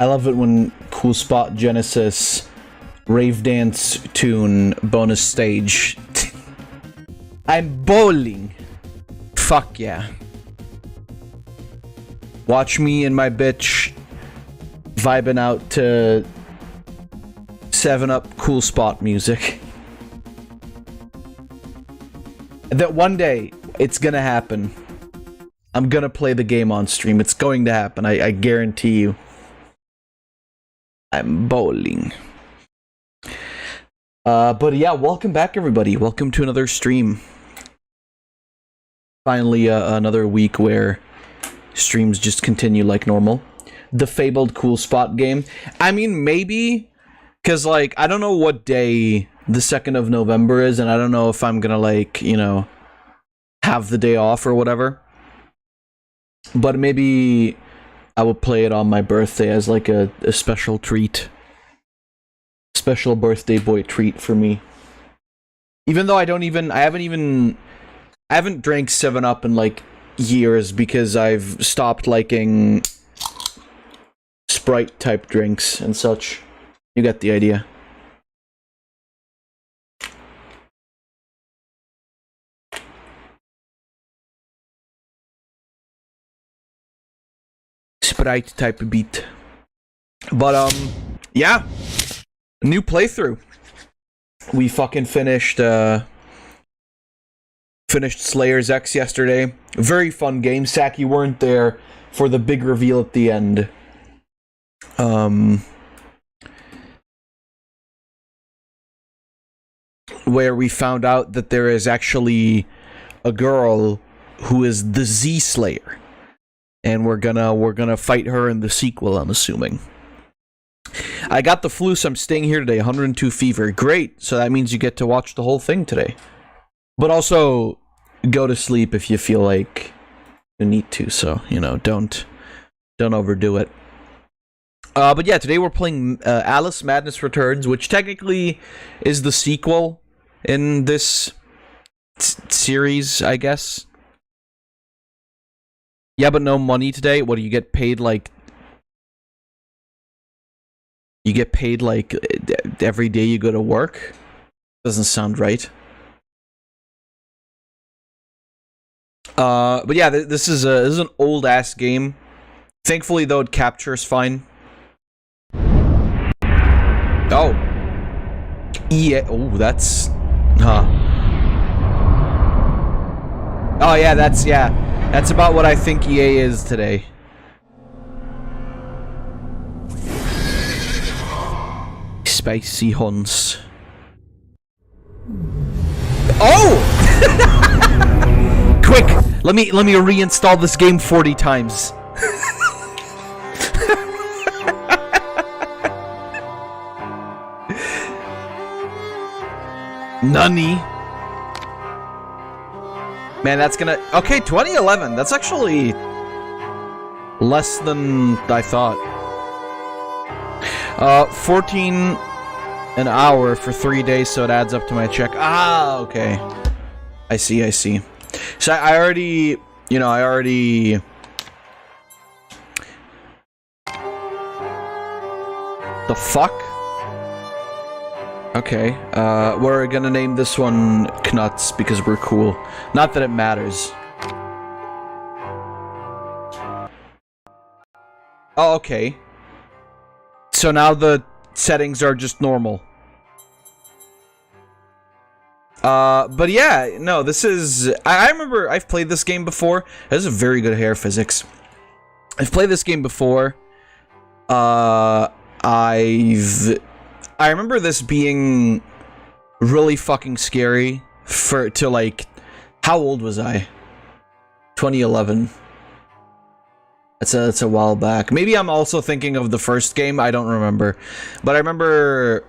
I love it when Cool Spot Genesis rave dance tune bonus stage. I'm bowling. Fuck yeah. Watch me and my bitch vibing out to 7-Up Cool Spot music. That one day, it's gonna happen. I'm gonna play the game on stream. It's going to happen. I guarantee you. I'm bowling. But yeah, welcome back, everybody. Welcome to another stream. Finally, another week where streams just continue like normal. The fabled Cool Spot game. I mean, maybe, because, like, I don't know what day the 2nd of November is, and I don't know if I'm gonna, like, you know, have the day off or whatever. But maybe I will play it on my birthday as, like, a special treat. Special birthday boy treat for me. Even though I haven't drank 7-Up in, like, years because I've stopped liking Sprite type drinks and such. You get the idea. Sprite type of beat. But yeah. New playthrough. We fucking finished Slayer's X yesterday. Very fun game. Sak, you weren't there for the big reveal at the end. Where we found out that there is actually a girl who is the Z Slayer. And we're gonna fight her in the sequel, I'm assuming. I got the flu, so I'm staying here today. 102 fever. Great. So that means you get to watch the whole thing today. But also, go to sleep if you feel like you need to. So, you know, don't overdo it. But yeah, today we're playing Alice Madness Returns, which technically is the sequel in this series, I guess. Yeah, but no money today. What do you get paid, like... You get paid, like, every day you go to work? Doesn't sound right. But yeah, this is an old-ass game. Thankfully, though, it captures fine. Oh. Yeah. Oh, that's... Huh. Oh, yeah, that's about what I think EA is today. Spicy Huns. Oh! Quick! Let me reinstall this game 40 times. Nunny. Man, that's gonna... Okay, 2011. That's actually less than I thought. 14 an hour for 3 days, so it adds up to my check. Ah, okay. I see. So I already... The fuck? Okay, we're gonna name this one Knuts because we're cool. Not that it matters. Oh, okay. So now the settings are just normal. But yeah, no, this is... I remember I've played this game before. It has a very good hair physics. I've played this game before. I remember this being really fucking scary to, like... How old was I? 2011. That's a while back. Maybe I'm also thinking of the first game. I don't remember. But I remember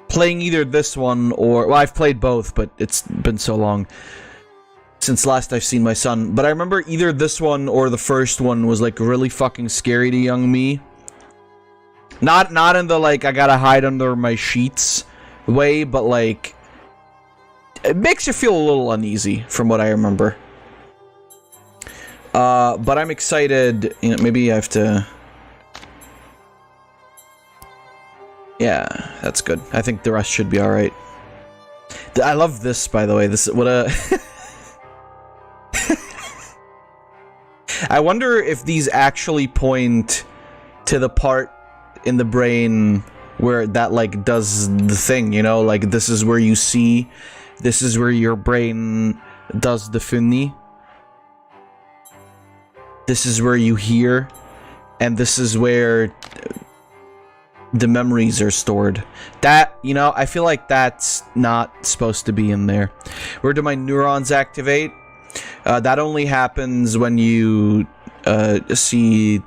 playing either this one or... Well, I've played both, but it's been so long since last I've seen my son. But I remember either this one or the first one was, like, really fucking scary to young me. Not in the, like, I gotta hide under my sheets way, but, like... It makes you feel a little uneasy, from what I remember. But I'm excited... You know, maybe I have to... Yeah, that's good. I think the rest should be alright. I love this, by the way. This what a... I wonder if these actually point to the part in the brain where that, like, does the thing, you know? Like, this is where you see, this is where your brain does the thingy. This is where you hear, and this is where the memories are stored. That, you know, I feel like that's not supposed to be in there. Where do my neurons activate? That only happens when you see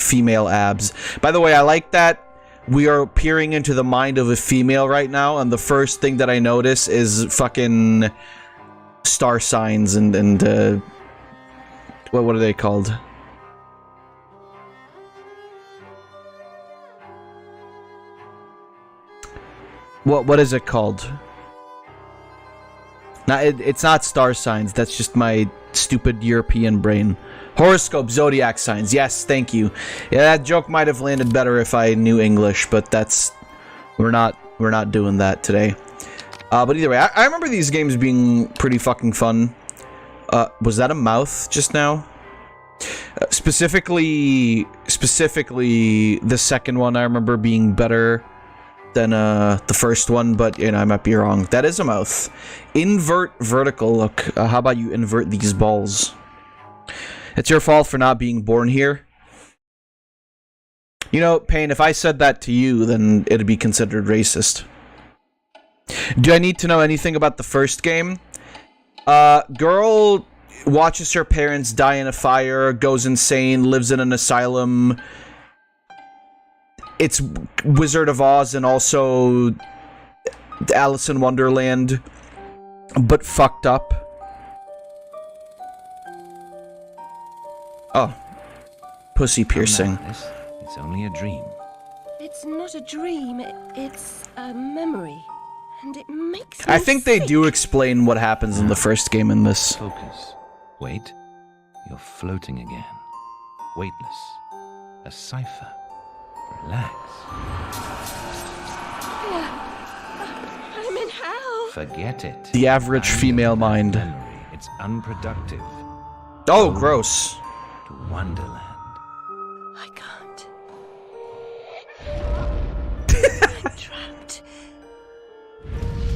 female abs. By the way, I like that we are peering into the mind of a female right now, and the first thing that I notice is fucking star signs and what are they called? What is it called? It's not star signs. That's just my stupid European brain. Horoscope, zodiac signs. Yes, thank you. Yeah, that joke might have landed better if I knew English, but that's we're not doing that today. But either way, I remember these games being pretty fucking fun. Was that a mouth just now? Specifically, the second one I remember being better than the first one, but you know, I might be wrong. That is a mouth. Invert vertical. Look, how about you invert these balls? It's your fault for not being born here. You know, Payne, if I said that to you, then it'd be considered racist. Do I need to know anything about the first game? Girl watches her parents die in a fire, goes insane, lives in an asylum. It's Wizard of Oz and also Alice in Wonderland, but fucked up. Oh. Pussy piercing. It's only a dream. It's not a dream, it's a memory. And it makes me I think they do explain what happens in the first game in this. Focus. Wait. You're floating again. Weightless. A cipher. Relax. I'm in hell. Forget it. The average female mind. Memory. It's unproductive. Oh, gross. To Wonderland. I can't. I'm trapped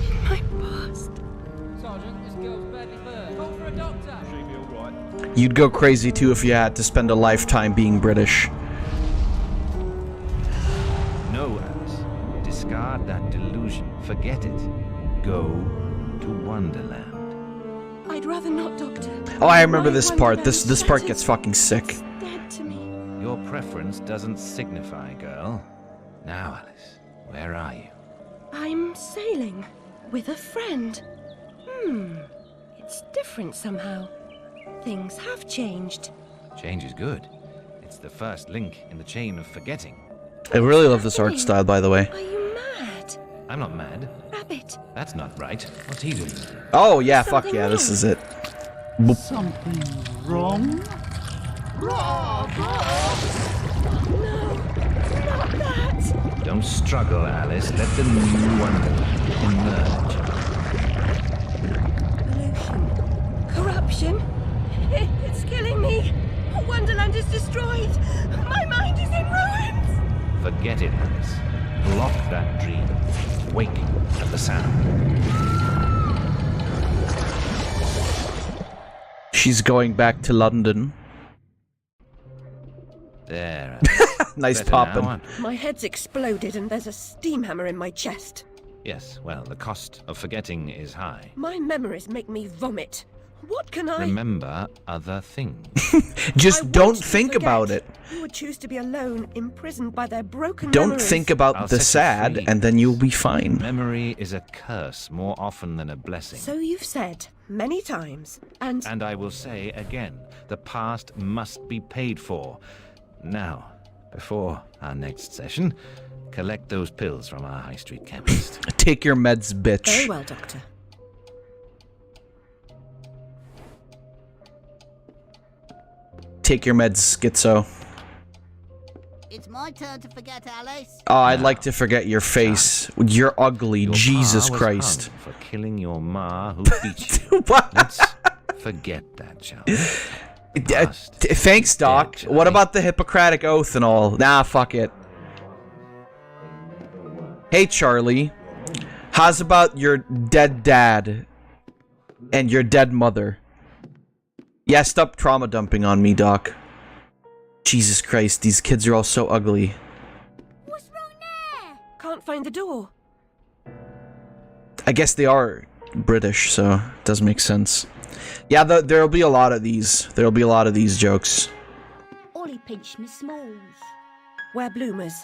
in my past. Sergeant, this girl's badly burned. Call for a doctor. She'll be all right. You'd go crazy too if you had to spend a lifetime being British. No, Alice. Discard that delusion. Forget it. Go to Wonderland. I'd rather not, Doctor. Oh, I remember this My part. Wonderland This part shattered. gets fucking sick. It's dead to me. Your preference doesn't signify, girl. Now, Alice, where are you? I'm sailing with a friend. It's different somehow. Things have changed. Change is good. It's the first link in the chain of forgetting. I really love this art style, by the way. Are you mad? I'm not mad. Rabbit. That's not right. What's he doing? Oh, yeah, fuck Something yeah, this wrong. is it. Something wrong? Not that. Don't struggle, Alice. Let the new Wonderland emerge. Pollution. Corruption. It's killing me. Wonderland is destroyed. My mind is in ruins. Forget it, Alice. Block that dream. Wake at the sound. She's going back to London. There, Alice. Nice Better poppin'. now? My head's exploded and there's a steam hammer in my chest. Yes, well, the cost of forgetting is high. My memories make me vomit. What can I... Remember other things. Just I don't want to think forget. about it. Who would choose to be alone, imprisoned by their broken Don't memories? think about I'll the set you sad, free. and then you'll be fine. Memory is a curse more often than a blessing. So you've said many times, and... And I will say again, the past must be paid for. Now, before our next session, collect those pills from our high street chemist. Take your meds, bitch. Very well, Doctor. Take your meds, schizo. It's my turn to forget, Alice. Oh, I'd like to forget your face. You're ugly, Your Jesus pa was Christ. hung for killing your ma who beat you. What? Let's forget that, shall we? Thanks, Doc. Dead, What Johnny. about the Hippocratic Oath and all? Nah, fuck it. Hey, Charlie. How's about your dead dad and your dead mother? Yeah, stop trauma dumping on me, Doc. Jesus Christ, these kids are all so ugly. What's wrong there? Can't find the door. I guess they are British, so it does make sense. Yeah, there'll be a lot of these. There'll be a lot of these jokes. Ollie pinched me smalls. We're bloomers.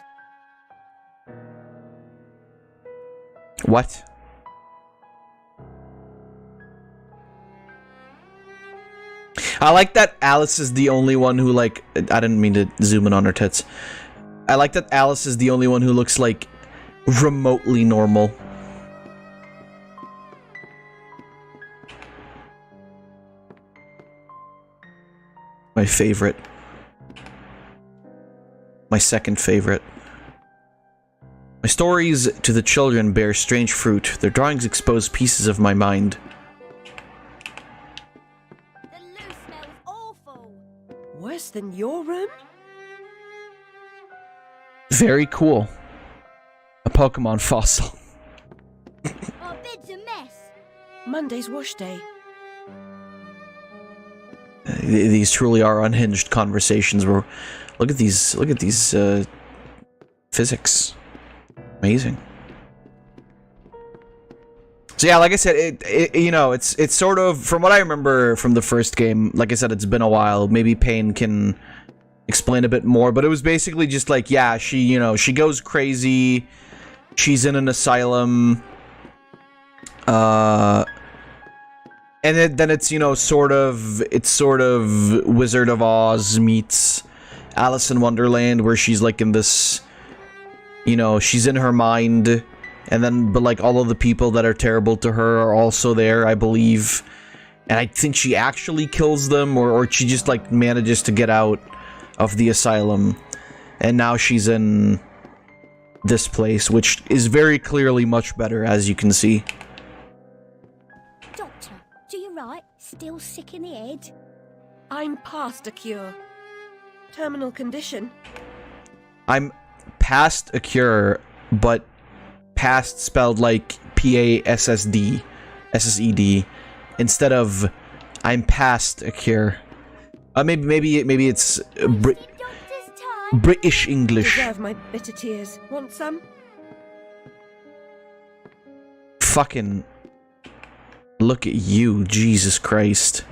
What? I like that Alice is the only one who, like, I didn't mean to zoom in on her tits. I like that Alice is the only one who looks, like, remotely normal. My favorite. My second favorite. My stories to the children bear strange fruit. Their drawings expose pieces of my mind. The loo smells awful. Worse than your room? Very cool. A Pokemon fossil. Our bed's a mess. Monday's wash day. These truly are unhinged conversations where look at these physics. Amazing. So yeah, like I said, you know, it's sort of, from what I remember from the first game, like I said, it's been a while. Maybe Payne can explain a bit more, but it was basically just like, yeah, she goes crazy. She's in an asylum. And then it's, you know, sort of Wizard of Oz meets Alice in Wonderland, where she's like in this, you know, she's in her mind, and then, but like all of the people that are terrible to her are also there, I believe. And I think she actually kills them, or she just like manages to get out of the asylum. And now she's in this place, which is very clearly much better, as you can see. Doctor, do you right? Still sick in the head? I'm past a cure. Terminal condition. I'm past a cure, but past spelled like P-A-S-S-D, S-S-E-D, instead of I'm past a cure. Maybe it's Doctor's time. British English. Deserve my bitter tears. Want some? Fucking look at you, Jesus Christ.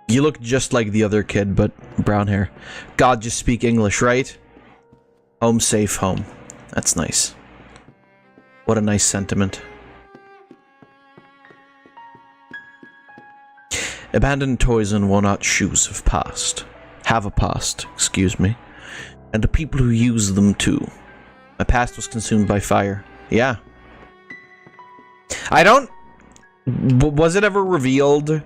You look just like the other kid, but brown hair. God, just speak English, right? Home safe home. That's nice. What a nice sentiment. Abandoned toys and worn-out shoes have passed. Have a past, excuse me. And the people who use them too. My past was consumed by fire. Yeah. I don't... Was it ever revealed?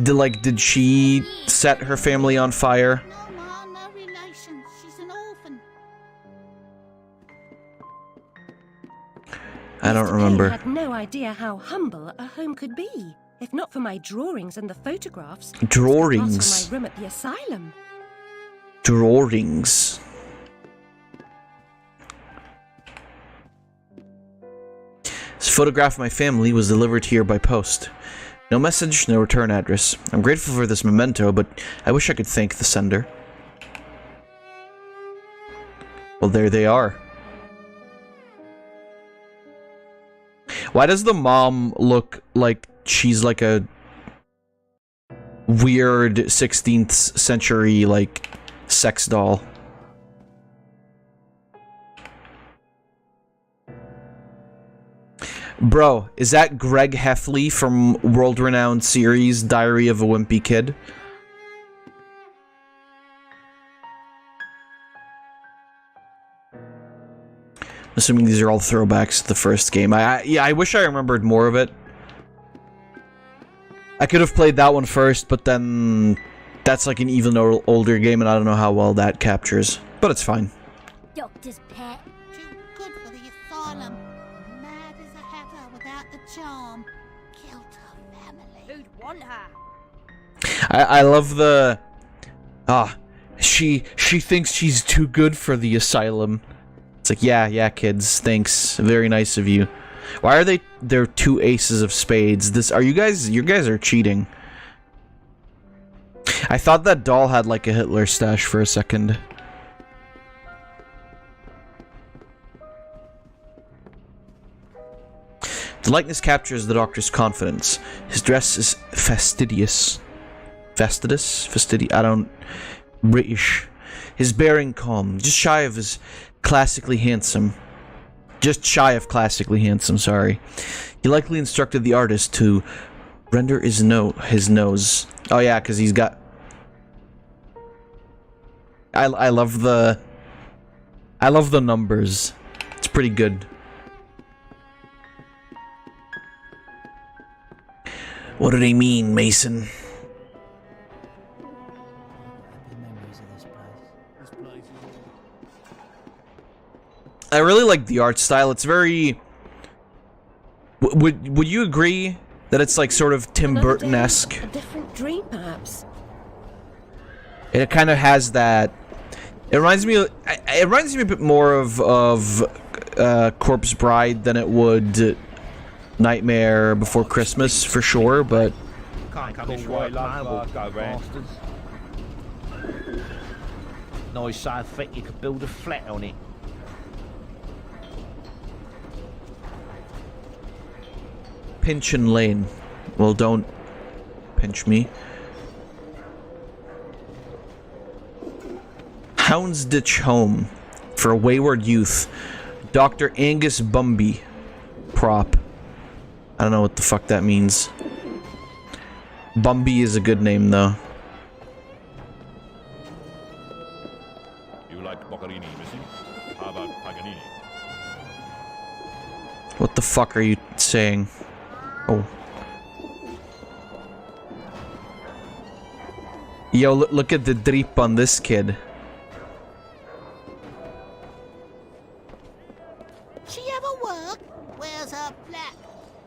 Did she set her family on fire? No, Ma, no relations. She's an orphan. I don't Mr. remember. Payne had no idea how humble a home could be, if not for my drawings and the photographs. Drawings? That's from my room at the asylum. Drawings. This photograph of my family was delivered here by post. No message, no return address. I'm grateful for this memento, but I wish I could thank the sender. Well, there they are. Why does the mom look like she's like a weird 16th century, like, sex doll? Bro, is that Greg Heffley from world-renowned series Diary of a Wimpy Kid? Assuming these are all throwbacks to the first game. Yeah, I wish I remembered more of it. I could have played that one first, but then that's like an even older game, and I don't know how well that captures. But it's fine. Doctor's pet. Too good for the asylum. Mad as a hatter without the charm. Killed her family. Who'd want her? I love the... She thinks she's too good for the asylum. It's like, yeah, kids, thanks. Very nice of you. Why are they're two aces of spades? You guys are cheating. I thought that doll had like a Hitler stash for a second. The likeness captures the doctor's confidence. His dress is fastidious. I don't... British. His bearing calm. Just shy of classically handsome, sorry. He likely instructed the artist to render his nose. Oh yeah, because he's got... I love the numbers. It's pretty good. What do they mean, Mason? I really like the art style. It's very... Would you agree that it's like sort of Tim Burton-esque? A different dream, perhaps. It kind of has that... It reminds me a bit more of Corpse Bride than it would Nightmare Before Christmas, for sure, but... Can't come this way, love, bastards. Nice so thick you could build a flat on it. Pinchin Lane. Well, don't pinch me. Houndsditch Home for a Wayward Youth. Dr. Angus Bumby. Prop. I don't know what the fuck that means. Bumby is a good name, though. You like Boccherini, missy? How about Paganini? What the fuck are you saying? Oh. Yo, look at the drip on this kid. She ever work? Where's her flat?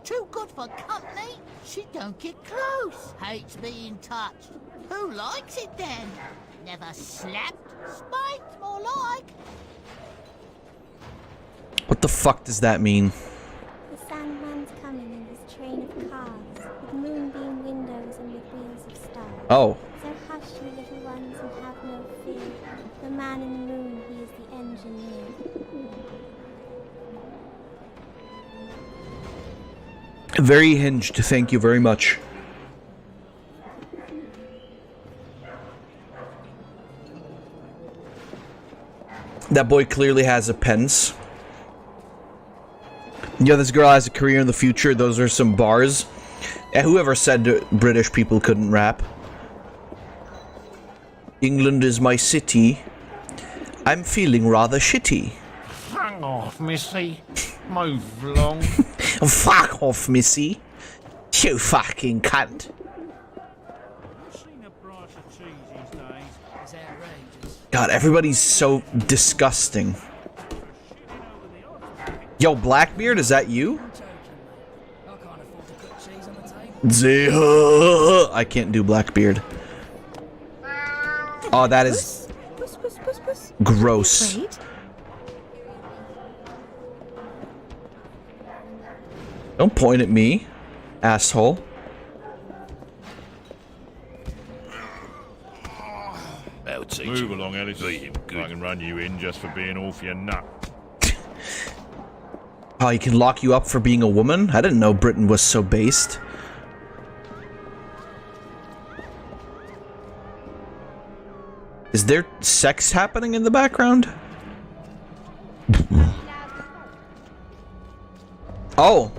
Too good for company? She don't get close. Hates being touched. Who likes it then? Never slapped? Spanked, more like. What the fuck does that mean? The Sandman's coming in his train of cars, with moonbeam windows and with wheels of stars. Oh. So hush, you little ones, and have no fear. The man in the moon, he is the engineer. Very hinged, thank you very much. That boy clearly has a pence. Yeah, this girl has a career in the future. Those are some bars. Yeah, whoever said British people couldn't rap? England is my city. I'm feeling rather shitty. Hang off, missy. Move along. Fuck off, missy. You fucking cunt. God, everybody's so disgusting. Yo, Blackbeard, is that you? I can't do Blackbeard. Oh, that is gross. Don't point at me, asshole. Move along, Alice. I can run you in just for being off your nut. Oh, he can lock you up for being a woman? I didn't know Britain was so based. Is there sex happening in the background? Oh!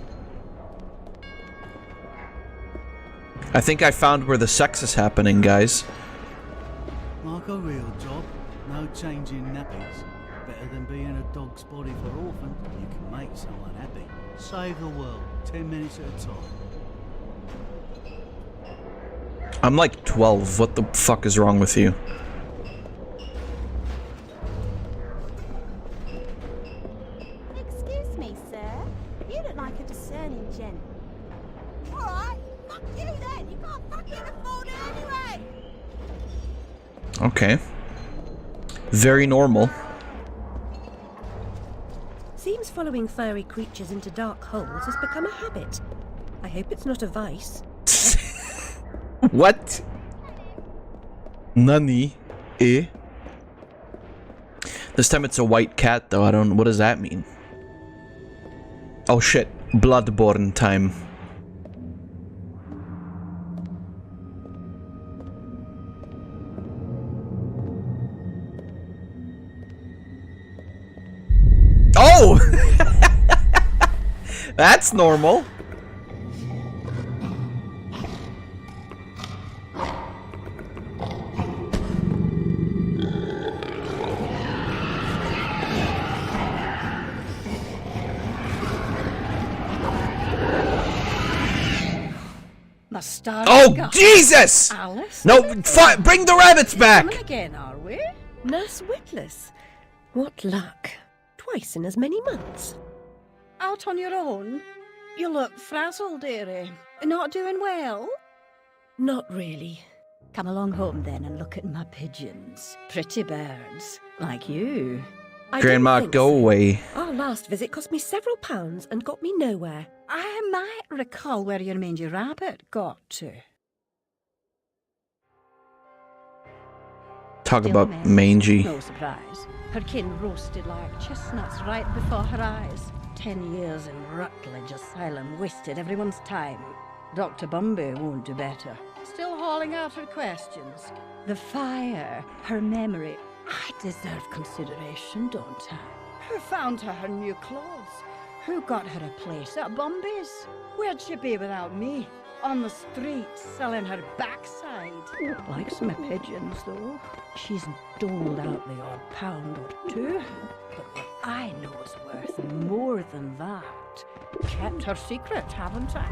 I think I found where the sex is happening, guys. Like a real job, no changing nappies. Better than being a dog's body for orphan. You can make someone happy. Save the world, 10 minutes at a time. I'm like 12. What the fuck is wrong with you? Excuse me, sir. You look like a discerning gent. Alright, fuck you then. You can't fucking afford it anyway. Okay. Very normal. Seems following furry creatures into dark holes has become a habit. I hope it's not a vice. What? Nani? Eh? This time it's a white cat, though. I don't... What does that mean? Oh, shit. Bloodborne time. Oh! That's normal. Oh, Jesus! Alice? No, bring the rabbits back! Coming again, are we? Nurse Witless. What luck. Twice in as many months. Out on your own? You look frazzled, dearie. Not doing well? Not really. Come along home then and look at my pigeons. Pretty birds, like you. I Grandma, don't think go so. away. Our last visit cost me several pounds and got me nowhere. I might recall where your mangy rabbit got to. Talk Still about mangy. mangy. No surprise. Her kin roasted like chestnuts right before her eyes. 10 years in Rutledge Asylum wasted everyone's time. Dr. Bumby won't do better. Still hauling out her questions. The fire, her memory. I deserve consideration, don't I? Who found her new clothes? Who got her a place at Bumby's? Where'd she be without me? On the street, selling her backside. Likes my pigeons, though. She's doled out the odd pound or two. But what I know is worth more than that. Kept her secret, haven't I?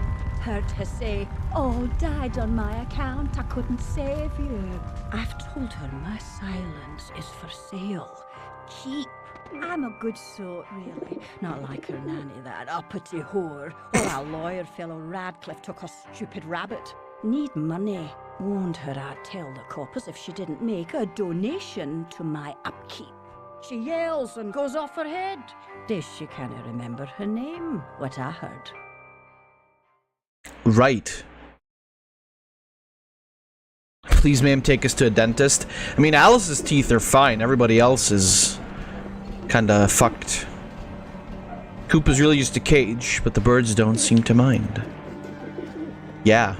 Heard her say, all died on my account, I couldn't save you. I've told her my silence is for sale. Keep. I'm a good sort, really. Not like her nanny, that uppity whore. Or our lawyer fellow Radcliffe took a stupid rabbit. Need money. Warned her I'd tell the coppers if she didn't make a donation to my upkeep. She yells and goes off her head. Does she can't remember her name, what I heard. Right. Please, ma'am, take us to a dentist. I mean, Alice's teeth are fine. Everybody else is kinda fucked. Coop is really used to cage, but the birds don't seem to mind. Yeah.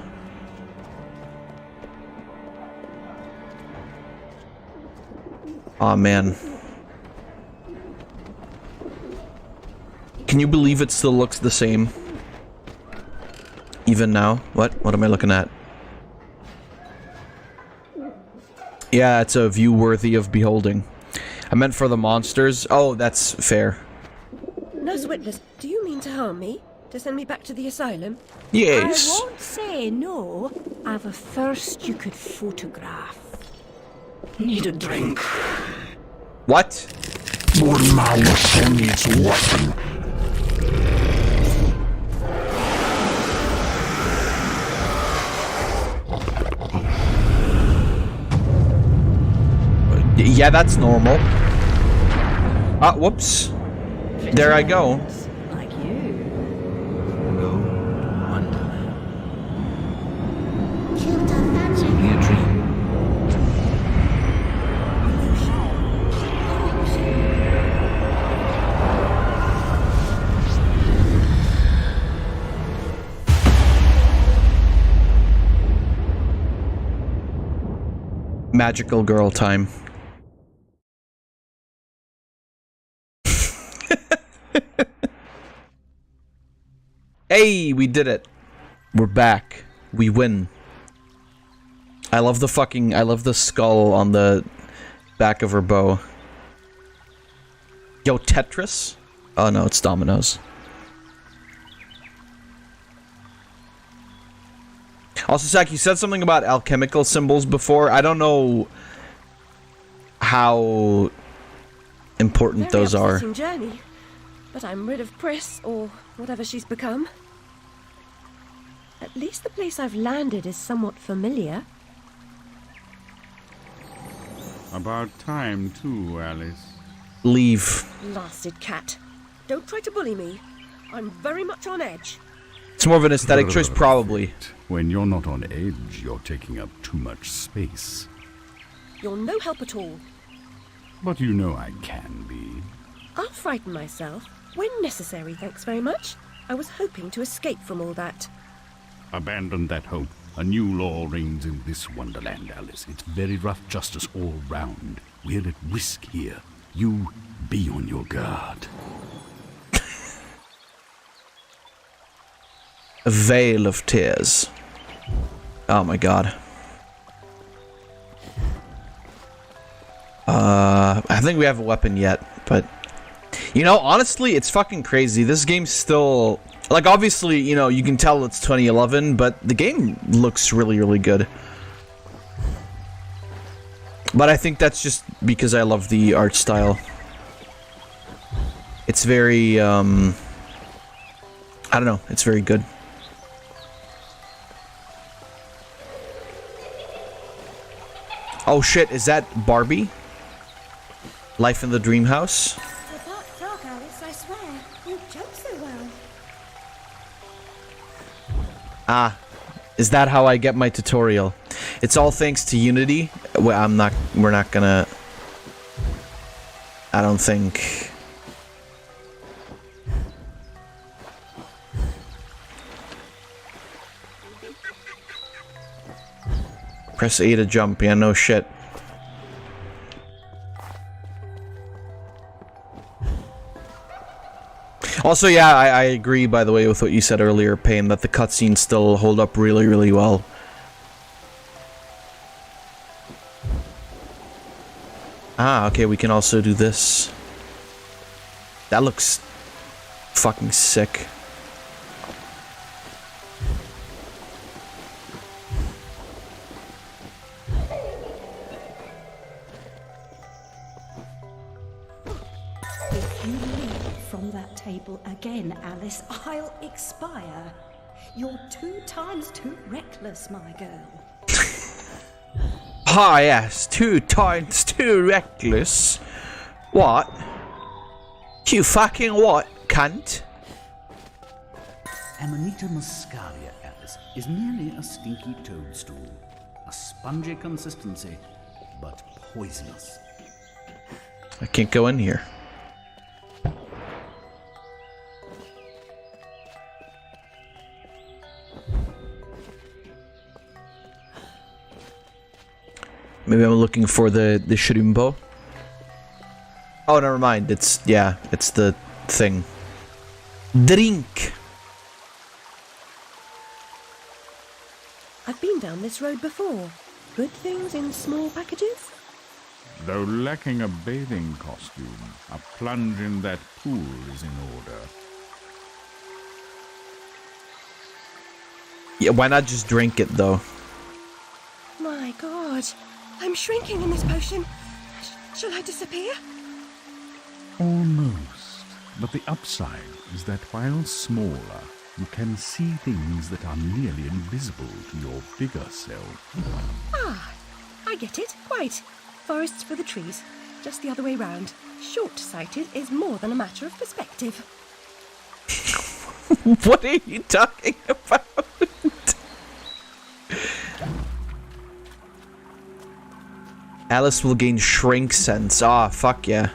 Aw, man. Can you believe it still looks the same? Even now? What? What am I looking at? Yeah, it's a view worthy of beholding. I meant for the monsters. Oh, that's fair. Nurse Witless, do you mean to harm me? To send me back to the asylum? Yes. I won't say no. I've a thirst you could photograph. Need a drink. What? needs a weapon. Yeah, that's normal. Ah, whoops. There I go. Like you. Magical girl time. Hey, we did it. We're back. We win. I love the skull on the back of her bow. Yo, Tetris? Oh no, it's dominoes. Also, Zach, you said something about alchemical symbols before. I don't know how important those are. Very upsetting journey, but I'm rid of Priss, or whatever she's become. At least the place I've landed is somewhat familiar. About time, too, Alice. Leave. Blasted cat. Don't try to bully me. I'm very much on edge. It's more of an aesthetic choice, probably. When you're not on edge, you're taking up too much space. You're no help at all. But you know I can be. I'll frighten myself when necessary, thanks very much. I was hoping to escape from all that. Abandon that hope. A new law reigns in this wonderland, Alice. It's very rough justice all round. We're at risk here. You be on your guard. A veil of tears. Oh my god. I think we have a weapon yet, but... You know, honestly, it's fucking crazy. This game's still... Like, obviously, you know, you can tell it's 2011, but the game looks really, really good. But I think that's just because I love the art style. It's very, I don't know, it's very good. Oh shit, is that Barbie? Life in the Dream House? The dark frog, Alice, I swear. You joke so well. Ah, is that how I get my tutorial? It's all thanks to Unity. Well, we're not gonna... I don't think... Press A to jump, yeah, no shit. Also, yeah, I agree, by the way, with what you said earlier, Payne, that the cutscenes still hold up really, really well. Ah, okay, we can also do this. That looks fucking sick. If you leave from that table again, Alice, I'll expire. You're 2 times too reckless, my girl. Ah, yes, 2 times too reckless. What? You fucking what, cunt? Amanita muscaria, Alice, is merely a stinky toadstool. A spongy consistency, but poisonous. I can't go in here. Maybe I'm looking for the Shroombo. Oh, never mind. It's, yeah, it's the thing. Drink! I've been down this road before. Good things in small packages? Though lacking a bathing costume, a plunge in that pool is in order. Yeah, why not just drink it, though? My god, I'm shrinking in this potion. Shall I disappear? Almost. But the upside is that while smaller, you can see things that are nearly invisible to your bigger self. Ah, I get it, quite. Forests for the trees, just the other way round. Short-sighted is more than a matter of perspective. What are you talking about? Alice will gain shrink sense. Ah, fuck yeah.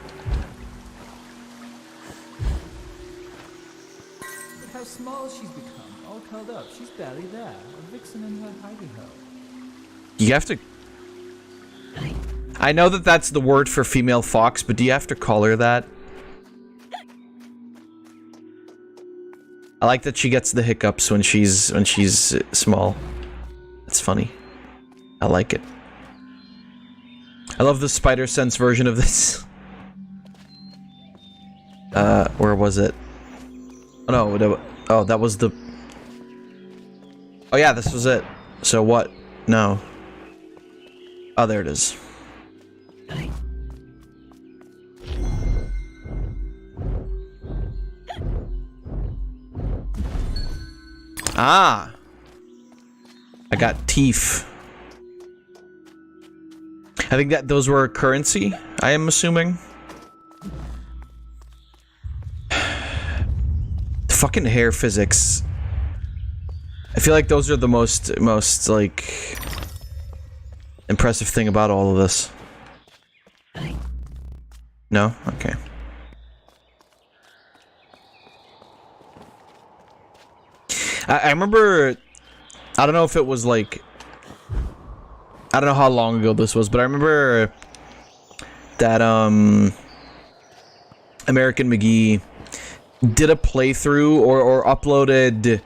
Look how small she's become, all curled up. She's barely there. A vixen in her hidey hole. You have to... I know that that's the word for female fox, but do you have to call her that? I like that she gets the hiccups when she's small. It's funny. I like it. I love the spider sense version of this. Where was it? Oh no, oh, that was the... Oh yeah, this was it. So what? No. Oh, there it is. Ah! I got teeth. I think that those were currency, I am assuming. Fucking hair physics. I feel like those are the most like impressive thing about all of this. No? Okay. I remember, I don't know if it was like, I don't know how long ago this was, but I remember that American McGee did a playthrough or uploaded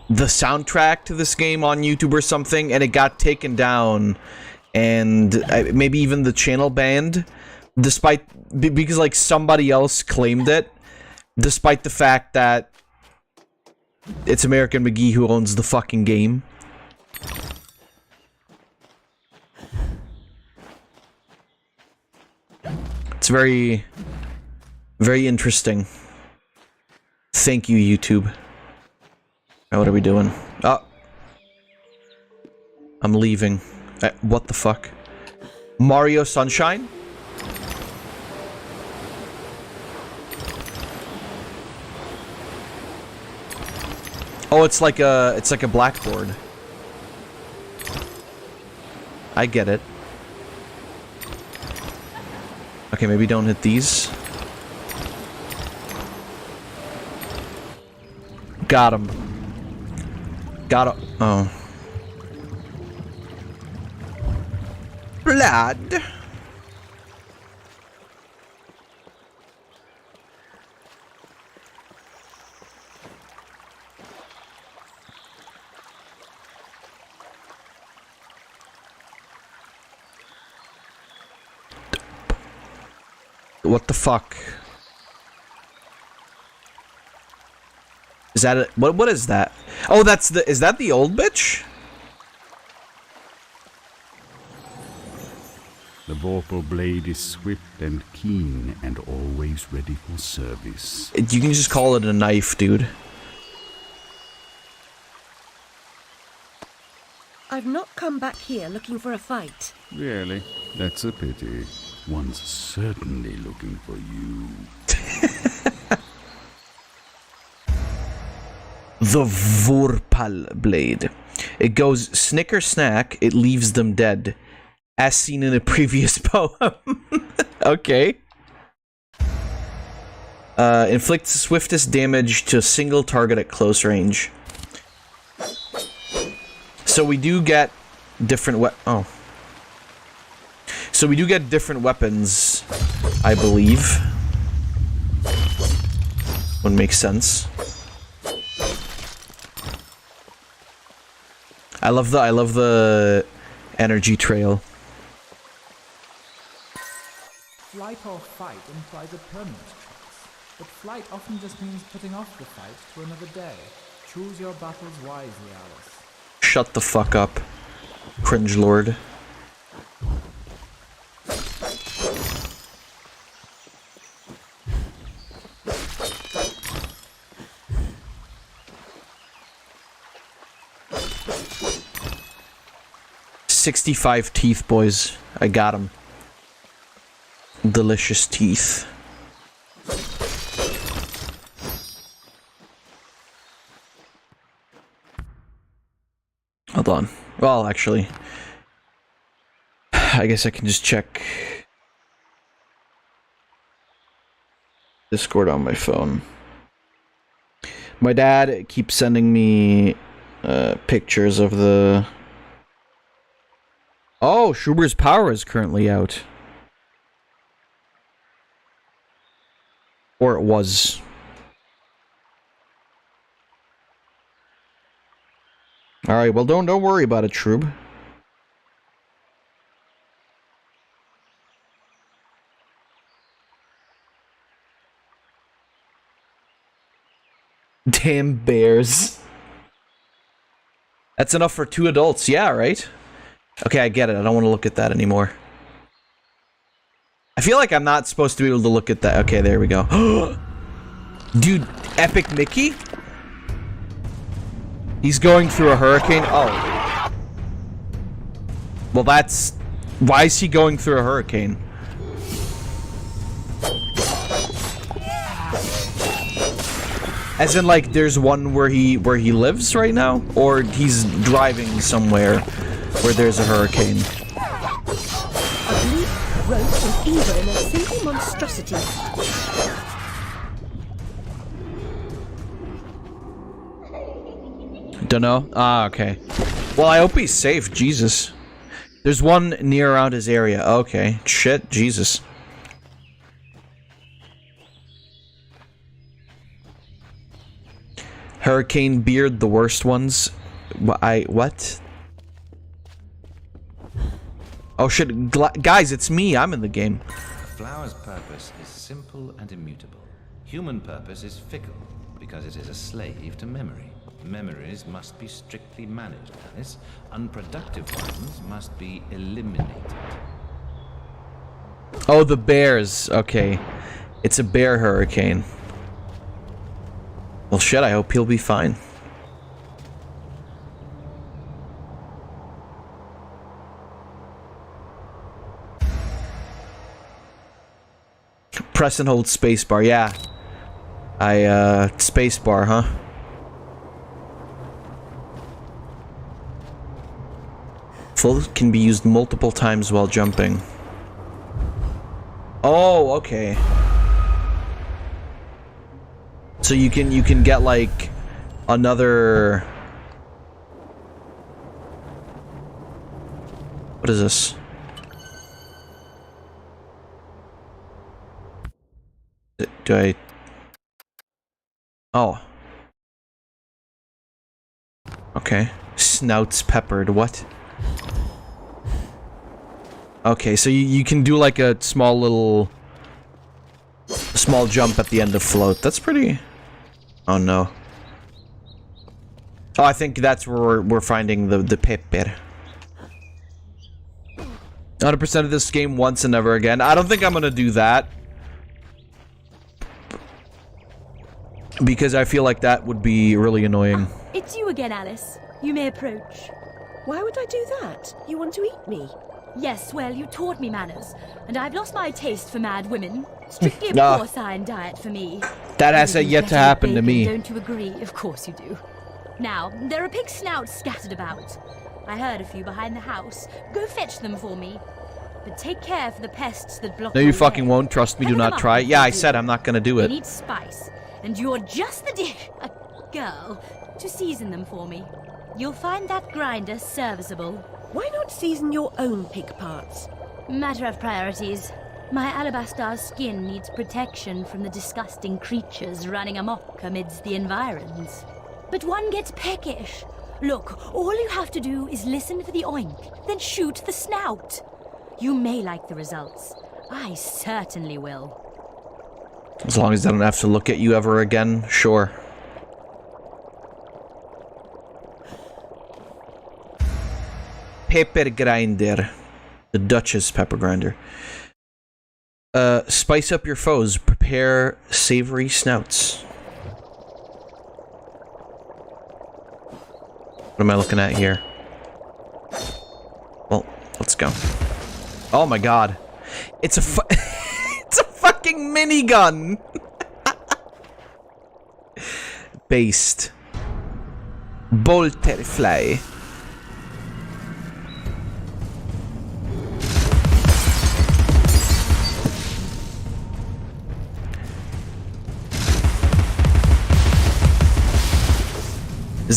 the soundtrack to this game on YouTube or something, and it got taken down, and maybe even the channel banned, because like somebody else claimed it, despite the fact that it's American McGee who owns the fucking game. It's very, very interesting. Thank you, YouTube. Now, what are we doing? Oh. I'm leaving. What the fuck? Mario Sunshine? Oh, it's like a blackboard. I get it. Okay, maybe don't hit these. Got him. Got him. Oh. Blood. What the fuck? Is that a, what is that? Oh, that's the, is that the old bitch? The vorpal blade is swift and keen and always ready for service. You can just call it a knife, dude. I've not come back here looking for a fight. Really? That's a pity. One's certainly looking for you. The vorpal blade. It goes snicker snack, it leaves them dead. As seen in a previous poem. Okay. Inflicts swiftest damage to a single target at close range. So we do get different oh. So we do get different weapons, I believe. Would make sense. I love the energy trail. Flight or fight implies a permanent choice, but flight often just means putting off the fight to another day. Choose your battles wisely, Alice. Shut the fuck up, cringe lord. $65 teeth, boys. I got them. Delicious teeth. Hold on. Well, actually, I guess I can just check Discord on my phone. My dad keeps sending me pictures of the... Oh, Schuber's Power is currently out. Or it was. Alright, well don't worry about it, Shroob. Damn bears. That's enough for 2 adults. Yeah, right? Okay, I get it. I don't want to look at that anymore. I feel like I'm not supposed to be able to look at that. Okay, there we go. Dude, Epic Mickey? He's going through a hurricane? Oh. Well, that's... Why is he going through a hurricane? As in, like, there's one where he lives right now? Or he's driving somewhere where there's a hurricane? Ugly, gross, and evil in a simple monstrosity. Dunno. Ah, okay. Well, I hope he's safe. Jesus. There's one near around his area. Okay. Shit. Jesus. Hurricane Beard, the worst ones. What? Oh shit. Guys, it's me. I'm in the game. A flower's purpose is simple and immutable. Human purpose is fickle, because it is a slave to memory. Memories must be strictly managed, Alice. Unproductive ones must be eliminated. Oh, the bears. Okay. It's a bear hurricane. Well, shit, I hope he'll be fine. Press and hold spacebar, yeah. Spacebar, huh? Full can be used multiple times while jumping. Oh, okay. So you can get like another. What is this? Do I? Oh. Okay. Snouts peppered. What? Okay, so you can do like a small jump at the end of float. That's pretty... Oh no. Oh, I think that's where we're finding the pepper. 100% of this game once and never again. I don't think I'm gonna do that. Because I feel like that would be really annoying. It's you again, Alice. You may approach. Why would I do that? You want to eat me? Yes, well, you taught me manners, and I've lost my taste for mad women. Strictly a porcine diet for me. That has yet to happen to me. Don't you agree? Of course you do. Now, there are pig snouts scattered about. I heard a few behind the house. Go fetch them for me. But take care for the pests that block. No, you fucking won't. Trust me, do not try. Yeah, I said I'm not gonna do it. They need spice, and you're just the girl to season them for me. You'll find that grinder serviceable. Why not season your own pig parts? Matter of priorities. My alabaster skin needs protection from the disgusting creatures running amok amidst the environs. But one gets peckish. Look, all you have to do is listen for the oink, then shoot the snout. You may like the results. I certainly will. As long as I don't have to look at you ever again, sure. Pepper grinder. The Duchess pepper grinder. Spice up your foes. Prepare savory snouts. What am I looking at here? Well, let's go. Oh my god. It's a it's a fucking minigun! Based. Bolterfly.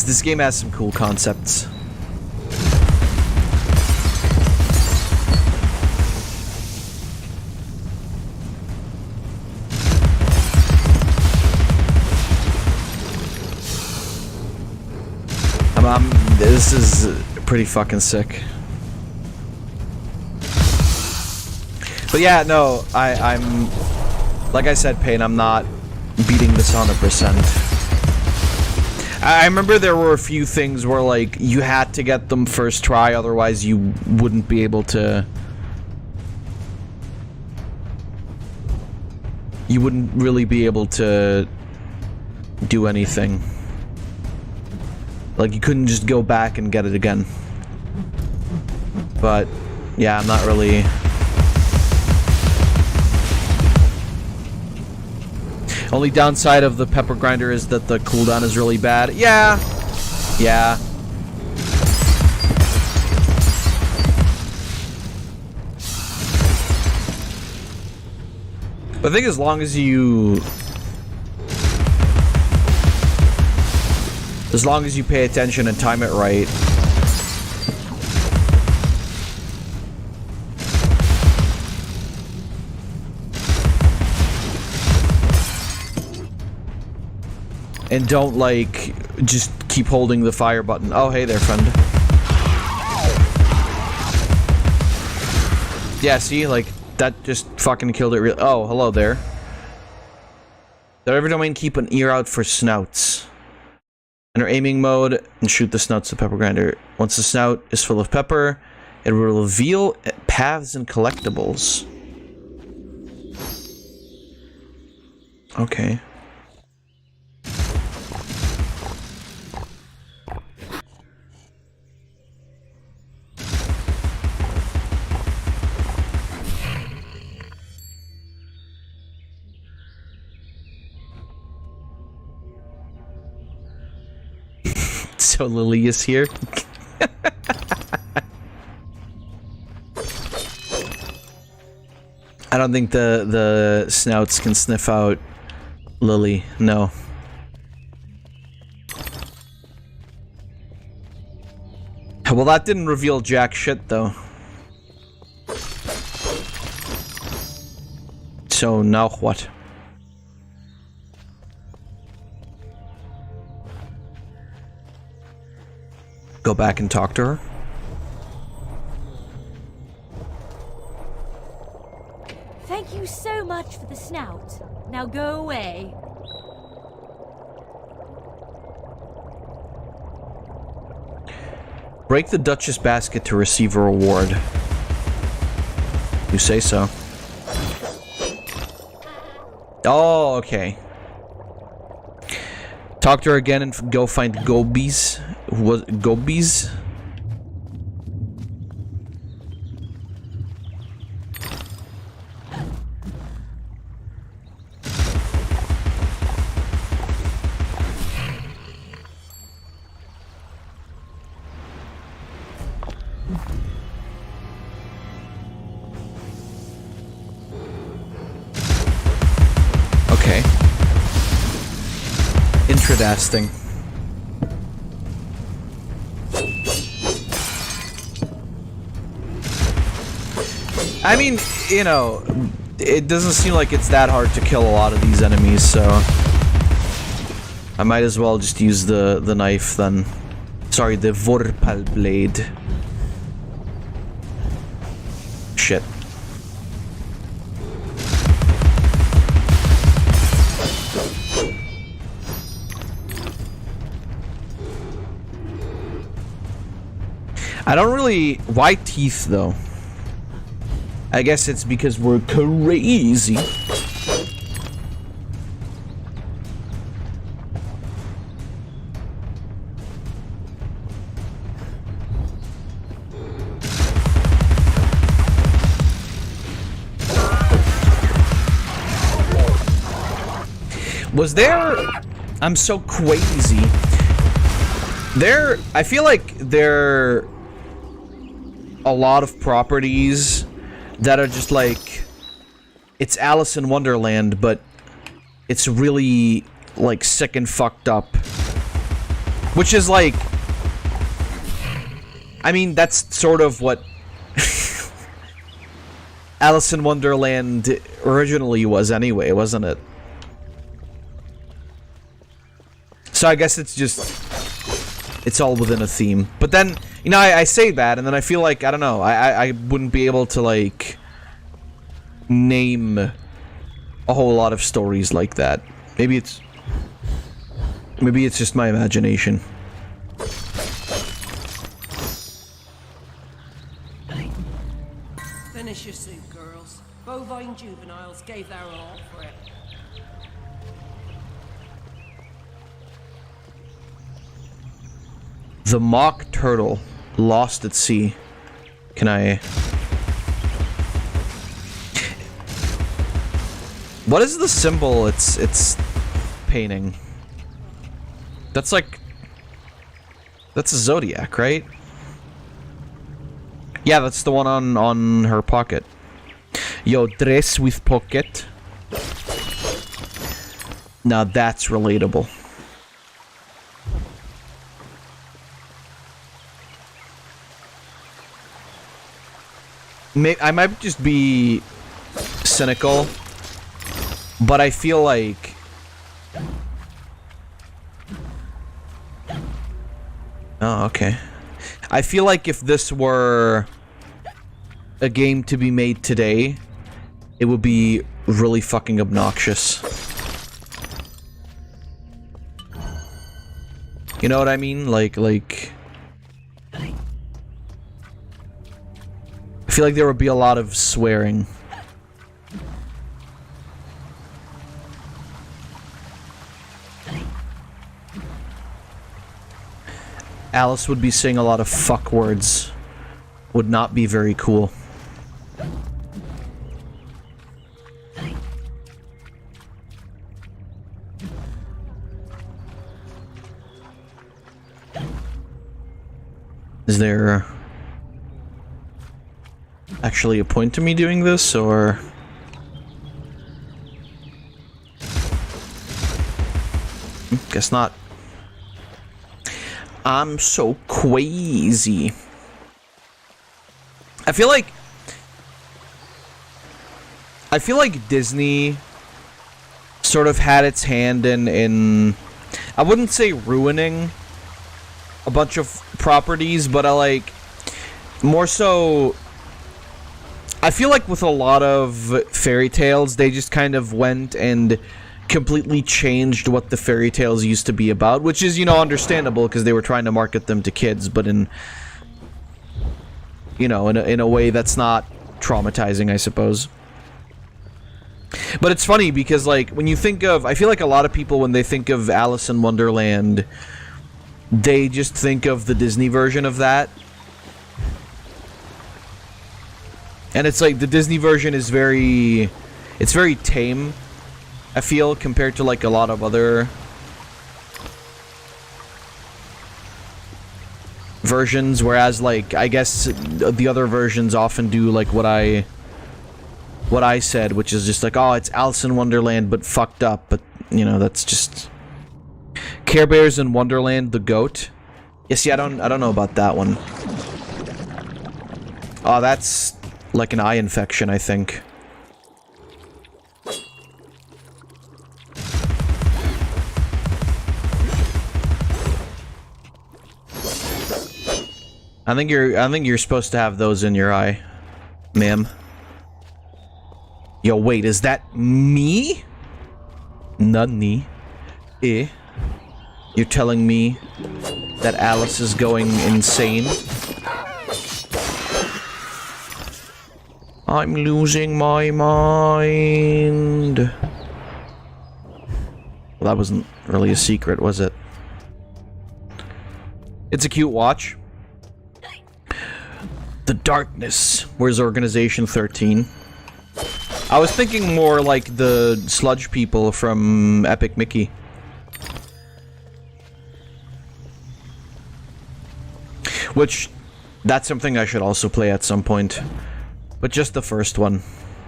This game has some cool concepts. This is pretty fucking sick. But yeah, no, I'm like I said, Payne, I'm not beating this 100%. I remember there were a few things where, like, you had to get them first try, otherwise you wouldn't be able to... You wouldn't really be able to do anything. Like, you couldn't just go back and get it again. But, yeah, I'm not really... Only downside of the pepper grinder is that the cooldown is really bad. Yeah. Yeah. But I think as long as you... As long as you pay attention and time it right... And don't, like, just keep holding the fire button. Oh, hey there, friend. Yeah, see? Like, that just fucking killed it real- Oh, hello there. Did every domain keep an ear out for snouts? Enter aiming mode and shoot the snouts of pepper grinder. Once the snout is full of pepper, it will reveal paths and collectibles. Okay. So Lily is here. I don't think the snouts can sniff out Lily. No. Well, that didn't reveal jack shit though. So now what? Go back and talk to her? Thank you so much for the snout. Now go away. Break the Duchess basket to receive a reward. You say so. Oh, okay. Talk to her again and go find Gobies. Was Gobies? Okay. Interesting. I mean, you know, it doesn't seem like it's that hard to kill a lot of these enemies, so I might as well just use the knife then. Sorry, the Vorpal blade. Shit. I don't really... Why teeth, though? I guess it's because we're crazy. Was there... I'm so crazy. I feel like there... a lot of properties that are just like, it's Alice in Wonderland, but it's really like sick and fucked up. Which is like, I mean, that's sort of what Alice in Wonderland originally was anyway, wasn't it? So I guess it's just, it's all within a theme. But then, you know, I say that, and then I feel like, I don't know, I wouldn't be able to, like, name a whole lot of stories like that. Maybe it's... Maybe it's just my imagination. Finish your soup, girls. Bovine juveniles gave their all for it. The mock turtle lost at sea. Can I... What is the symbol it's painting? That's like... That's a zodiac, right? Yeah, that's the one on her pocket. Yo, dress with pocket. Now that's relatable. I might just be cynical, but I feel like... Oh, okay. I feel like if this were a game to be made today, it would be really fucking obnoxious. You know what I mean? Like... I feel like there would be a lot of swearing. Alice would be saying a lot of fuck words. Would not be very cool. Is there actually a point to me doing this, or... Guess not. I'm so crazy. I feel like Disney sort of had its hand in I wouldn't say ruining a bunch of properties, but more so, I feel like with a lot of fairy tales, they just kind of went and completely changed what the fairy tales used to be about, which is, you know, understandable because they were trying to market them to kids, but in, you know, in a way that's not traumatizing, I suppose. But it's funny because, like, when you think of, I feel like a lot of people, when they think of Alice in Wonderland, they just think of the Disney version of that. And it's like, the Disney version is very, it's very tame, I feel, compared to, like, a lot of other versions, whereas, like, I guess the other versions often do, like, what I said, which is just like, oh, it's Alice in Wonderland, but fucked up, but, you know, that's just... Care Bears in Wonderland, the goat. Yeah, see, I don't know about that one. Oh, that's like an eye infection, I think. I think you're supposed to have those in your eye, ma'am. Yo, wait, is that me? Nani? Eh? You're telling me that Alice is going insane? I'm losing my mind. Well, that wasn't really a secret, was it? It's a cute watch. The darkness. Where's Organization 13? I was thinking more like the sludge people from Epic Mickey. Which, that's something I should also play at some point. But just the first one.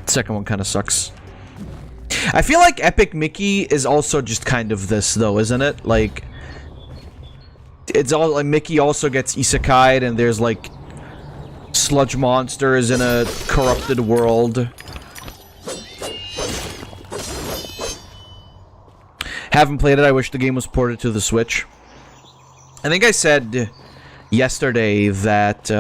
The second one kind of sucks. I feel like Epic Mickey is also just kind of this, though, isn't it? Like, it's all like Mickey also gets isekai'd, and there's like sludge monsters in a corrupted world. Haven't played it. I wish the game was ported to the Switch. I think I said yesterday that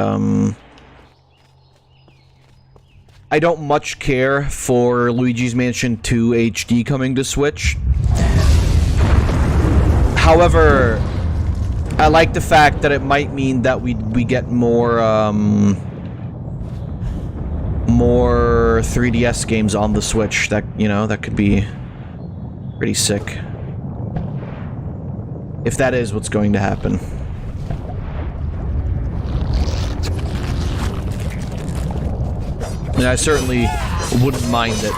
I don't much care for Luigi's Mansion 2 HD coming to Switch. However, I like the fact that it might mean that we get more 3DS games on the Switch. That, you know, that could be pretty sick. If that is what's going to happen. And I certainly wouldn't mind it.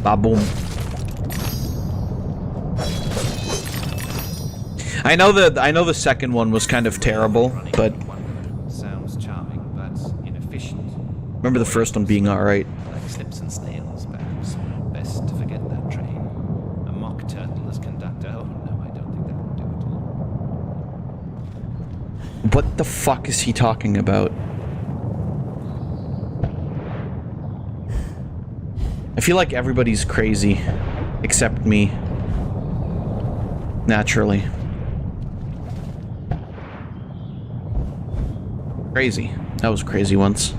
Ba-boom. I know the second one was kind of terrible, but sounds charming, but inefficient. remember the first one being alright. Like slips and snails, perhaps. Best to forget that train. A mock turtle as conductor. Oh no, I don't think that would do it. What the fuck is he talking about? I feel like everybody's crazy, except me. Naturally. Crazy. That was crazy once.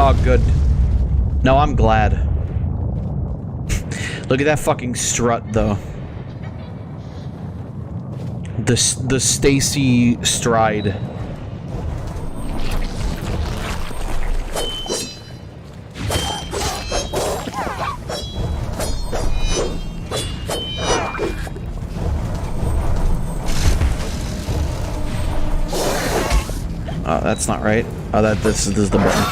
Oh, good. No, I'm glad. Look at that fucking strut, though. The Stacy stride. Oh, that's not right. Oh, this is the button.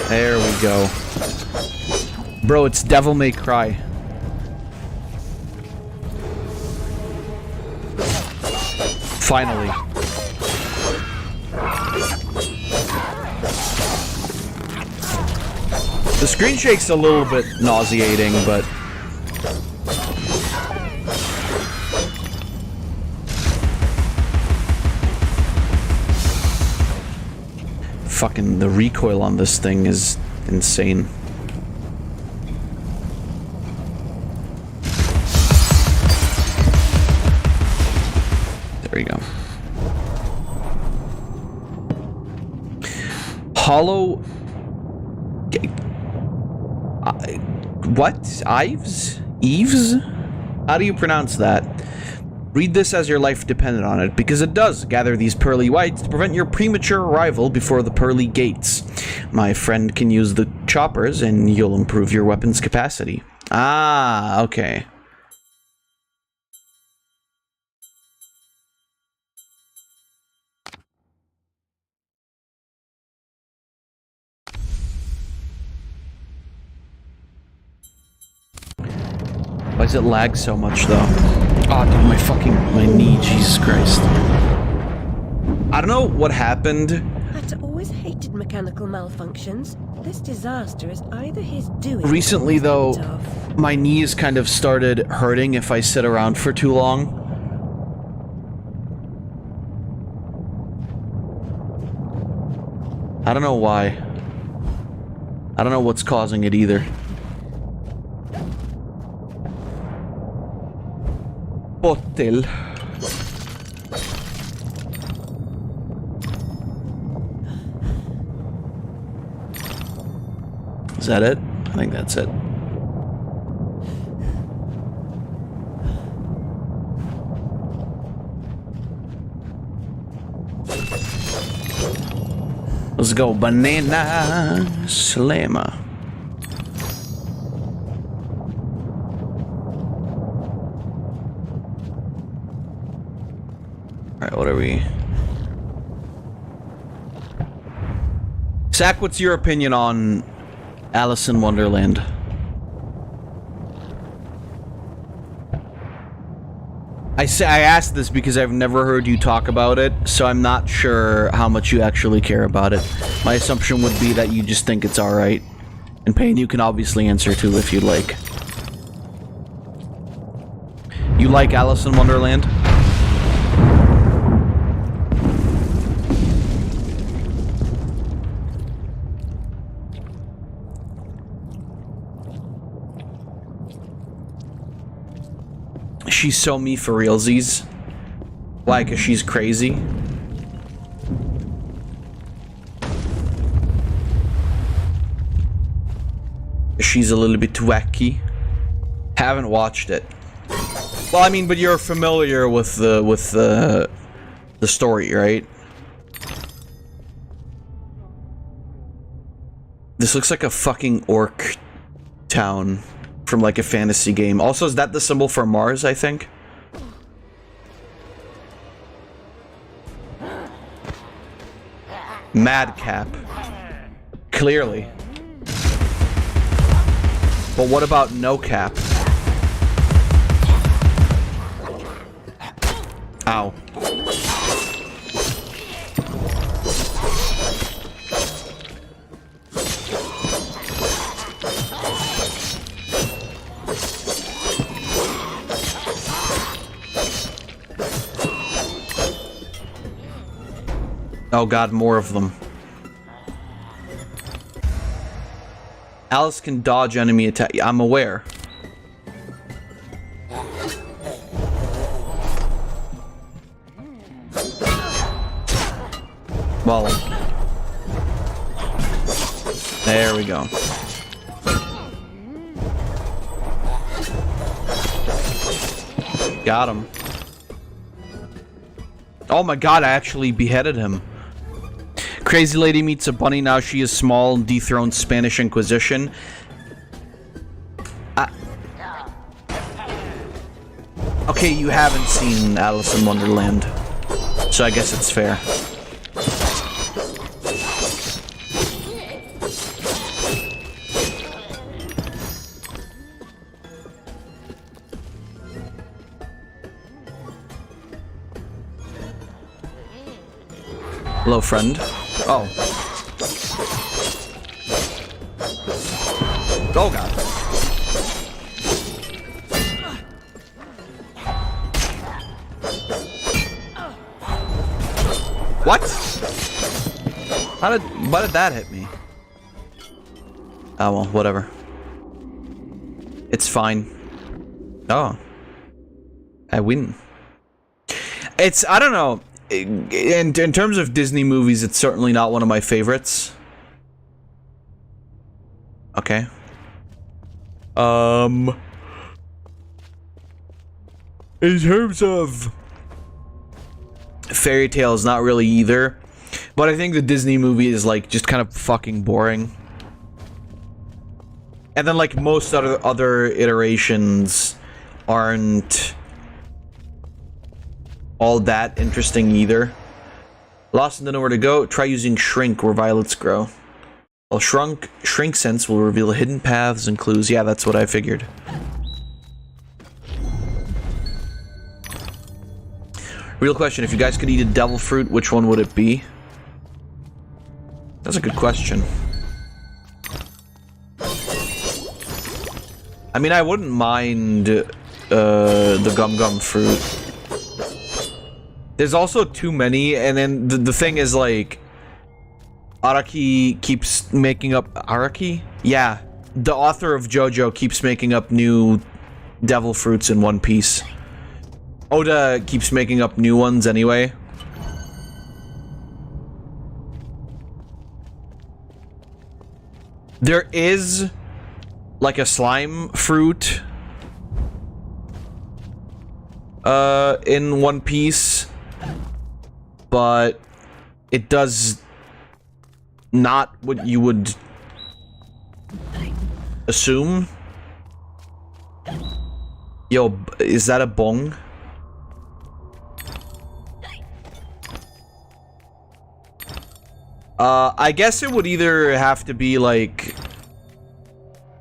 There we go. Bro, it's Devil May Cry. Finally. The screen shake's a little bit nauseating, but fucking the recoil on this thing is insane. There we go. Hollow... what? Ives? Eves? How do you pronounce that? Read this as your life depended on it, because it does. Gather these pearly whites to prevent your premature arrival before the pearly gates. My friend can use the choppers, and you'll improve your weapon's capacity. Ah, okay. Why does it lag so much, though? Oh, dude, my knee, Jesus Christ. I don't know what happened. I'd always hated mechanical malfunctions. This disaster is either his doing. Recently, though, my knees kind of started hurting if I sit around for too long. I don't know why. I don't know what's causing it either. Bottle. Is that it? I think that's it. Let's go, banana slammer. Alright, what are we? Zach, what's your opinion on Alice in Wonderland? I asked this because I've never heard you talk about it, so I'm not sure how much you actually care about it. My assumption would be that you just think it's alright. And Payne, you can obviously answer too if you'd like. You like Alice in Wonderland? She's so me for realsies. Why? 'Cause she's crazy? She's a little bit wacky. Haven't watched it. Well, I mean, but you're familiar with the story, right? This looks like a fucking orc town from like a fantasy game. Also, is that the symbol for Mars, I think? Madcap. Clearly. But what about no cap? Ow. Oh god, more of them. Alice can dodge enemy attack. I'm aware. Well, there we go. Got him. Oh my god, I actually beheaded him. Crazy lady meets a bunny, now she is small, dethroned Spanish Inquisition. Okay, you haven't seen Alice in Wonderland, so I guess it's fair. Hello, friend. Oh. Oh, God. What? Why did that hit me? Oh, well, whatever. It's fine. Oh. I win. It's, I don't know. In terms of Disney movies, it's certainly not one of my favorites. Okay. In terms of fairy tales, not really either. But I think the Disney movie is like just kind of fucking boring. And then like most other iterations aren't all that interesting either. Lost and don't know where to go. Try using Shrink where violets grow. Well, Shrink Sense will reveal hidden paths and clues. Yeah, that's what I figured. Real question, if you guys could eat a devil fruit, which one would it be? That's a good question. I mean, I wouldn't mind the gum fruit. There's also too many, and then the thing is, like, Araki keeps making up... Araki? Yeah. The author of JoJo keeps making up new devil fruits in One Piece. Oda keeps making up new ones anyway. There is, like, a slime fruit in One Piece, but it does not what you would assume. Yo, is that a bong? I guess it would either have to be like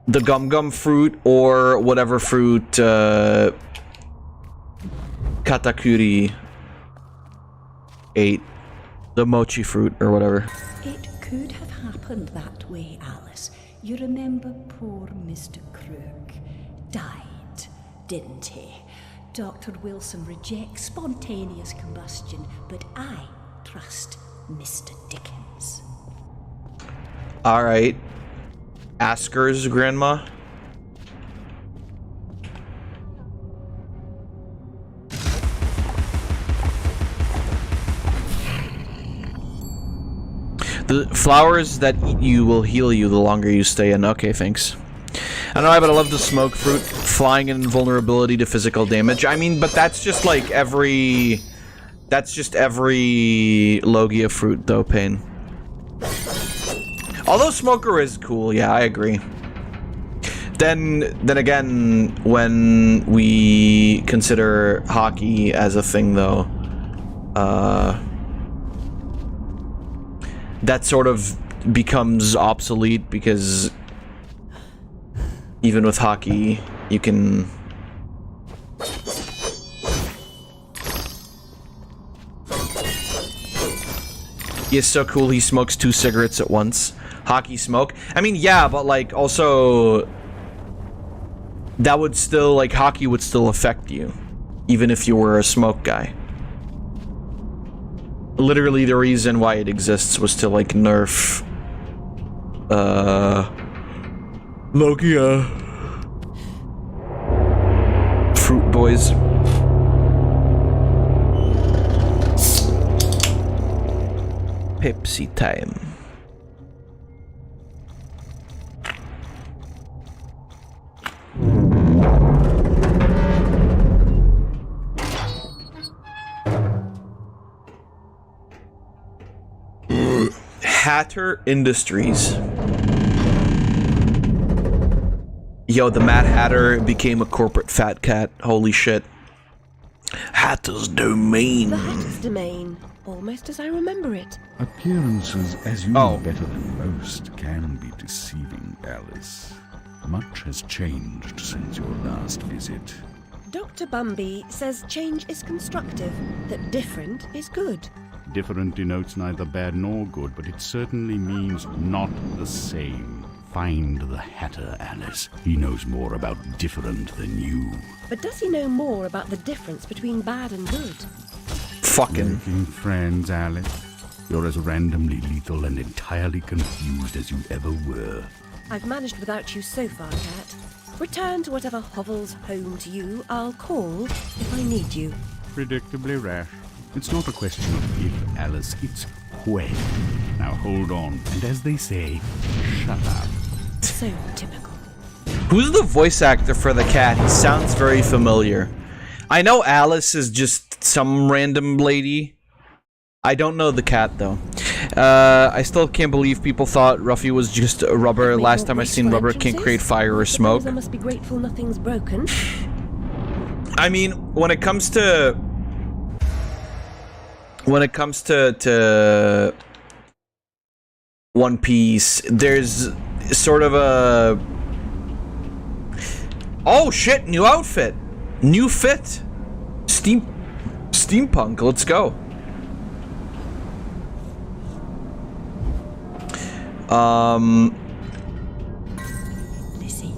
the gum fruit or whatever fruit Katakuri ate the mochi fruit or whatever. It could have happened that way, Alice. You remember poor Mr. Crook died, didn't he? Dr. Wilson rejects spontaneous combustion, but I trust Mr. Dickens. Alright. Asker's grandma. The flowers that eat you will heal you the longer you stay in. Okay, thanks. I know, but I love the smoke fruit. Flying and invulnerability to physical damage. I mean, but that's just like every... That's just every Logia fruit, though, Pain. Although Smoker is cool, yeah, I agree. Then again, when we consider hockey as a thing, though, that sort of becomes obsolete because even with hockey, you can... He is so cool, he smokes 2 cigarettes at once. Hockey smoke. I mean, yeah, but like, also... That would still, like, hockey would still affect you. Even if you were a smoke guy. Literally, the reason why it exists was to, like, nerf... Logia. Fruit boys. Pepsi time. Hatter Industries. Yo, the Mad Hatter became a corporate fat cat. Holy shit. Hatter's Domain. The Hatter's Domain. Almost as I remember it. Appearances, as you know better than most, can be deceiving, Alice. Much has changed since your last visit. Dr. Bumby says change is constructive, that different is good. Different denotes neither bad nor good, but it certainly means not the same. Find the Hatter, Alice. He knows more about different than you. But does he know more about the difference between bad and good? Fucking making friends, Alice. You're as randomly lethal and entirely confused as you ever were. I've managed without you so far, Cat. Return to whatever hovels home to you. I'll call if I need you. Predictably rash. It's not a question of if, Alice, it's when. Now hold on, and as they say, shut up. So typical. Who's the voice actor for the cat? He sounds very familiar. I know Alice is just some random lady. I don't know the cat, though. I still can't believe people thought Ruffy was just a rubber. Last time I seen rubber can't create fire or smoke. I must be grateful nothing's broken. I mean, when it comes to One Piece, there's sort of a... Oh shit, new outfit. New fit. Steampunk, let's go. Lizzie,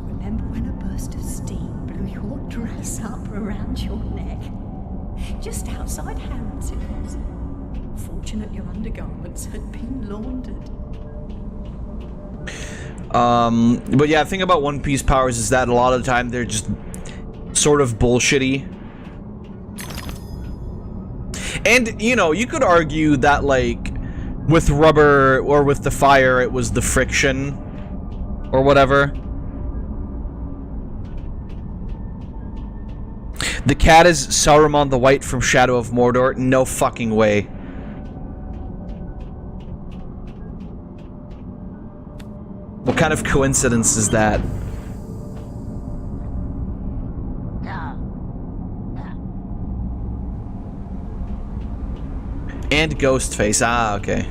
remember when a burst of steam blew your dress up around your neck? Just outside Harrods it was. Fortunate your undergarments had been laundered. But yeah, the thing about One Piece powers is that a lot of the time they're just sort of bullshitty. And, you know, you could argue that, like, with rubber or with the fire, it was the friction or whatever. The cat is Saruman the White from Shadow of Mordor? No fucking way. What kind of coincidence is that? And Ghostface. Ah, okay.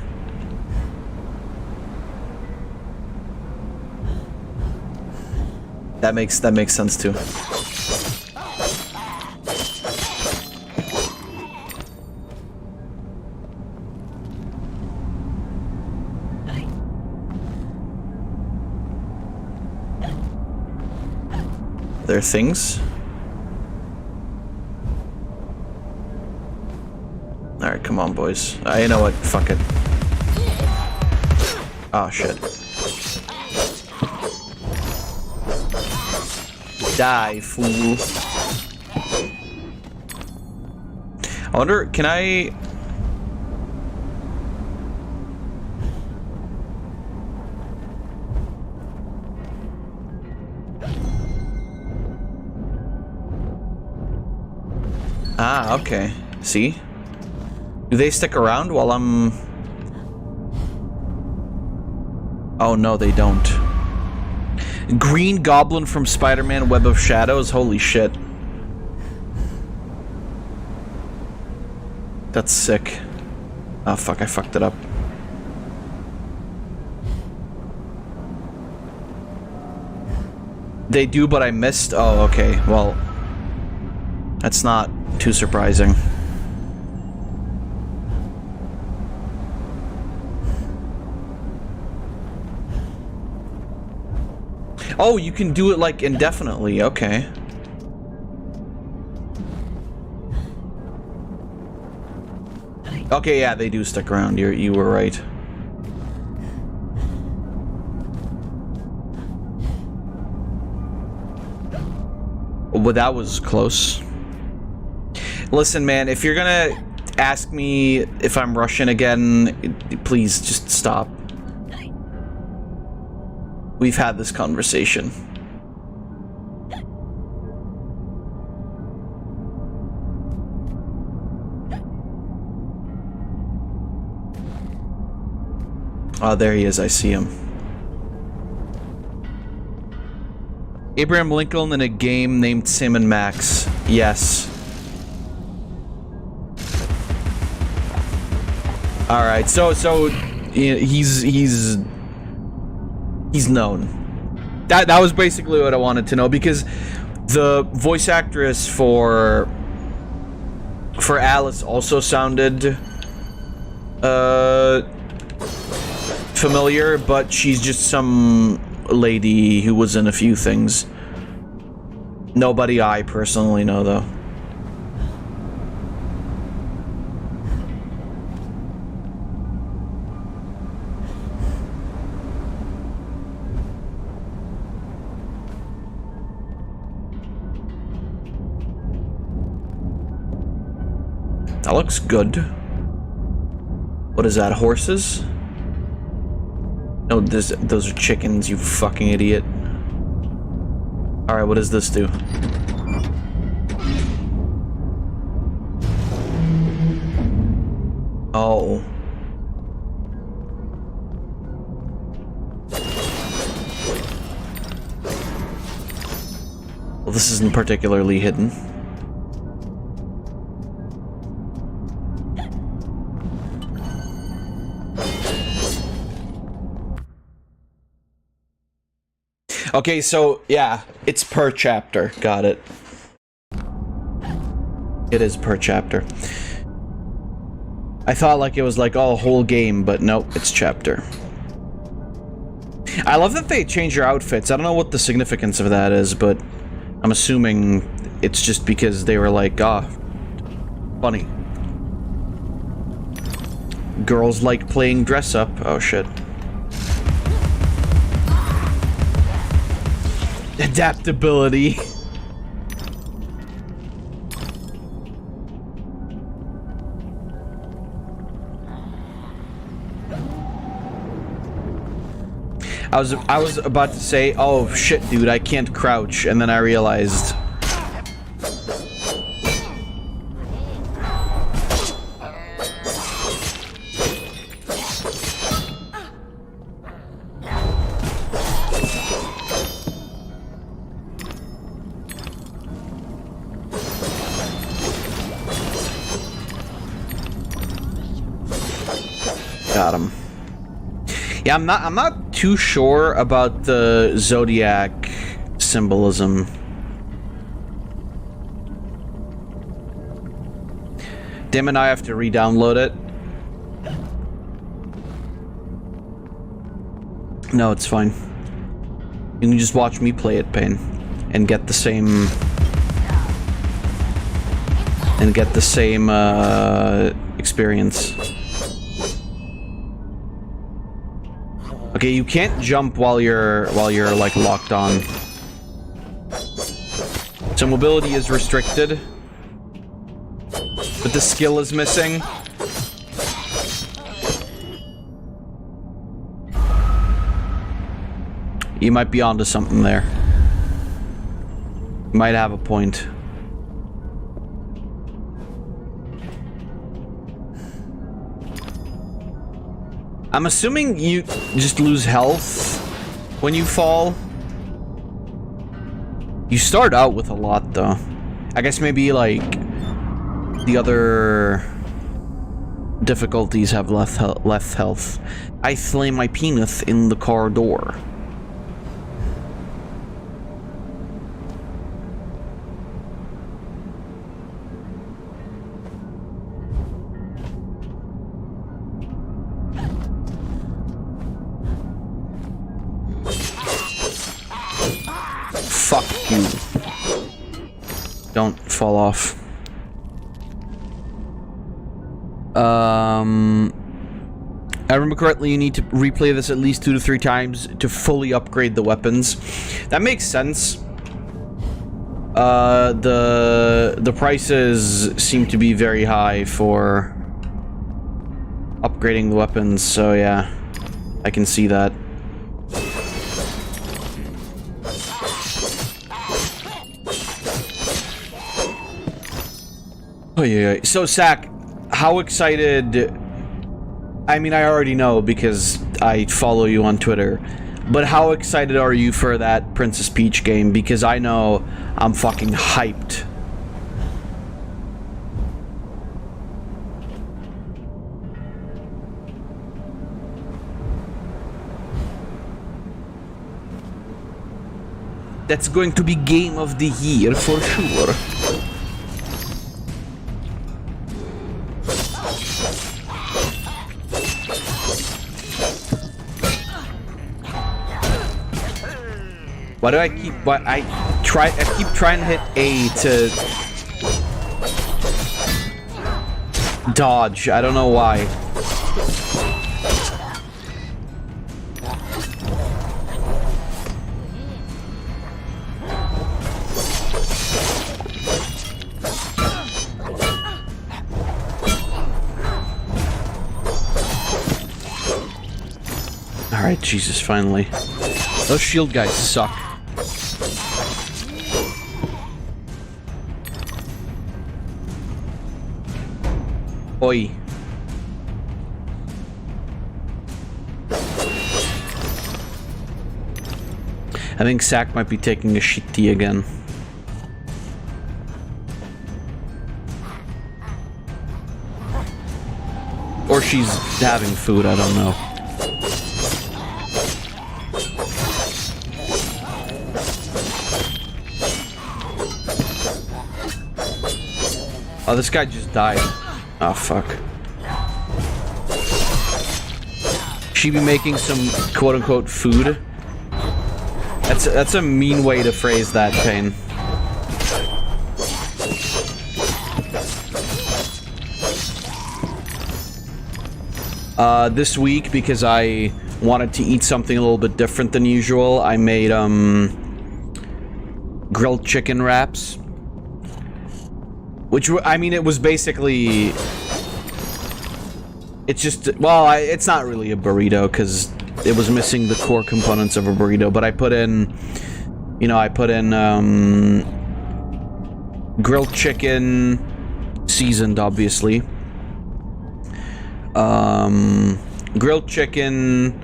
That makes sense too. there are things. Alright, come on, boys. You know what? Fuck it. Oh, shit. Die, fool. I wonder, can I... Ah, okay. See? Do they stick around while I'm... Oh, no, they don't. Green Goblin from Spider-Man Web of Shadows? Holy shit. That's sick. Oh, fuck, I fucked it up. They do, but I missed? Oh, okay. Well, that's not too surprising. Oh, you can do it like indefinitely. Okay. Okay, yeah, they do stick around. You were right. Well, that was close. Listen, man, if you're gonna ask me if I'm Russian again, please just stop. We've had this conversation. Oh, there he is. I see him. Abraham Lincoln in a game named Sim and Max. Yes. All right. So he's known. That was basically what I wanted to know, because the voice actress for Alice also sounded familiar, but she's just some lady who was in a few things. Nobody I personally know, though. That looks good. What is that, horses? No, those are chickens, you fucking idiot. Alright, what does this do? Oh. Well, this isn't particularly hidden. Okay, so, yeah, it's per chapter. Got it. It is per chapter. I thought like it was like, oh, whole game, but nope, it's chapter. I love that they change your outfits. I don't know what the significance of that is, but I'm assuming it's just because they were like, ah, funny. Girls like playing dress up. Oh, shit. Adaptability. I was about to say, oh shit, dude, I can't crouch, and then I realized. Got him. Yeah, I'm not too sure about the Zodiac symbolism. Dim and I have to re-download it. No, it's fine. You can just watch me play it, Pain. and get the same experience. Okay, you can't jump while you're like locked on. So mobility is restricted, but the skill is missing. You might be onto something there. You might have a point. I'm assuming you just lose health when you fall. You start out with a lot, though. I guess maybe, like, the other difficulties have less health. I slam my penis in the car door. Fuck you. Don't fall off. I remember correctly, you need to replay this at least 2 to 3 times to fully upgrade the weapons. That makes sense. The prices seem to be very high for upgrading the weapons, so yeah, I can see that. Oh yeah. So Sack, how excited? I mean, I already know because I follow you on Twitter, but how excited are you for that Princess Peach game? Because I know I'm fucking hyped. That's going to be game of the year for sure. Why do I keep? I keep trying to hit A to dodge. I don't know why. All right, Jesus, finally. Those shield guys suck. Oi. I think Sack might be taking a shitty again. Or she's having food, I don't know. Oh, this guy just died. Oh, fuck. She be making some quote-unquote food? That's a mean way to phrase that, Pain. This week, because I wanted to eat something a little bit different than usual, I made, grilled chicken wraps. Which, I mean, it was basically... It's just... Well, it's not really a burrito, because it was missing the core components of a burrito, but I put in... You know, I put in, grilled chicken, seasoned, obviously. Grilled chicken,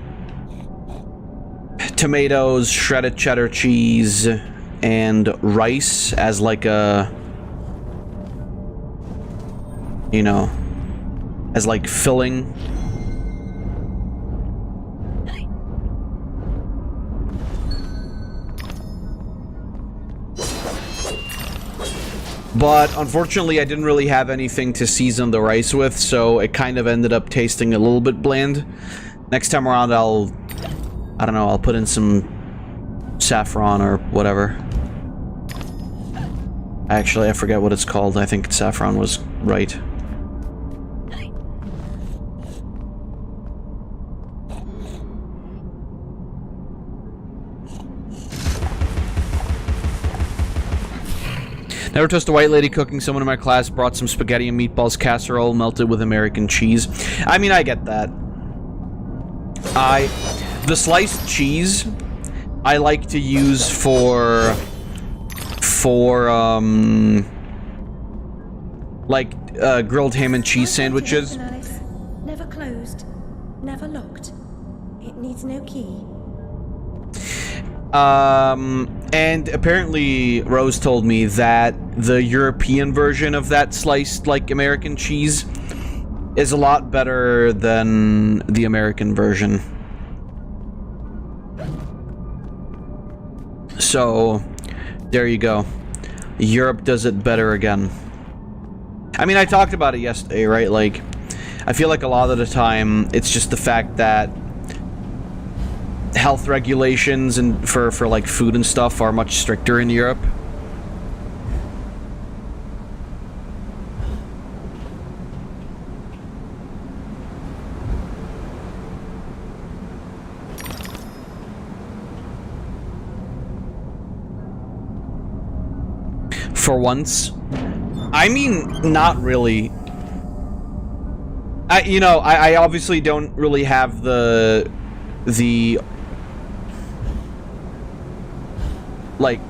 tomatoes, shredded cheddar cheese, and rice as like a... You know, as like filling. But unfortunately, I didn't really have anything to season the rice with, so it kind of ended up tasting a little bit bland. Next time around, I don't know, I'll put in some saffron or whatever. Actually, I forget what it's called. I think saffron was right. Never trust a white lady cooking. Someone in my class brought some spaghetti and meatballs casserole melted with American cheese. I mean, I get that. The sliced cheese, I like to use for like grilled ham and cheese sandwiches. Never closed, never locked. It needs no key. And apparently Rose told me that the European version of that sliced, like, American cheese is a lot better than the American version. So, there you go. Europe does it better again. I mean, I talked about it yesterday, right? Like, I feel like a lot of the time, it's just the fact that health regulations and for like food and stuff are much stricter in Europe. For once. I mean, not really. I obviously don't really have the like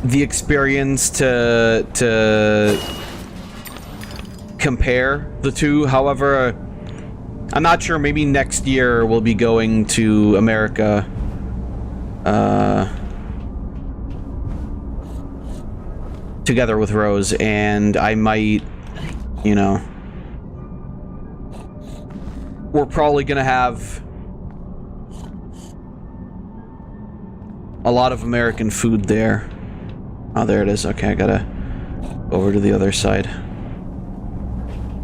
the experience to compare the two. However, I'm not sure, maybe next year we'll be going to America together with Rose, and I might, you know, we're probably gonna have a lot of American food there. Oh, there it is. Okay, I gotta go over to the other side.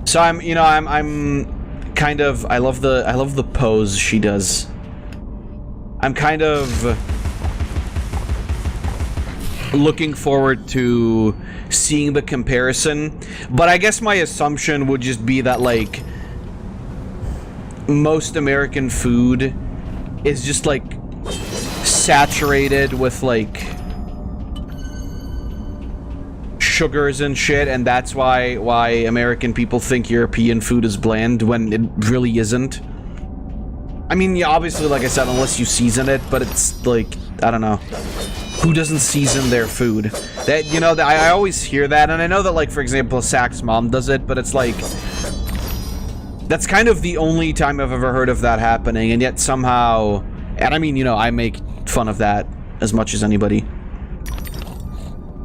So I'm kind of, I love the pose she does. I'm kind of looking forward to seeing the comparison, but I guess my assumption would just be that, like, most American food is just, like, saturated with, like, sugars and shit, and that's why American people think European food is bland when it really isn't. I mean, yeah, obviously, like I said, unless you season it, but it's like, I don't know. Who doesn't season their food? That, you know, I always hear that, and I know that, like, for example, Sack's mom does it, but it's like, that's kind of the only time I've ever heard of that happening, and yet somehow, and I mean, you know, I make fun of that as much as anybody.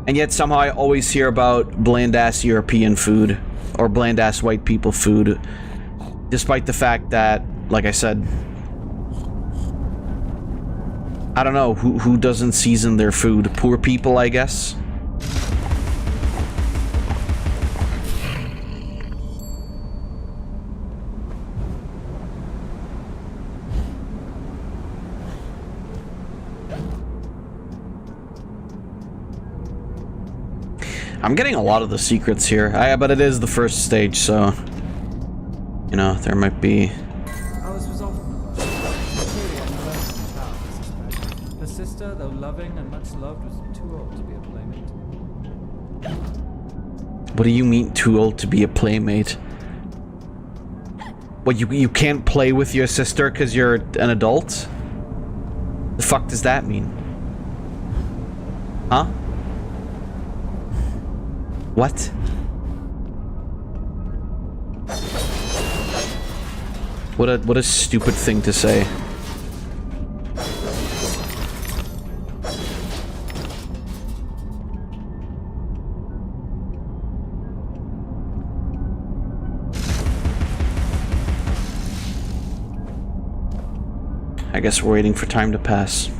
And yet somehow I always hear about bland-ass European food, or bland-ass white people food, despite the fact that, like I said, I don't know, who doesn't season their food? Poor people, I guess? I'm getting a lot of the secrets here, but it is the first stage, so, you know, there might be... Alice was often clearly unlearned in town, I suspect. Her sister, though loving and much loved, was too old to be a playmate. What do you mean, too old to be a playmate? What, you can't play with your sister because you're an adult? The fuck does that mean? Huh? What? What a stupid thing to say. I guess we're waiting for time to pass.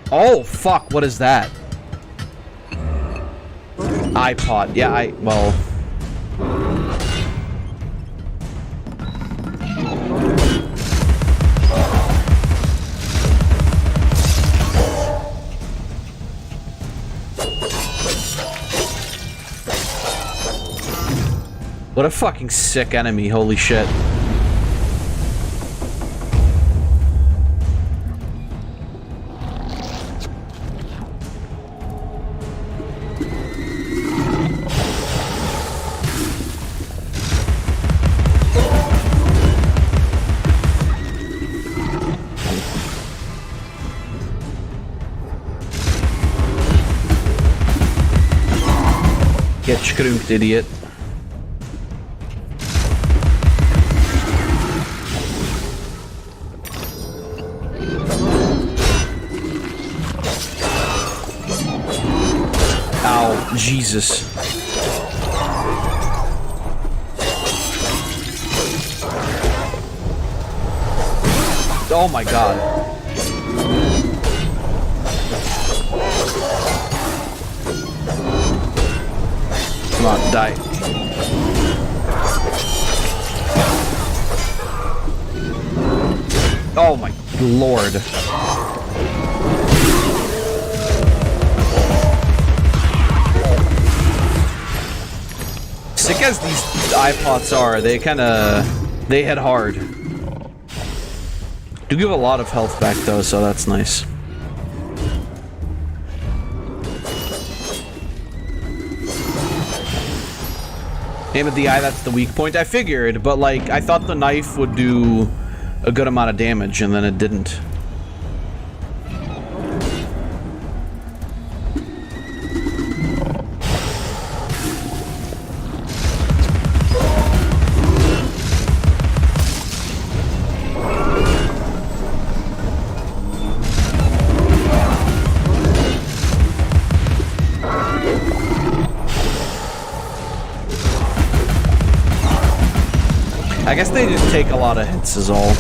Oh, fuck, what is that? iPod. Yeah, well... What a fucking sick enemy, holy shit. Get screwed, idiot. Ow, Jesus. Oh my god. Come on, die. Oh my lord. Sick as these iPods are, they hit hard. Do give a lot of health back though, so that's nice. Aim at the eye, that's the weak point. I figured, but like, I thought the knife would do a good amount of damage, and then it didn't. I guess they just take a lot of hits is all.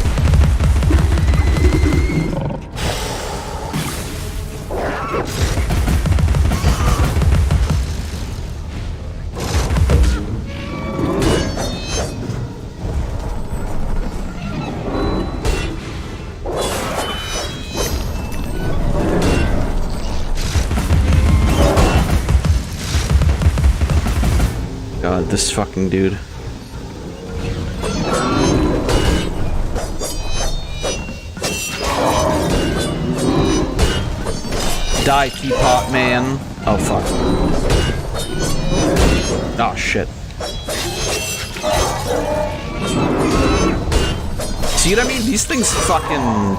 God, this fucking dude. Die, teapot man. Oh, fuck. Oh, shit. See what I mean? These things fucking...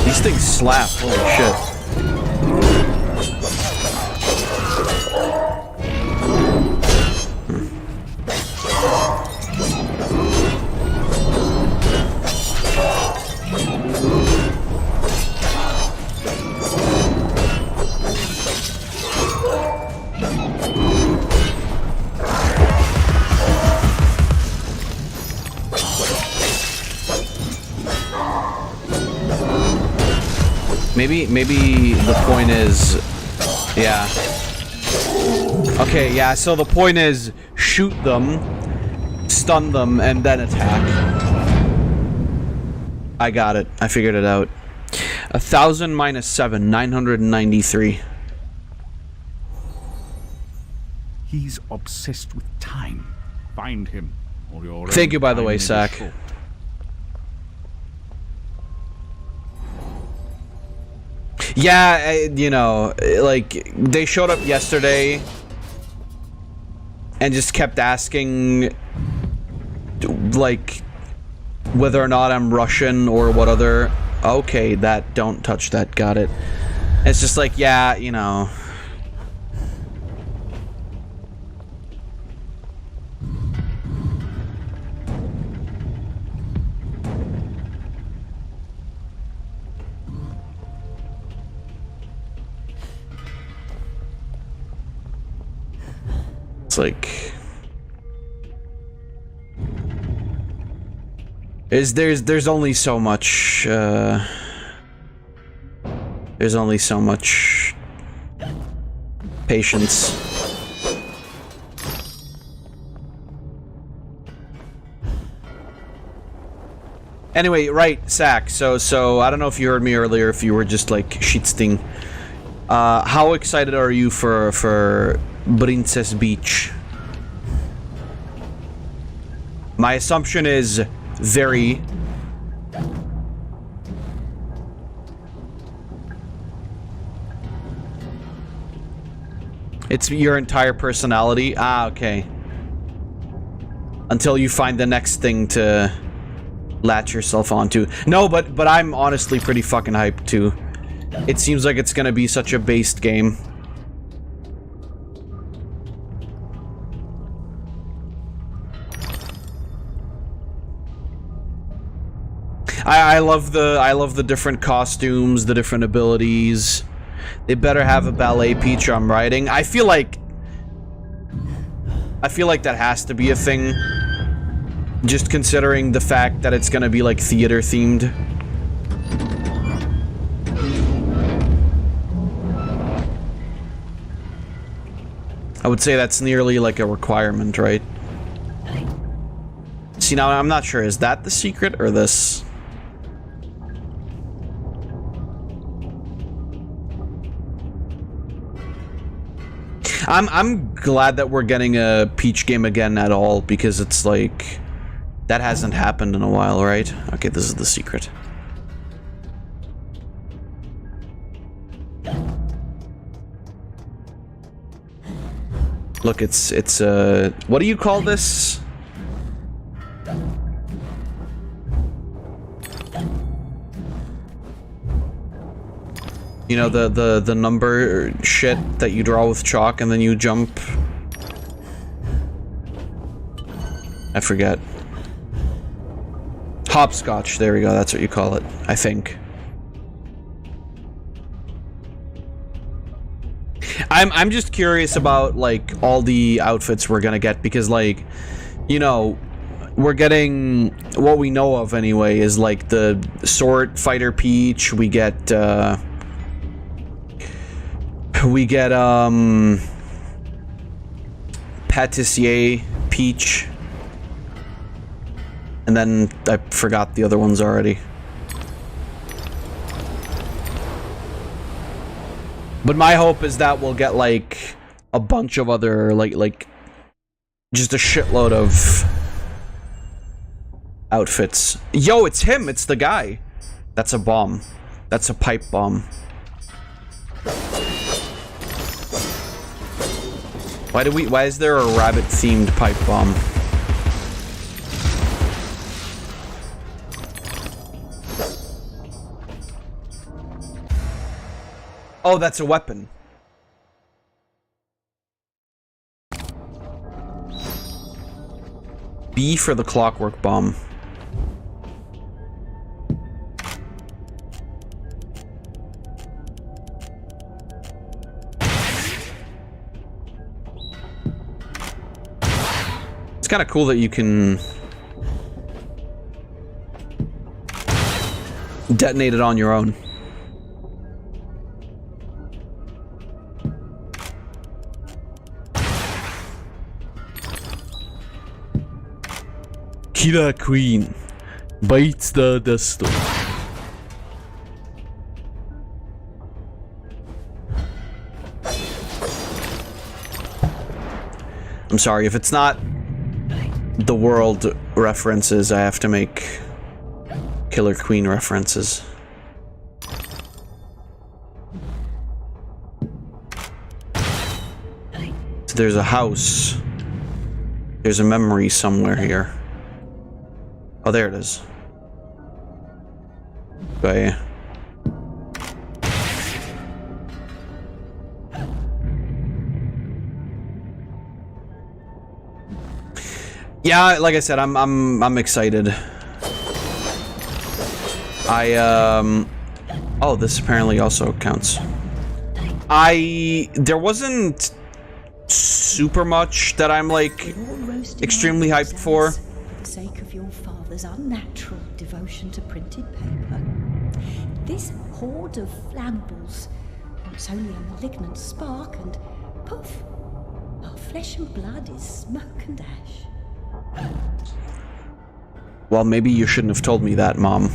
These things slap. Holy shit. Maybe the point is, yeah. Okay, yeah, so the point is shoot them, stun them, and then attack. I got it. I figured it out. 1,000 minus 7, 993. He's obsessed with time. Find him, or your Thank you, by the way, Sack. Yeah, you know, like, they showed up yesterday and just kept asking, like, whether or not I'm Russian or what other... Okay, that, don't touch that, got it. It's just like, yeah, you know... It's like there's only so much there's only so much patience. Anyway, right, Sack. So I don't know if you heard me earlier, if you were just like shitsting. How excited are you for Princess Beach? My assumption is very. It's your entire personality? Ah, okay. Until you find the next thing to latch yourself onto. No, but I'm honestly pretty fucking hyped too. It seems like it's gonna be such a based game. I love the different costumes, the different abilities. They better have a ballet Peach I'm riding. I feel like that has to be a thing. Just considering the fact that it's gonna be like theater themed. I would say that's nearly like a requirement, right? See, now I'm not sure, is that the secret or this? I'm glad that we're getting a Peach game again at all, because it's like that hasn't happened in a while, right? Okay, this is the secret. Look, it's what do you call this? You know, the number shit that you draw with chalk and then you jump. I forget. Hopscotch, there we go, that's what you call it, I think. I'm just curious about like all the outfits we're gonna get, because like, you know, we're getting what we know of anyway is like the sword fighter Peach, we get Patissier Peach, and then I forgot the other ones already. But my hope is that we'll get like a bunch of other like just a shitload of outfits. Yo, it's him, it's the guy. That's a bomb. That's a pipe bomb. Why is there a rabbit themed pipe bomb? Oh, that's a weapon. B for the clockwork bomb. It's kind of cool that you can detonate it on your own. Killer Queen bites the dust. I'm sorry, if it's not the world references, I have to make Killer Queen references. So there's a house. There's a memory somewhere here. Oh, there it is. Okay. Yeah, like I said, I'm excited. Oh, this apparently also counts. There wasn't super much that I'm like extremely hyped for. For the sake of your father's unnatural devotion to printed paper. This horde of flammables wants only a malignant spark and poof, our flesh and blood is smoke and ash. Well, maybe you shouldn't have told me that, Mom.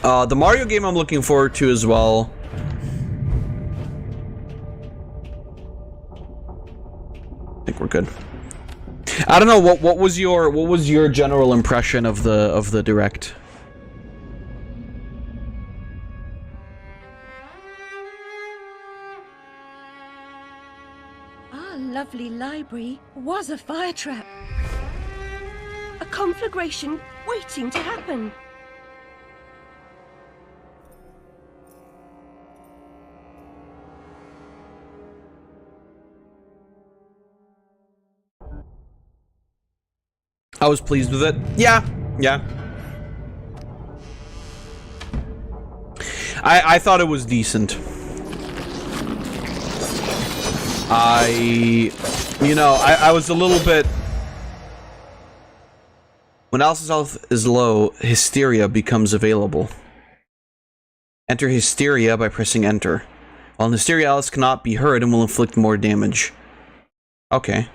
The Mario game I'm looking forward to as well. I think we're good. I don't know what was your general impression of the direct? Our lovely library was a fire trap. A conflagration waiting to happen. I was pleased with it. Yeah. I thought it was decent. I was a little bit... When Alice's health is low, Hysteria becomes available. Enter Hysteria by pressing Enter. While in Hysteria, Alice cannot be hurt and will inflict more damage. Okay.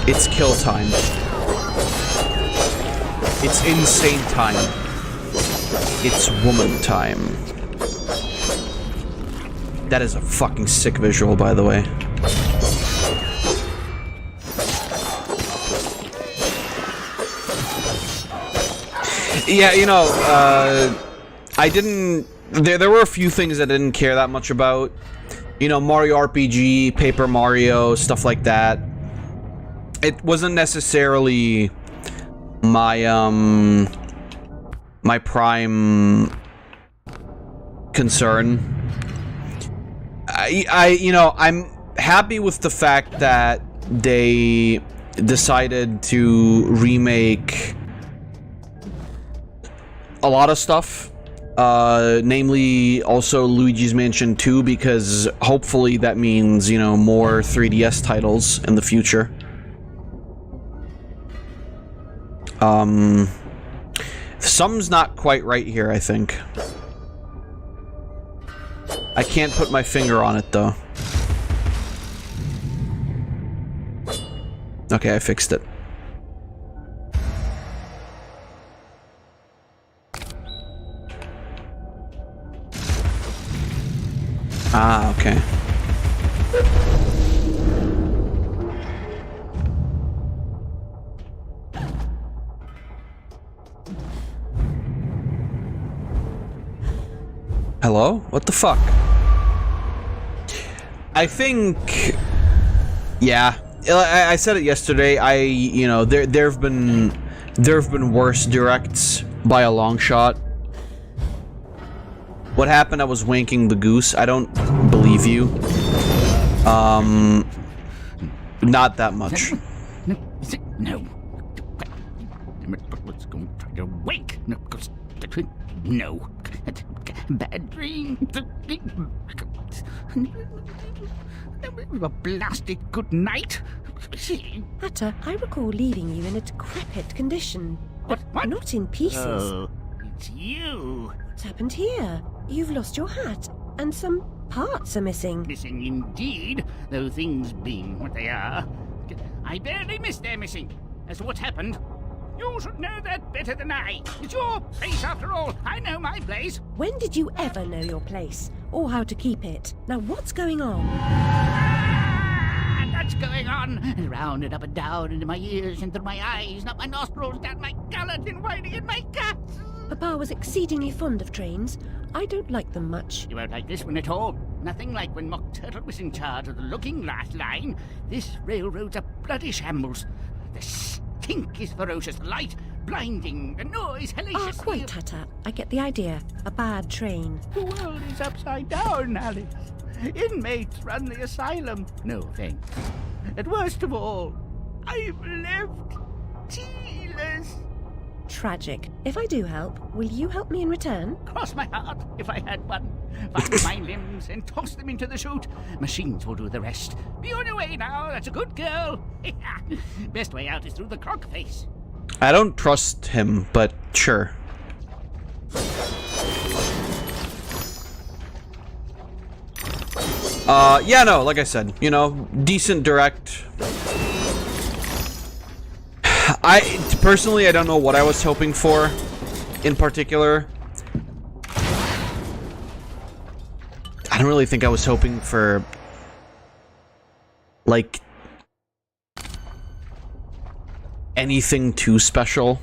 It's kill time. It's insane time. It's woman time. That is a fucking sick visual, by the way. Yeah, you know, I didn't... There were a few things I didn't care that much about. You know, Mario RPG, Paper Mario, stuff like that. It wasn't necessarily my, my prime concern. You know, I'm happy with the fact that they decided to remake a lot of stuff. Namely also Luigi's Mansion 2, because hopefully that means, you know, more 3DS titles in the future. Something's not quite right here, I think. I can't put my finger on it, though. Okay, I fixed it. Ah, okay. Hello? What the fuck? I think... Yeah. I said it yesterday. You know, there have been worse directs by a long shot. What happened? I was wanking the goose. I don't believe you. Not that much. No. Let's go try to wake. No. Bad dream. A blasted good night. Hatter, I recall leaving you in a decrepit condition, but What? not in pieces. Oh, it's you. What's happened here? You've lost your hat, and some parts are missing. Missing indeed, though things being what they are. I barely missed their missing. As to what's happened, you should know that better than I. It's your place after all. I know my place. When did you ever know your place, or how to keep it? Now what's going on? That's going on. Round and up and down, into my ears, and through my eyes, and up my nostrils, down my gullet, and whining in my guts. Papa was exceedingly fond of trains. I don't like them much. You won't like this one at all. Nothing like when Mock Turtle was in charge of the looking glass line. This railroad's a bloody shambles. The stink is ferocious, the light blinding, the noise hellacious. Quite, Hatter. I get the idea. A bad train. The world is upside down, Alice. Inmates run the asylum. No thanks. And worst of all, I'm left tealess. Tragic. If I do help, will you help me in return? Cross my heart, if I had one. Find my limbs and toss them into the chute. Machines will do the rest. Be on your way now, that's a good girl. Best way out is through the croc face. I don't trust him, but sure. Yeah, no, like I said, you know, decent direct. Personally, I don't know what I was hoping for in particular. I don't really think I was hoping for, like, anything too special.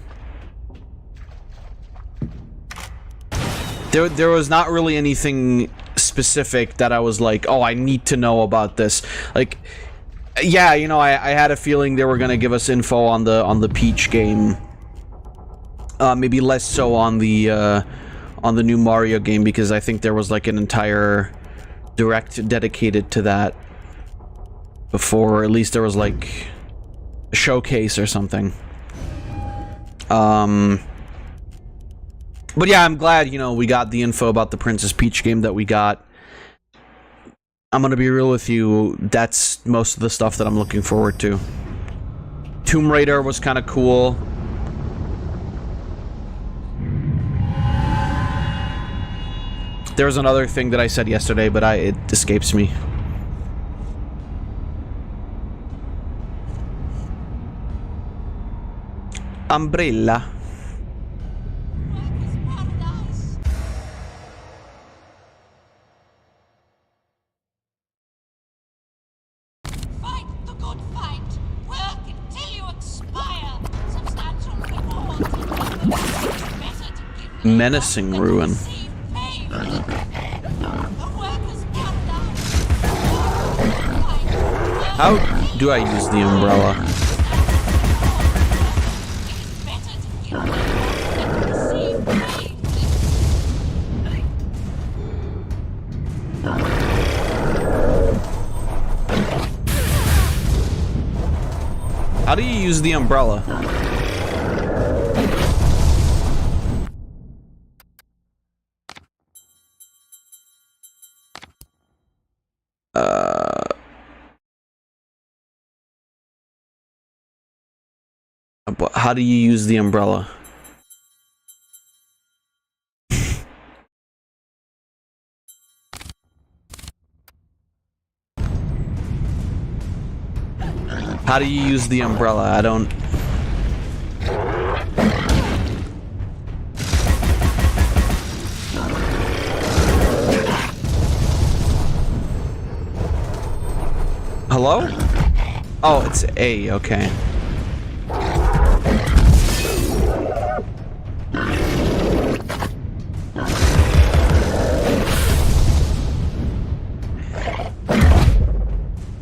There was not really anything specific that I was like, oh, I need to know about this. Like, yeah, you know, I had a feeling they were gonna give us info on the Peach game. Maybe less so on the new Mario game, because I think there was like an entire direct dedicated to that before, or at least there was like a showcase or something. But yeah, I'm glad, you know, we got the info about the Princess Peach game that we got. I'm gonna be real with you, that's most of the stuff that I'm looking forward to. Tomb Raider was kind of cool. There was another thing that I said yesterday, but it escapes me. Umbrella. Menacing ruin. How do I use the umbrella? How do you use the umbrella? How do you use the umbrella? How do you use the umbrella? I don't... Hello? Oh, it's A, okay.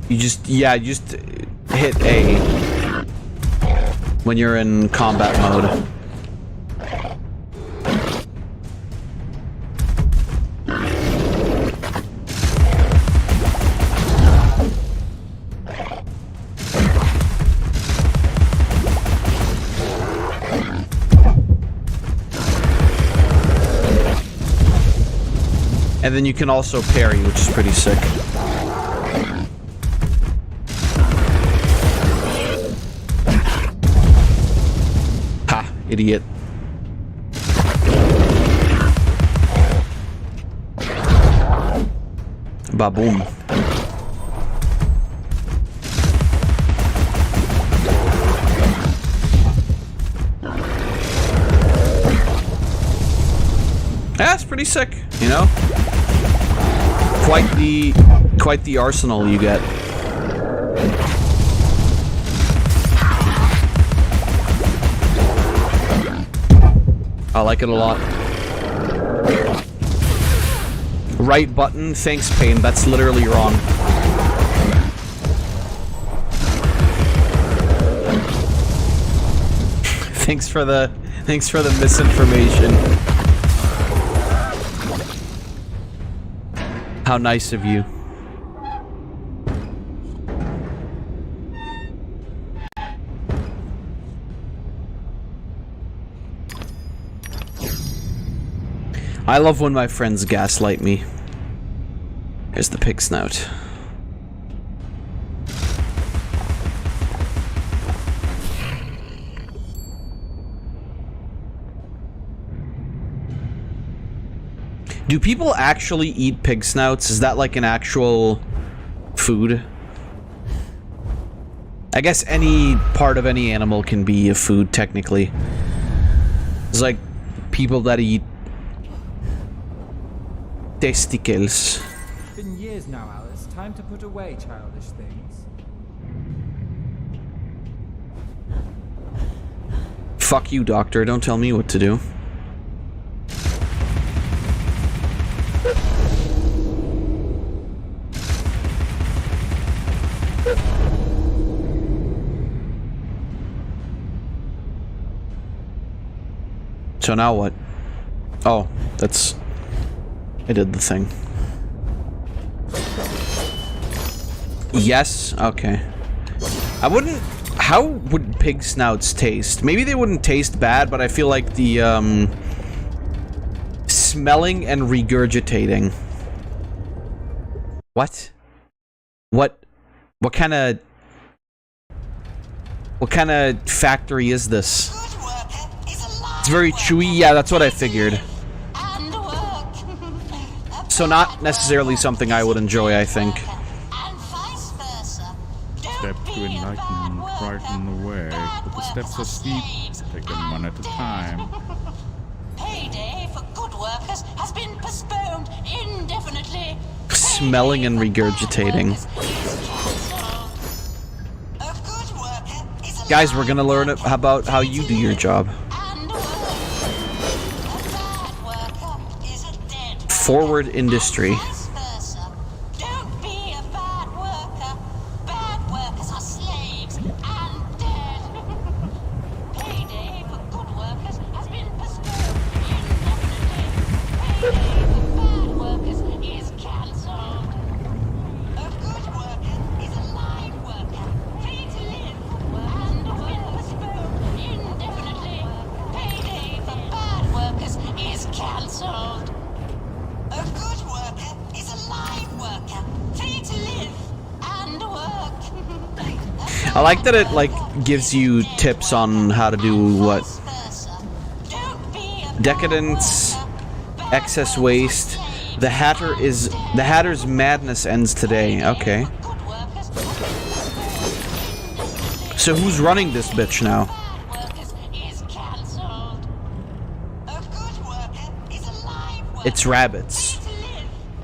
You just hit A when you're in combat mode. And then you can also parry, which is pretty sick. Ha, idiot. Ba-boom. That's pretty sick, you know? Quite the arsenal you get. I like it a lot. Right button, thanks Pain, that's literally wrong. Thanks for the misinformation. How nice of you. I love when my friends gaslight me. Here's the pig snout. Do people actually eat pig snouts? Is that like an actual food? I guess any part of any animal can be a food, technically. It's like people that eat testicles. It's been years now, Alice. Time to put away childish things. Fuck you, doctor. Don't tell me what to do. So now what? Oh, that's... I did the thing. Yes? Okay. I wouldn't... How would pig snouts taste? Maybe they wouldn't taste bad, but I feel like the, smelling and regurgitating. What? What kind of... What kind of factory is this? It's very chewy. Yeah, that's what I figured. So not necessarily something I would enjoy, I think. Step to enlighten, brighten the way, but the steps are steep. Take them one at a time. Payday for good workers has been postponed indefinitely. Smelling and regurgitating. Guys, we're gonna learn about how you do your job. Forward industry. Don't be a bad worker. Bad workers are slaves and dead. Payday for good workers has been postponed indefinitely. Payday for bad workers is cancelled. A good worker is a live worker, free to live, and has been postponed indefinitely. Payday for bad workers is cancelled. A good worker is a live worker, free to live and work. I like that it, like, gives you tips on how to do what? Decadence, excess waste. The Hatter's madness ends today. Okay. So who's running this bitch now? It's rabbits.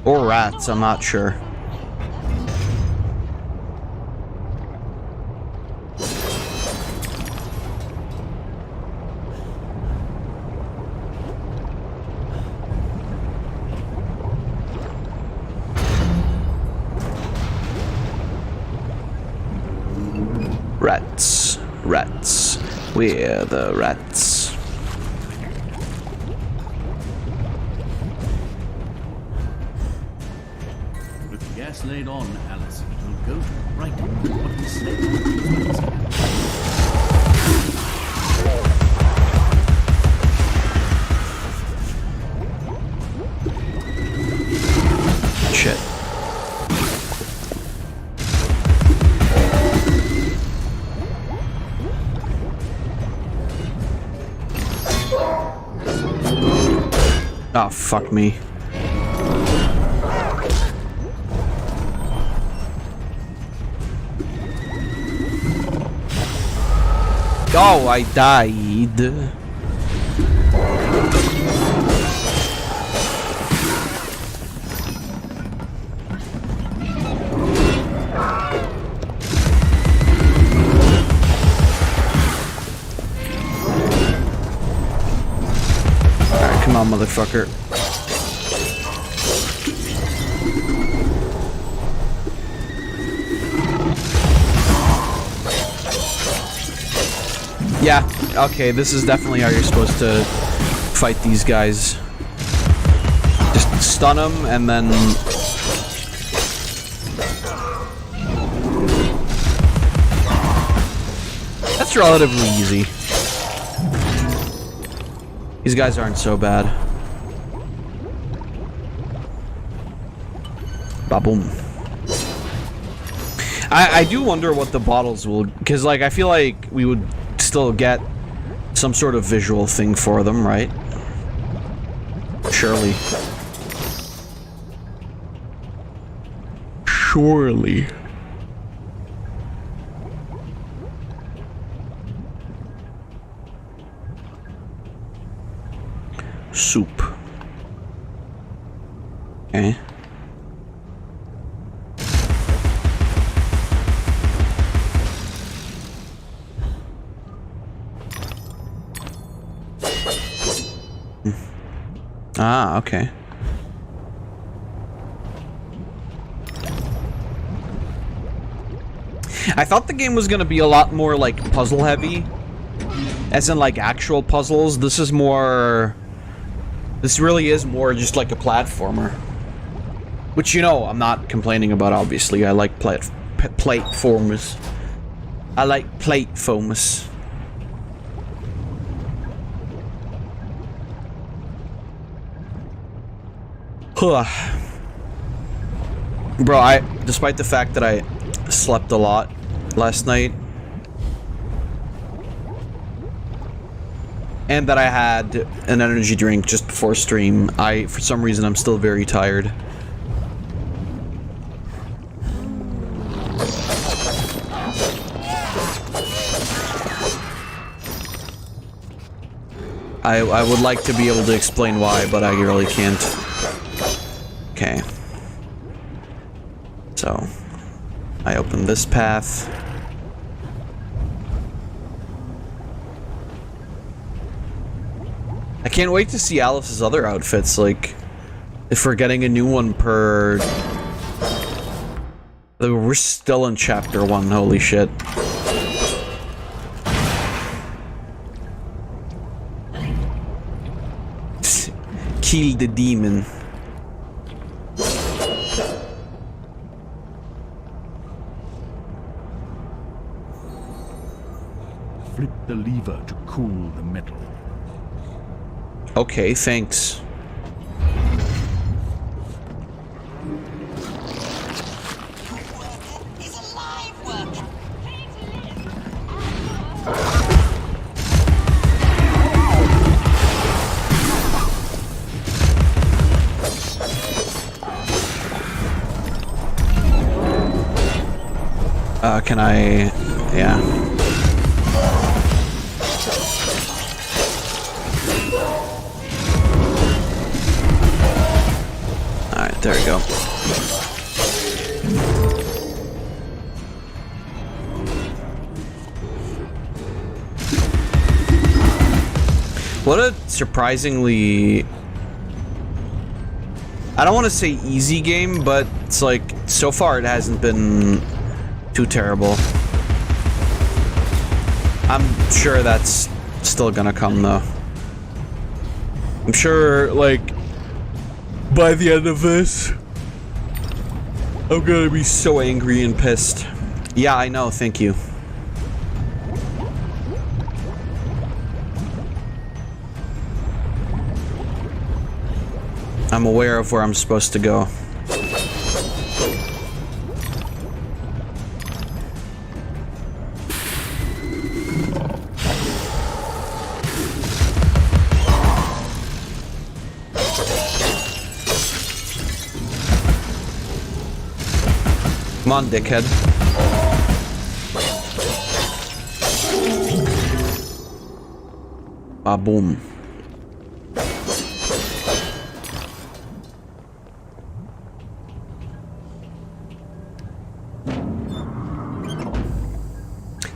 Or rats, I'm not sure. Rats. Rats. We're the rats. Gas laid on, Alice. It'll go right what we say. Shit. Oh, fuck me. Oh, I died. Alright, come on, motherfucker. Yeah, okay, this is definitely how you're supposed to fight these guys. Just stun them and then... That's relatively easy. These guys aren't so bad. Ba-boom. I do wonder what the bottles will... Because, like, I feel like we would still get some sort of visual thing for them, right? Surely. soup. Okay. Ah, okay. I thought the game was gonna be a lot more like puzzle heavy, as in like actual puzzles. This is more. This really is more just like a platformer, which you know I'm not complaining about. Obviously, I like platformers. I like platformers. Bro, despite the fact that I slept a lot last night and that I had an energy drink just before stream, for some reason I'm still very tired. I would like to be able to explain why, but I really can't. Okay. So, I open this path. I can't wait to see Alice's other outfits, like, if we're getting a new one per... We're still in chapter 1, holy shit. Kill the demon. Flip the lever to cool the metal. Okay, thanks. Can I... yeah. Alright, there we go. What a surprisingly... I don't want to say easy game, but it's like, so far it hasn't been too terrible. I'm sure that's still gonna come though. I'm sure, like, by the end of this, I'm gonna be so angry and pissed. Yeah, I know, thank you. I'm aware of where I'm supposed to go. Come on, dickhead. Ah, boom.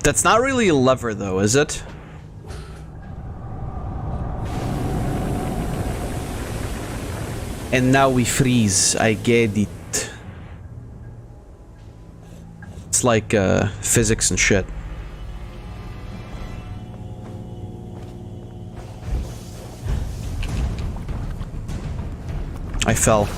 That's not really a lever, though, is it? And now we freeze. I get it. It's like physics and shit. I fell.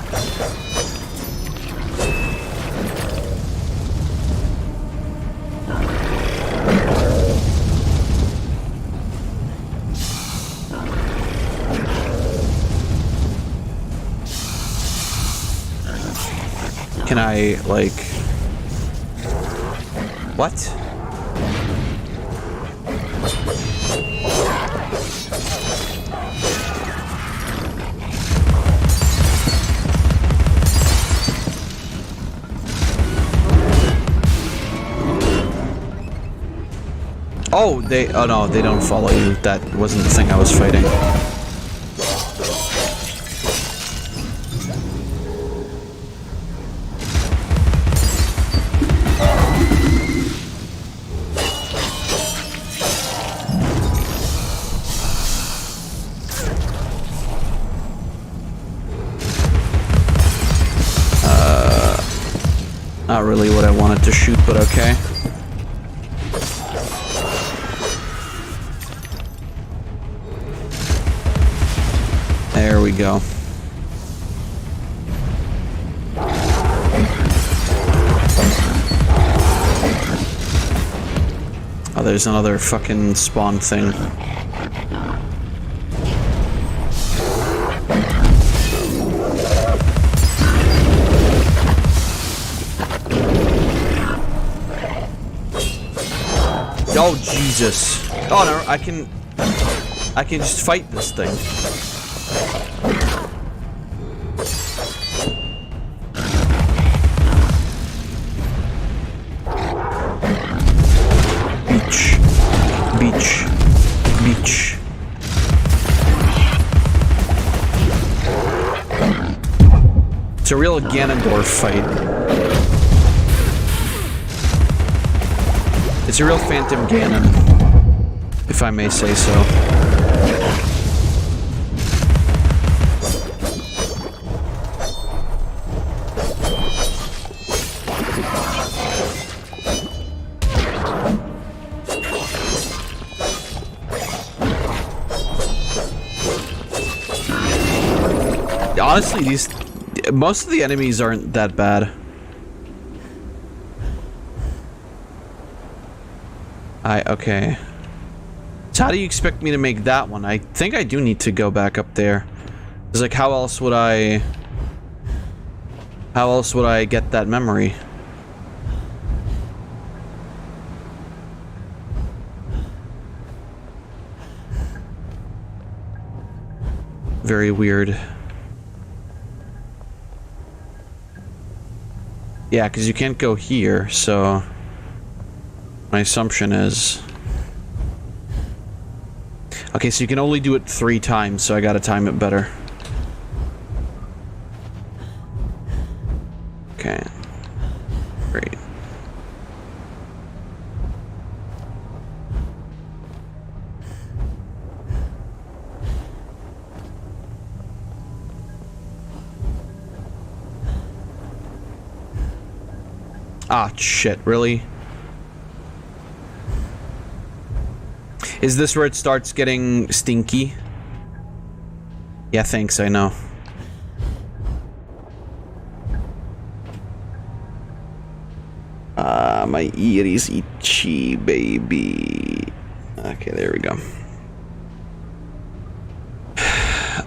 Can I, like... What? Oh, oh no, they don't follow you. That wasn't the thing I was fighting. Not really what I wanted to shoot, but okay. There we go. Oh, there's another fucking spawn thing. Oh, Jesus. Oh, no, I can just fight this thing. Beach. Beach. Beach. It's a real Ganondorf fight. It's a real Phantom Ganon, if I may say so. Honestly, most of the enemies aren't that bad. Okay. So how do you expect me to make that one? I think I do need to go back up there. It's like, how else would I get that memory? Very weird. Yeah, because you can't go here, so my assumption is... Okay, so you can only do it 3 times, so I gotta time it better. Okay. Great. Ah, shit, really? Is this where it starts getting stinky? Yeah, thanks, I know. My ear is itchy, baby. Okay, there we go.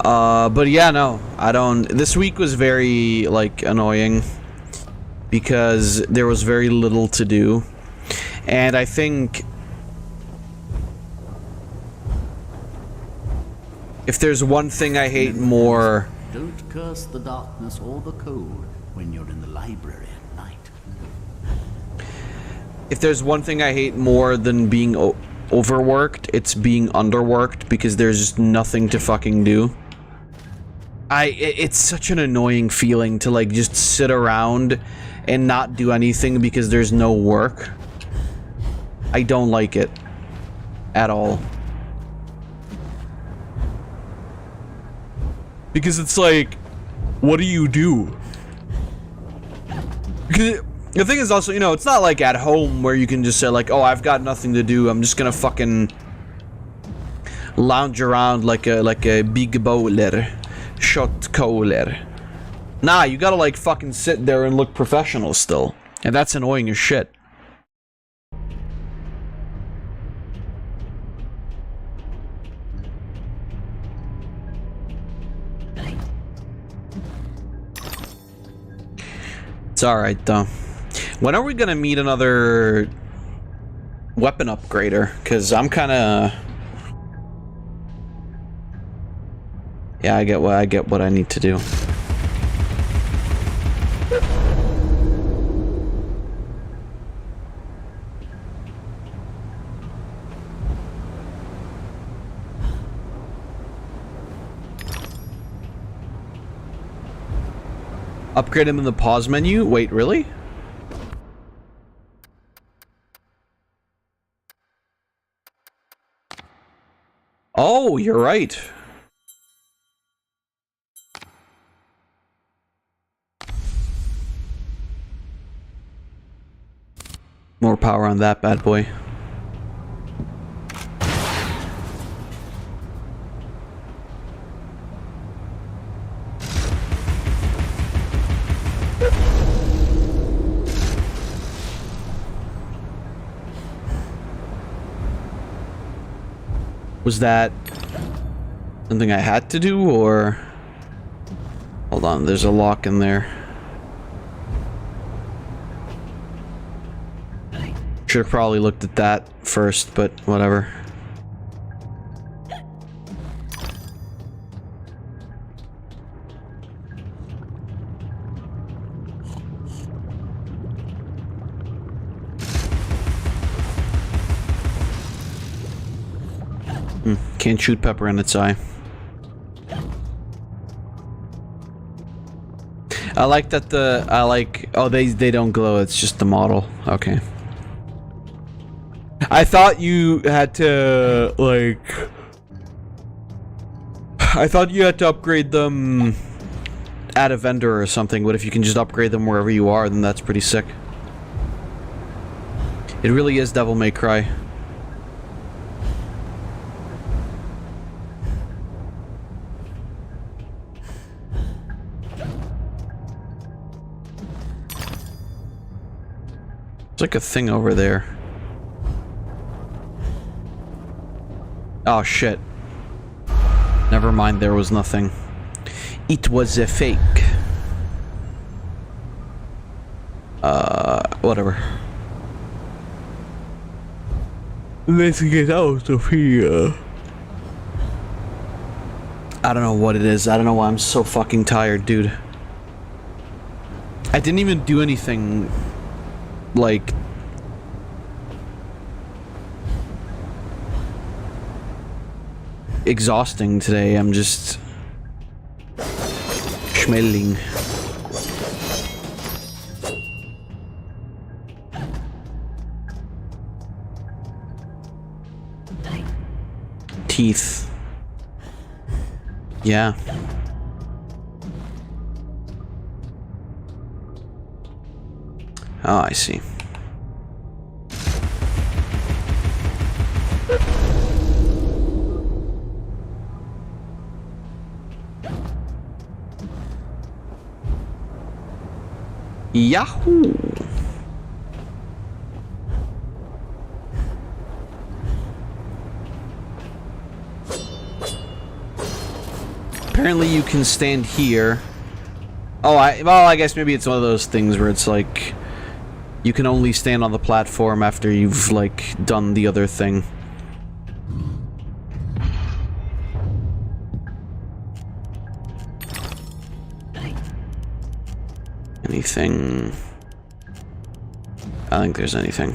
But yeah, no, I don't... This week was very, like, annoying. Because there was very little to do. And I think... if there's one thing I hate more... Don't curse the darkness or the cold when you're in the library at night. If there's one thing I hate more than being overworked, it's being underworked, because there's just nothing to fucking do. It's such an annoying feeling to, like, just sit around and not do anything because there's no work. I don't like it. At all. Because it's like, what do you do? Because the thing is also, you know, it's not like at home where you can just say like, oh, I've got nothing to do, I'm just gonna fucking lounge around like a big bowler, shot caller. Nah, you gotta like fucking sit there and look professional still. And that's annoying as shit. It's alright though. When are we gonna meet another weapon upgrader? Cause I'm kinda... Yeah, I get what I need to do. Upgrade him in the pause menu? Wait, really? Oh, you're right. More power on that bad boy. Was that something I had to do, or... Hold on, there's a lock in there. Should have probably looked at that first, but whatever. Can't shoot pepper in its eye. I like that oh, they don't glow, it's just the model. Okay. I thought you had to, like... I thought you had to upgrade them at a vendor or something, but if you can just upgrade them wherever you are, then that's pretty sick. It really is Devil May Cry. There's like a thing over there. Oh shit. Never mind, there was nothing. It was a fake. Whatever. Let's get out of here. I don't know what it is. I don't know why I'm so fucking tired, dude. I didn't even do anything like exhausting today. I'm just schmeling. Teeth. Yeah. Oh, I see. Yahoo! Apparently you can stand here. Oh, well, I guess maybe it's one of those things where it's like you can only stand on the platform after you've like done the other thing. Anything? I don't think there's anything.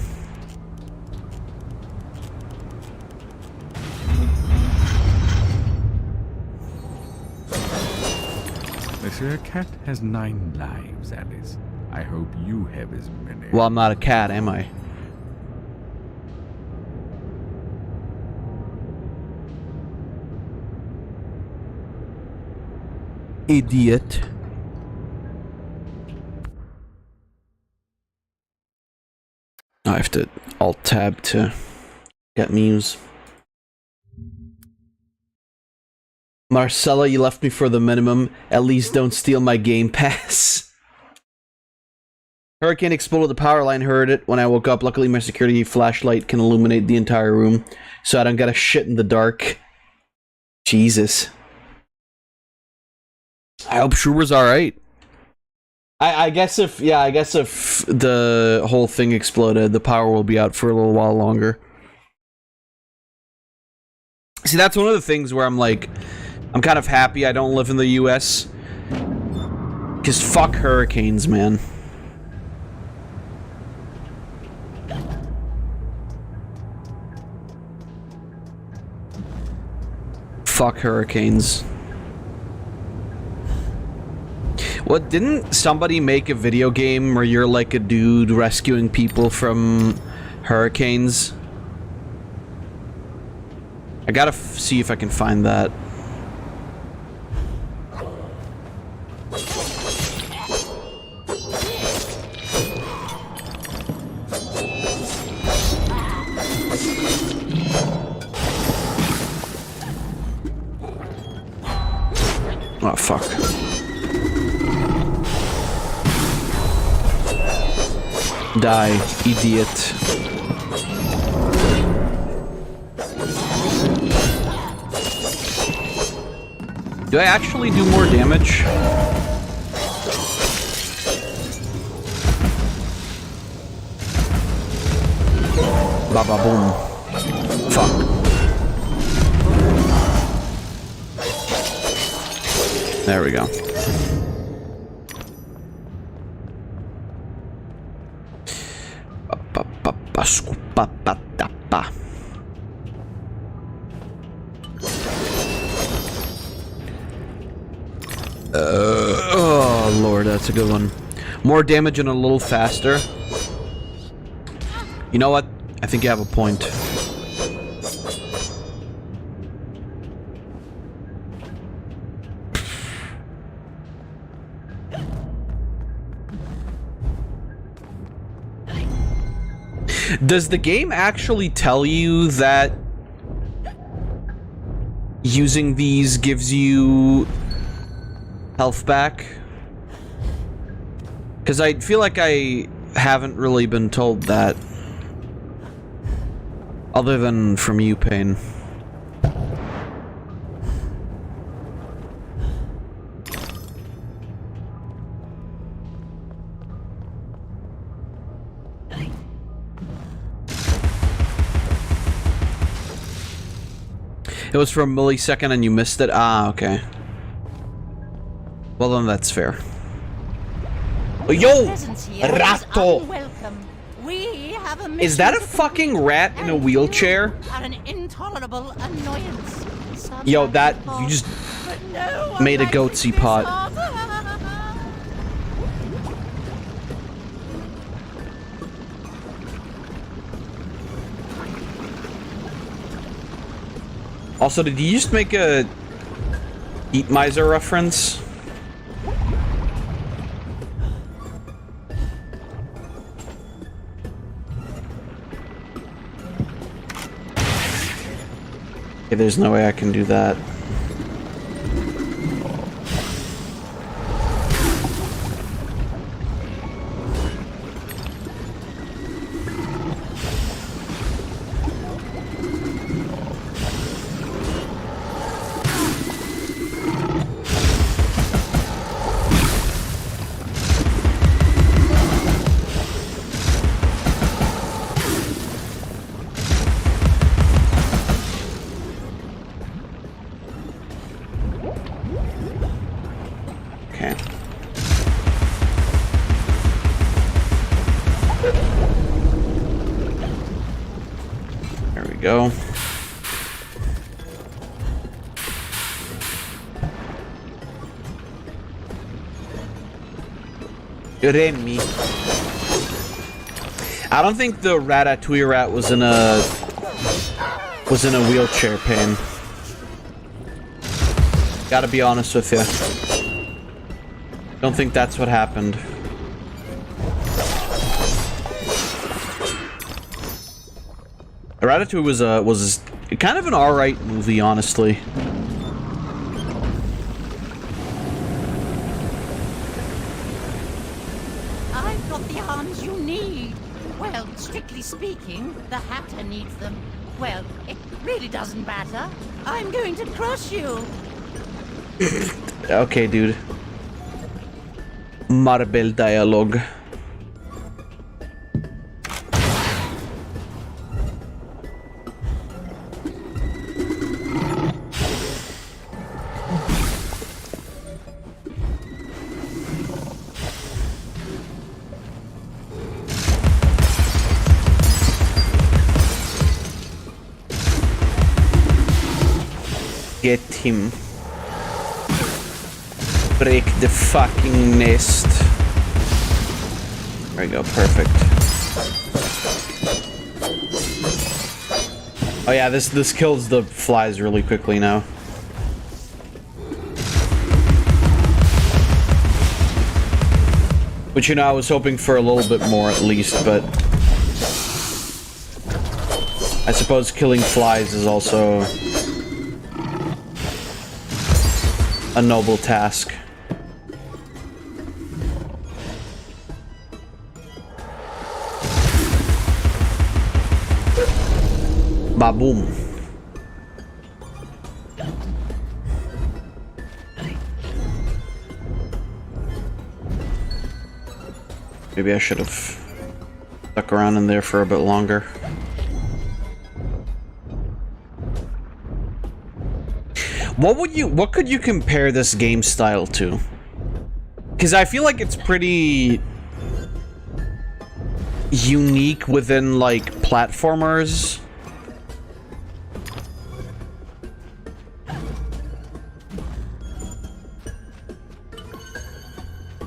They say a cat has 9 lives, Alice. I hope you have as many. Well, I'm not a cat, am I? Idiot. I have to Alt-Tab to get memes. Marcella, you left me for the minimum. At least don't steal my Game Pass. Hurricane exploded the power line, heard it when I woke up. Luckily, my security flashlight can illuminate the entire room, so I don't gotta shit in the dark. Jesus. I hope Shroober's alright. I guess if the whole thing exploded, the power will be out for a little while longer. See, that's one of the things where I'm like, I'm kind of happy I don't live in the US. Because fuck hurricanes, man. Fuck hurricanes. What, didn't somebody make a video game where you're like a dude rescuing people from hurricanes? I gotta see if I can find that. Oh, fuck. Die, idiot. Do I actually do more damage? Ba-ba boom. Fuck. There we go. Oh lord, that's a good one. More damage and a little faster. You know what? I think you have a point. Does the game actually tell you that using these gives you health back? Because I feel like I haven't really been told that. Other than from you, Pain. It was for a millisecond and you missed it? Ah, okay. Well then that's fair. Yo! Ratto! Is that a fucking rat in a wheelchair? An intolerable annoyance. Yo, that... you just made a goatsy pot. Also, did you just make a Eat Miser reference? Okay, there's no way I can do that. Go. Remy. I don't think the Ratatouille rat was in a wheelchair, Pain. Gotta be honest with you. Don't think that's what happened. Ratatouille was kind of an alright movie, honestly. I've got the arms you need. Well, strictly speaking, the Hatter needs them. Well, it really doesn't matter. I'm going to crush you. Okay, dude. Marble dialogue. Get him. Break the fucking nest. There we go, perfect. Oh yeah, this kills the flies really quickly now. Which, you know, I was hoping for a little bit more at least, but I suppose killing flies is also a noble task. Ba-boom. Maybe I should have stuck around in there for a bit longer. What could you compare this game style to? Because I feel like it's pretty unique within, like, platformers.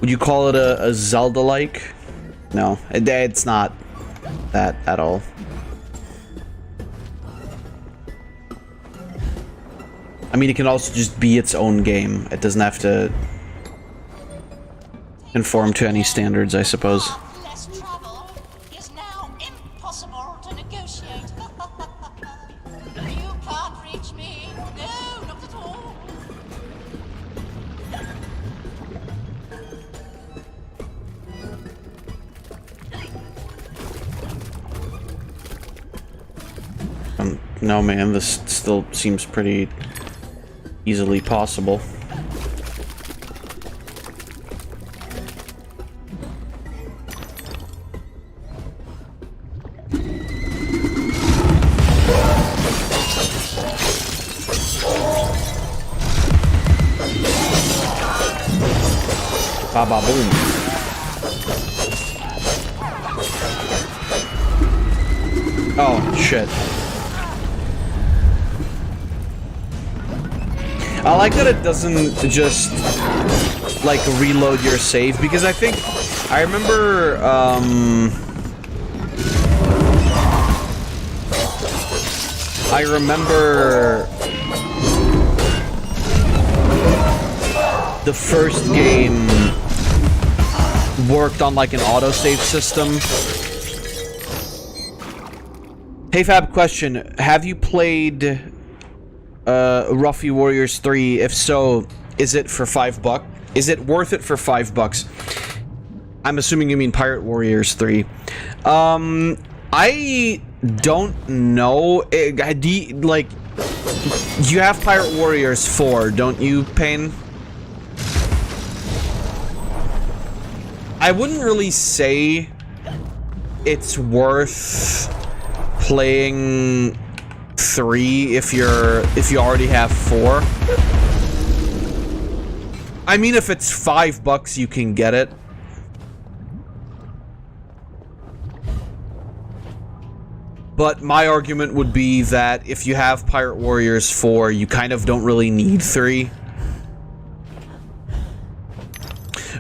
Would you call it a Zelda-like? No, it's not that at all. I mean, it can also just be its own game. It doesn't have to conform to any standards, I suppose. Less travel is now impossible to negotiate. You can't reach me. No, not at all. No, man, this still seems pretty easily possible. Ba-ba-boom. Oh, shit. I like that it doesn't just, like, reload your save, because I remember, the first game worked on, like, an autosave system. Hey Fab, question, have you played Roughy Warriors 3? If so, is it for $5? Is it worth it for $5? I'm assuming you mean Pirate Warriors 3. I don't know. Like, you have Pirate Warriors 4, don't you, Payne? I wouldn't really say it's worth playing 3 if you already have 4. I mean, if it's $5, you can get it. But my argument would be that if you have Pirate Warriors 4, you kind of don't really need 3.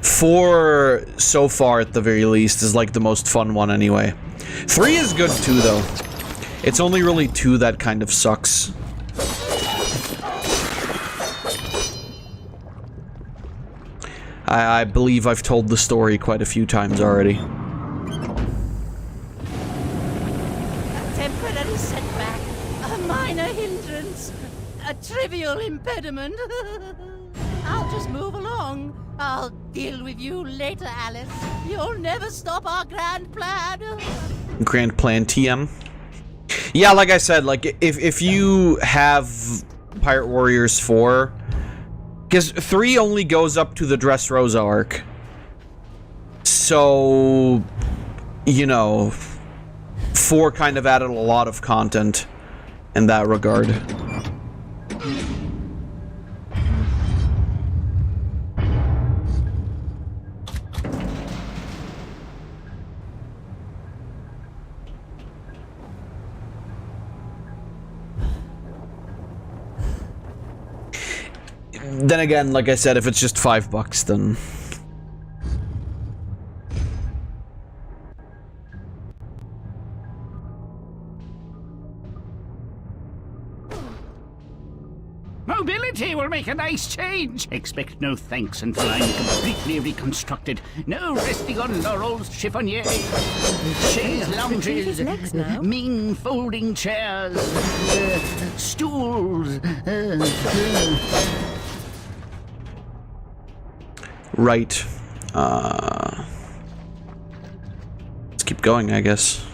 4, so far at the very least, is like the most fun one anyway. 3 is good too, though. It's only really 2 that kind of sucks. I believe I've told the story quite a few times already. A temporary setback, a minor hindrance, a trivial impediment. I'll just move along. I'll deal with you later, Alice. You'll never stop our grand plan. Grand plan TM? Yeah, like I said, like, if you have Pirate Warriors 4, because 3 only goes up to the Dressrosa arc. So, you know, 4 kind of added a lot of content in that regard. Then again, like I said, if it's just $5, then... Mobility will make a nice change. Expect no thanks until I'm completely reconstructed. No resting on laurels, chiffonnier, chaise lounges, mean folding chairs, stools. Right. Let's keep going, I guess.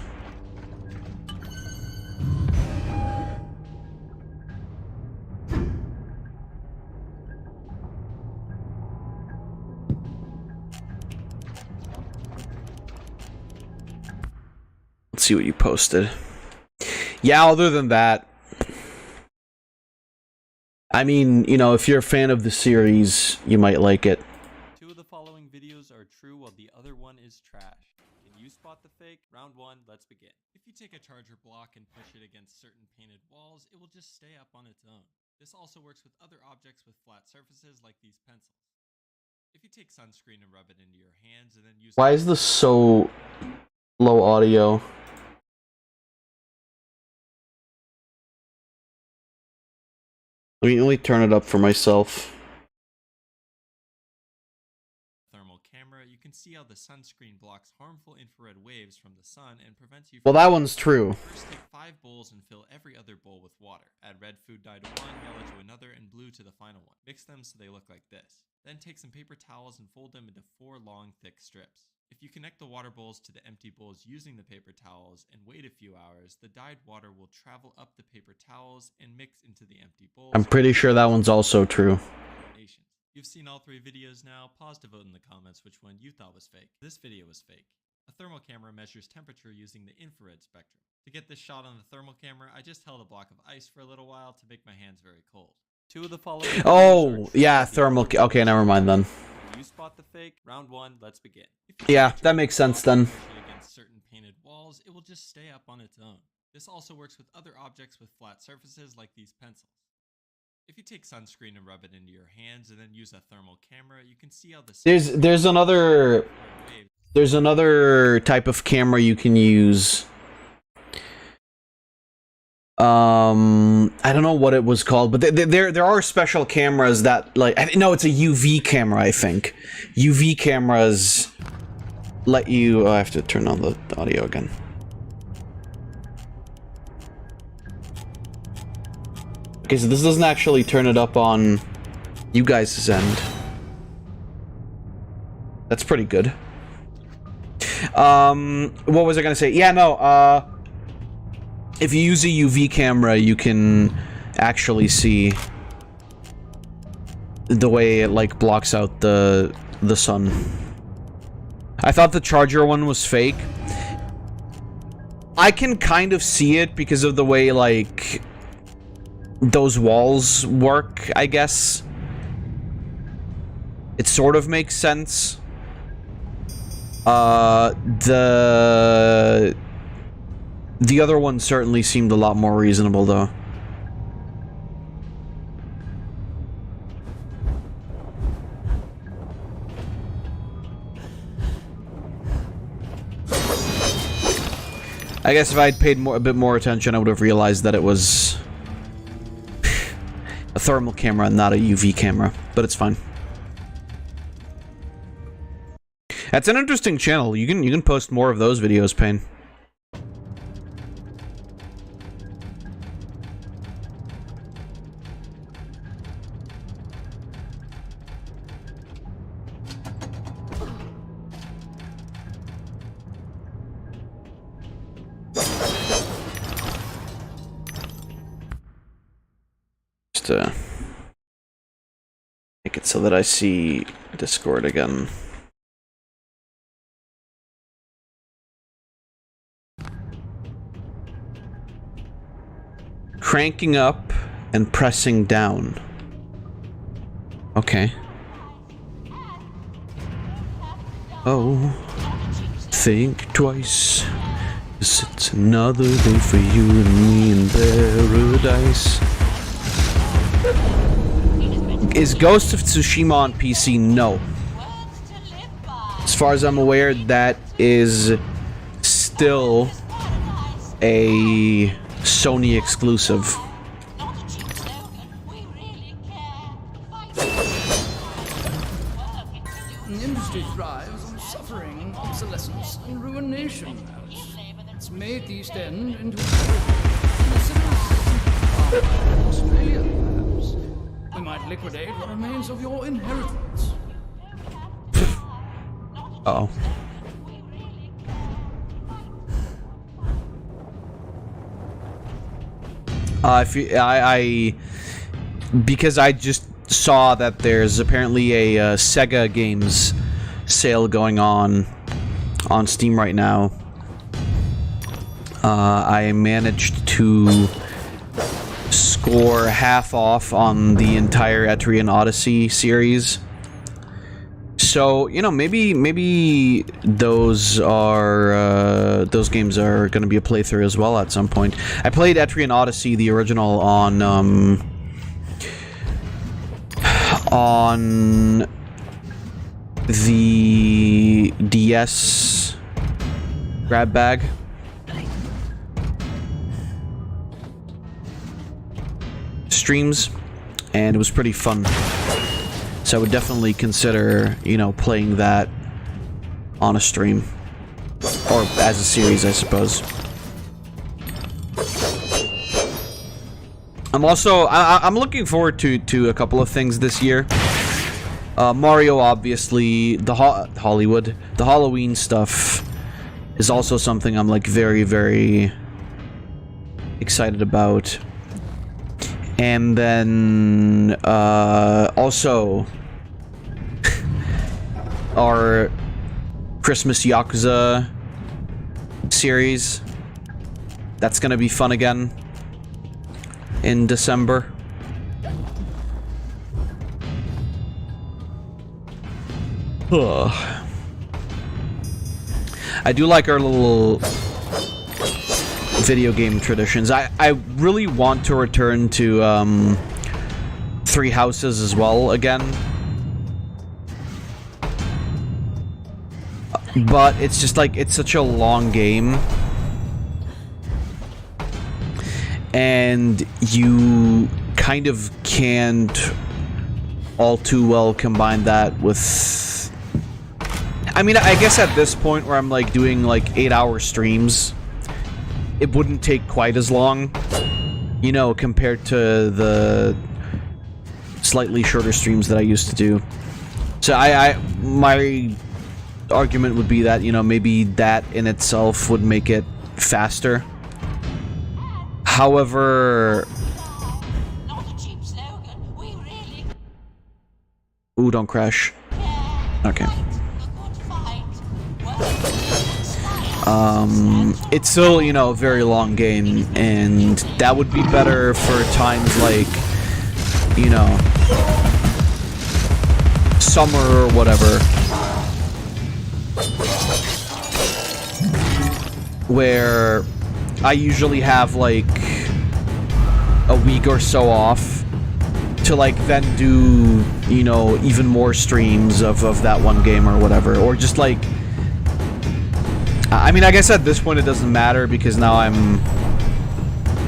Let's see what you posted. Yeah, other than that, I mean, you know, if you're a fan of the series, you might like it. 2 of the following videos are true while the other one is trash. Can you spot the fake? Round 1, let's begin. If you take a charger block and push it against certain painted walls, it will just stay up on its own. This also works with other objects with flat surfaces like these pencils. If you take sunscreen and rub it into your hands and then use— Why is this so low audio? Let me turn it up for myself. Thermal camera, you can see how the sunscreen blocks harmful infrared waves from the sun and prevents you Well, from— that one's true. First, take 5 bowls and fill every other bowl with water. Add red food dye to one, yellow to another, and blue to the final one. Mix them so they look like this. Then take some paper towels and fold them into 4 long, thick strips. If you connect the water bowls to the empty bowls using the paper towels and wait a few hours, the dyed water will travel up the paper towels and mix into the empty bowls. I'm pretty sure that one's also true. You've seen all 3 videos now. Pause to vote in the comments which one you thought was fake. This video was fake. A thermal camera measures temperature using the infrared spectrum. To get this shot on the thermal camera, I just held a block of ice for a little while to make my hands very cold. 2 of the following— Oh, yeah, thermal. Okay, never mind then. You spot the fake? Round 1, let's begin. Yeah, that makes sense then. Against certain painted walls, it will just stay up on its own. This also works with other objects with flat surfaces like these pencils. If you take sunscreen and rub it into your hands and then use a thermal camera, you can see how the— There's another type of camera you can use. I don't know what it was called, but there are special cameras that, like, no, it's a UV camera, I think. UV cameras let you— oh, I have to turn on the audio again. Okay, so this doesn't actually turn it up on you guys' end. That's pretty good. What was I gonna say? Yeah, no, if you use a UV camera, you can actually see the way it, like, blocks out the sun. I thought the charger one was fake. I can kind of see it because of the way, like, those walls work, I guess. It sort of makes sense. The other one certainly seemed a lot more reasonable, though. I guess if I'd paid a bit more attention, I would have realized that it was a thermal camera and not a UV camera, but it's fine. That's an interesting channel. You can post more of those videos, Payne. Just make it so that I see Discord again. Cranking up and pressing down. Okay. Oh, think twice. 'Cause it's another day for you and me in paradise. Is Ghost of Tsushima on PC? No. As far as I'm aware, that is still a Sony exclusive. The industry thrives on suffering, obsolescence, and ruination. It's made the East End into Australia, perhaps. We might liquidate what remains of your inheritance. Uh-oh. Because I just saw that there's apparently a Sega games sale going on Steam right now. I managed to score half off on the entire Etrian Odyssey series. So, you know, maybe those games are going to be a playthrough as well at some point. I played Etrian Odyssey, the original, on the DS grab bag. Streams, and it was pretty fun. So I would definitely consider, you know, playing that on a stream. Or as a series, I suppose. I'm also... I'm looking forward to a couple of things this year. Mario, obviously. The Halloween stuff is also something I'm, like, very, very excited about. And then, also... our Christmas Yakuza series. That's gonna be fun again in December. Ugh. I do like our little video game traditions. I really want to return to Three Houses as well again. But it's just like, it's such a long game. And you kind of can't all too well combine that with... I mean, I guess at this point where I'm like doing like 8-hour streams, it wouldn't take quite as long, you know, compared to the slightly shorter streams that I used to do. So my argument would be that, you know, maybe that in itself would make it faster. However... Ooh, don't crash. Okay. It's still, you know, a very long game, and that would be better for times like, you know, summer or whatever, where I usually have like a week or so off to like then do, you know, even more streams of that one game or whatever, or just like, I mean, I guess at this point it doesn't matter because now I'm,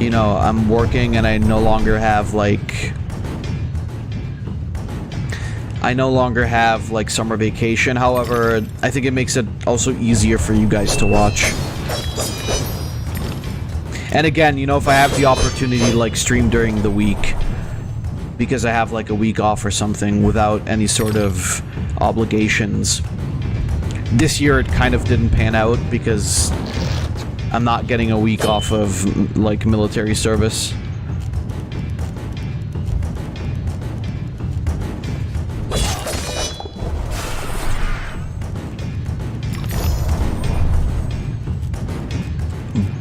you know, I'm working and I no longer have like summer vacation. However, I think it makes it also easier for you guys to watch. And again, you know, if I have the opportunity to like stream during the week because I have like a week off or something without any sort of obligations. This year it kind of didn't pan out because I'm not getting a week off of like military service.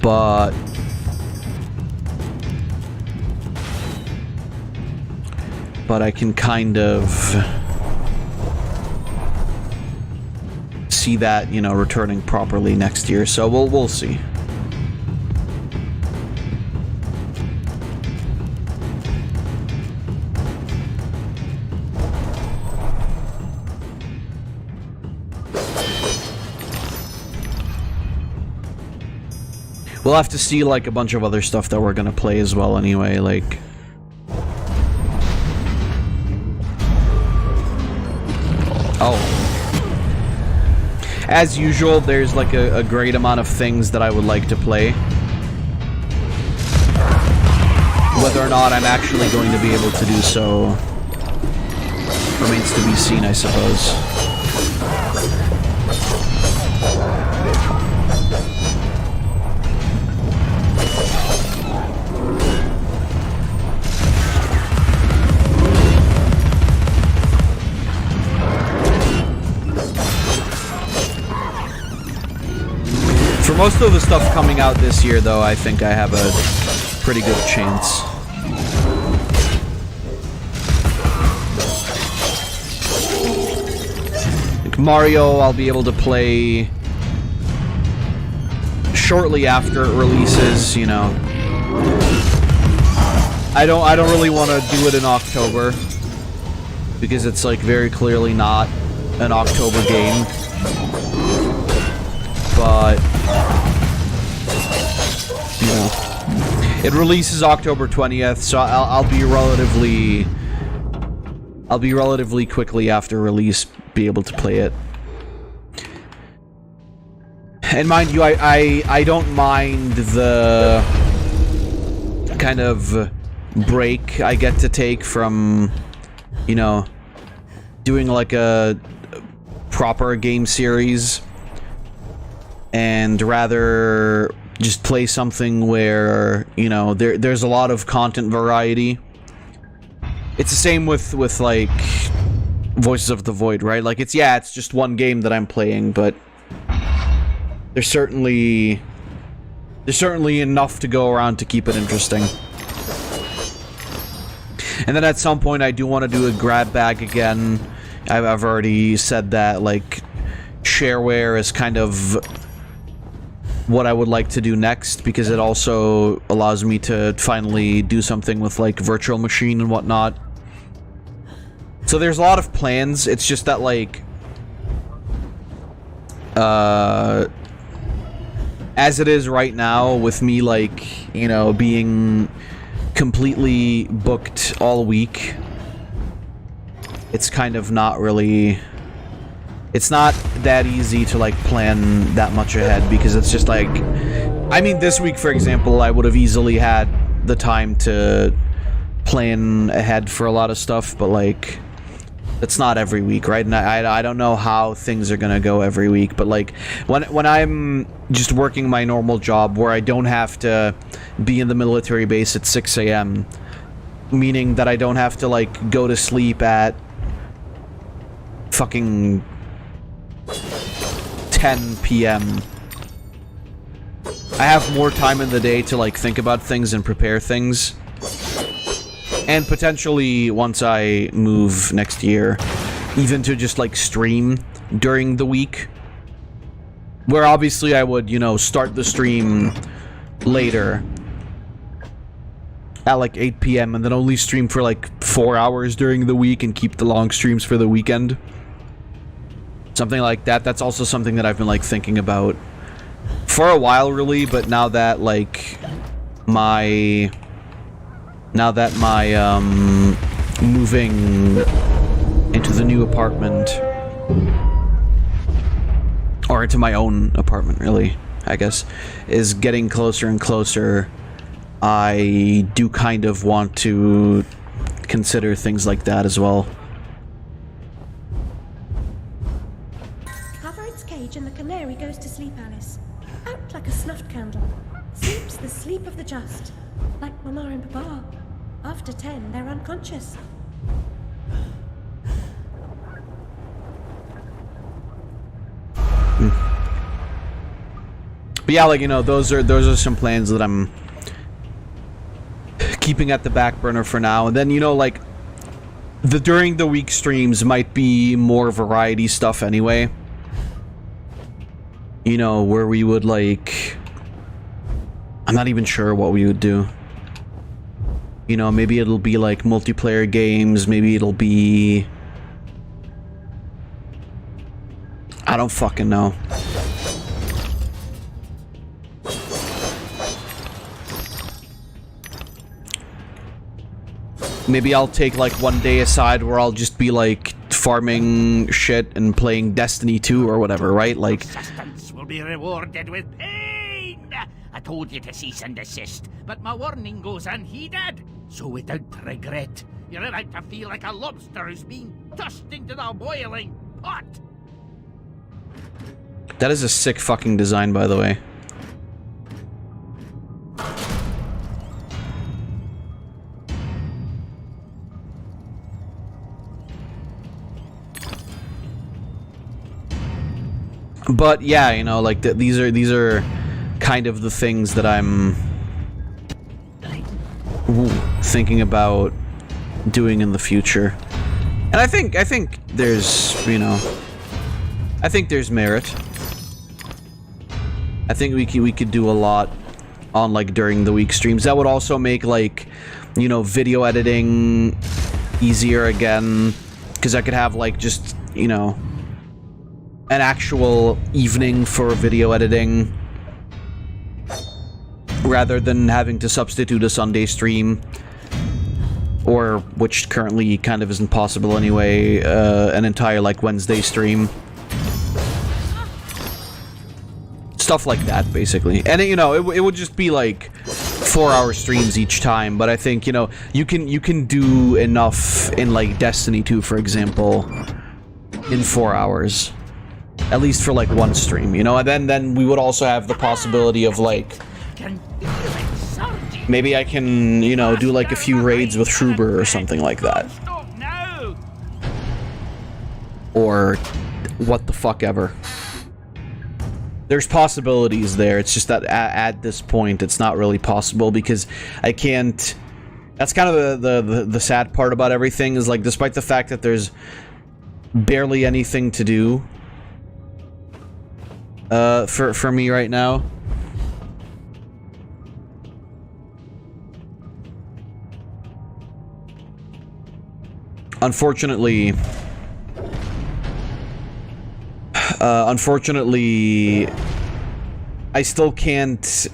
But I can kind of see that, you know, returning properly next year, so we'll see. We'll have to see like a bunch of other stuff that we're gonna play as well anyway, like... Oh. As usual, there's like a great amount of things that I would like to play. Whether or not I'm actually going to be able to do so remains to be seen, I suppose. For most of the stuff coming out this year, though, I think I have a pretty good chance. Like Mario, I'll be able to play shortly after it releases, you know. I don't really want to do it in October because it's like very clearly not an October game. But you know, it releases October 20th, so I'll be relatively quickly after release be able to play it. And mind you, I don't mind the kind of break I get to take from, you know, doing like a proper game series, and rather just play something where, you know, there's a lot of content variety. It's the same with like Voices of the Void, right? Like it's just one game that I'm playing, but there's certainly enough to go around to keep it interesting. And then at some point I do want to do a grab bag again. I've already said that, like, shareware is kind of what I would like to do next, because it also allows me to finally do something with like virtual machine and whatnot. So there's a lot of plans. It's just that, like, as it is right now, with me, like, you know, being completely booked all week, it's kind of not really... It's not that easy to, like, plan that much ahead, because it's just, like... I mean, this week, for example, I would have easily had the time to plan ahead for a lot of stuff, but, like... It's not every week, right? And I don't know how things are gonna go every week, but, like, when I'm just working my normal job where I don't have to be in the military base at 6 a.m., meaning that I don't have to, like, go to sleep at fucking 10 p.m. I have more time in the day to, like, think about things and prepare things. And potentially, once I move next year, even to just, like, stream during the week. Where obviously I would, you know, start the stream later at, like, 8 p.m. and then only stream for, like, 4 hours during the week and keep the long streams for the weekend. Something like that. That's also something that I've been, like, thinking about for a while, really, but now that, like, my moving into the new apartment, or into my own apartment, really, I guess, is getting closer and closer, I do kind of want to consider things like that as well. Cover its cage and the canary goes to sleep, Alice. Out like a snuffed candle. Sleeps the sleep of the just. Like Mama and Papa. After 10, they're unconscious. But yeah, like, you know, those are some plans that I'm keeping at the back burner for now. And then, you know, like, the during the week streams might be more variety stuff anyway. You know, where we would, like... I'm not even sure what we would do. You know, maybe it'll be, like, multiplayer games. Maybe it'll be... I don't fucking know. Maybe I'll take, like, one day aside where I'll just be, like, farming shit and playing Destiny 2 or whatever, right? Like... Persistence will be rewarded with pain! I told you to cease and desist, but my warning goes unheeded. So without regret, you're about to feel like a lobster who's being tossed into the boiling pot. That is a sick fucking design, by the way. But yeah, you know, like these are kind of the things that I'm thinking about doing in the future. And I think there's, you know, I think there's merit. I think we could do a lot on like during the week streams. That would also make like, you know, video editing easier again, because I could have like just, you know, an actual evening for video editing rather than having to substitute a Sunday stream, or, which currently kind of isn't possible anyway, an entire like Wednesday stream. Stuff like that, basically. And you know, it would just be like 4-hour streams each time, but I think, you know, you can do enough in like Destiny 2, for example, in 4 hours. At least for like one stream, you know? And then we would also have the possibility of like, maybe I can, you know, do like a few raids with Shroob or something like that. Or what the fuck ever. There's possibilities there. It's just that at this point it's not really possible because I can't. That's kind of the sad part about everything, is like, despite the fact that there's barely anything to do for me right now, unfortunately, I still can't,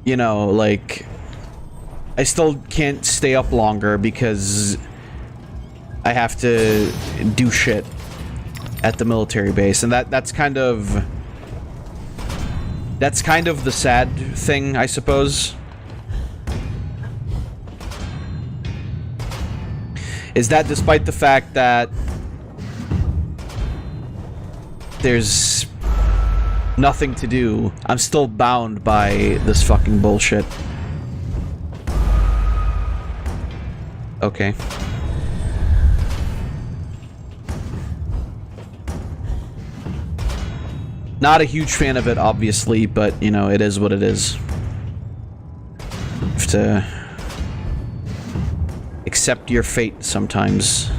you know, like, I still can't stay up longer because I have to do shit at the military base, and that's kind of the sad thing, I suppose. Is that despite the fact that there's nothing to do, I'm still bound by this fucking bullshit. Okay. Not a huge fan of it, obviously, but, you know, it is what it is. You have to accept your fate sometimes.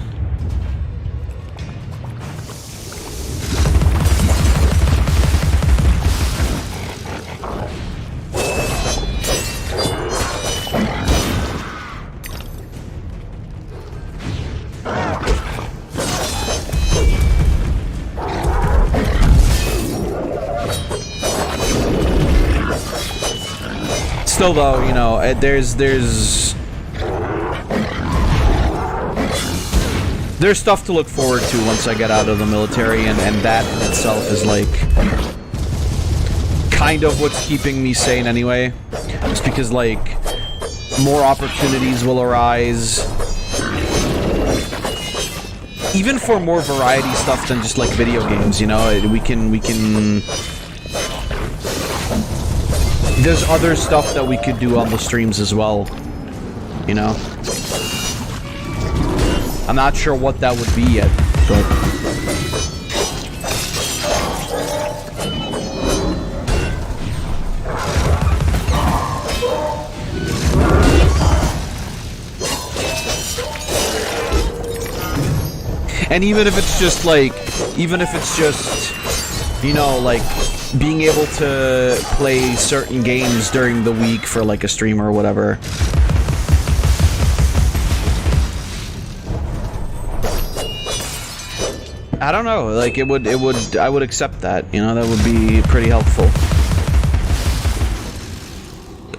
Still, though, you know, there's stuff to look forward to once I get out of the military, and that in itself is like kind of what's keeping me sane anyway. Just because, like, more opportunities will arise, even for more variety stuff than just like video games, you know. We can there's other stuff that we could do on the streams as well, you know. I'm not sure what that would be yet, but and even if it's just like, you know, like, being able to play certain games during the week for like a stream or whatever. I don't know, like, I would accept that, you know. That would be pretty helpful.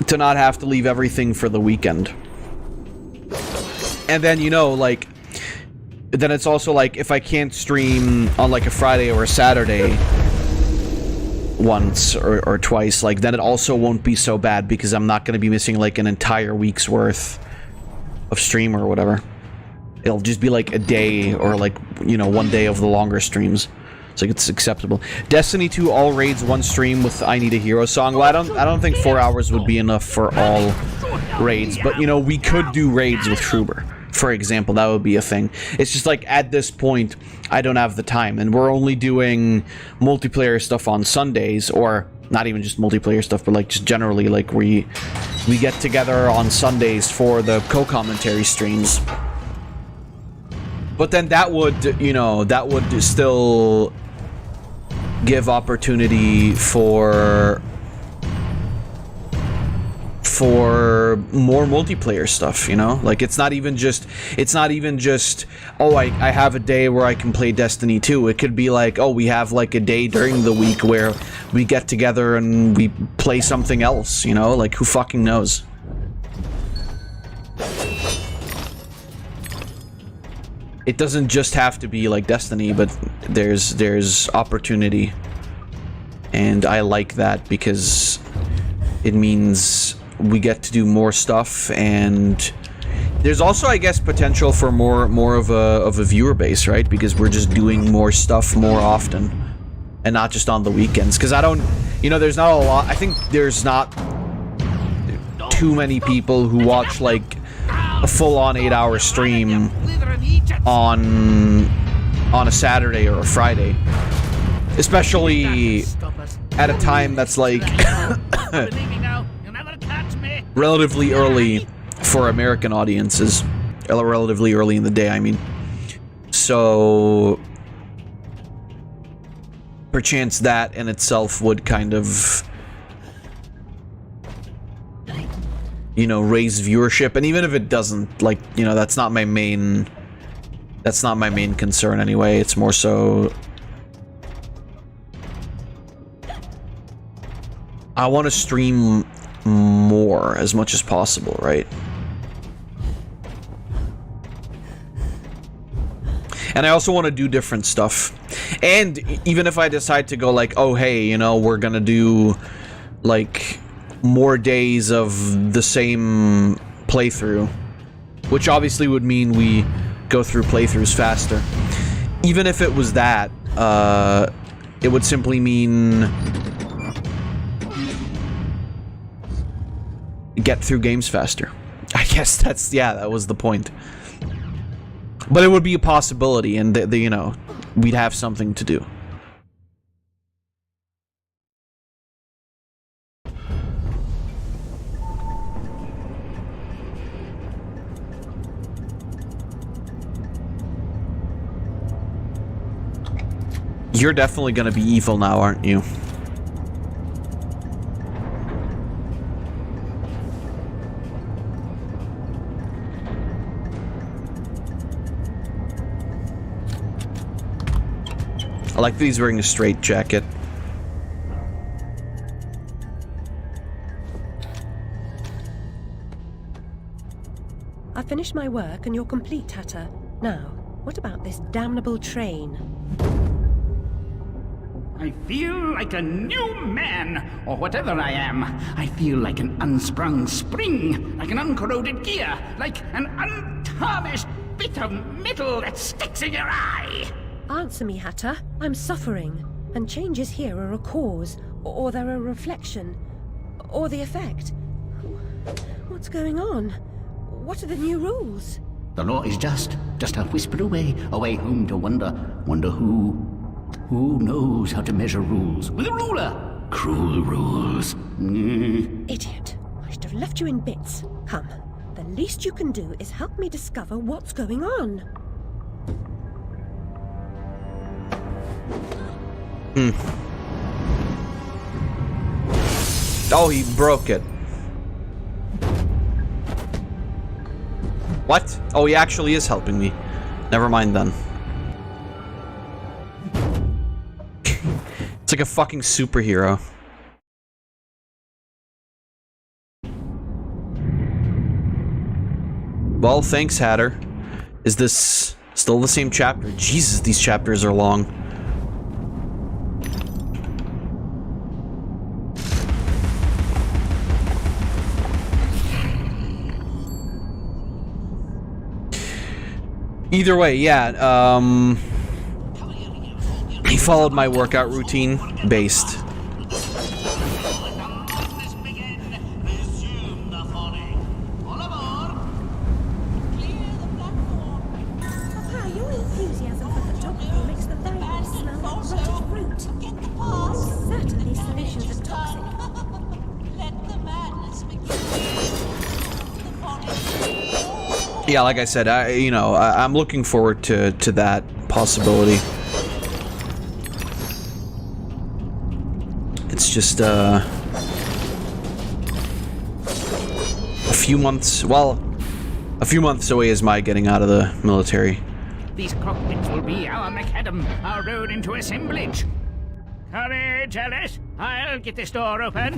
To not have to leave everything for the weekend. And then, you know, like, then it's also like, if I can't stream on like a Friday or a Saturday once or twice, like, then it also won't be so bad because I'm not going to be missing like an entire week's worth of stream or whatever. It'll just be like a day or like, you know, one day of the longer streams. It's like it's acceptable. Destiny 2 all raids, one stream with I Need a Hero song. Well, I don't think 4 hours would be enough for all raids, but you know, we could do raids with Shroober, for example. That would be a thing. It's just like at this point I don't have the time, and we're only doing multiplayer stuff on Sundays, or not even just multiplayer stuff, but like just generally, like we get together on Sundays for the co-commentary streams. But then that would, you know, that would still give opportunity for more multiplayer stuff, you know? Like, it's not even just, oh, I have a day where I can play Destiny 2. It could be like, oh, we have like a day during the week where we get together and we play something else, you know? Like, who fucking knows? It doesn't just have to be like Destiny, but there's opportunity, and I like that because it means we get to do more stuff, and there's also, I guess, potential for more of a viewer base, right? Because we're just doing more stuff more often, and not just on the weekends. Because I don't, you know, there's not a lot. I think there's not too many people who watch like a full-on 8-hour stream on a Saturday or a Friday, especially at a time that's like relatively early for American audiences, relatively early in the day, I mean. So perchance that in itself would kind of, you know, raise viewership. And even if it doesn't, like, you know, that's not my main concern anyway. It's more so I want to stream more as much as possible, right? And I also want to do different stuff. And even if I decide to go like, oh hey, you know, we're gonna do like more days of the same playthrough, which obviously would mean we go through playthroughs faster. Even if it was that, it would simply mean get through games faster. I guess that's, yeah, that was the point. But it would be a possibility, and you know, we'd have something to do. You're definitely gonna be evil now, aren't you? I like that he's wearing a straight jacket. I've finished my work and you're complete, Hatter. Now, what about this damnable train? I feel like a new man, or whatever I am. I feel like an unsprung spring, like an uncorroded gear, like an untarnished bit of metal that sticks in your eye. Answer me, Hatter. I'm suffering, and changes here are a cause, or they're a reflection, or the effect. What's going on? What are the new rules? The law is just a whisper away whom to wonder who. Who knows how to measure rules with a ruler? Cruel rules. Idiot. I should have left you in bits. Come, the least you can do is help me discover what's going on. Oh, he broke it. What? Oh, he actually is helping me. Never mind then. It's like a fucking superhero. Well, thanks, Hatter. Is this still the same chapter? Jesus, these chapters are long. Either way, yeah, followed my workout routine based. Papa, your enthusiasm for photography makes the library smell like rotted fruit. Certainly solutions are toxic. Yeah, like I said, I'm looking forward to that possibility. It's just a few months. Well, a few months away is my getting out of the military. These cockpits will be our macadam, our road into assemblage. Courage, Alice. I'll get this door open.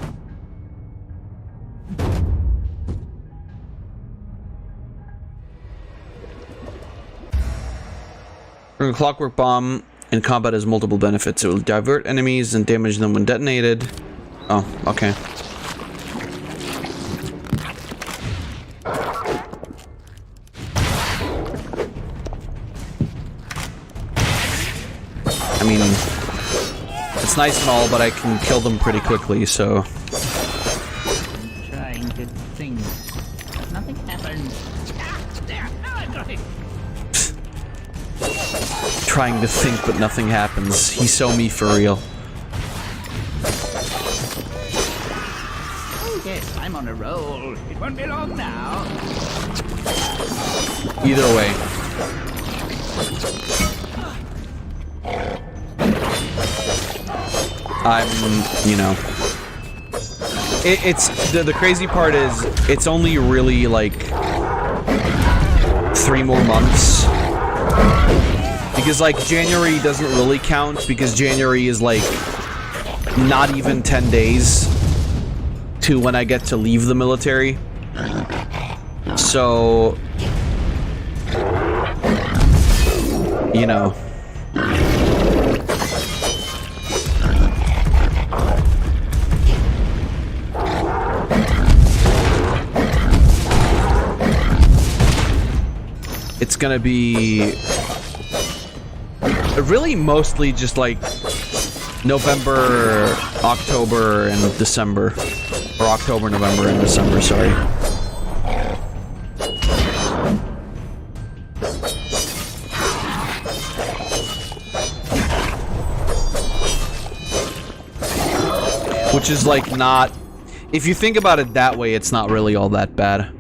A clockwork bomb in combat has multiple benefits. It will divert enemies and damage them when detonated. Oh, okay. I mean, it's nice and all, but I can kill them pretty quickly, so... Trying to think. Nothing happens. There! Now I've got it! Trying to think, but nothing happens. He's so me for real. Oh yes, I'm on a roll. It won't be long now. Either way. It's the crazy part is it's only really like 3 more months. Because, like, January doesn't really count, because January is, like, not even 10 days to when I get to leave the military. So, you know. It's gonna be... really mostly just like November, October, and December. Or October, November, and December, sorry. Which is like not... If you think about it that way, it's not really all that bad.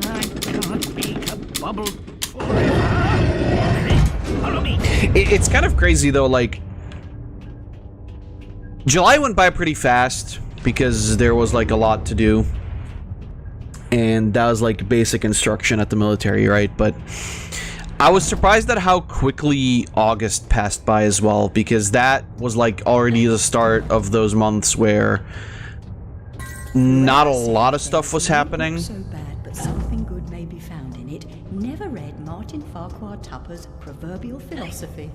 I can't make a bubble. It's kind of crazy though, like July went by pretty fast because there was like a lot to do, and that was like basic instruction at the military, right? But I was surprised at how quickly August passed by as well, because that was like already the start of those months where not a lot of stuff was happening. So bad, but something good may be found in it. Never read Martin Farquhar Tupper's Proverbial Philosophy.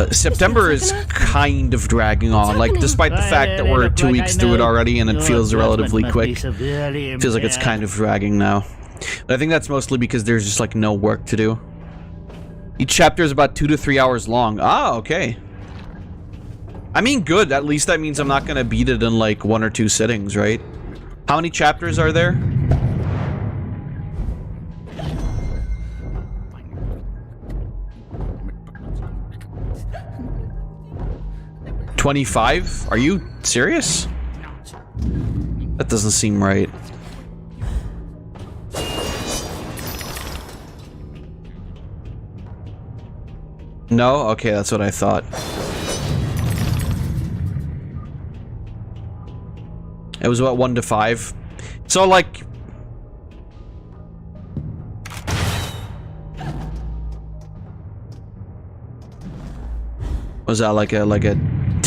September is kind of dragging on, like, despite the fact that we're 2 weeks through it already and it feels relatively quick. It feels like it's kind of dragging now. But I think that's mostly because there's just, like, no work to do. Each chapter is about 2 to 3 hours long. Ah, okay. I mean, good. At least that means I'm not gonna beat it in, like, 1 or 2 sittings, right? How many chapters are there? 25? Are you serious? That doesn't seem right. No? Okay, that's what I thought. It was what, 1 to 5? So, like... Was that like a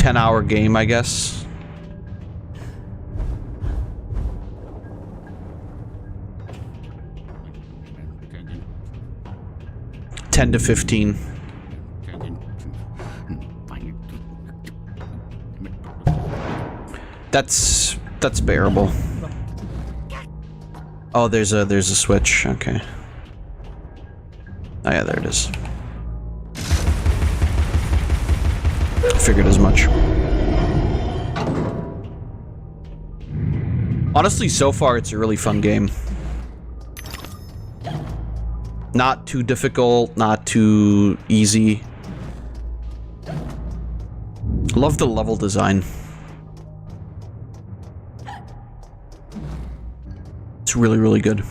10-hour game, I guess? $10 to $15. That's bearable. Oh, there's a switch. Okay. Oh yeah, there it is. Figured as much. Honestly, so far it's a really fun game. Not too difficult, not too easy. Love the level design. It's really, really good.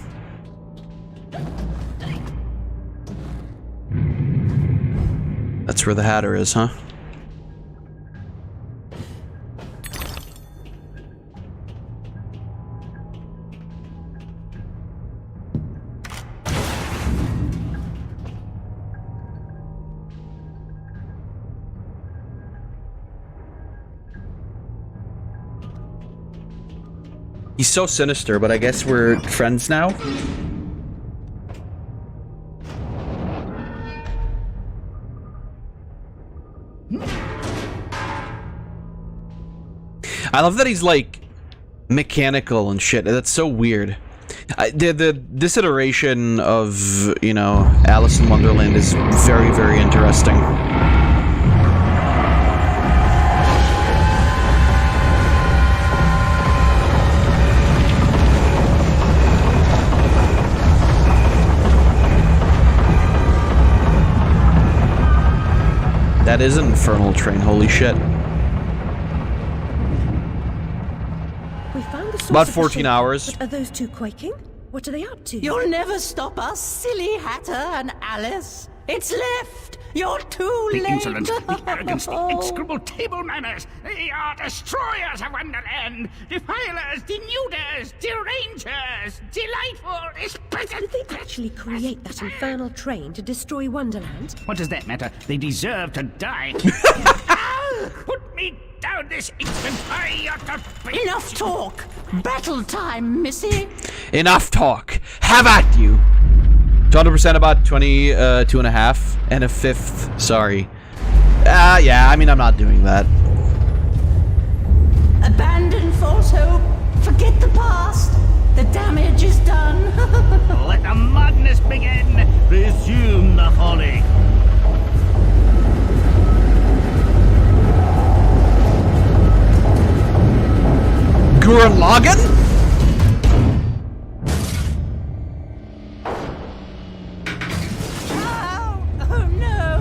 That's where the Hatter is, huh? He's so sinister, but I guess we're friends now. I love that he's like mechanical and shit. That's so weird. This iteration of, you know, Alice in Wonderland is very, very interesting. That is an infernal train, holy shit. We found the source About of the 14 shape, hours. But are those two quaking? What are they up to? You'll never stop us, silly Hatter and Alice. It's left. You're too The late. insolence, the arrogance, the execrable table manners. They are destroyers of Wonderland, defilers, denuders, derangers, delightful, Did they actually create that infernal train to destroy Wonderland? What does that matter? They deserve to die. Put me down this instant. I ought to be... Enough talk. Battle time, missy. Enough talk. Have at you. 200% about 22.5 and a fifth. Sorry. Yeah, I mean, I'm not doing that. Abandon false hope. Forget the past. The damage is done. Let the madness begin. Resume the folly. Gurren Lagann? Oh no!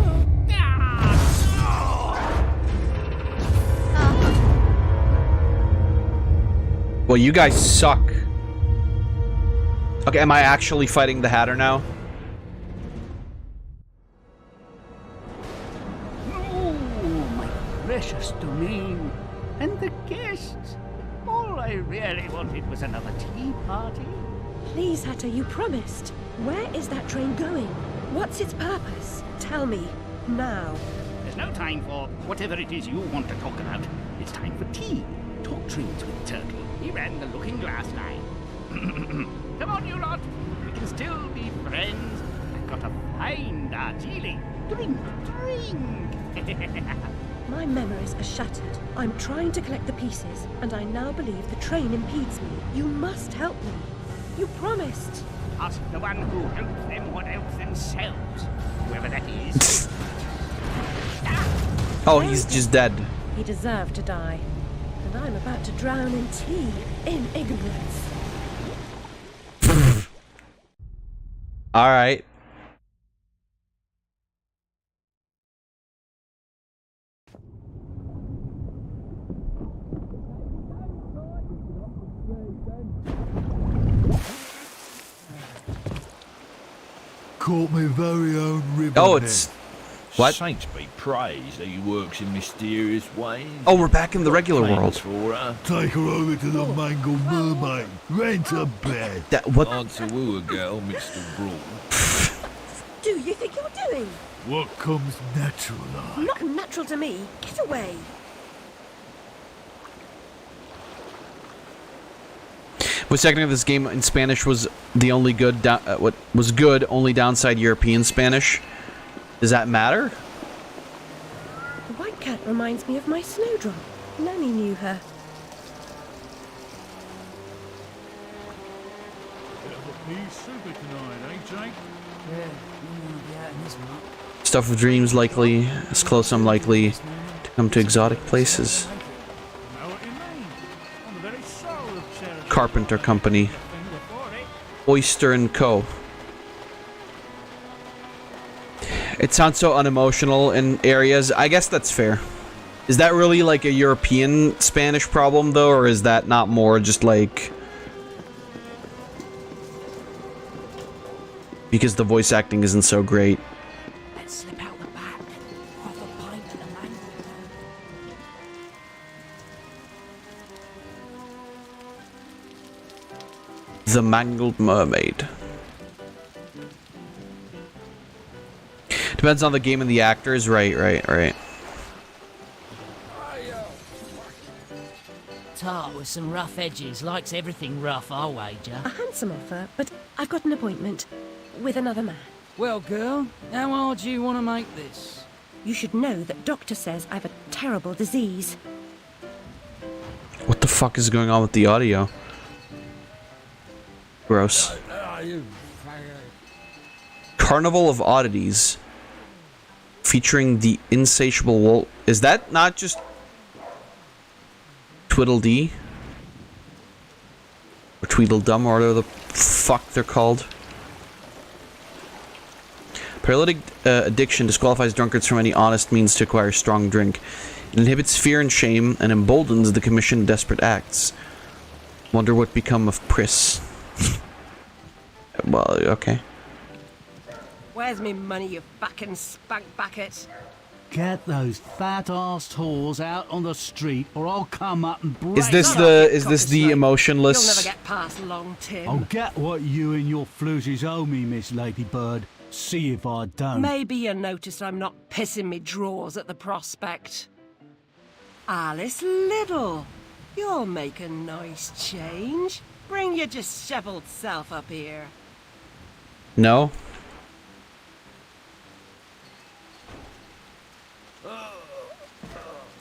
Well, you guys suck. Okay, am I actually fighting the Hatter now? Oh, my precious domain. And the guests. All I really wanted was another tea party. Please, Hatter, you promised. Where is that train going? What's its purpose? Tell me, now. There's no time for whatever it is you want to talk about. It's time for tea. Talk trains with Turtle. He ran the Looking Glass line. Come on, you lot. We can still be friends. I've got a fine Darjeeling. Drink, drink. My memories are shattered. I'm trying to collect the pieces, and I now believe the train impedes me. You must help me. You promised. Ask the one who helps them what helps themselves. Whoever that is. Oh, he's just dead. He deserved to die. And I'm about to drown in tea, in ignorance. Alright. Caught me very own ribbon. Oh, it's... What? Saints be praised that he works in mysterious ways. Oh, we're back in the regular world. For her. Take her over to the Mangled Mermaid. Rent a bed. What? Hard to woo a girl mixed with brawl. Do you think you're doing? What comes natural like? Not natural to me. Get away. Was second of this game in Spanish was the only good, what was good, only downside European Spanish. Does that matter? The white cat reminds me of my snowdrop. Nanny knew her. He's super tonight, eh, Jake? Yeah, you want to be out in this muck. Stuff of dreams likely, as close I'm likely to come to exotic places. Carpenter Company. Oyster & Co. It sounds so unemotional in areas. I guess that's fair. Is that really like a European Spanish problem though, or is that not more just like... because the voice acting isn't so great? Let's slip out the back. Half a pint and a mango. The Mangled Mermaid. Depends on the game and the actors. Right. Tart with some rough edges. Likes everything rough, I'll wager. A handsome offer, but I've got an appointment with another man. Well, girl, how hard do you want to make this? You should know that doctor says I've a terrible disease. What the fuck is going on with the audio? Gross. Carnival of Oddities. Featuring the insatiable wolf. Is that not just Tweedledee? Or Tweedledum, or whatever the fuck they're called. Paralytic addiction disqualifies drunkards from any honest means to acquire strong drink. It inhibits fear and shame and emboldens the commission of desperate acts. Wonder what become of Pris. Well, okay. Where's me money, you fucking spunk bucket? Get those fat-assed whores out on the street, or I'll come up and break. Is this the emotionless? You'll never get past Long Tim. I'll get what you and your floozies owe me, Miss Ladybird. See if I don't. Maybe you noticed I'm not pissing me drawers at the prospect. Alice Liddle, you'll make a nice change. Bring your disheveled self up here. No.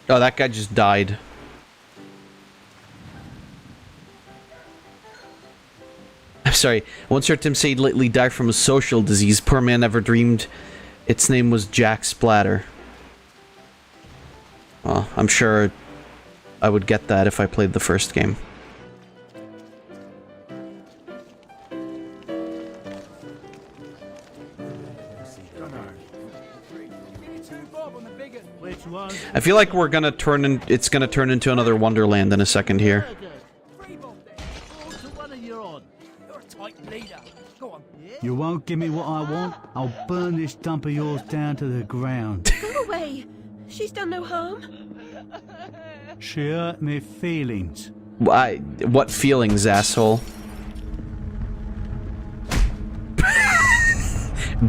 Oh, that guy just died. I'm sorry. I once heard Tim say he'd lately died from a social disease. Poor man never dreamed its name was Jack Splatter. Well, I'm sure I would get that if I played the first game. I feel like we're gonna it's gonna turn into another Wonderland in a second here. You won't give me what I want? I'll burn this dump of yours down to the ground. Go away. She's done no harm. She hurt me feelings. What feelings, asshole?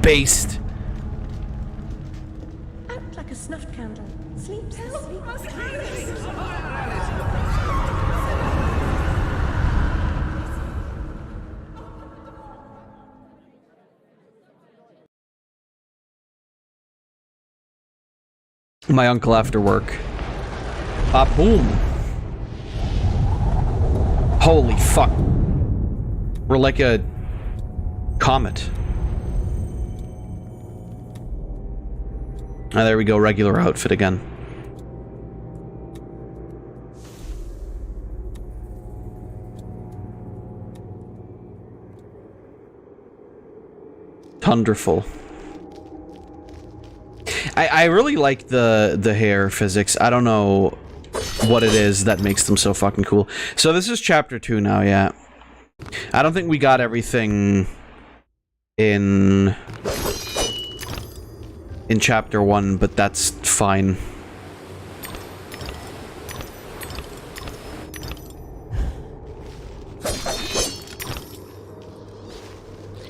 Based. Out like a snuffed candle. Sleeps. My uncle after work. Boom. Holy fuck. We're like a comet. Ah, there we go, regular outfit again. Wonderful. I really like the hair physics. I don't know what it is that makes them so fucking cool. So this is chapter 2 now, yeah. I don't think we got everything in chapter 1, but that's fine.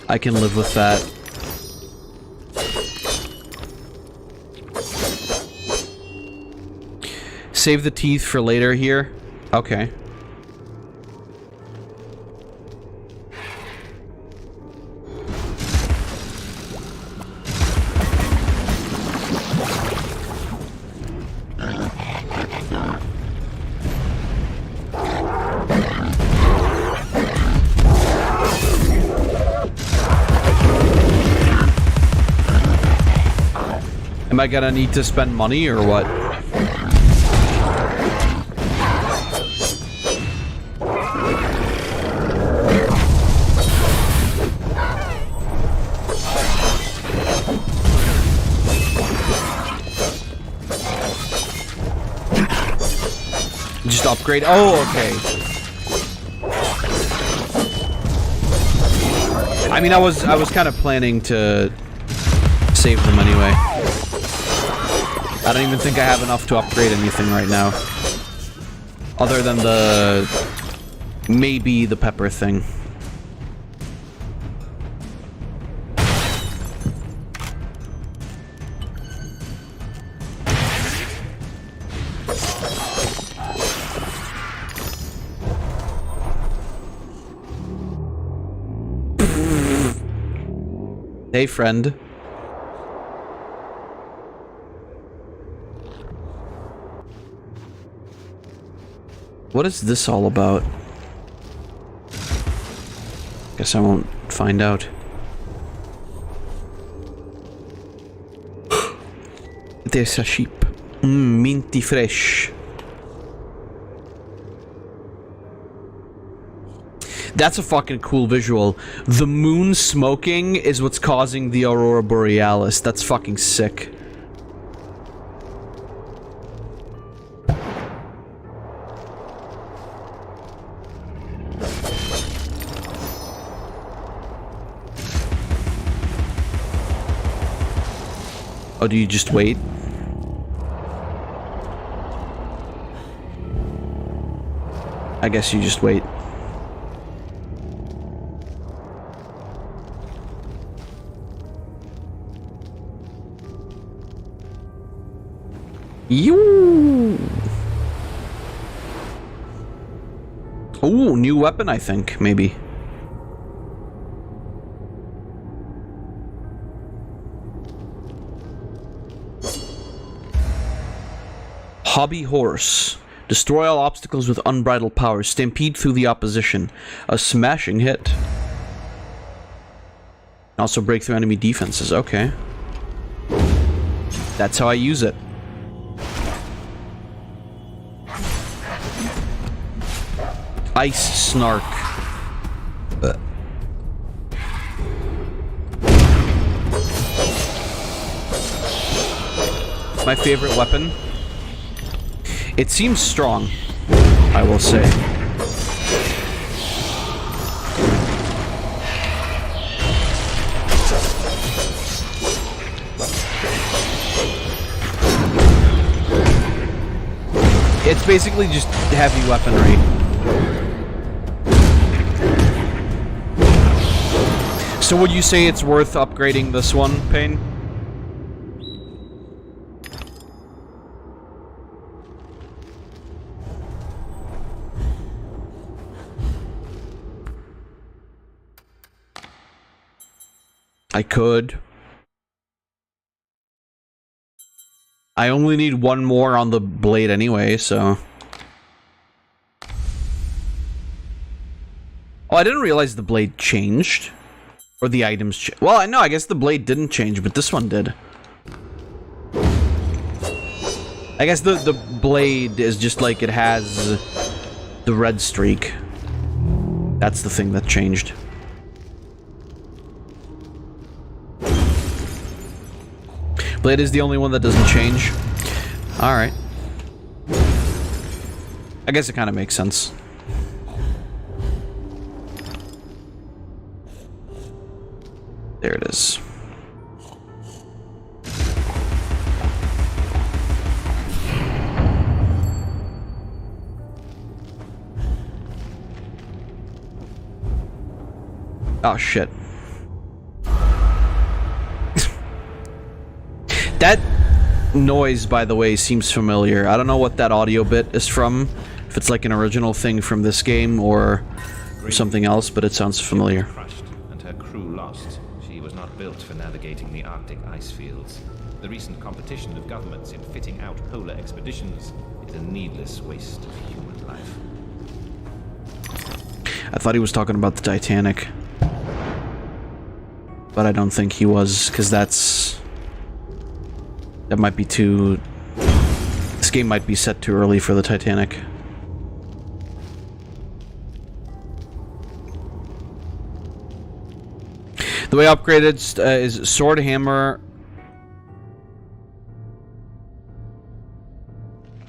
I can live with that. Save the teeth for later here. Okay. Am I gonna need to spend money or what? Just upgrade. Oh, okay. I mean, I was kind of planning to save them anyway. I don't even think I have enough to upgrade anything right now. Other than maybe the pepper thing. Hey, friend. What is this all about? Guess I won't find out. There's a sheep. Minty fresh. That's a fucking cool visual. The moon smoking is what's causing the Aurora Borealis. That's fucking sick. Oh, do you just wait? I guess you just wait. You. Ooh, new weapon, I think, maybe. Hobby Horse. Destroy all obstacles with unbridled power. Stampede through the opposition. A smashing hit. Also break through enemy defenses. Okay. That's how I use it. Ice Snark. My favorite weapon. It seems strong, I will say. It's basically just heavy weaponry. So would you say it's worth upgrading this one, Payne? I could. I only need one more on the blade anyway, so... Oh, I didn't realize the blade changed. Or the items changed. Well, I know, I guess the blade didn't change, but this one did. I guess the blade is just like it has the red streak. That's the thing that changed. Blade is the only one that doesn't change. Alright. I guess it kind of makes sense. There it is. Oh, shit. That noise, by the way, seems familiar. I don't know what that audio bit is from. If it's like an original thing from this game or something else, but it sounds familiar. Crushed and her crew lost. She was not built for navigating the Arctic ice fields. The recent competition of governments in fitting out polar expeditions is a needless waste of human life. I thought he was talking about the Titanic. But I don't think he was, because that's... That might be too... This game might be set too early for the Titanic. The way upgraded is sword, hammer...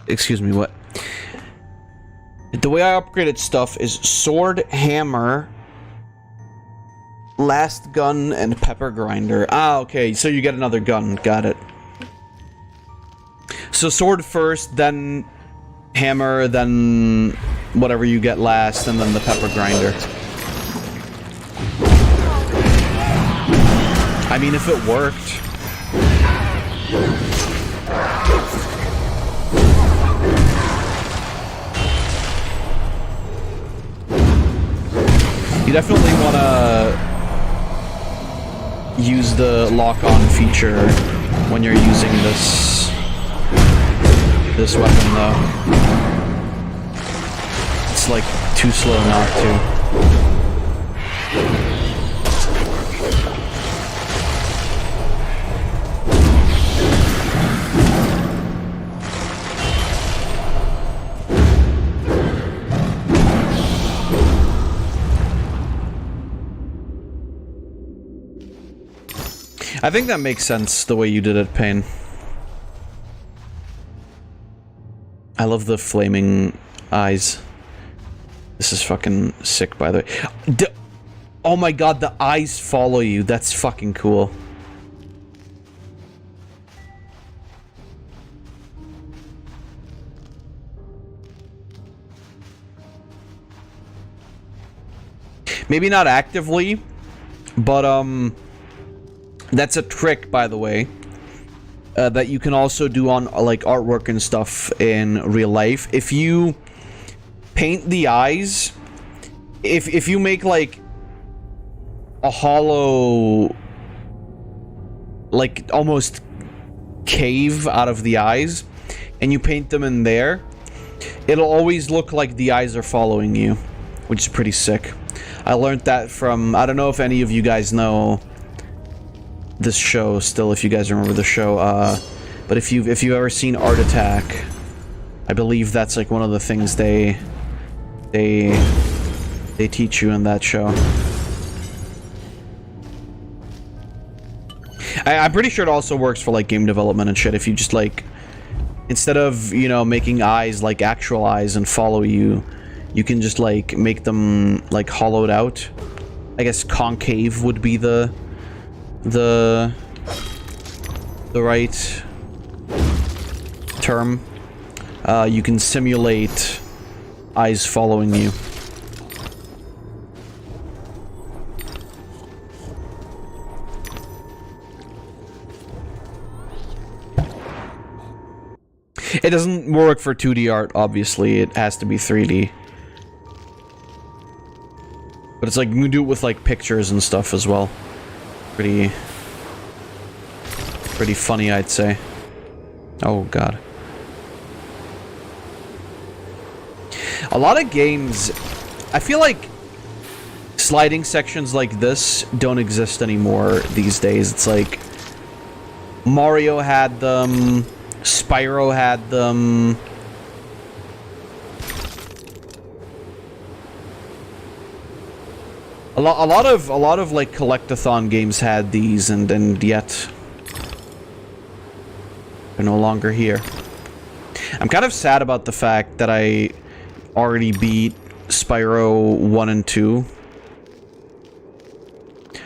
Excuse me, what? The way I upgraded stuff is sword, hammer, last gun, and pepper grinder. Ah, okay, so you get another gun. Got it. So sword first, then hammer, then whatever you get last, and then the pepper grinder. I mean, if it worked. You definitely want to use the lock-on feature when you're using this weapon, though. It's like too slow not to. I think that makes sense, the way you did it, Pain. I love the flaming eyes. This is fucking sick, by the way. Oh my god, the eyes follow you. That's fucking cool. Maybe not actively, but, that's a trick, by the way, that you can also do on, like, artwork and stuff in real life. If you paint the eyes, if you make, like, a hollow, like, almost cave out of the eyes, and you paint them in there, it'll always look like the eyes are following you, which is pretty sick. I learned that from, I don't know if any of you guys know this show still, if you guys remember the show, but if you've ever seen Art Attack, I believe that's like one of the things they teach you in that show. I'm pretty sure it also works for like game development and shit. If you just like, instead of, you know, making eyes like actual eyes and follow you, you can just like make them like hollowed out. I guess concave would be the right term. You can simulate eyes following you. It doesn't work for 2D art, obviously. It has to be 3D. But it's like, you can do it with like pictures and stuff as well. Pretty funny, I'd say. Oh god. A lot of games, I feel like sliding sections like this don't exist anymore these days. It's like Mario had them, Spyro had them. A lot of like collectathon games had these, and yet they're no longer here. I'm kind of sad about the fact that I already beat Spyro 1 and 2.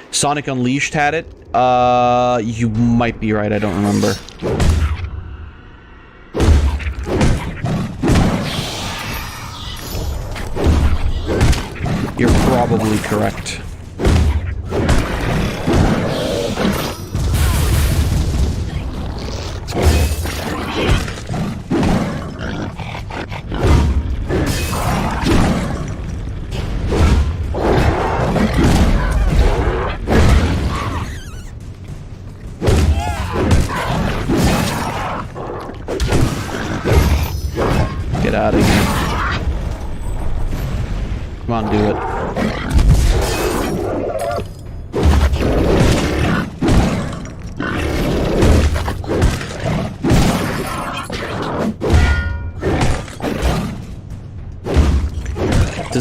Sonic Unleashed had it. You might be right, I don't remember. You're probably correct. Get out of here. Come on, do it.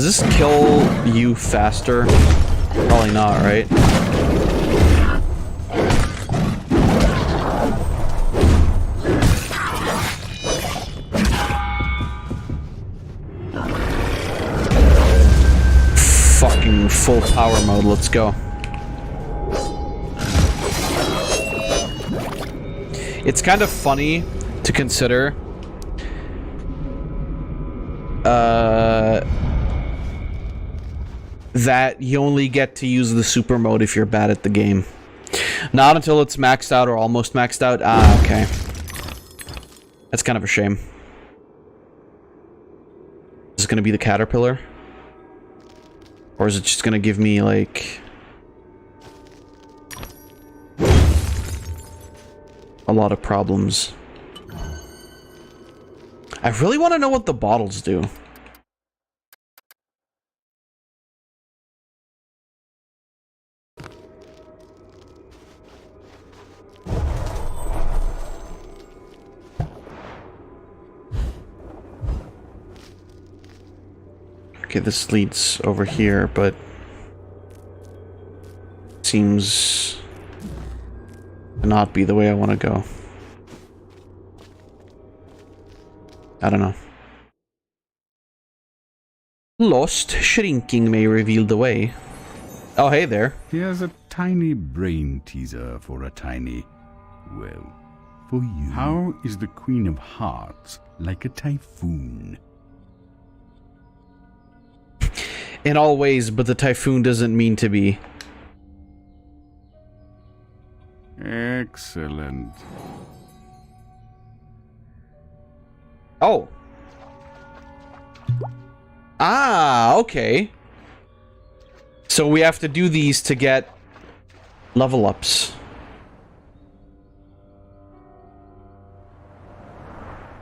Does this kill you faster? Probably not, right? Fucking full power mode, let's go. It's kind of funny to consider that you only get to use the super mode if you're bad at the game. Not until it's maxed out or almost maxed out. Ah, okay. That's kind of a shame. Is it gonna be the caterpillar? Or is it just gonna give me, like, a lot of problems? I really want to know what the bottles do. Okay, this leads over here, but seems to not be the way I want to go. I don't know. Lost shrinking may reveal the way. Oh, hey there. Here's a tiny brain teaser for a tiny, well, for you. How is the Queen of Hearts like a typhoon? In all ways, but the typhoon doesn't mean to be. Excellent. Oh. Ah, okay. So we have to do these to get level ups.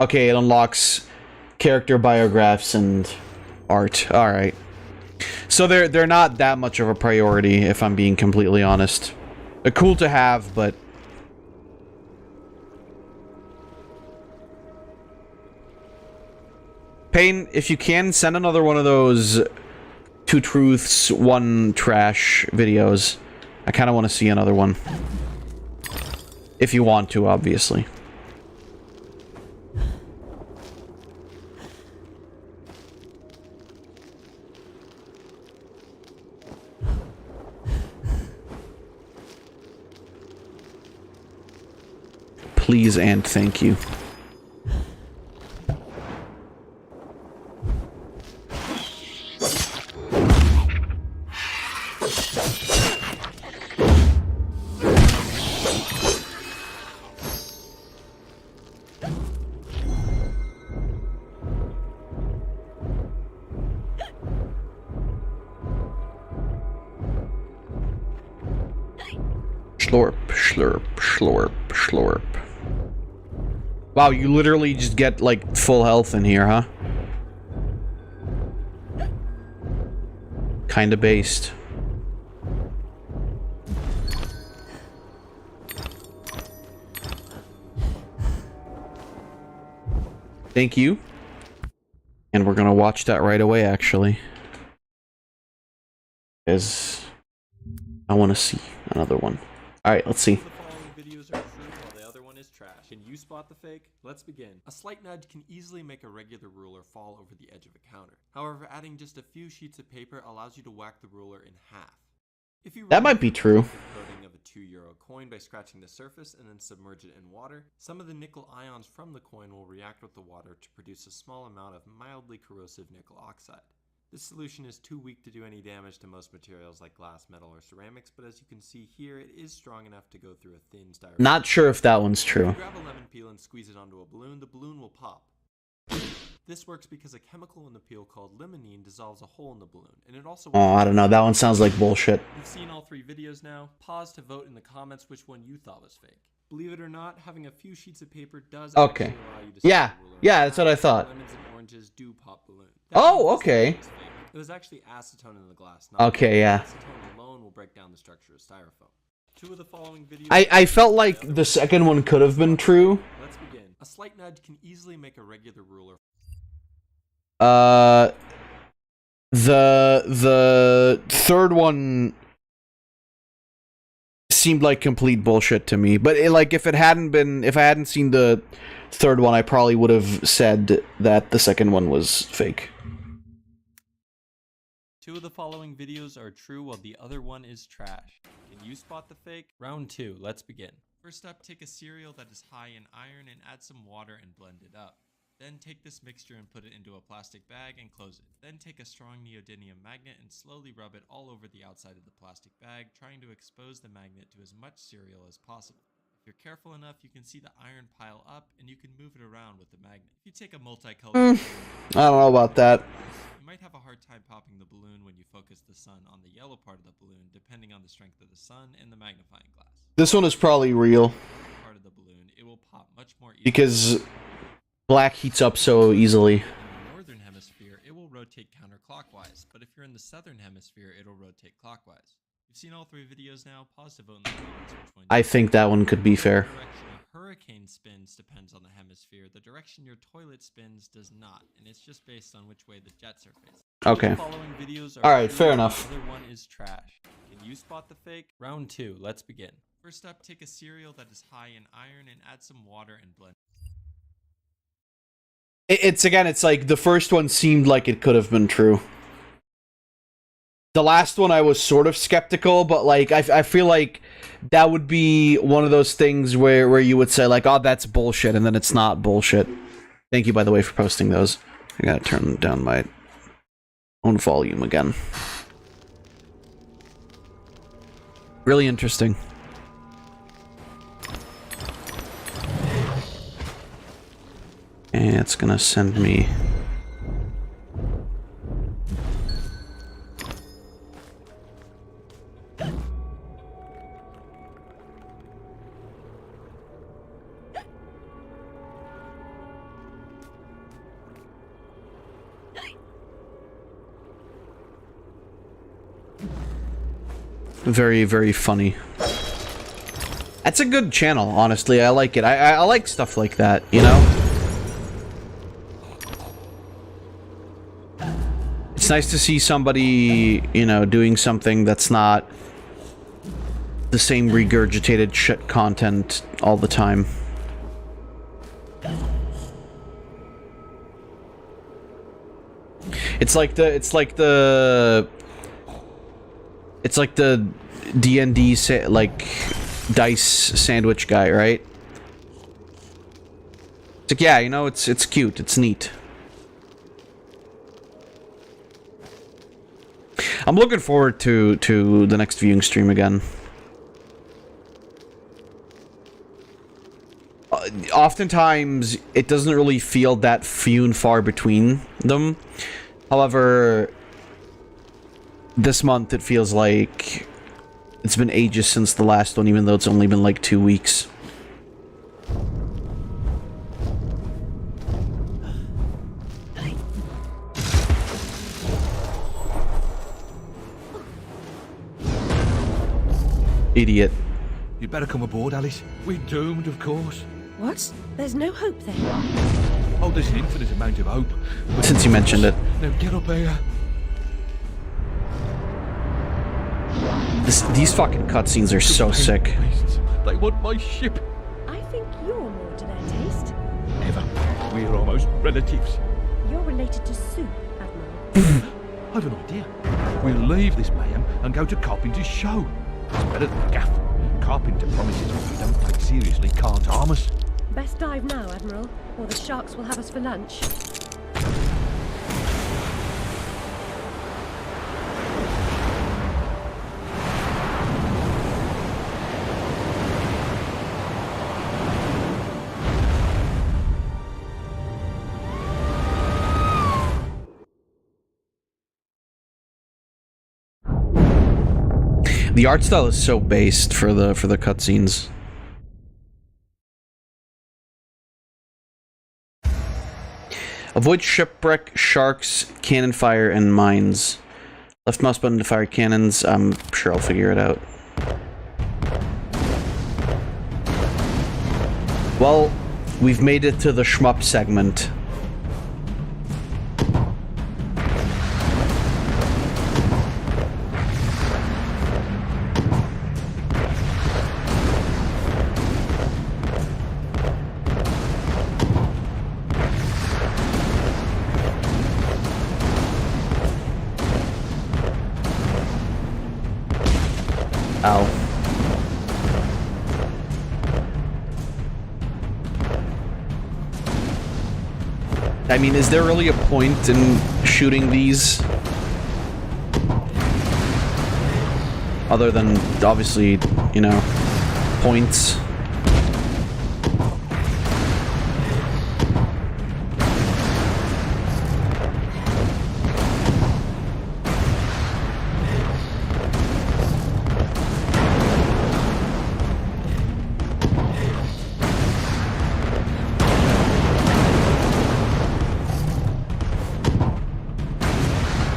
Okay, it unlocks character biographs and art. All right. So they're not that much of a priority, if I'm being completely honest. They're cool to have, but Payne, if you can, send another one of those 2 truths, 1 trash videos. I kind of want to see another one. If you want to, obviously. Please and thank you. Slurp, slurp, slurp, slurp. Wow, you literally just get, like, full health in here, huh? Kinda based. Thank you. And we're gonna watch that right away, actually. Because I want to see another one. Alright, let's see. Can you spot the fake? Let's begin. A slight nudge can easily make a regular ruler fall over the edge of a counter. However, adding just a few sheets of paper allows you to whack the ruler in half. If you that might be true. Coating of a €2 coin by scratching the surface and then submerge it in water, some of the nickel ions from the coin will react with the water to produce a small amount of mildly corrosive nickel oxide. This solution is too weak to do any damage to most materials like glass, metal, or ceramics, but as you can see here, it is strong enough to go through a thin styrofoam. Not sure if that one's true. If you grab a lemon peel and squeeze it onto a balloon, the balloon will pop. This works because a chemical in the peel called limonene dissolves a hole in the balloon, and it also... Oh, I don't know. That one sounds like bullshit. You've seen all 3 videos now. Pause to vote in the comments which one you thought was fake. Believe it or not, having a few sheets of paper does okay. actually allow you to Yeah, yeah, that's what I thought. Lemons and oranges do pop balloons. Oh, okay. It was actually acetone in the glass. Okay, yeah. Acetone alone will break down the structure of styrofoam. 2 of the following videos... I felt like the second one could have been true. Let's begin. A slight nudge can easily make a regular ruler... The third one seemed like complete bullshit to me. But if I hadn't seen the third one, I probably would have said that the second one was fake. 2 of the following videos are true while the other one is trash. Can you spot the fake? Round 2, let's begin. First up, take a cereal that is high in iron and add some water and blend it up. Then take this mixture and put it into a plastic bag and close it. Then take a strong neodymium magnet and slowly rub it all over the outside of the plastic bag, trying to expose the magnet to as much cereal as possible. If you're careful enough, you can see the iron pile up and you can move it around with the magnet. If you take a multicolored balloon, I don't know about that. you might have a hard time popping the balloon when you focus the sun on the yellow part of the balloon, depending on the strength of the sun and the magnifying glass. This one is probably real. Part of the balloon, it will pop much more easily. Because black heats up so easily. In the northern hemisphere, it will rotate counterclockwise, but if you're in the southern hemisphere, it'll rotate clockwise. You've seen all 3 videos now. Pause to vote in the comments which one. I think that one could be fair. The direction a hurricane spins depends on the hemisphere. The direction your toilet spins does not, and it's just based on which way the jets are facing. Okay. The following videos are Alright, true, fair and enough. The other one is trash. Can you spot the fake? Round 2, let's begin. First up, take a cereal that is high in iron and add some water and blend. It's like the first one seemed like it could have been true. The last one I was sort of skeptical, but like I feel like that would be one of those things where you would say like, oh, that's bullshit, and then it's not bullshit. Thank you, by the way, for posting those. I gotta turn down my own volume again. Really interesting. And it's gonna send me... Very, very funny. That's a good channel, honestly. I like it. I like stuff like that, you know? It's nice to see somebody, you know, doing something that's not the same regurgitated shit content all the time. It's like the D&D like dice sandwich guy, right? It's like, yeah, you know, it's cute, it's neat. I'm looking forward to the next viewing stream again. Oftentimes, it doesn't really feel that few and far between them. However, this month it feels like it's been ages since the last one, even though it's only been like 2 weeks. Idiot. You'd better come aboard, Alice. We're doomed, of course. What? There's no hope there. Oh, there's an infinite amount of hope. Since you mentioned it. Now get up here. These fucking cutscenes are so sick. They want my ship. I think you're more to their taste. Never. We're almost relatives. You're related to Sue, Admiral. I've an idea. We'll leave this mayhem and go to Carpenter's show. It's better than Gaff. Carpenter promises if we don't take seriously, can't harm us. Best dive now, Admiral, or the sharks will have us for lunch. The art style is so based for the cutscenes. Avoid shipwreck, sharks, cannon fire, and mines. Left mouse button to fire cannons. I'm sure I'll figure it out. Well, we've made it to the shmup segment. Ow. I mean, is there really a point in shooting these? Other than, obviously, you know, points.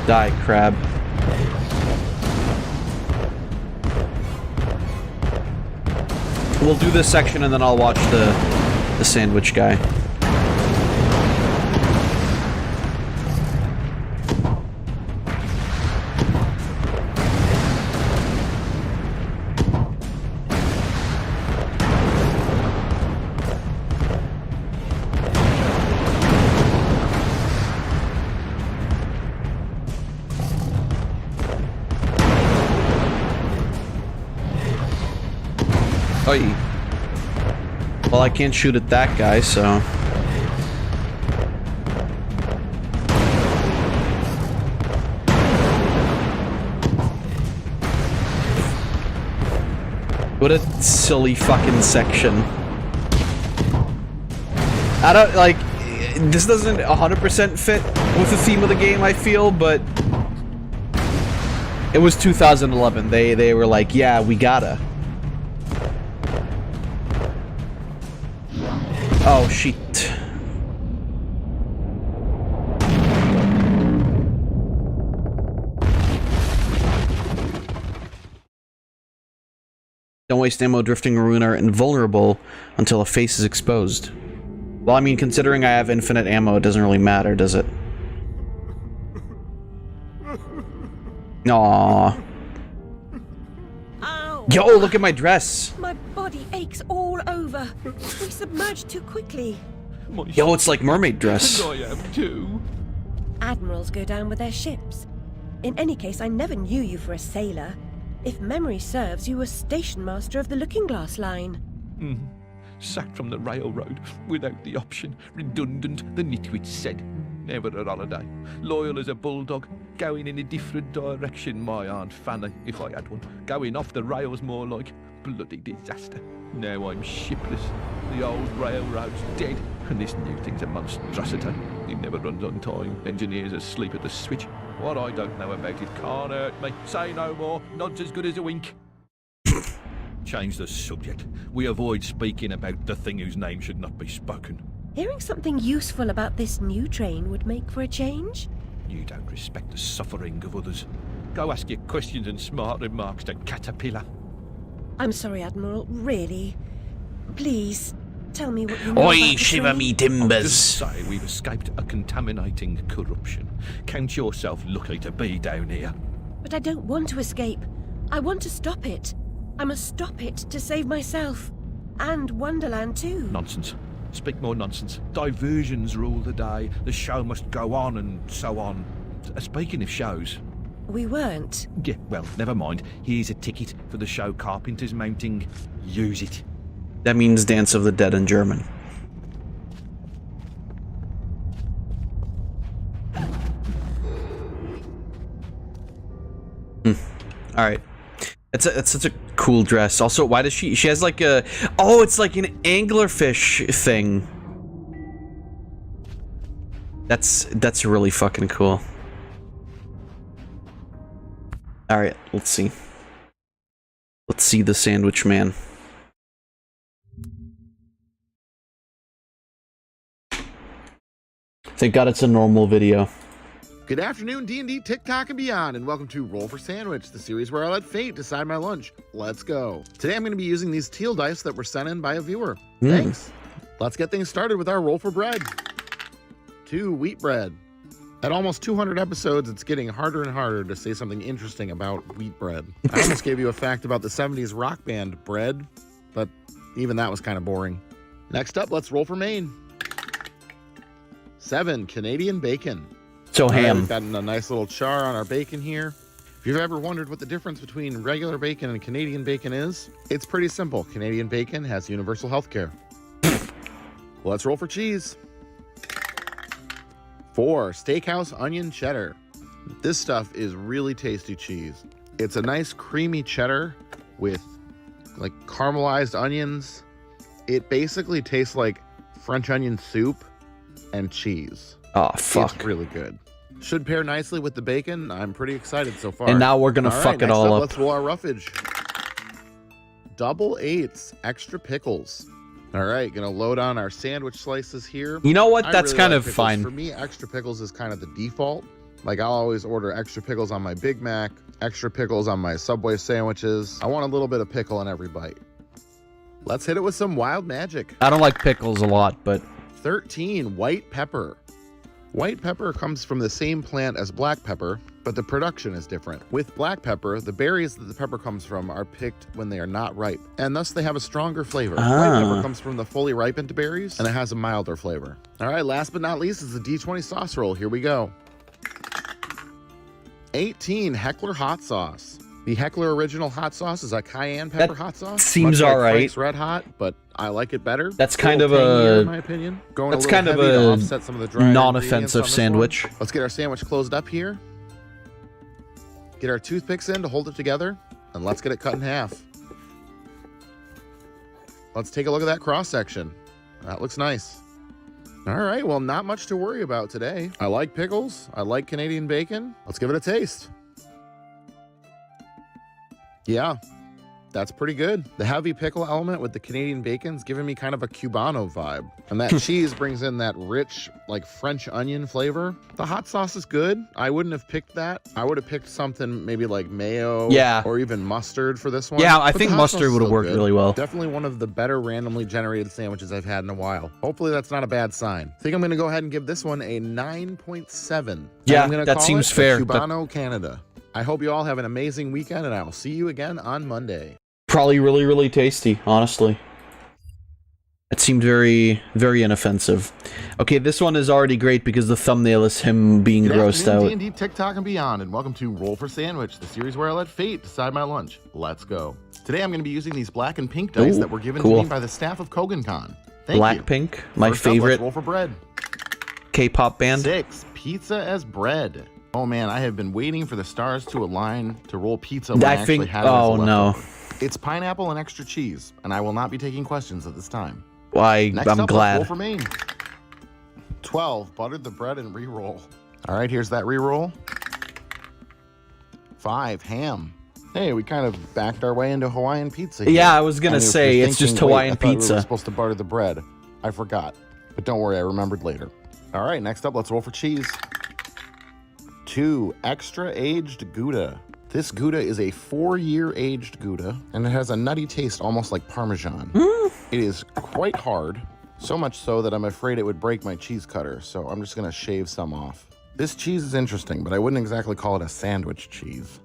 Die, crab. We'll do this section and then I'll watch the sandwich guy. Oi. Well, I can't shoot at that guy, so... What a silly fucking section. I don't, like... This doesn't 100% fit with the theme of the game, I feel, but... It was 2011. They were like, yeah, we gotta. Oh, shit. Don't waste ammo. Drifting Maroon are invulnerable until a face is exposed. Well, I mean, considering I have infinite ammo, it doesn't really matter, does it? Aww. Yo, look at my dress! My body aches all over. We submerged too quickly. Yo, it's like mermaid dress. I am too. Admirals go down with their ships. In any case, I never knew you for a sailor. If memory serves, you were station master of the Looking Glass line. Sacked from the railroad without the option. Redundant, the nitwit said. Never a holiday. Loyal as a bulldog. Going in a different direction, my Aunt Fanny, if I had one. Going off the rails more like. Bloody disaster. Now I'm shipless. The old railroad's dead. And this new thing's a monstrosity. It never runs on time. Engineers asleep at the switch. What I don't know about it can't hurt me. Say no more. Nod's as good as a wink. Change the subject. We avoid speaking about the thing whose name should not be spoken. Hearing something useful about this new train would make for a change. You don't respect the suffering of others. Go ask your questions and smart remarks to Caterpillar. I'm sorry, Admiral. Really. Please, tell me what you know Oi, about the shiver train. me timbers. Just say we've escaped a contaminating corruption. Count yourself lucky to be down here. But I don't want to escape. I want to stop it. I must stop it to save myself. And Wonderland too. Nonsense. Speak more nonsense. Diversions rule the day. The show must go on and so on. Speaking of shows... We weren't. Yeah, well, never mind. Here's a ticket for the show Carpenter's mounting. Use it. That means Dance of the Dead in German. Alright. It's such a cool dress. Also, why does she has like a... Oh, it's like an anglerfish thing. That's really fucking cool. Alright, let's see. Let's see the sandwich man. Thank God it's a normal video. Good afternoon, D&D, TikTok, and beyond, and welcome to Roll for Sandwich, the series where I let fate decide my lunch. Let's go. Today I'm going to be using these teal dice that were sent in by a viewer. Thanks. Let's get things started with our roll for bread. 2 wheat bread. At almost 200 episodes, it's getting harder and harder to say something interesting about wheat bread. I almost gave you a fact about the 70s rock band Bread, but even that was kind of boring. Next up, let's roll for Maine. 7 Canadian bacon. So ham. We've got a nice little char on our bacon here. If you've ever wondered what the difference between regular bacon and Canadian bacon is, it's pretty simple. Canadian bacon has universal health care. Let's roll for cheese. 4, steakhouse onion cheddar. This stuff is really tasty cheese. It's a nice creamy cheddar with like caramelized onions. It basically tastes like French onion soup and cheese. Oh, fuck. It's really good. Should pair nicely with the bacon. I'm pretty excited so far. And now we're gonna fuck it all up. Let's roll our roughage. Double 8s, extra pickles. All right, gonna load on our sandwich slices here. You know what? I That's really kind like of pickles. fine. For me, extra pickles is kind of the default. Like, I'll always order extra pickles on my Big Mac, extra pickles on my Subway sandwiches. I want a little bit of pickle in every bite. Let's hit it with some wild magic. I don't like pickles a lot, but 13, white pepper. White pepper comes from the same plant as black pepper, but the production is different. With black pepper, the berries that the pepper comes from are picked when they are not ripe, and thus they have a stronger flavor. White pepper comes from the fully ripened berries, and it has a milder flavor. All right, last but not least is the D20 sauce roll. Here we go. 18, Heckler hot sauce. The Heckler original hot sauce is a cayenne pepper hot sauce. seems much like all right. Frank's Red Hot, but I like it better. That's kind of tangier, a, in my opinion. Going that's a kind little of heavy to a offset some of the dry ingredients on non-offensive this sandwich. one. Let's get our sandwich closed up here. Get our toothpicks in to hold it together, and let's get it cut in half. Let's take a look at that cross section. That looks nice. All right, well, not much to worry about today. I like pickles. I like Canadian bacon. Let's give it a taste. Yeah, that's pretty good. The heavy pickle element with the Canadian bacon's giving me kind of a Cubano vibe. And that cheese brings in that rich, like French onion flavor. The hot sauce is good. I wouldn't have picked that. I would have picked something maybe like mayo or even mustard for this one. Yeah, I But think the hot mustard sauce is would have still worked good. really well. Definitely one of the better randomly generated sandwiches I've had in a while. Hopefully that's not a bad sign. I think I'm going to go ahead and give this one a 9.7. Yeah, I'm gonna that call seems it fair. Cubano Canada. I hope you all have an amazing weekend, and I will see you again on Monday. Probably really, really tasty, honestly. It seemed very, very inoffensive. Okay, this one is already great because the thumbnail is him being Good grossed afternoon, out. D&D, TikTok, and beyond, and welcome to Roll for Sandwich, the series where I let fate decide my lunch. Let's go. Today I'm going to be using these black and pink dice that were given to me by the staff of KoganCon. Thank Black you. Pink, my First up, favorite let's roll for bread. K-pop band. 6, pizza as bread. Oh man, I have been waiting for the stars to align to roll pizza when I actually have it as a oh no. leftover. It's pineapple and extra cheese, and I will not be taking questions at this time. Next up, I'm glad. Let's roll for Maine. 12, buttered the bread and re-roll. All right, here's that re-roll. 5, ham. Hey, we kind of backed our way into Hawaiian pizza here. Yeah, I was gonna And if say, you're it's just thinking, Hawaiian I thought pizza. We were supposed to butter the bread. I forgot. But don't worry, I remembered later. All right, next up, let's roll for cheese. 2, extra aged Gouda. This Gouda is a 4-year aged Gouda, and it has a nutty taste almost like Parmesan. It is quite hard, so much so that I'm afraid it would break my cheese cutter, so I'm just gonna shave some off. This cheese is interesting, but I wouldn't exactly call it a sandwich cheese.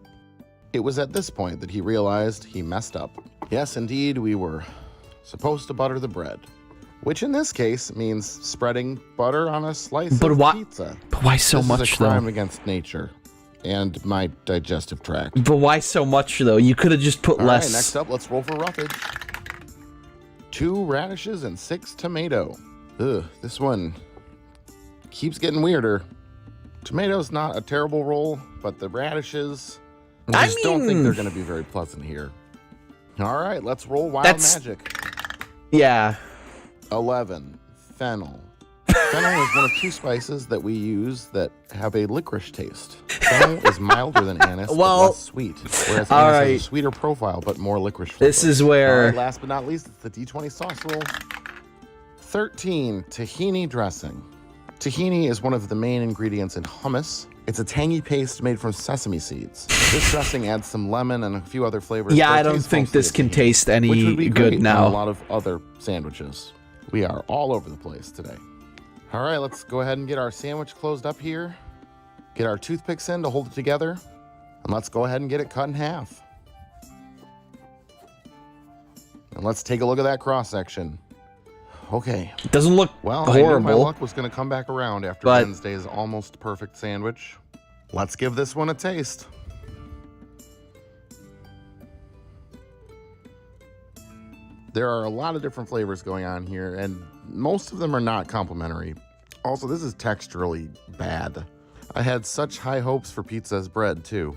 It was at this point that he realized he messed up. Yes, indeed, we were supposed to butter the bread, which in this case means spreading butter on a slice of pizza. But why so This much, is a crime though? against nature and my digestive tract. But why so much, though? You could have just put All less. right, next up, let's roll for roughage. 2 radishes and 6 tomato. Ugh, this one keeps getting weirder. Tomato's not a terrible roll, but the radishes, I just don't think they're going to be very pleasant here. All right, let's roll wild magic. Yeah. 11, fennel. Fennel is one of 2 spices that we use that have a licorice taste. Fennel is milder than anise, but less sweet, whereas anise has a sweeter profile but more licorice flavor. This is where- All right, last but not least, it's the D20 sauce roll. 13, tahini dressing. Tahini is one of the main ingredients in hummus. It's a tangy paste made from sesame seeds. This dressing adds some lemon and a few other flavors. Yeah, but it I don't tastes think mostly this of can tahini, taste any which would be good great now. on a lot of other sandwiches. We are all over the place today. All right, let's go ahead and get our sandwich closed up here. Get our toothpicks in to hold it together. And let's go ahead and get it cut in half. And let's take a look at that cross section. Okay. It doesn't look well, I knew my horrible. luck was going to come back around after but- Wednesday's almost perfect sandwich. Let's give this one a taste. There are a lot of different flavors going on here, and most of them are not complimentary. Also, this is texturally bad. I had such high hopes for pizza as bread, too.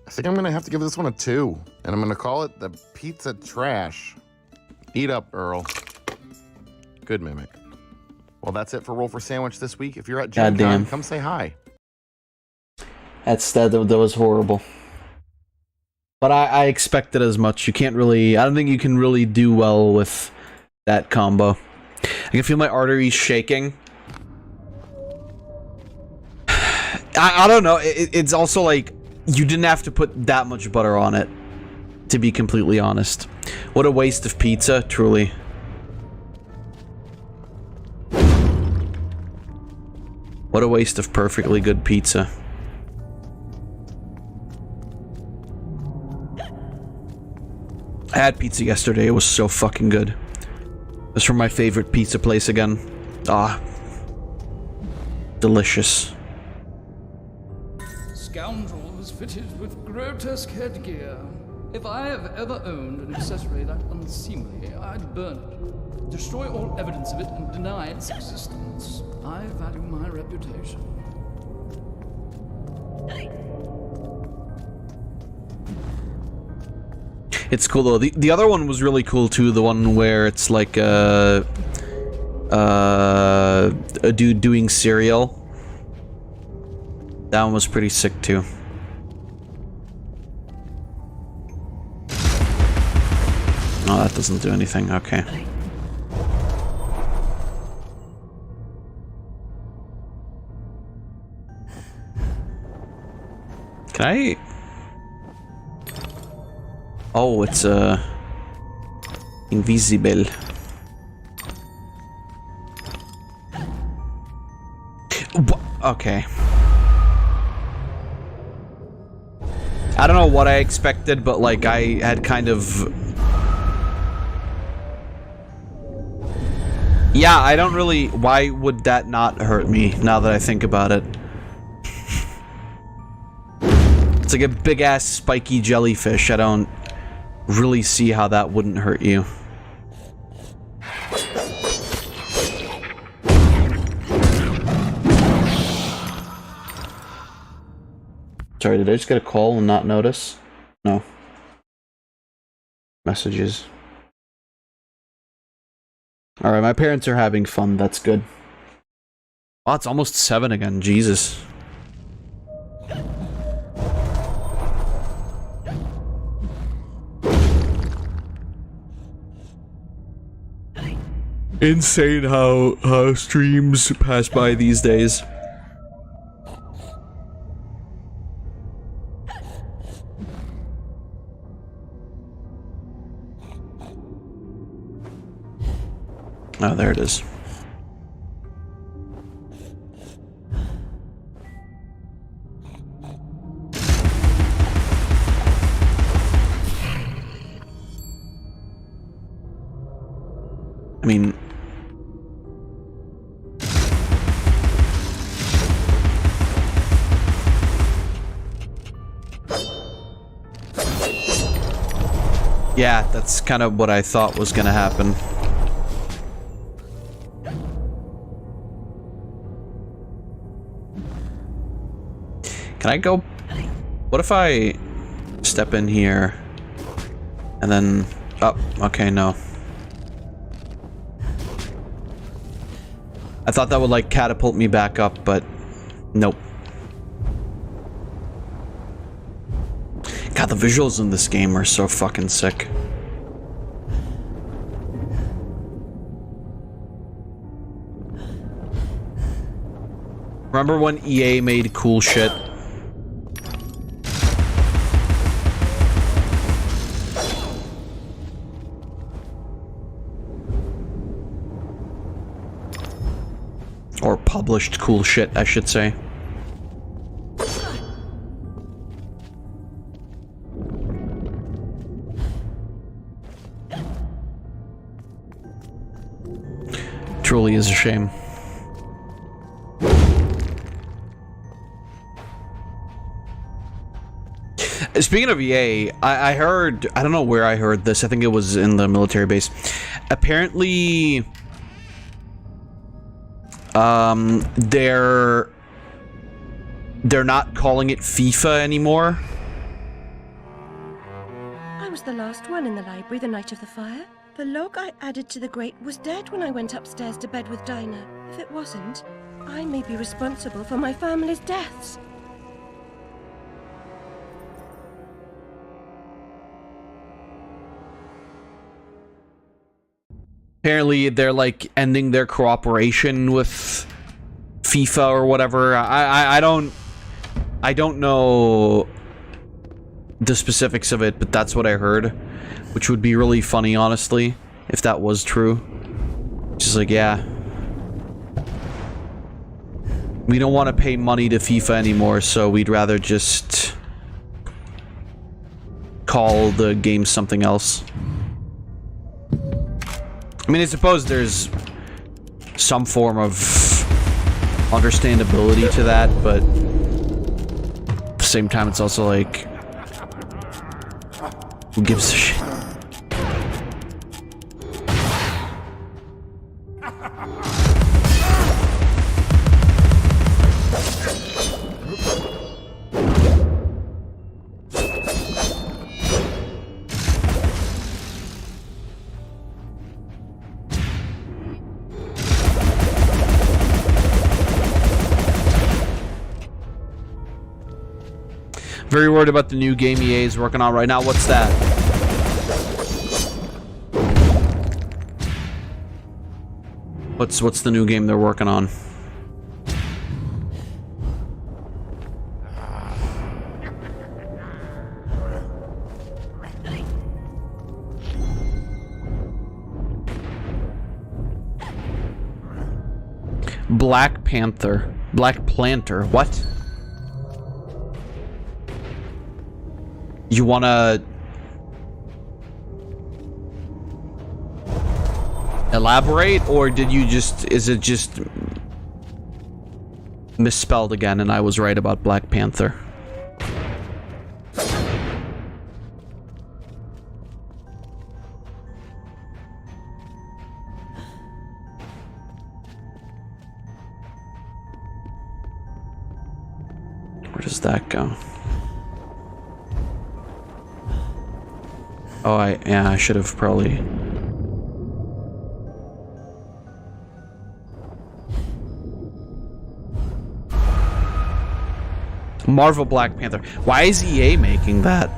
I think I'm gonna have to give this one a 2, and I'm gonna call it the pizza trash. Eat up, Earl. Good mimic. Well, that's it for Roll for Sandwich this week. If you're at Gen Con, come say hi. That was horrible. But I expected as much. You can't really... I don't think you can really do well with that combo. I can feel my arteries shaking. I don't know. It's also like... You didn't have to put that much butter on it, to be completely honest. What a waste of pizza, truly. What a waste of perfectly good pizza. I had pizza yesterday, it was so fucking good. It was from my favorite pizza place again. Ah. Delicious. Scoundrels fitted with grotesque headgear. If I have ever owned an accessory that unseemly, I'd burn it, destroy all evidence of it, and deny its existence. I value my reputation. It's cool though. The other one was really cool too. The one where it's like a dude doing cereal. That one was pretty sick too. Oh, that doesn't do anything. Okay. Can I? Oh, it's invisible. Okay. I don't know what I expected, but like I had kind of... Yeah, I don't really... Why would that not hurt me, now that I think about it? It's like a big-ass spiky jellyfish. I don't really see how that wouldn't hurt you. Sorry, did I just get a call and not notice? No. Messages. Alright, my parents are having fun. That's good. Oh, it's almost 7 again. Jesus. Insane how streams pass by these days. Oh, there it is. I mean... Yeah, that's kind of what I thought was gonna happen. Can I go... What if I step in here and then... Oh, okay, no. I thought that would like catapult me back up, but nope. God, the visuals in this game are so fucking sick. Remember when EA made cool shit? Or published cool shit, I should say. Truly is a shame. Speaking of EA, I heard, I don't know where I heard this, I think it was in the military base. Apparently, they're not calling it FIFA anymore. I was the last one in the library the night of the fire. The log I added to the grate was dead when I went upstairs to bed with Dinah. If it wasn't, I may be responsible for my family's deaths. Apparently, they're like ending their cooperation with FIFA or whatever. I don't know the specifics of it, but that's what I heard, which would be really funny, honestly, if that was true. Just like, yeah, we don't want to pay money to FIFA anymore, so we'd rather just call the game something else. I mean, I suppose there's some form of understandability to that, but at the same time, it's also like, who gives a shit? Very worried about the new game EA is working on right now. What's that? What's the new game they're working on? Black Panther. Black Planter. What? You wanna elaborate, or did you just, is it just misspelled again and I was right about Black Panther? Where does that go? Oh, I should have probably... Marvel Black Panther. Why is EA making that?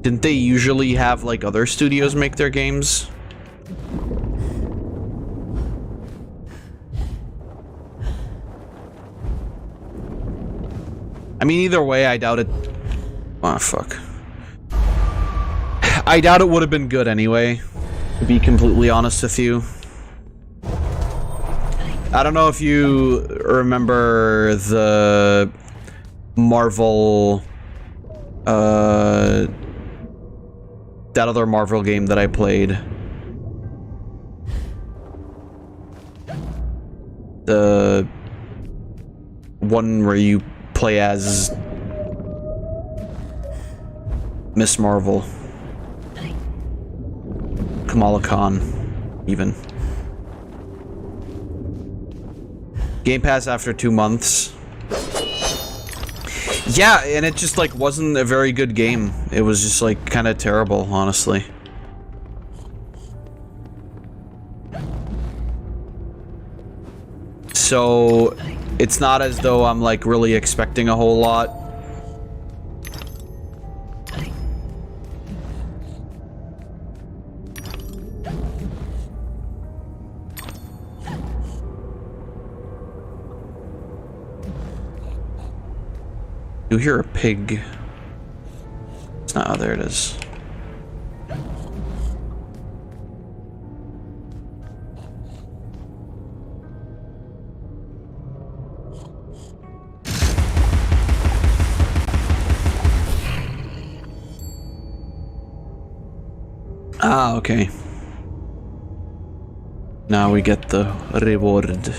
Didn't they usually have, like, other studios make their games? I mean, either way, I doubt it. Oh, fuck. I doubt it would have been good anyway, to be completely honest with you. I don't know if you remember the Marvel, that other Marvel game that I played. The one where you play as Miss Marvel. Kamala Khan, even. Game Pass after 2 months. Yeah, and it just, like, wasn't a very good game. It was just, like, kind of terrible, honestly. So, it's not as though I'm, like, really expecting a whole lot. You hear a pig. It's not. Oh, there it is. Ah, okay. Now we get the reward.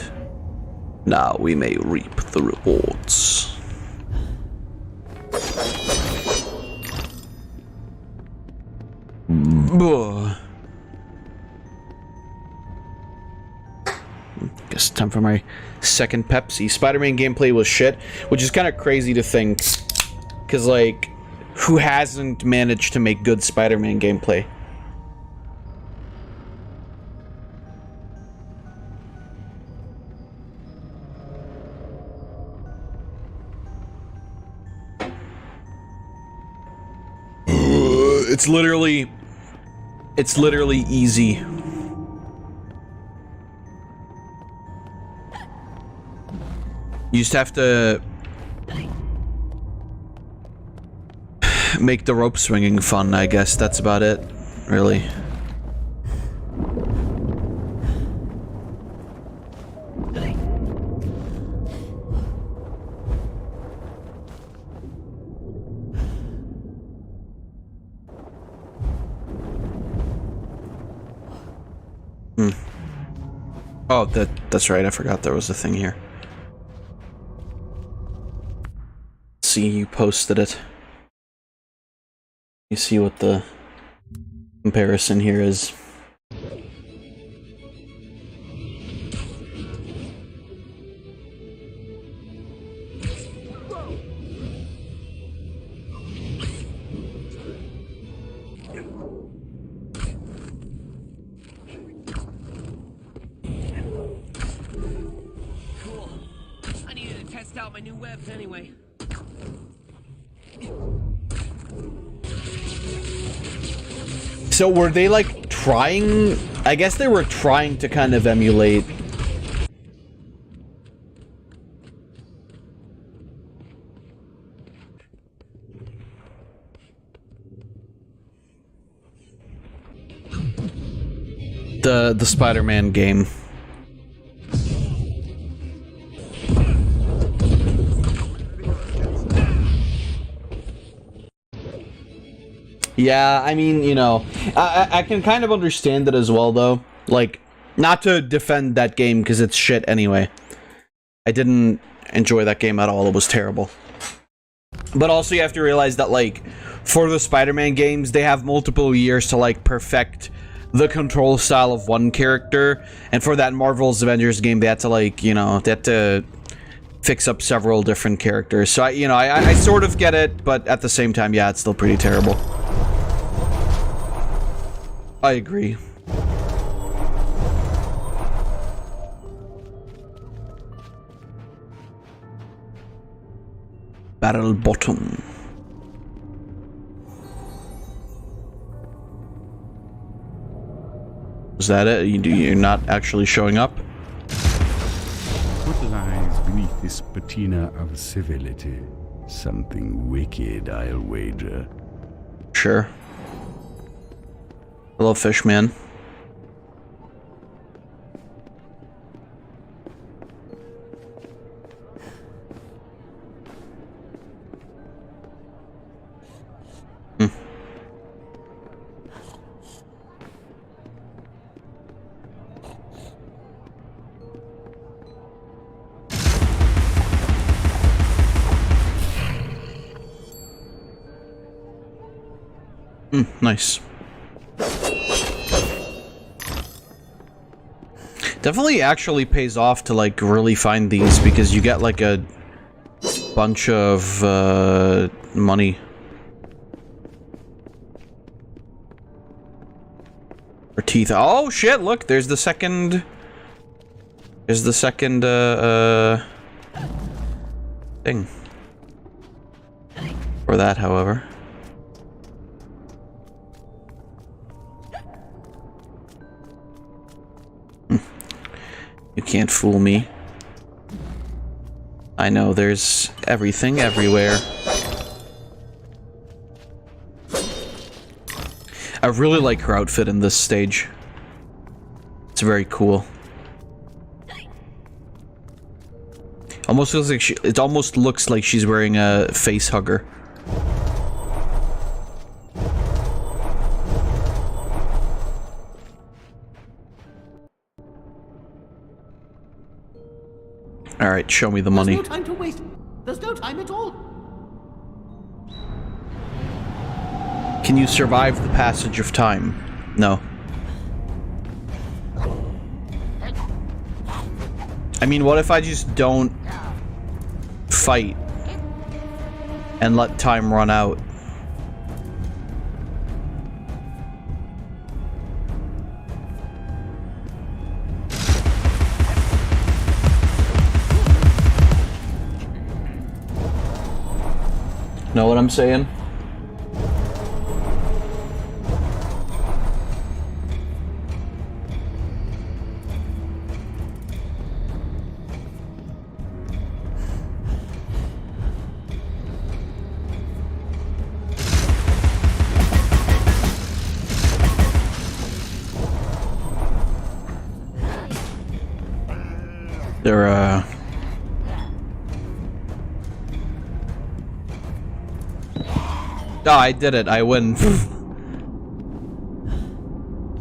Now we may reap the rewards. Guess time for my second Pepsi. Spider-Man gameplay was shit, which is kind of crazy to think. Because, like, who hasn't managed to make good Spider-Man gameplay? It's literally easy. You just have to make the rope swinging fun, I guess. That's about it, really. Oh, that's right. I forgot there was a thing here. See, you posted it. You see what the comparison here is. Cool. I needed to test out my new webs anyway. So were they like trying? I guess they were trying to kind of emulate the Spider-Man game. Yeah, I mean, you know, I can kind of understand it as well, though. Like, not to defend that game, because it's shit anyway. I didn't enjoy that game at all. It was terrible. But also, you have to realize that, like, for the Spider-Man games, they have multiple years to, like, perfect the control style of one character. And for that Marvel's Avengers game, they had to, like, you know, they had to fix up several different characters. So, I sort of get it, but at the same time, yeah, it's still pretty terrible. I agree. Barrel bottom. Is that it? You're not actually showing up? What lies beneath this patina of civility? Something wicked, I'll wager. Sure. Hello, Fishman. Nice. Definitely actually pays off to, like, really find these, because you get, like, a bunch of, money. Or teeth. Oh, shit, look, there's the second... There's the second, thing. For that, however. You can't fool me. I know there's everything everywhere. I really like her outfit in this stage. It's very cool. Almost looks like it almost looks like she's wearing a face hugger. All right, show me the money. There's no time to waste. There's no time at all. Can you survive the passage of time? No. I mean, what if I just don't fight and let time run out? Know what I'm saying? They're, Oh, I did it. I win.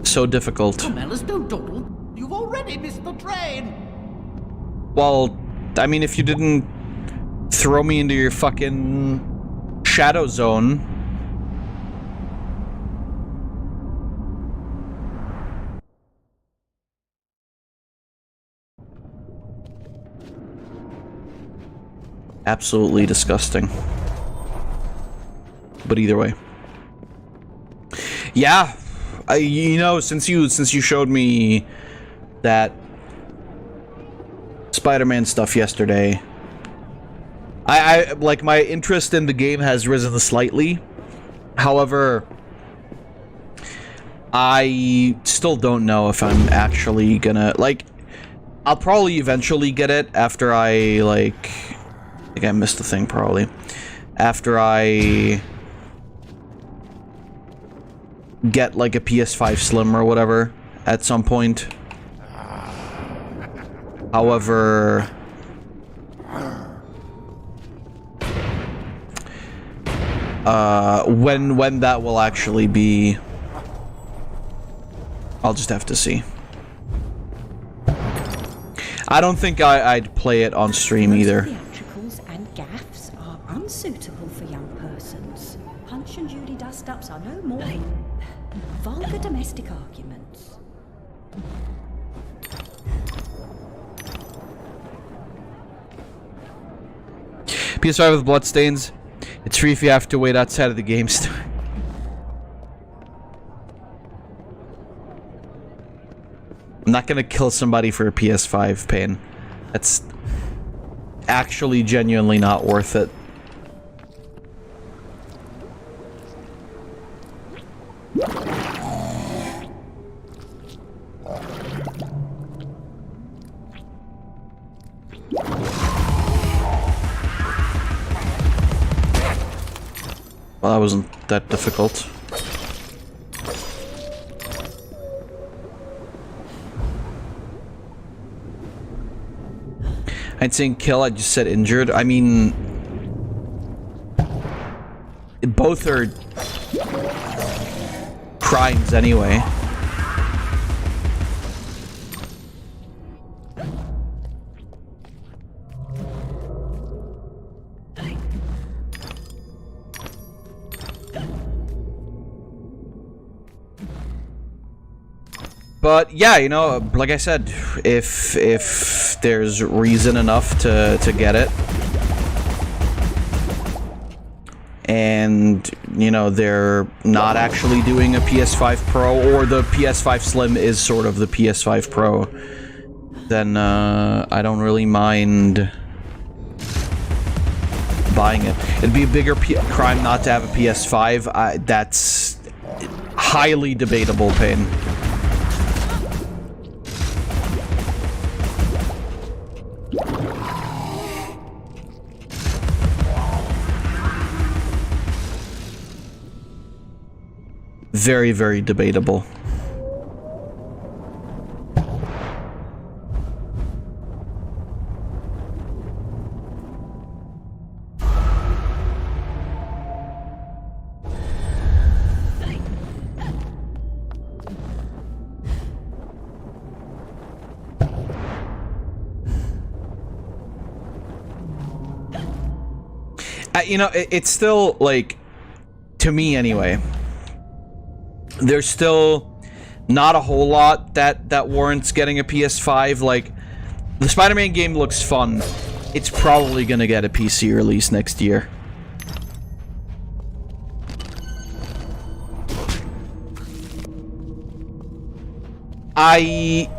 So difficult. Come, Alice, don't dawdle. You've already missed the train. Well, I mean, if you didn't throw me into your fucking shadow zone. Absolutely disgusting. But either way. Yeah. You know, since you showed me that Spider-Man stuff yesterday, I like, my interest in the game has risen slightly. However, I still don't know if I'm actually gonna, like, I'll probably eventually get it after I, like, I think I missed the thing probably. After I get like a PS5 Slim or whatever at some point. However, when that will actually be, I'll just have to see. I don't think I'd play it on stream either. Theatricals and gaffs are unsuitable for young persons. Punch and Judy dust-ups are no more than vulgar domestic arguments. PS5 with bloodstains. It's free if you have to wait outside of the game store. I'm not gonna kill somebody for a PS5, Pain. That's actually genuinely not worth it. Well, that wasn't that difficult. I ain't saying kill, I just said injured. I mean, both are crimes anyway. But yeah, you know, like I said, if there's reason enough to get it, and you know they're not actually doing a PS5 Pro, or the PS5 Slim is sort of the PS5 Pro, then I don't really mind buying it. It'd be a bigger crime not to have a PS5. That's highly debatable, Pain. Very, very debatable. You know, it's still, like, to me anyway, there's still not a whole lot that warrants getting a PS5. Like, the Spider-Man game looks fun. It's probably gonna get a PC release next year. I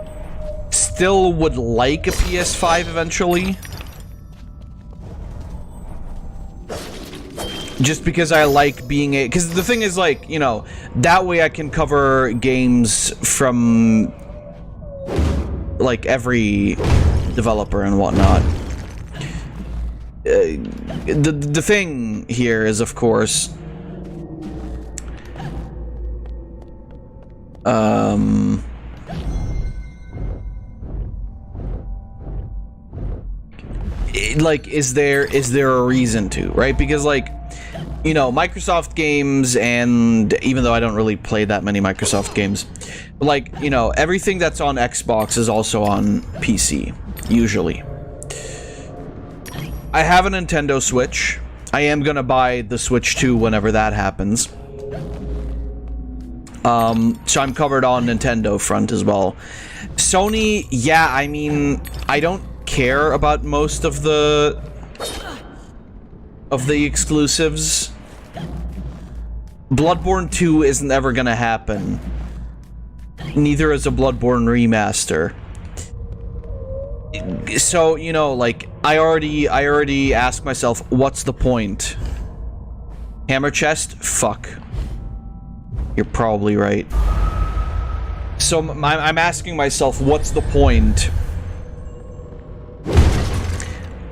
still would like a PS5 eventually. Just because I like being a... Because the thing is, like, you know, that way I can cover games from, like, every developer and whatnot. The thing here is, of course... like, is there a reason to, right? Because, like, you know, Microsoft games, and even though I don't really play that many Microsoft games, but, like, you know, everything that's on Xbox is also on PC, usually. I have a Nintendo Switch. I am gonna buy the Switch 2 whenever that happens. So I'm covered on Nintendo front as well. Sony, yeah, I mean, I don't care about most of the exclusives. Bloodborne 2 isn't ever gonna happen. Neither is a Bloodborne remaster. So, you know, like, I already asked myself, what's the point? Hammer chest? Fuck. You're probably right. So I'm asking myself, what's the point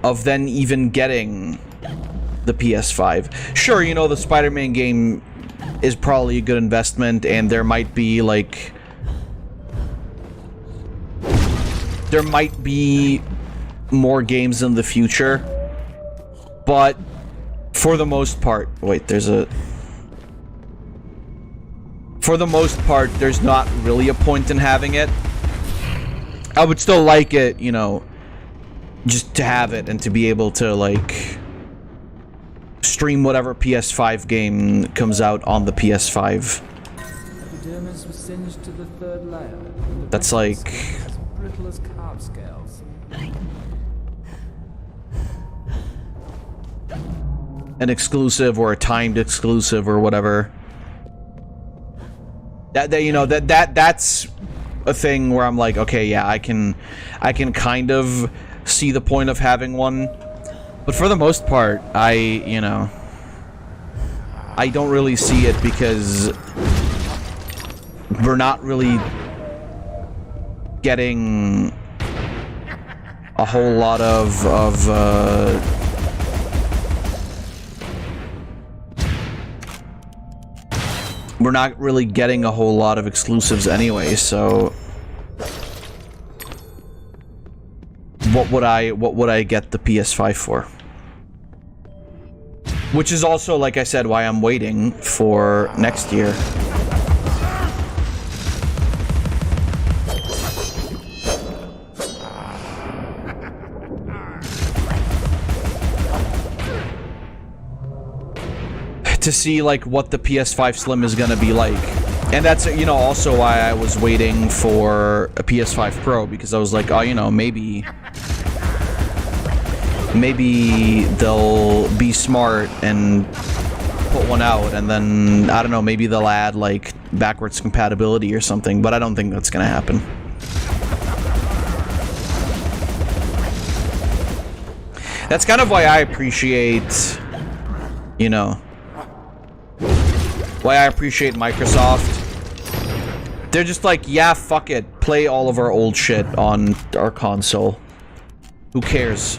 of then even getting the PS5? Sure, you know, the Spider-Man game is probably a good investment, and there might be, like... there might be more games in the future, but for the most part... Wait, there's a... For the most part, there's not really a point in having it. I would still like it, you know, just to have it and to be able to, like, stream whatever PS5 game comes out on the PS5. Epidermis was singed to the third layer. That's like... as brittle as calf scales. an exclusive or a timed exclusive or whatever. That you know, that's a thing where I'm like, okay, yeah, I can kind of see the point of having one, but for the most part, I don't really see it, because we're not really getting a whole lot of we're not really getting a whole lot of exclusives anyway, so what would I get the PS5 for? Which is also, like I said, why I'm waiting for next year. To see, like, what the PS5 Slim is gonna be like. And that's, you know, also why I was waiting for a PS5 Pro, because I was like, oh, you know, maybe they'll be smart and put one out, and then, I don't know, maybe they'll add, like, backwards compatibility or something, but I don't think that's gonna happen. That's kind of why I appreciate, you know, why I appreciate Microsoft. They're just like, yeah, fuck it, play all of our old shit on our console. Who cares?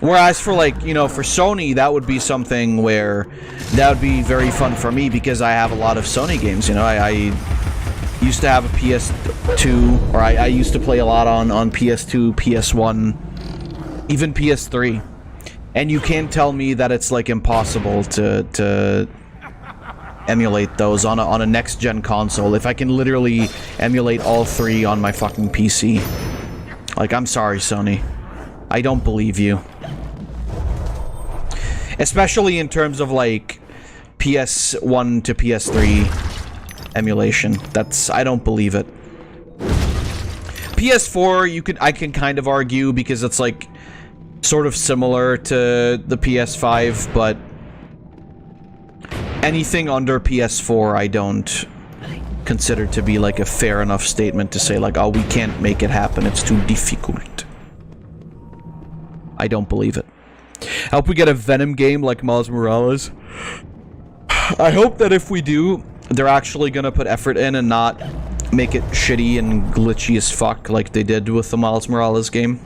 Whereas for, like, you know, for Sony, that would be something where that would be very fun for me, because I have a lot of Sony games, you know. I used to have a PS2, or I used to play a lot on PS2, PS1, even PS3. And you can't tell me that it's, like, impossible to emulate those on a next-gen console if I can literally emulate all three on my fucking PC. Like, I'm sorry, Sony. I don't believe you. Especially in terms of like PS1 to PS3 emulation. I don't believe it. PS4 I can kind of argue because it's like sort of similar to the PS5, but anything under PS4 I don't consider to be like a fair enough statement to say like, oh, we can't make it happen, it's too difficult. I don't believe it. I hope we get a Venom game like Miles Morales. I hope that if we do, they're actually gonna put effort in and not make it shitty and glitchy as fuck like they did with the Miles Morales game.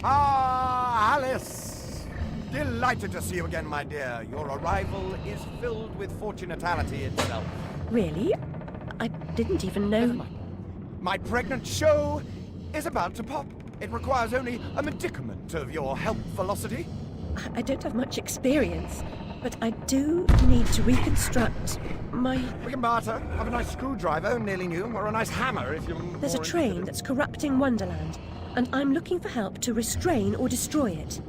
Ah, Alice! Delighted to see you again, my dear. Your arrival is filled with fortunatality itself. Really? I didn't even know. My pregnant show is about to pop. It requires only a medicament of your help velocity. I don't have much experience, but I do need to reconstruct my... We can barter. Have a nice screwdriver, nearly new, or a nice hammer if you're There's a more train interested. that's corrupting Wonderland, and I'm looking for help to restrain or destroy it.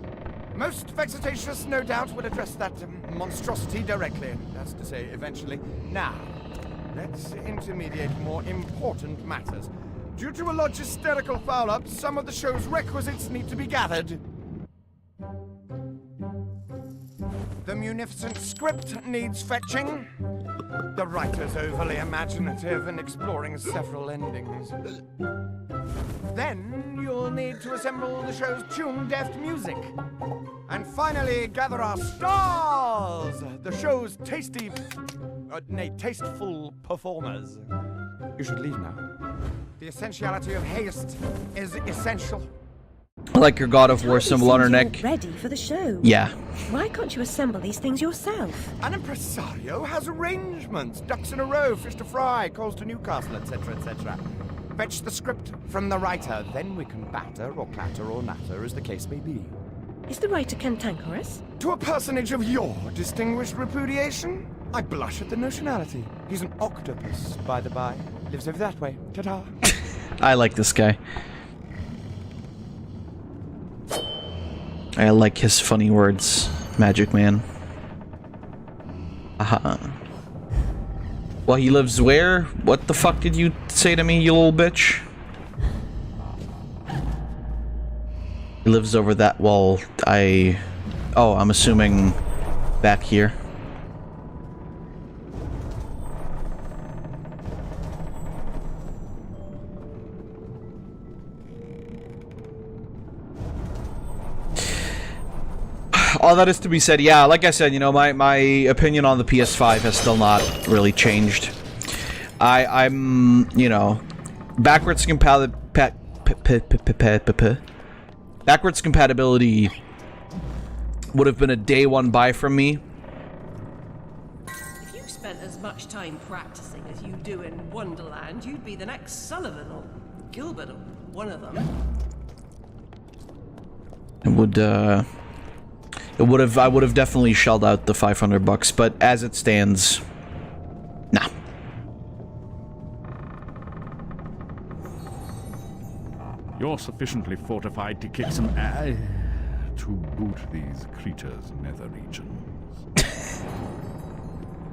Most vexatious, no doubt, will address that monstrosity directly. That's to say, eventually. Now, let's intermediate more important matters. Due to a logisterical foul-up, some of the show's requisites need to be gathered. The munificent script needs fetching. The writer's overly imaginative and exploring several endings. Then you'll need to assemble the show's tune-deft music. And finally, gather our stars! The show's tasteful performers. You should leave now. The essentiality of haste is essential. I like your God of War symbol on her neck. Ready for the show. Yeah. Why can't you assemble these things yourself? An impresario has arrangements. Ducks in a row, fish to fry, calls to Newcastle, etc., etc. Fetch the script from the writer, then we can batter or clatter or natter as the case may be. Is the writer cantankerous? To a personage of your distinguished repudiation, I blush at the notionality. He's an octopus, by the by. Lives over that way. Ta-ta. I like this guy. I like his funny words, Magic Man. Aha. Well, he lives where? What the fuck did you say to me, you little bitch? He lives over that wall. Oh, I'm assuming back here. All that is to be said, yeah, like I said, you know, my opinion on the PS5 has still not really changed. I'm, you know, backwards compatibility would have been a day one buy from me. If you spent as much time practicing as you do in Wonderland, you'd be the next Sullivan or Gilbert or one of them. I would have definitely shelled out the $500, but as it stands, nah. You're sufficiently fortified to kick some ass to boot these creatures' nether regions.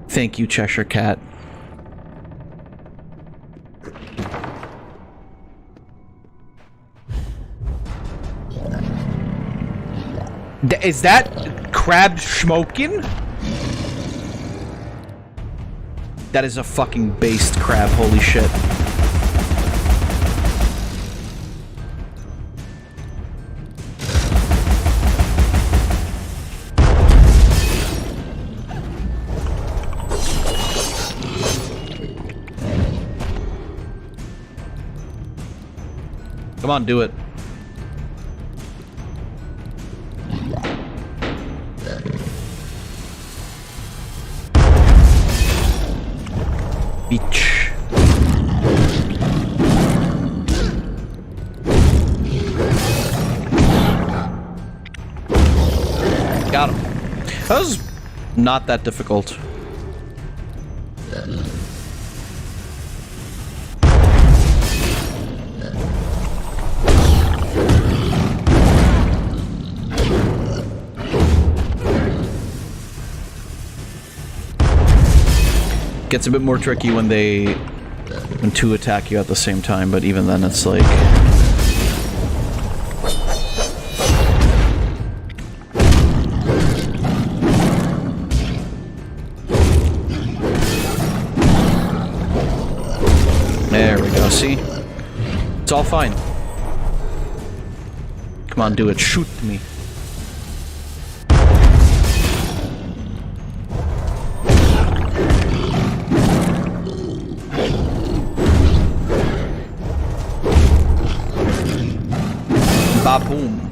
Thank you, Cheshire Cat. Is that crab smoking? That is a fucking based crab, holy shit. Come on, do it. Beach. That was not that difficult. Gets a bit more tricky when two attack you at the same time, but even then it's like... There we go, see? It's all fine. Come on, do it. Shoot me. Ba-boom.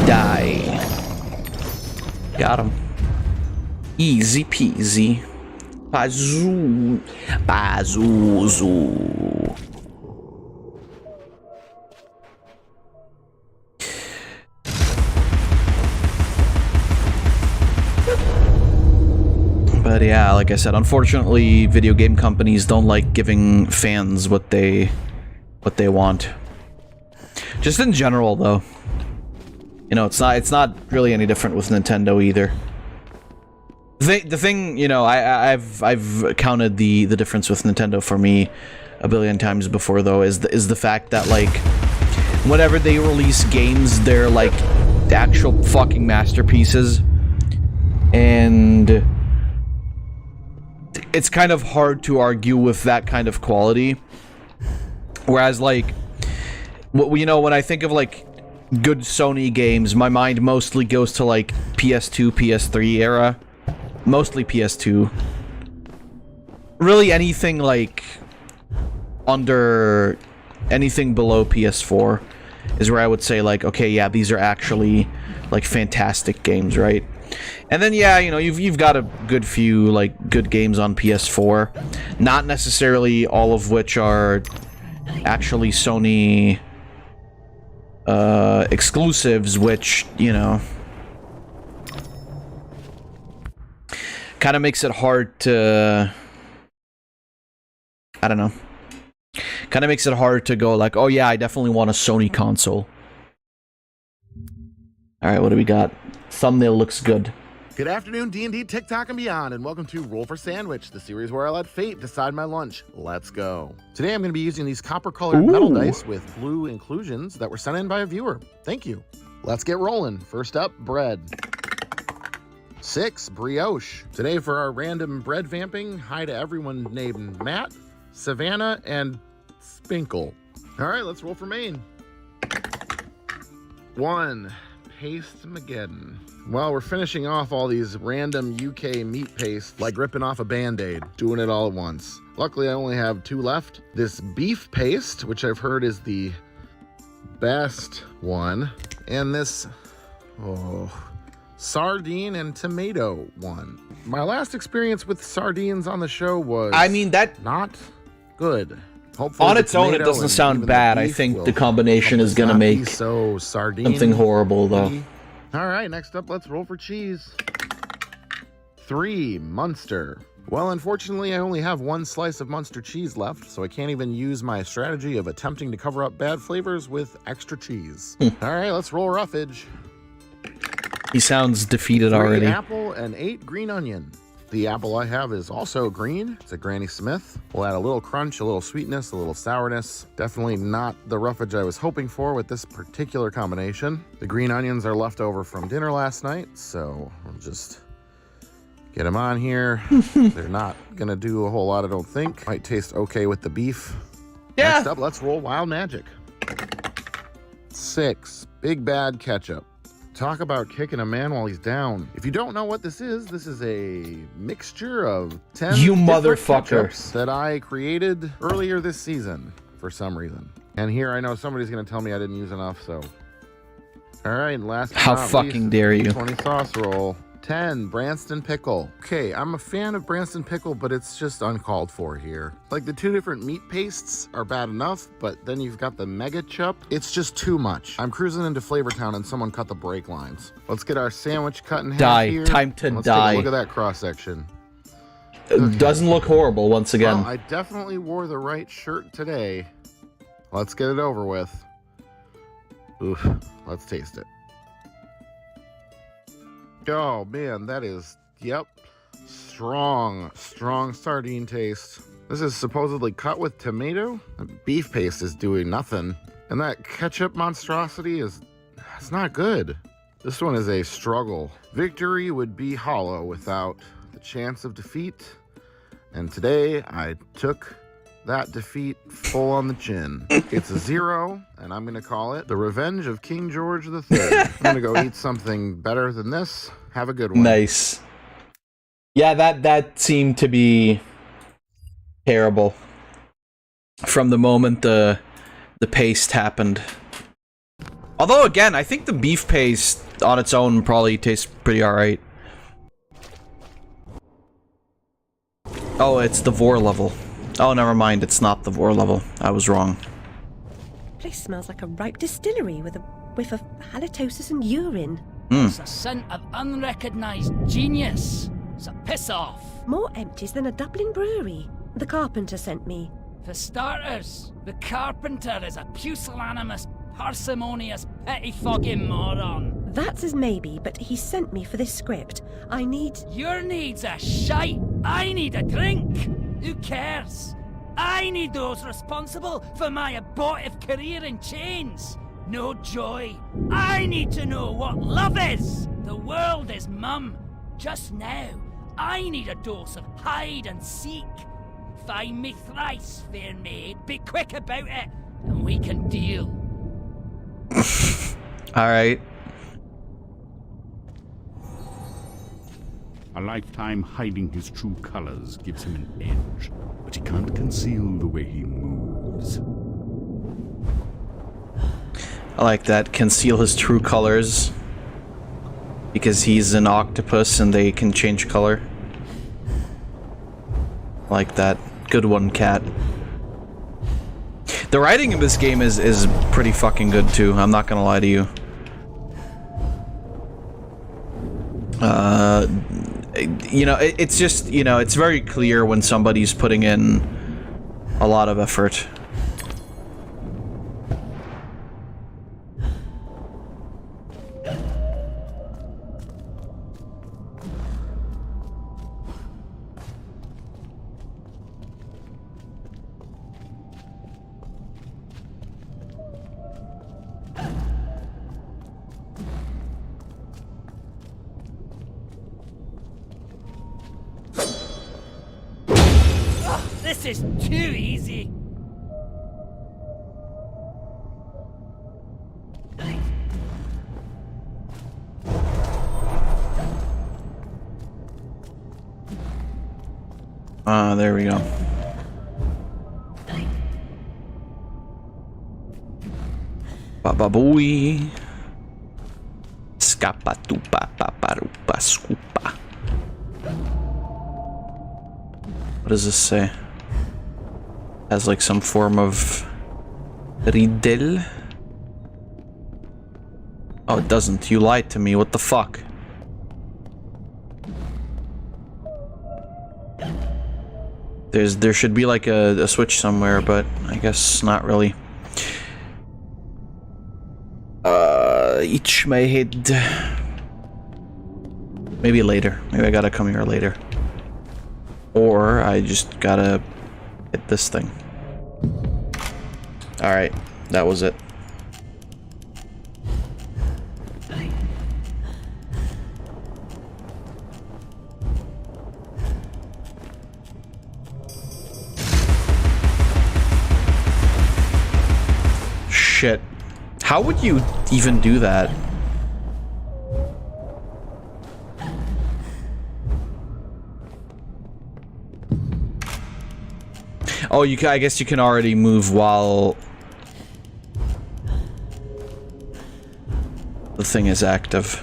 Die. Got him. Easy peasy. Bazoo. Bazoo. But yeah, like I said, unfortunately, video game companies don't like giving fans what they want. Just in general, though. You know, it's not really any different with Nintendo either. The thing, you know, I've counted the difference with Nintendo for me a billion times before, though, is the fact that, like, whenever they release games, they're like actual fucking masterpieces, and it's kind of hard to argue with that kind of quality. Whereas, like, you know, when I think of like good Sony games, my mind mostly goes to like PS2, PS3 era. Mostly PS2. Really anything like under anything below PS4 is where I would say like, okay, yeah, these are actually like fantastic games, right? And then yeah, you know, you've got a good few like good games on PS4, not necessarily all of which are actually Sony exclusives, which, you know, kind of makes it hard to, I don't know, kind of makes it hard to go like, oh yeah, I definitely want a Sony console. Alright, what do we got? Thumbnail looks good. Good afternoon, D&D, TikTok, and beyond, and welcome to Roll for Sandwich, the series where I let fate decide my lunch. Let's go. Today I'm going to be using these copper-colored metal dice with blue inclusions that were sent in by a viewer. Thank you. Let's get rolling. First up, bread. 6, brioche. Today for our random bread vamping, hi to everyone named Matt, Savannah, and Spinkle. All right, let's roll for Maine. 1, Paste-mageddon. Well, we're finishing off all these random UK meat paste, like ripping off a Band-Aid, doing it all at once. Luckily, I only have 2 left. This beef paste, which I've heard is the best one, and this, sardine and tomato one. My last experience with sardines on the show was, I mean, that not good. Hopefully on its own, it doesn't sound bad. I think the combination is gonna make something horrible, though. All right, next up, let's roll for cheese. 3, Munster. Well, unfortunately, I only have 1 slice of Munster cheese left, so I can't even use my strategy of attempting to cover up bad flavors with extra cheese. All right, let's roll roughage. He sounds defeated 3 already. apple and 8 green onion. The apple I have is also green. It's a Granny Smith. We'll add a little crunch, a little sweetness, a little sourness. Definitely not the roughage I was hoping for with this particular combination. The green onions are left over from dinner last night, so we'll just get them on here. They're not gonna do a whole lot, I don't think. Might taste okay with the beef. Yeah. Next up, let's roll Wild Magic. 6, Big Bad Ketchup. Talk about kicking a man while he's down. If you don't know what this is a mixture of 10 You different motherfucker. ketchups that I created earlier this season for some reason. And here I know somebody's gonna tell me I didn't use enough, so. All right, last but How not fucking least, dare you. 20 sauce roll. 10, Branston Pickle. Okay, I'm a fan of Branston Pickle, but it's just uncalled for here. Like, the 2 different meat pastes are bad enough, but then you've got the Mega Chup. It's just too much. I'm cruising into Flavortown and someone cut the brake lines. Let's get our sandwich cut in half here. Time to Let's die. Take a look at that cross-section. It doesn't look horrible once again. Well, I definitely wore the right shirt today. Let's get it over with. Oof, let's taste it. Oh man, that is, yep, strong sardine taste. This is supposedly cut with tomato. The beef paste is doing nothing. And that ketchup monstrosity it's not good. This one is a struggle. Victory would be hollow without the chance of defeat. And today I took that defeat full on the chin. It's a 0, and I'm gonna call it the Revenge of King George III. I'm gonna go eat something better than this. Have a good one. Nice. Yeah, that seemed to be terrible from the moment the paste happened. Although again, I think the beef paste on its own probably tastes pretty alright. Oh, it's the Vor level. Oh, never mind, it's not the Vor level. I was wrong. Place smells like a ripe distillery with a whiff of halitosis and urine. It's a scent of unrecognised genius. So piss off. More empties than a Dublin brewery. The carpenter sent me. For starters, the carpenter is a pusillanimous, parsimonious, pettifogging moron. That's as maybe, but he sent me for this script. I need... Your needs are shite. I need a drink. Who cares? I need those responsible for my abortive career in chains. No joy. I need to know what love is. The world is mum. Just now, I need a dose of hide and seek. Find me thrice, fair maid. Be quick about it, and we can deal. Alright. A lifetime hiding his true colors gives him an edge, but he can't conceal the way he moves. I like that. Conceal his true colors. Because he's an octopus and they can change color. I like that. Good one, cat. The writing in this game is pretty fucking good too, I'm not gonna lie to you. You know, it's just, you know, it's very clear when somebody's putting in a lot of effort. This is too easy. There we go. Baba boy. Scapa tupa paparupa scupa. What does this say? Has like some form of riddle? Oh, it doesn't. You lied to me. What the fuck? There should be like a switch somewhere, but I guess not really. Itch my head. Maybe later. Maybe I gotta come here later. Or I just gotta hit this thing. Alright, that was it. Shit. How would you even do that? Oh, you can, I guess you can already move while the thing is active.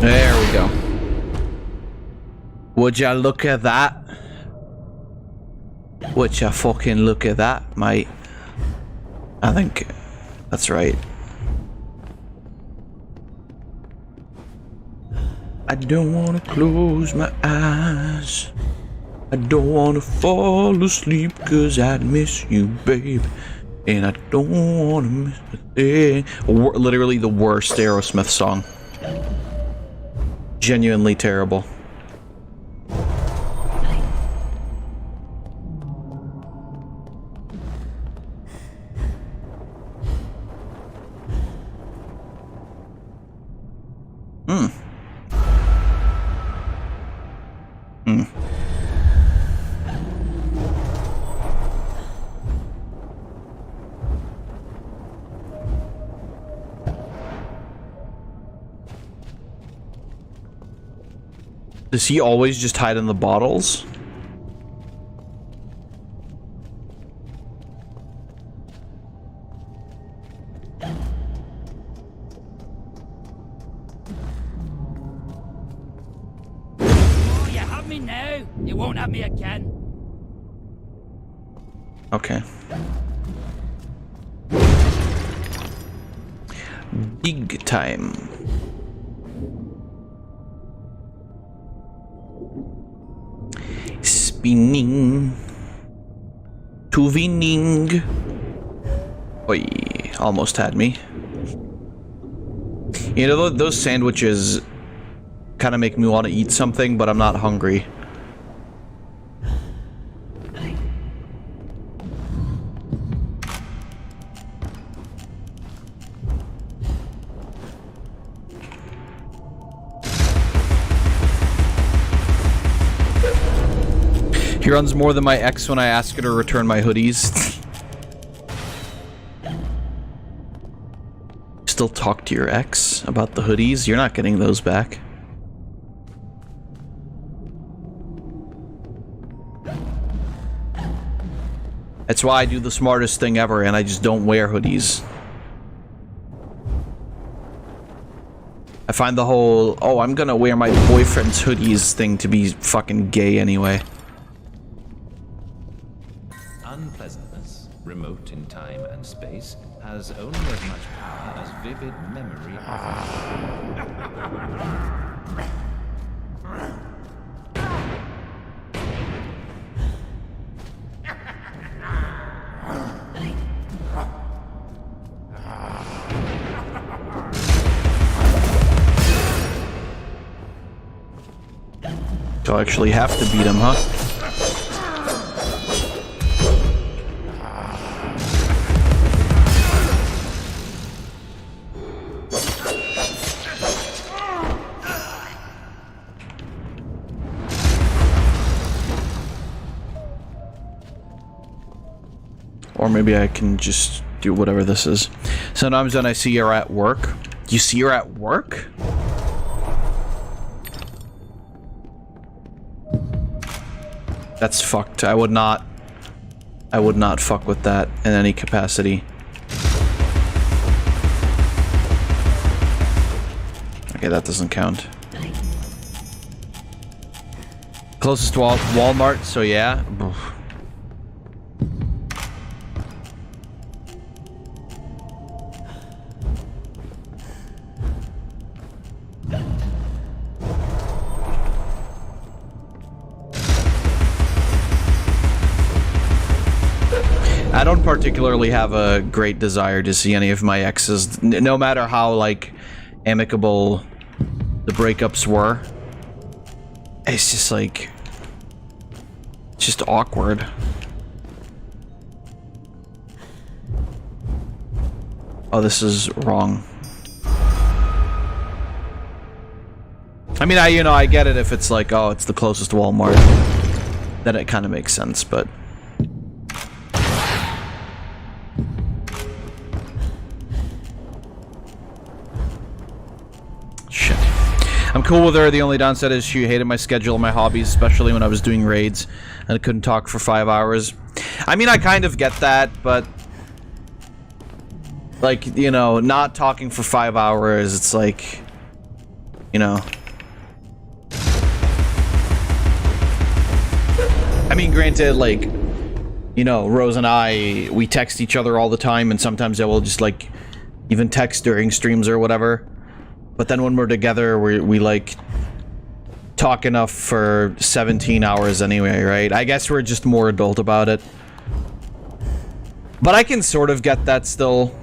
There we go. Would ya look at that? Would ya fucking look at that, mate? I think that's right. I don't want to close my eyes. I don't want to fall asleep cause I'd miss you, babe. And I don't want to miss a thing. Literally the worst Aerosmith song. Genuinely terrible. Does he always just hide in the bottles? Oh, you have me now. You won't have me again. Okay. Dig time. Spinning to winning. Oi, almost had me. You know, those sandwiches kind of make me want to eat something, but I'm not hungry. He runs more than my ex when I ask her to return my hoodies. Still talk to your ex about the hoodies? You're not getting those back. That's why I do the smartest thing ever and I just don't wear hoodies. I find the whole, oh, I'm gonna wear my boyfriend's hoodies thing to be fucking gay anyway. Unpleasantness, remote in time and space, has only as much power as vivid memory So I actually have to beat him, huh? Or maybe I can just do whatever this is. Sometimes when I see her at work. You see her at work? That's fucked. I would not fuck with that in any capacity. Okay, that doesn't count. Closest to Walmart, so yeah. I don't particularly have a great desire to see any of my exes, no matter how, like, amicable the breakups were. It's just, like, it's just awkward. Oh, this is wrong. I mean, I get it if it's like, oh, it's the closest Walmart. Then it kind of makes sense, but... I'm cool with her. The only downside is she hated my schedule and my hobbies, especially when I was doing raids and I couldn't talk for 5 hours. I mean, I kind of get that, but like, you know, not talking for 5 hours, it's like you know. I mean, granted, like, you know, Rose and I, we text each other all the time, and sometimes I will just, like, even text during streams or whatever. But then when we're together, we like, talk enough for 17 hours anyway, right? I guess we're just more adult about it. But I can sort of get that still.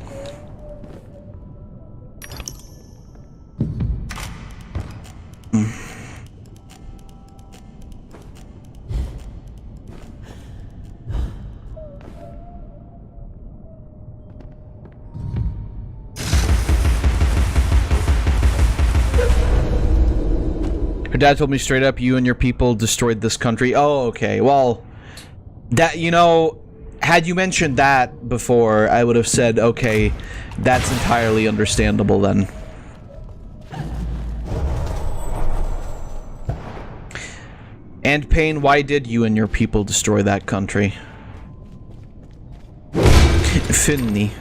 Her dad told me straight up, you and your people destroyed this country. Oh, okay. Well, that, you know, had you mentioned that before, I would have said, okay, that's entirely understandable then. And Pain, why did you and your people destroy that country? Finny.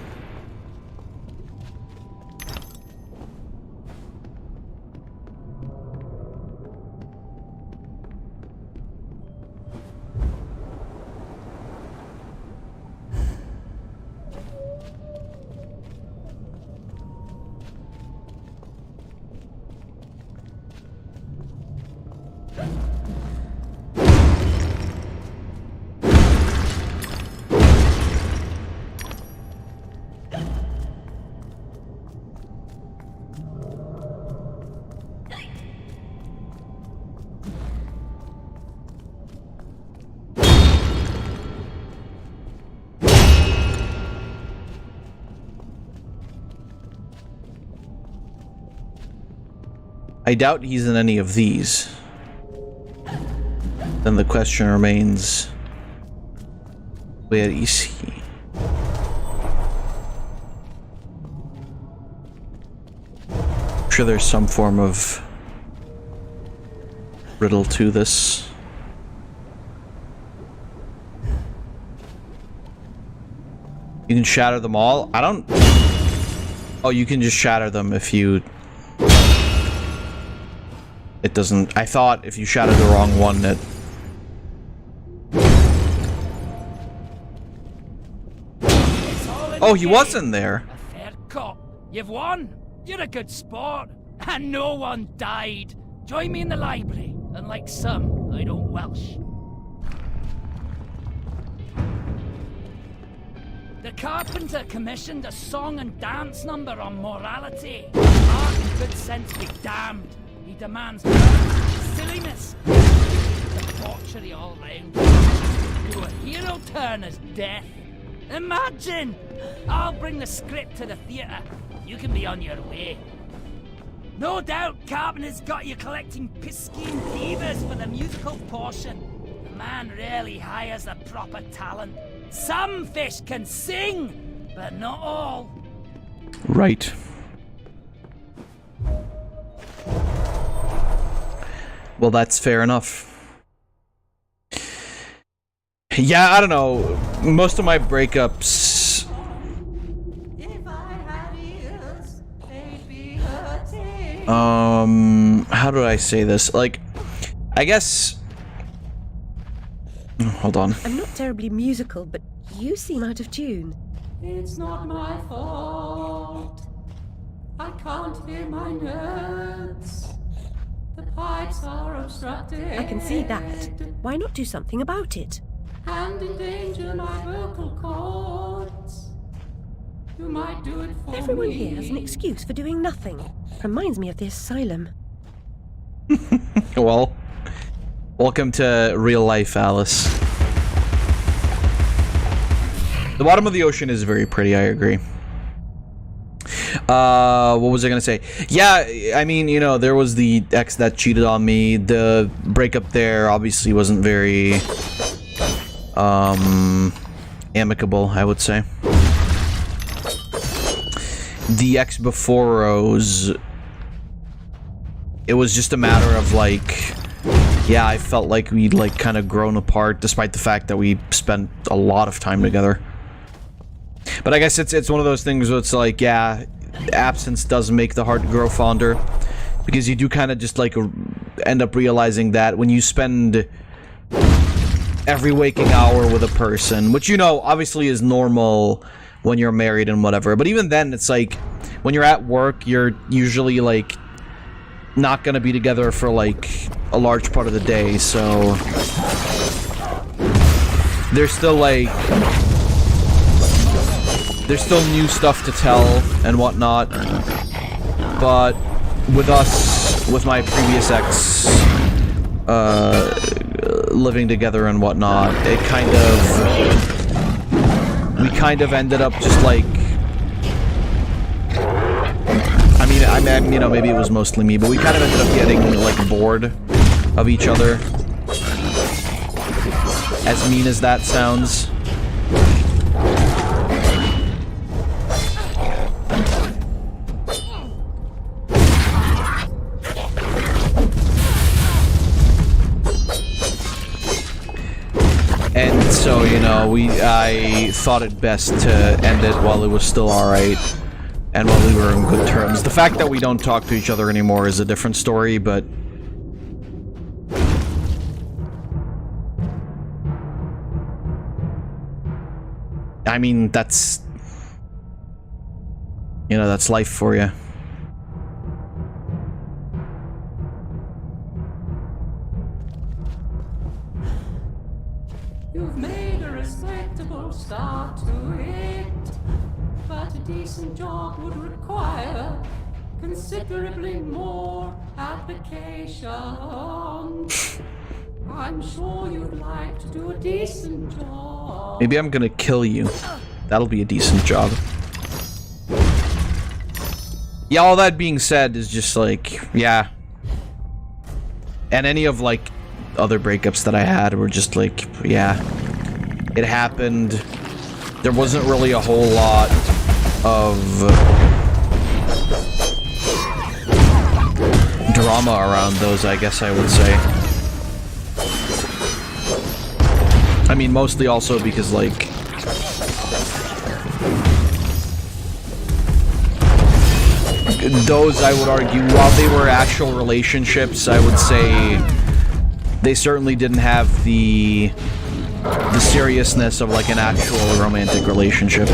I doubt he's in any of these. Then the question remains, where is he? I'm sure there's some form of riddle to this. You can shatter them all? I don't... Oh, you can just shatter them if you... It doesn't... I thought if you shattered the wrong one, it... Oh, he wasn't there. A fair cop. You've won. You're a good sport. And no one died. Join me in the library. Unlike some, I don't welsh. The carpenter commissioned a song and dance number on morality. Art and good sense be damned. He demands silliness, debauchery all round. To a hero turn as death. Imagine! I'll bring the script to the theatre. You can be on your way. No doubt Carpenter's got you collecting piscine divas for the musical portion. The man rarely hires a proper talent. Some fish can sing, but not all. Right. Well, that's fair enough. Yeah, I don't know. Most of my breakups... How do I say this? Like, I guess... Hold on. I'm not terribly musical, but you seem out of tune. It's not my fault. I can't hear my notes. The pipes are obstructed. I can see that. Why not do something about it? And endanger my vocal cords. You might do it for Everyone me. here has an excuse for doing nothing. Reminds me of the asylum. Well, welcome to real life, Alice. The bottom of the ocean is very pretty, I agree. What was I gonna say? Yeah, I mean, you know, there was the ex that cheated on me. The breakup there obviously wasn't very amicable, I would say. The ex before Rose, it was just a matter of like, yeah, I felt like we'd like kind of grown apart despite the fact that we spent a lot of time together. But I guess it's one of those things where it's like, yeah, absence does make the heart grow fonder. Because you do kind of just, like, end up realizing that when you spend every waking hour with a person, which, you know, obviously is normal when you're married and whatever, but even then, it's like, when you're at work, you're usually, like, not gonna be together for, like, a large part of the day, so there's still, like, there's still new stuff to tell and whatnot, but with us, with my previous ex, living together and whatnot, it kind of, we kind of ended up just like, I mean, you know, maybe it was mostly me, but we kind of ended up getting, like, bored of each other. As mean as that sounds. And so, you know, I thought it best to end it while it was still alright. And while we were on good terms. The fact that we don't talk to each other anymore is a different story, but... I mean, that's... You know, that's life for you. You've made a respectable start to it, but a decent job would require considerably more application. I'm sure you'd like to do a decent job. Maybe I'm gonna kill you. That'll be a decent job. Yeah, all that being said is just like, yeah. And any of, like, other breakups that I had were just like, yeah. It happened. There wasn't really a whole lot of drama around those, I guess I would say. I mean, mostly also because, like, those, I would argue, while they were actual relationships, I would say they certainly didn't have the seriousness of, like, an actual romantic relationship.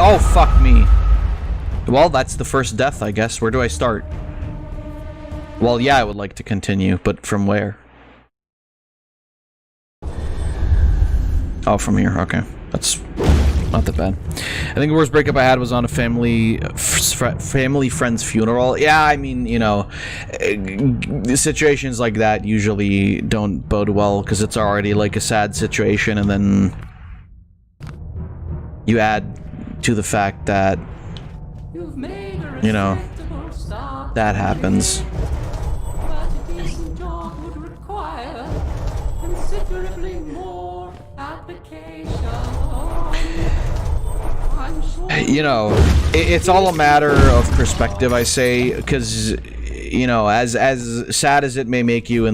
Oh, fuck me. Well, that's the first death, I guess. Where do I start? Well, yeah, I would like to continue, but from where? Oh, from here. Okay. That's not that bad. I think the worst breakup I had was on a family friend's funeral. Yeah, I mean, you know, situations like that usually don't bode well because it's already, like, a sad situation, and then you add to the fact that, you know, that happens. You know, it's all a matter of perspective, I say, because, you know, as sad as it may make you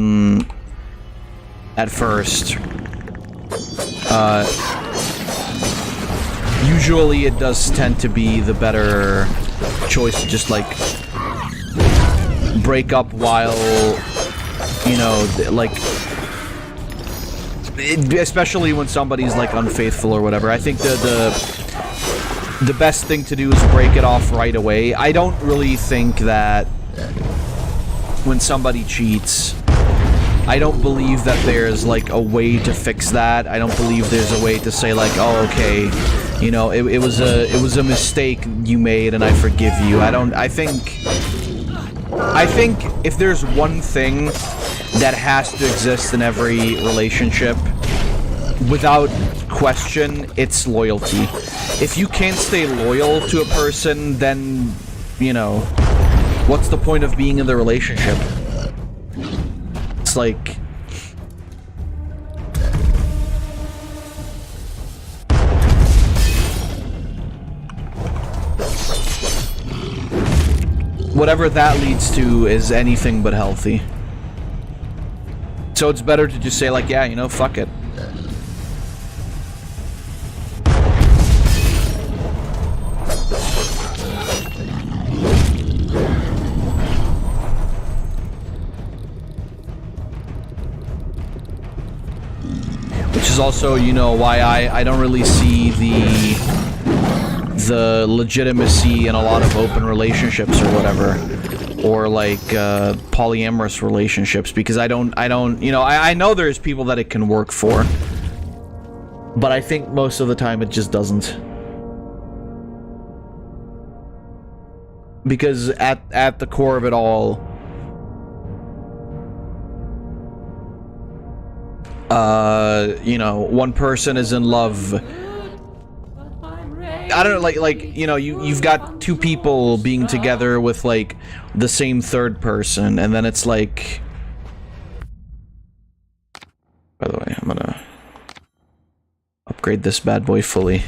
at first, usually it does tend to be the better choice to just, like, break up while, you know, like, especially when somebody's, like, unfaithful or whatever. I think the best thing to do is break it off right away. I don't really think that when somebody cheats, I don't believe that there's, like, a way to fix that. I don't believe there's a way to say, like, oh, okay, you know, it was a mistake you made and I forgive you. I think if there's one thing that has to exist in every relationship, without question, it's loyalty. If you can't stay loyal to a person, then, you know, what's the point of being in the relationship? It's like... whatever that leads to is anything but healthy. So it's better to just say, like, yeah, you know, fuck it. Which is also, you know, why I don't really see the legitimacy in a lot of open relationships or whatever, or like polyamorous relationships, because I don't, you know, I know there's people that it can work for, but I think most of the time it just doesn't. Because at the core of it all, you know, one person is in love. I don't know, like you know, you've got two people being together with like the same third person, and then it's like. By the way, I'm gonna upgrade this bad boy fully.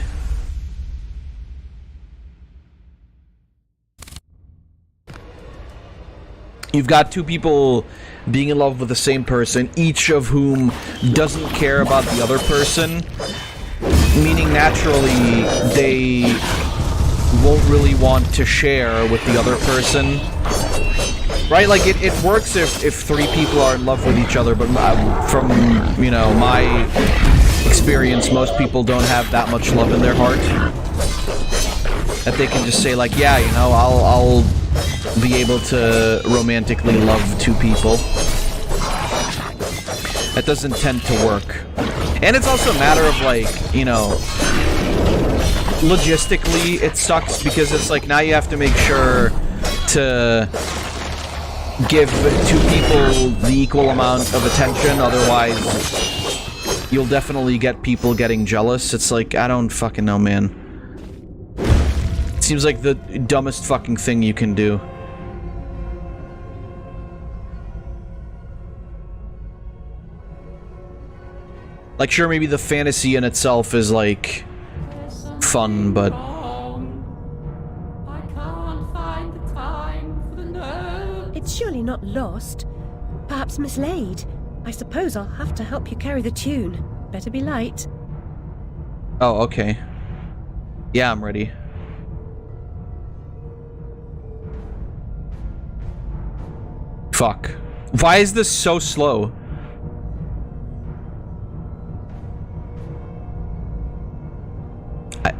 You've got two people being in love with the same person, each of whom doesn't care about the other person, meaning naturally they won't really want to share with the other person. Right? Like, it works if three people are in love with each other, but from, you know, my experience, most people don't have that much love in their heart. That they can just say, like, yeah, you know, I'll be able to romantically love two people. That doesn't tend to work. And it's also a matter of, like, you know, logistically it sucks, because it's like now you have to make sure to give two people the equal amount of attention, otherwise you'll definitely get people getting jealous. It's like, I don't fucking know, man. It seems like the dumbest fucking thing you can do. Like, sure, maybe the fantasy in itself is, like, fun, but... It's surely not lost. Perhaps mislaid. I suppose I'll have to help you carry the tune. Better be light. Oh, okay. Yeah, I'm ready. Fuck. Why is this so slow?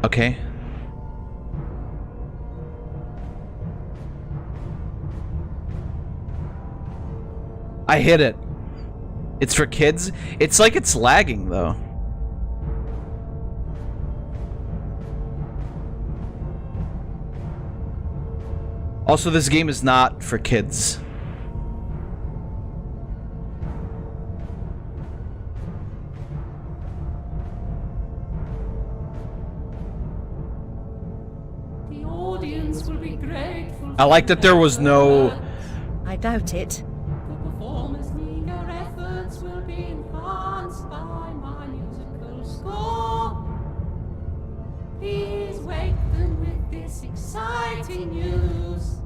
Okay. I hit it. It's for kids? It's like it's lagging, though. Also, this game is not for kids. The audience will be grateful. I like that there was no... I doubt it. The performers' meager efforts will be enhanced by my musical score. Please wake them with this exciting news.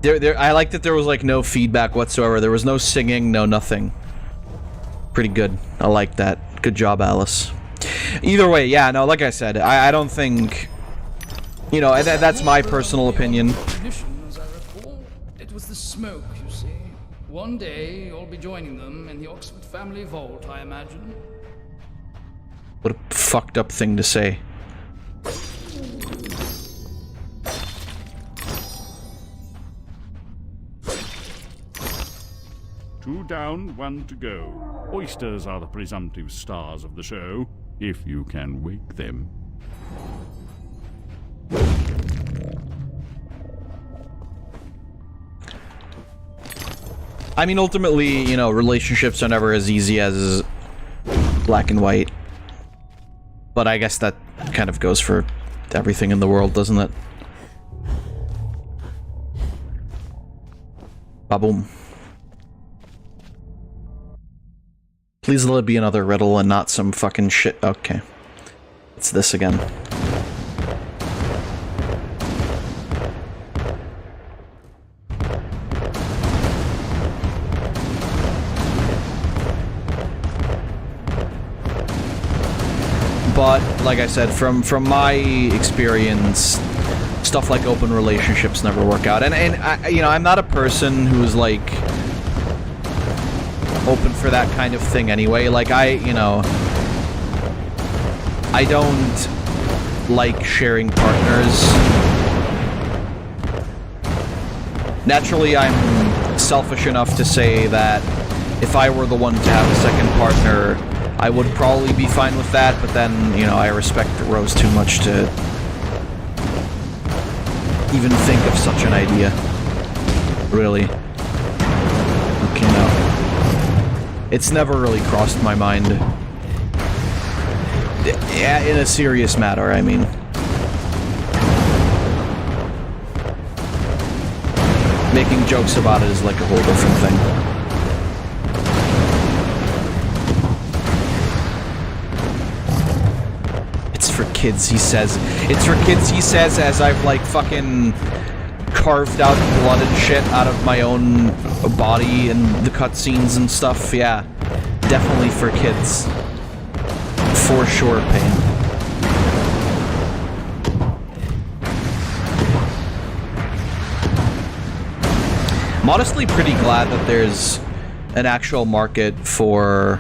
I like that there was, like, no feedback whatsoever. There was no singing, no nothing. Pretty good. I like that. Good job, Alice. Either way, yeah, no, like I said, I don't think... You know, that's my personal opinion. As I recall, it was the smoke, you see. One day, you'll be joining them in the Oxford family vault, I imagine. What a fucked up thing to say. Two down, one to go. Oysters are the presumptive stars of the show, if you can wake them. I mean, ultimately, you know, relationships are never as easy as black and white. But I guess that kind of goes for everything in the world, doesn't it? Ba-boom. Please let it be another riddle and not some fucking shit. Okay. It's this again. But like I said, from my experience, stuff like open relationships never work out. And I, you know, I'm not a person who's like open for that kind of thing anyway. Like I don't like sharing partners. Naturally, I'm selfish enough to say that if I were the one to have a second partner, I would probably be fine with that, but then, you know, I respect Rose too much to even think of such an idea. Really. Okay, no. It's never really crossed my mind. Yeah, in a serious matter, I mean. Making jokes about it is like a whole different thing. It's for kids, he says. It's for kids, he says, as I've like fucking carved out blood and shit out of my own body and the cutscenes and stuff. Yeah, definitely for kids. For sure, Pain. I'm honestly pretty glad that there's an actual market for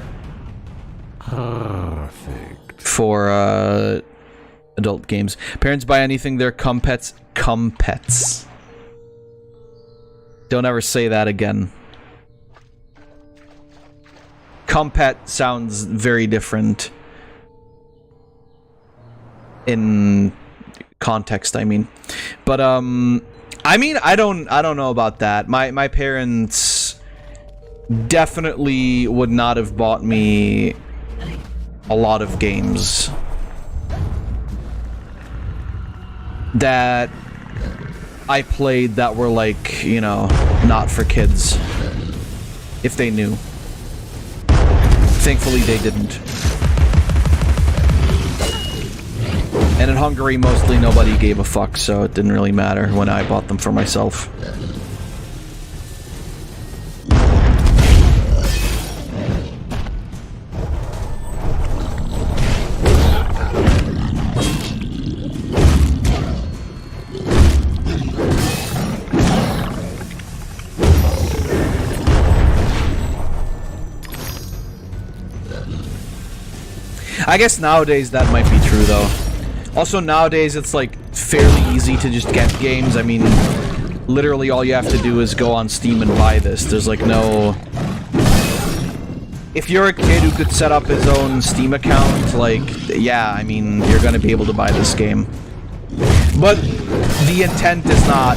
adult games. Parents buy anything, they're cum pets. Don't ever say that again. Cum pet sounds very different in context, I mean. But I mean, I don't know about that. My parents definitely would not have bought me a lot of games that I played that were like, you know, not for kids, if they knew. Thankfully they didn't. And in Hungary, mostly nobody gave a fuck, so it didn't really matter when I bought them for myself. I guess nowadays that might be true, though. Also, nowadays, it's, like, fairly easy to just get games. I mean, literally all you have to do is go on Steam and buy this. There's, like, no... If you're a kid who could set up his own Steam account, like, yeah, I mean, you're gonna be able to buy this game. But the intent is not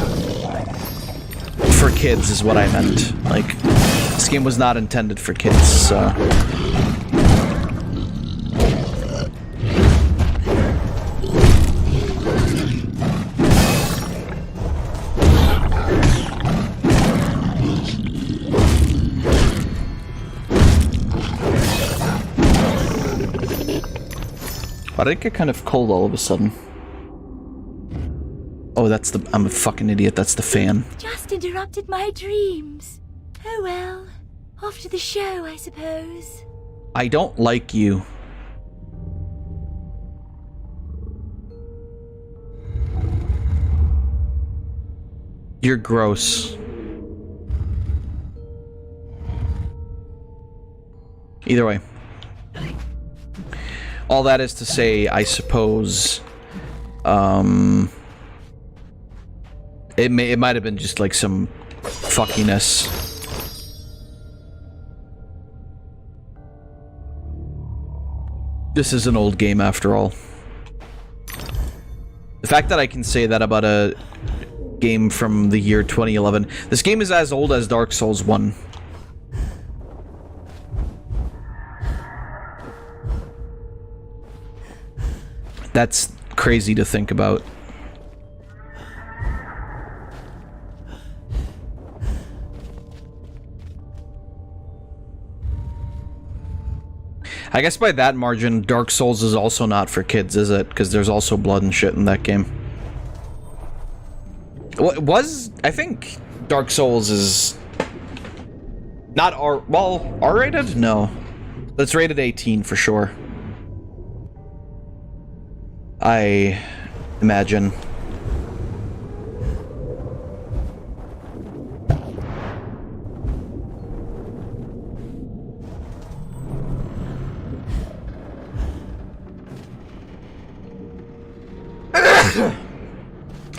for kids, is what I meant. Like, this game was not intended for kids, so... Why did it get kind of cold all of a sudden? Oh, that's the... I'm a fucking idiot. That's the fan. Just interrupted my dreams. Oh well. Off to the show, I suppose. I don't like you. You're gross. Either way. All that is to say, I suppose, it might have been just like some fuckiness. This is an old game after all. The fact that I can say that about a game from the year 2011. This game is as old as Dark Souls 1. That's crazy to think about. I guess by that margin, Dark Souls is also not for kids, is it? Because there's also blood and shit in that game. I think Dark Souls is not R-rated? No. It's rated 18 for sure. I imagine.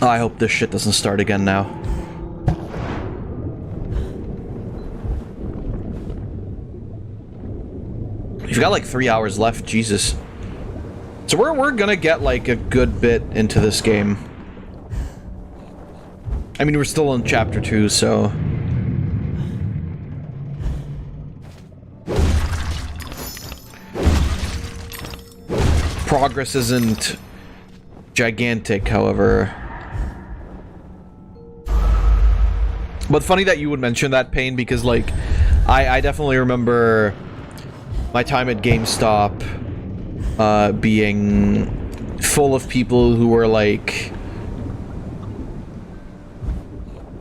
Oh, I hope this shit doesn't start again now. You've got like 3 hours left, Jesus. So we're gonna get like a good bit into this game. I mean, we're still in chapter 2, so... Progress isn't gigantic, however. But funny that you would mention that, Pain, because like I definitely remember my time at GameStop being full of people who were like,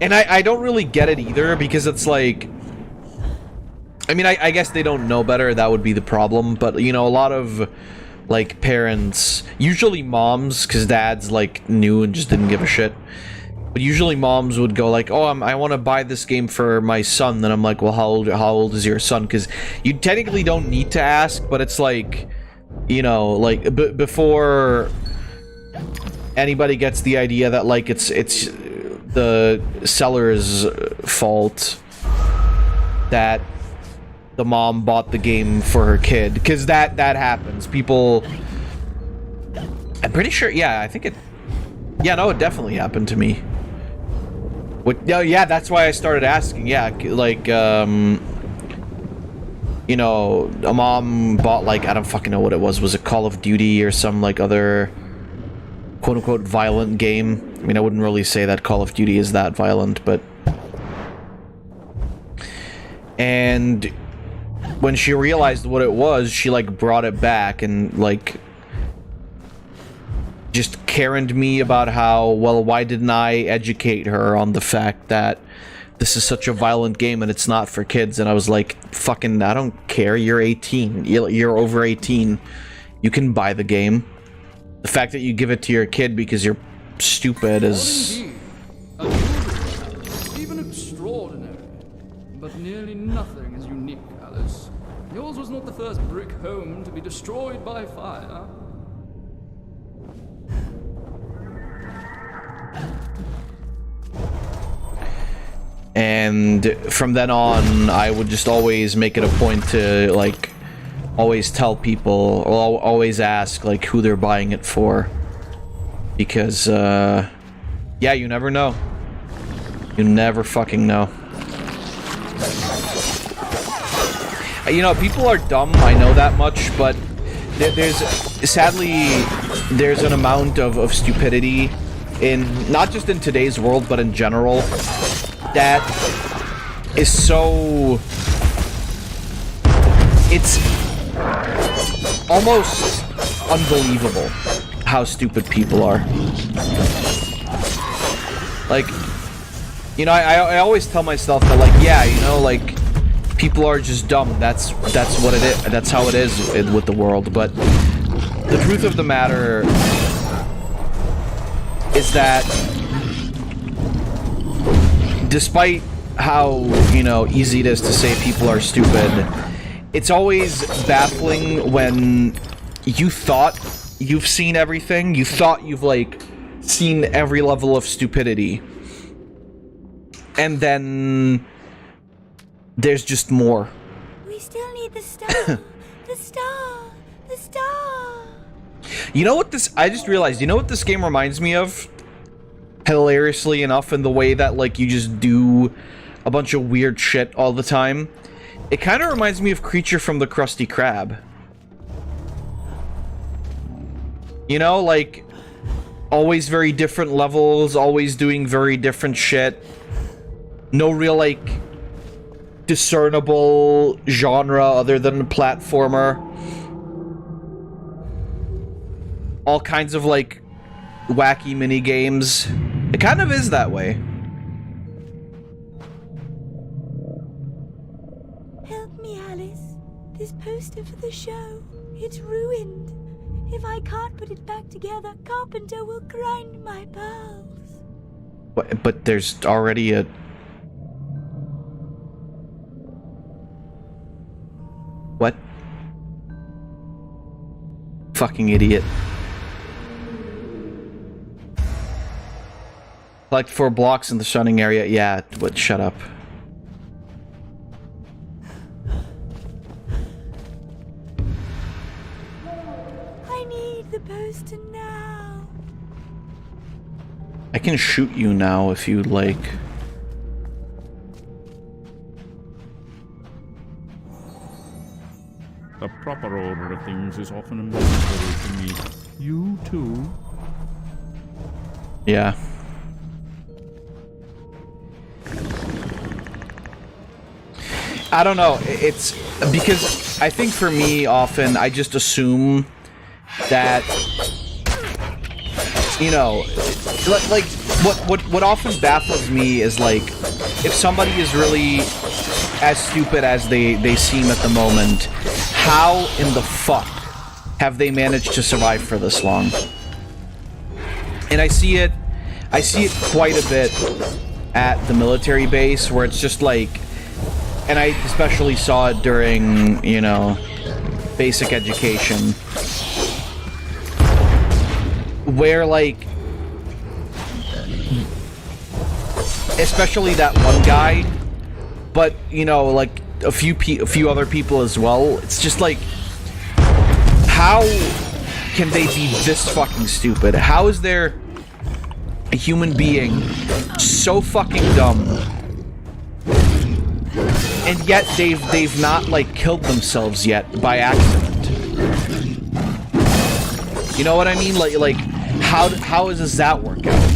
and I don't really get it either, because it's like, I mean, I guess they don't know better, that would be the problem, but you know, a lot of like parents, usually moms, because dads like knew and just didn't give a shit. But usually moms would go like, oh, I want to buy this game for my son. Then I'm like, well, how old is your son? Because you technically don't need to ask, but it's like, you know, like before anybody gets the idea that like it's the seller's fault that the mom bought the game for her kid, because that happens. People, I'm pretty sure, yeah, I think it, yeah, no, it definitely happened to me. Yeah, that's why I started asking. Yeah, like, you know, a mom bought, like, I don't fucking know what it was. Was it Call of Duty or some, like, other quote-unquote violent game? I mean, I wouldn't really say that Call of Duty is that violent, but... And when she realized what it was, she, like, brought it back and, like... just Karen'd me about how, well, why didn't I educate her on the fact that this is such a violent game and it's not for kids? And I was like, fucking, I don't care, you're 18, you're over 18, you can buy the game. The fact that you give it to your kid because you're stupid is... Even extraordinary, but nearly nothing is unique, Alice. Yours was not the first brick home to be destroyed by fire. And from then on, I would just always make it a point to, like, always tell people, or always ask, like, who they're buying it for. Because, yeah, you never know. You never fucking know. You know, people are dumb, I know that much, but sadly, there's an amount of stupidity in, not just in today's world, but in general, that is so... It's almost unbelievable how stupid people are. Like, you know, I always tell myself that, like, yeah, you know, like, people are just dumb. That's what it is. That's how it is with the world. But the truth of the matter is that despite how, you know, easy it is to say people are stupid, it's always baffling when you thought you've seen everything, you thought you've, like, seen every level of stupidity, and then there's just more. We still need the star. The star. The star. You know what this... I just realized, you know what this game reminds me of? Hilariously enough, in the way that, like, you just do a bunch of weird shit all the time. It kind of reminds me of Creature from the Krusty Krab. You know, like, always very different levels, always doing very different shit. No real, like, discernible genre other than a platformer. All kinds of, like, wacky mini games. It kind of is that way. Help me, Alice. This poster for the show, it's ruined. If I can't put it back together, Carpenter will grind my pearls. But there's already a... What? Fucking idiot. Collect 4 blocks in the sunning area. Yeah, but shut up. I need the poster now. I can shoot you now if you'd like. The proper order of things is often a mystery to me. You too? Yeah. I don't know. It's because I think for me, often I just assume that, you know, like what often baffles me is like if somebody is really as stupid as they seem at the moment, how in the fuck have they managed to survive for this long? And I see it quite a bit at the military base where it's just like, and I especially saw it during, you know, basic education, where like, especially that one guy, but you know, like a few other people as well. It's just like, how can they be this fucking stupid? How is there a human being so fucking dumb, and yet they've not like killed themselves yet by accident? You know what I mean? Like how does that work out?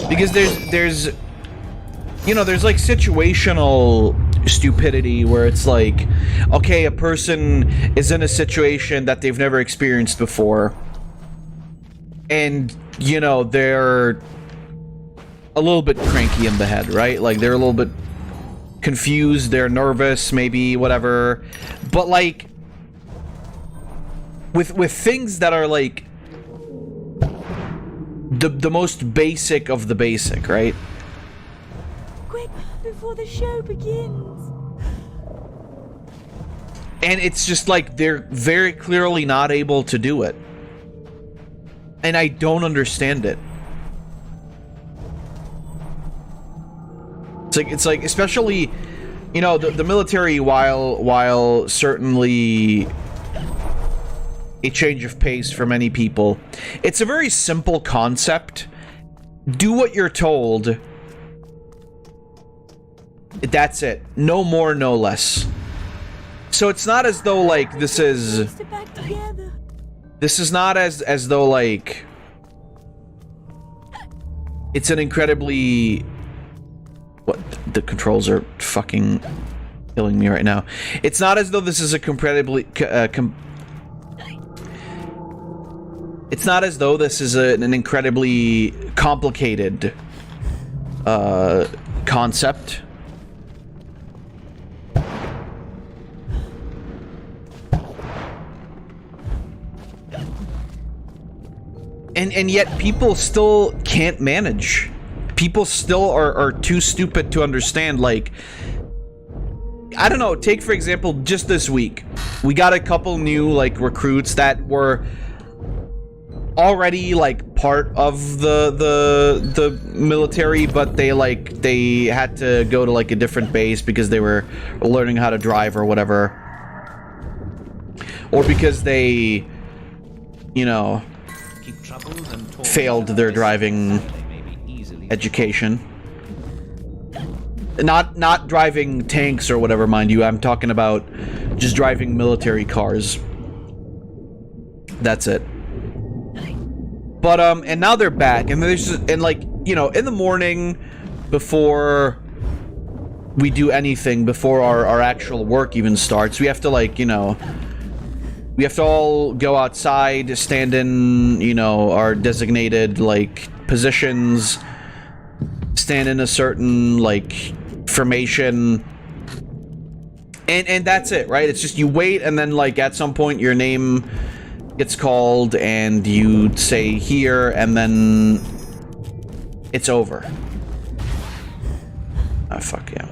Because there's you know, there's like situational stupidity where it's like, okay, a person is in a situation that they've never experienced before, and you know, they're a little bit cranky in the head, right? Like they're a little bit confused, they're nervous, maybe, whatever. But like with things that are like the most basic of the basic, right? Quick, before the show begins. And it's just like they're very clearly not able to do it. And I don't understand it. It's like especially, you know, the military, while certainly a change of pace for many people, it's a very simple concept. Do what you're told. That's it. No more, no less. So it's not as though like this is not as though like it's an incredibly, what, the controls are fucking killing me right now. It's not as though this is a incredibly it's not as though this is an incredibly complicated concept. And yet people still can't manage. People still are too stupid to understand. Like, I don't know, take for example, just this week, we got a couple new like recruits that were already like part of the military, but they had to go to like a different base because they were learning how to drive or whatever, or because they, you know, failed their driving education. Not driving tanks or whatever, mind you. I'm talking about just driving military cars. That's it. But and now they're back, and there's just, and like, you know, in the morning before we do anything, before our actual work even starts, we have to, like, you know, we have to all go outside, stand in, you know, our designated like positions, stand in a certain like formation, And that's it, right? It's just you wait, and then like at some point your name gets called, and you say here, and then it's over. Oh fuck yeah!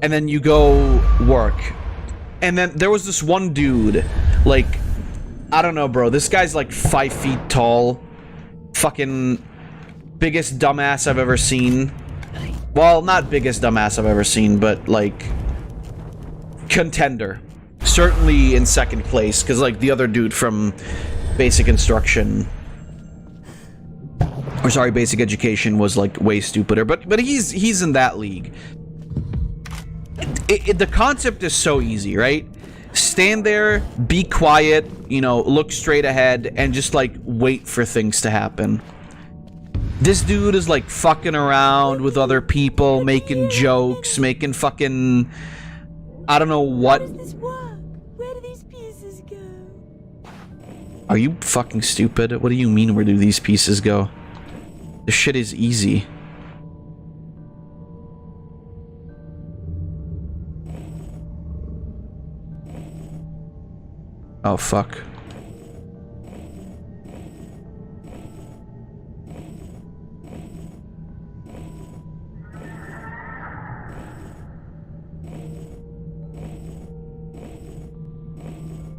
And then you go work, and then there was this one dude, like I don't know, bro. This guy's like 5 feet tall, fucking biggest dumbass I've ever seen. Well, not biggest dumbass I've ever seen, but like contender. Certainly in second place, because like the other dude from Basic Instruction, or sorry, Basic Education was like way stupider. But he's in that league. The concept is so easy, right? Stand there, be quiet, you know, look straight ahead, and just like wait for things to happen. This dude is like fucking around with other people, making jokes, making fucking I don't know what. How does this work? Where do these pieces go? Are you fucking stupid? What do you mean, where do these pieces go? This shit is easy. Oh, fuck.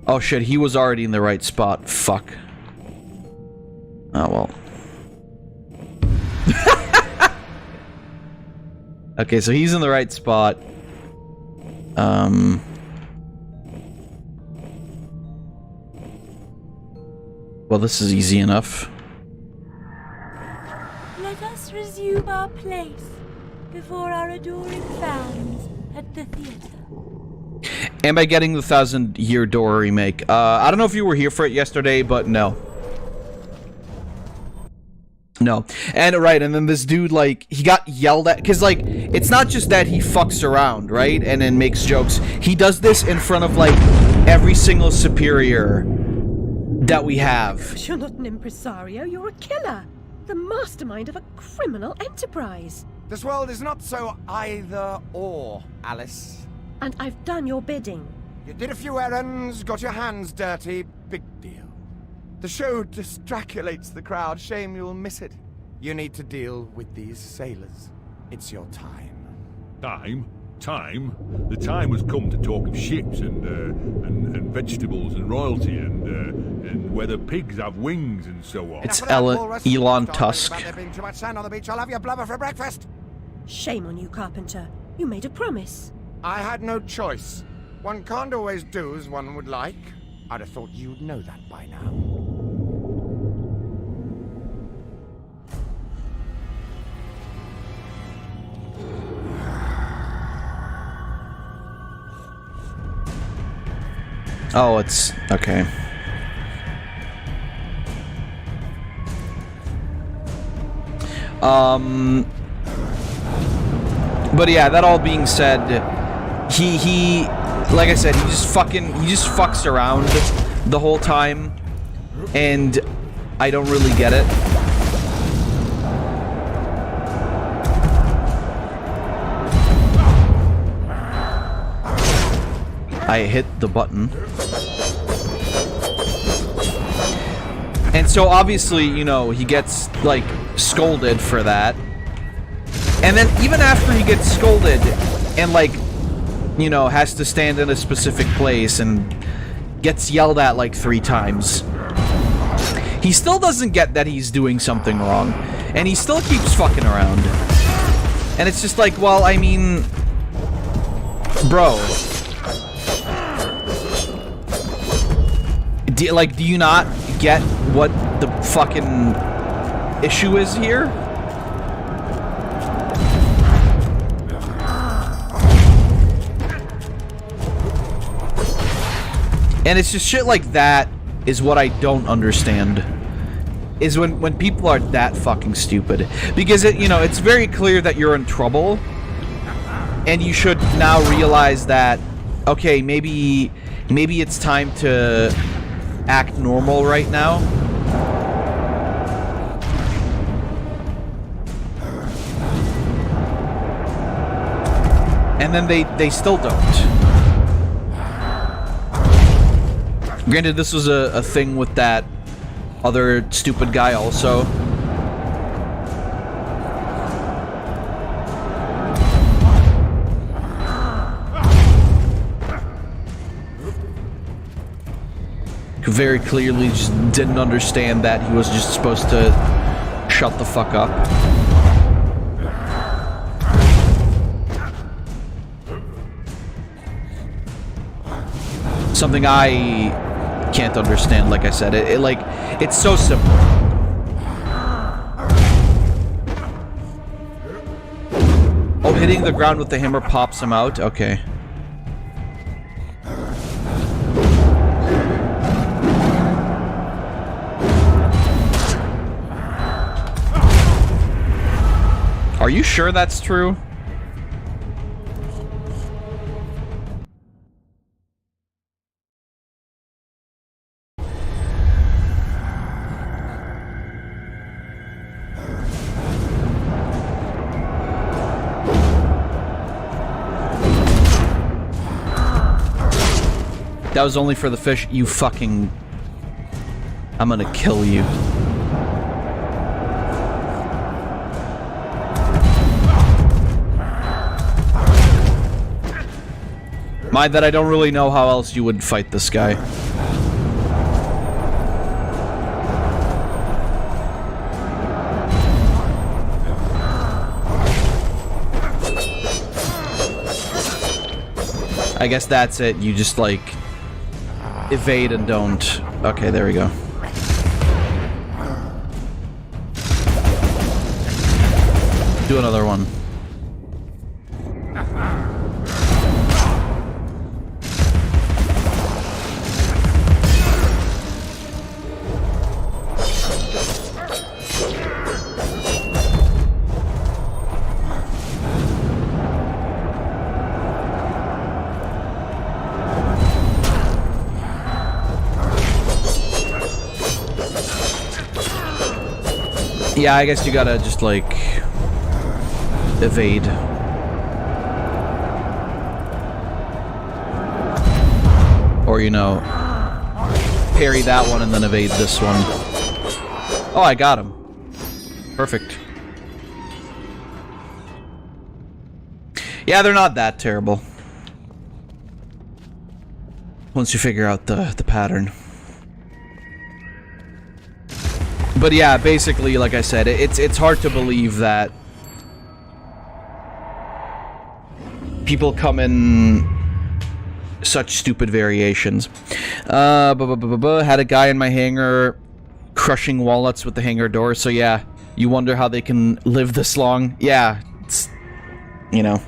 Oh shit, he was already in the right spot. Fuck. Oh well. Okay, so he's in the right spot. Well, this is easy enough. Let us resume our place before our adoring fans at the theater. Am I getting the 1,000-Year Door remake? I don't know if you were here for it yesterday, but no. No. And right, and then this dude, like, he got yelled at, because, like, it's not just that he fucks around, right, and then makes jokes. He does this in front of, like, every single superior that we have. You're not an impresario, you're a killer. The mastermind of a criminal enterprise. This world is not so either or, Alice. And I've done your bidding. You did a few errands, got your hands dirty, big deal. The show distraculates the crowd, shame you'll miss it. You need to deal with these sailors. It's your time. Time? Time? The time has come to talk of ships and vegetables and royalty and whether pigs have wings and so on. It's Elon Tusk. About there being too much sand on the beach, I'll have your blubber for breakfast. Shame on you, Carpenter. You made a promise. I had no choice. One can't always do as one would like. I'd have thought you'd know that by now. Oh, it's... okay. But yeah, that all being said, he like I said, he just fucks around the whole time, and I don't really get it. I hit the button. And so obviously, you know, he gets like scolded for that. And then even after he gets scolded and like, you know, has to stand in a specific place and gets yelled at like 3 times, he still doesn't get that he's doing something wrong. And he still keeps fucking around. And it's just like, well, I mean, bro. Do you not get what the fucking issue is here? And it's just shit like that is what I don't understand. Is when people are that fucking stupid. Because, you know, it's very clear that you're in trouble. And you should now realize that, okay, maybe it's time to act normal right now. And then they still don't. Granted, this was a thing with that other stupid guy also. Who very clearly just didn't understand that he was just supposed to shut the fuck up. Something I can't understand, like I said. It's so simple. Oh, hitting the ground with the hammer pops him out? Okay. Are you sure that's true? That was only for the fish. You fucking... I'm gonna kill you. Mind that I don't really know how else you would fight this guy. I guess that's it. You just, like, evade and don't. Okay, there we go. Do another one. Yeah, I guess you gotta just, like, evade. Or, you know, parry that one and then evade this one. Oh, I got him. Perfect. Yeah, they're not that terrible. Once you figure out the pattern. But yeah, basically, like I said, it's hard to believe that people come in such stupid variations. Had a guy in my hangar crushing walnuts with the hangar door, so yeah, you wonder how they can live this long. Yeah, it's, you know,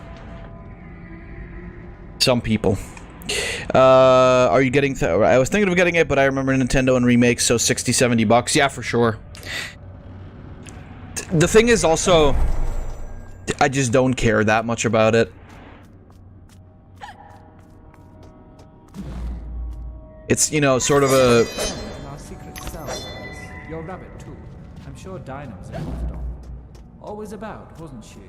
some people. Are you getting... I was thinking of getting it, but I remember Nintendo and remakes, so 60-70 bucks. Yeah, for sure. The thing is also, I just don't care that much about it. It's, you know, sort of a... Our secret self, your rabbit too. I'm sure Dinah's a confidant. Always about, wasn't she?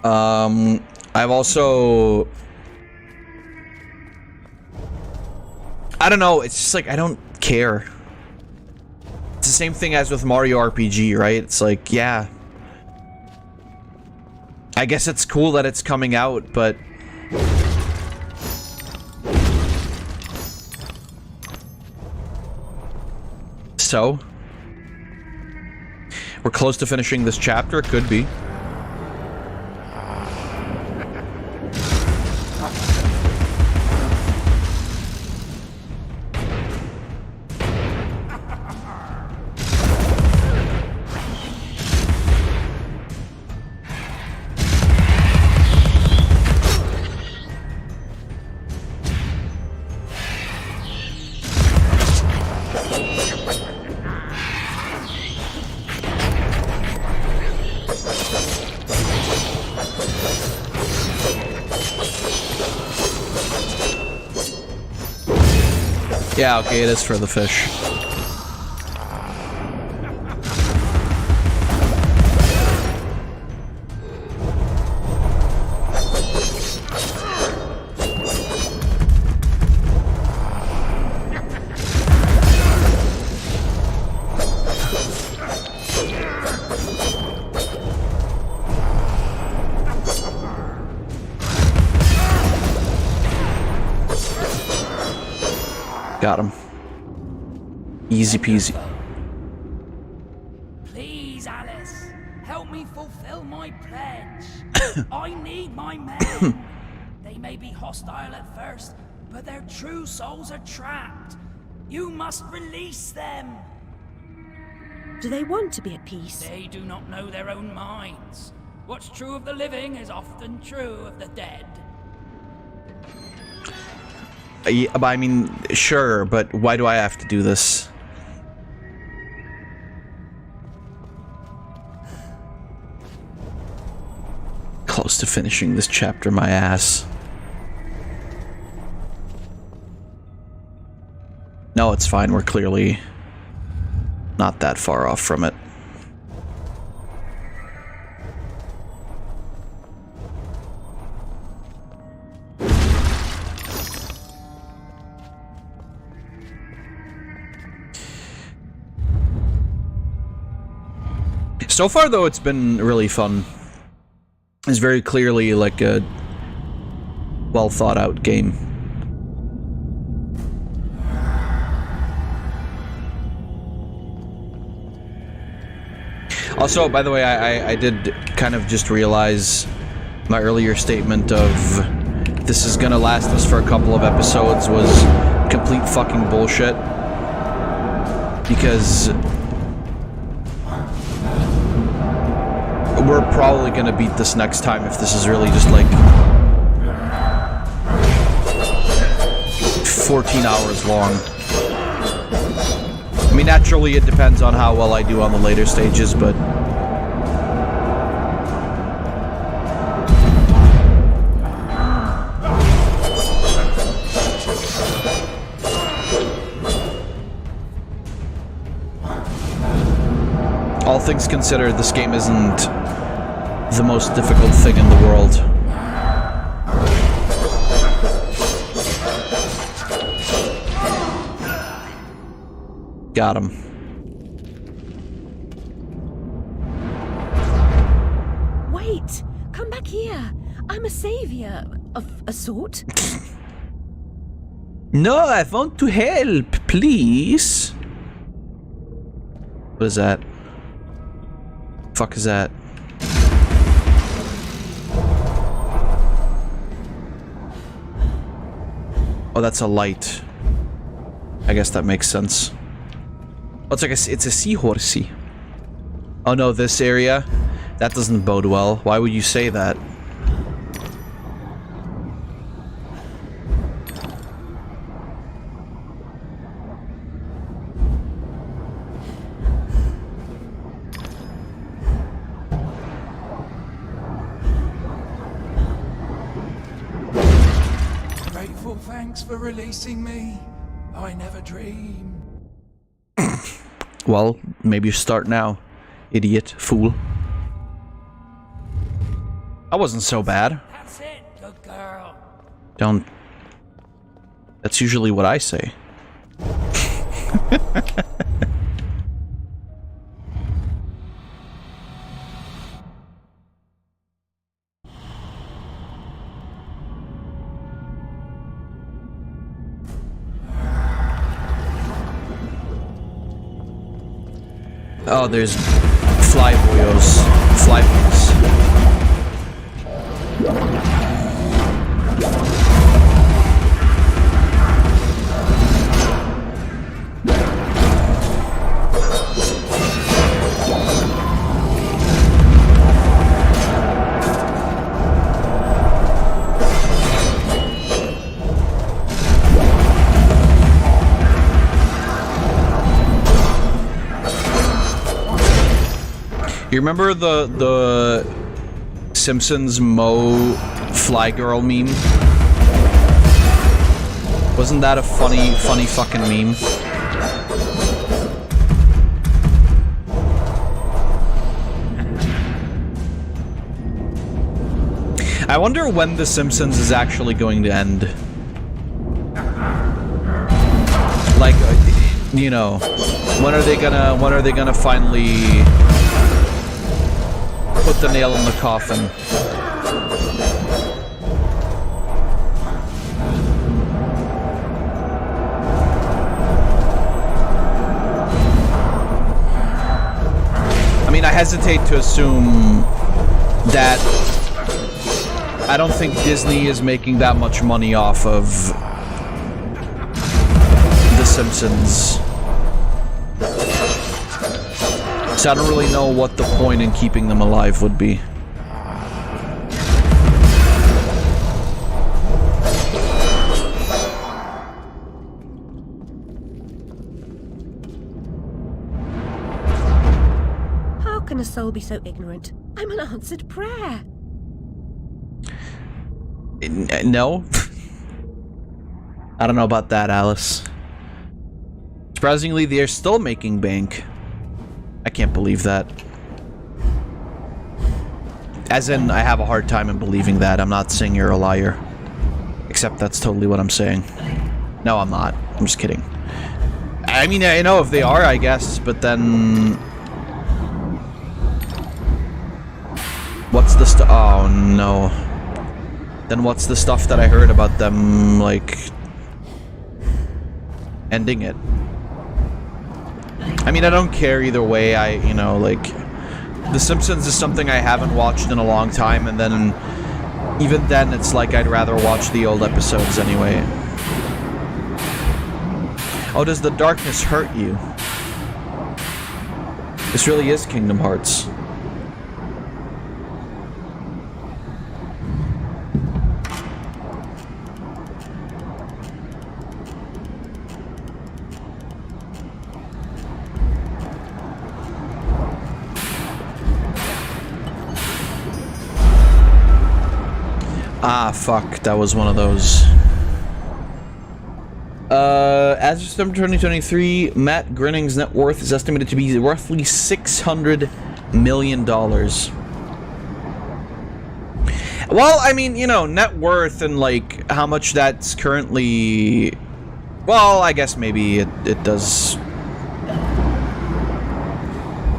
I've also... I don't know, it's just like, I don't care. It's the same thing as with Mario RPG, right? It's like, yeah. I guess it's cool that it's coming out, but... So? We're close to finishing this chapter, could be. Yeah, okay, it is for the fish. Got him. Easy peasy. Please, Alice, help me fulfill my pledge. I need my men. They may be hostile at first, but their true souls are trapped. You must release them. Do they want to be at peace? They do not know their own minds. What's true of the living is often true of the dead. Yeah, but I mean, sure, but why do I have to do this? Close to finishing this chapter, my ass. No, it's fine. We're clearly not that far off from it. So far, though, it's been really fun. It's very clearly like a well thought out game. Also, by the way, I did kind of just realize my earlier statement of this is gonna last us for a couple of episodes was complete fucking bullshit. Because we're probably gonna beat this next time if this is really just like 14 hours long. I mean, naturally it depends on how well I do on the later stages, but all things considered, this game isn't the most difficult thing in the world. Got him. Wait! Come back here! I'm a savior of a sort. No, I want to help, please. What is that? Fuck is that? Oh, that's a light. I guess that makes sense. Oh, it's like it's a seahorsey. Oh no, this area? That doesn't bode well. Why would you say that? Grateful thanks for releasing me. I never dreamed. Well, maybe you start now, idiot, fool. That wasn't so bad. That's it, good girl. Don't... That's usually what I say. Oh, there's flyboys. You remember the Simpsons Mo Fly Girl meme? Wasn't that a funny fucking meme? I wonder when The Simpsons is actually going to end. Like, you know, when are they gonna finally put the nail in the coffin? hesitate to assume that I don't think Disney is making that much money off of The Simpsons. So I don't really know what the point in keeping them alive would be. How can a soul be so ignorant? I'm an answered prayer. No. I don't know about that, Alice. Surprisingly, they're still making bank. I can't believe that. As in, I have a hard time in believing that. I'm not saying you're a liar. Except that's totally what I'm saying. No, I'm not. I'm just kidding. I mean, I know if they are, I guess, but then... What's the stuff? Oh, no. Then what's the stuff that I heard about them, like... ending it? I mean, I don't care either way. You know, like... The Simpsons is something I haven't watched in a long time, and then... Even then, it's like I'd rather watch the old episodes anyway. Oh, does the darkness hurt you? This really is Kingdom Hearts. Ah, fuck. That was one of those. As of September 2023, Matt Groening's net worth is estimated to be roughly $600 million. Well, I mean, you know, net worth and, like, how much that's currently... Well, I guess maybe it does...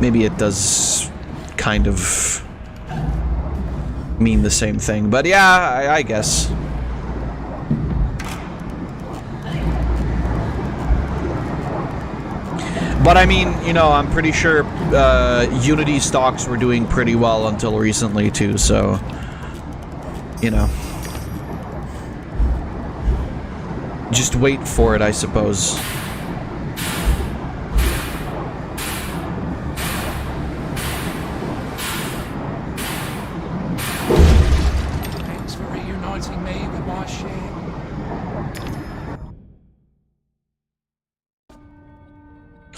Maybe it does kind of... mean the same thing, but yeah, I guess. But I mean, you know, I'm pretty sure Unity stocks were doing pretty well until recently too, so you know. Just wait for it, I suppose.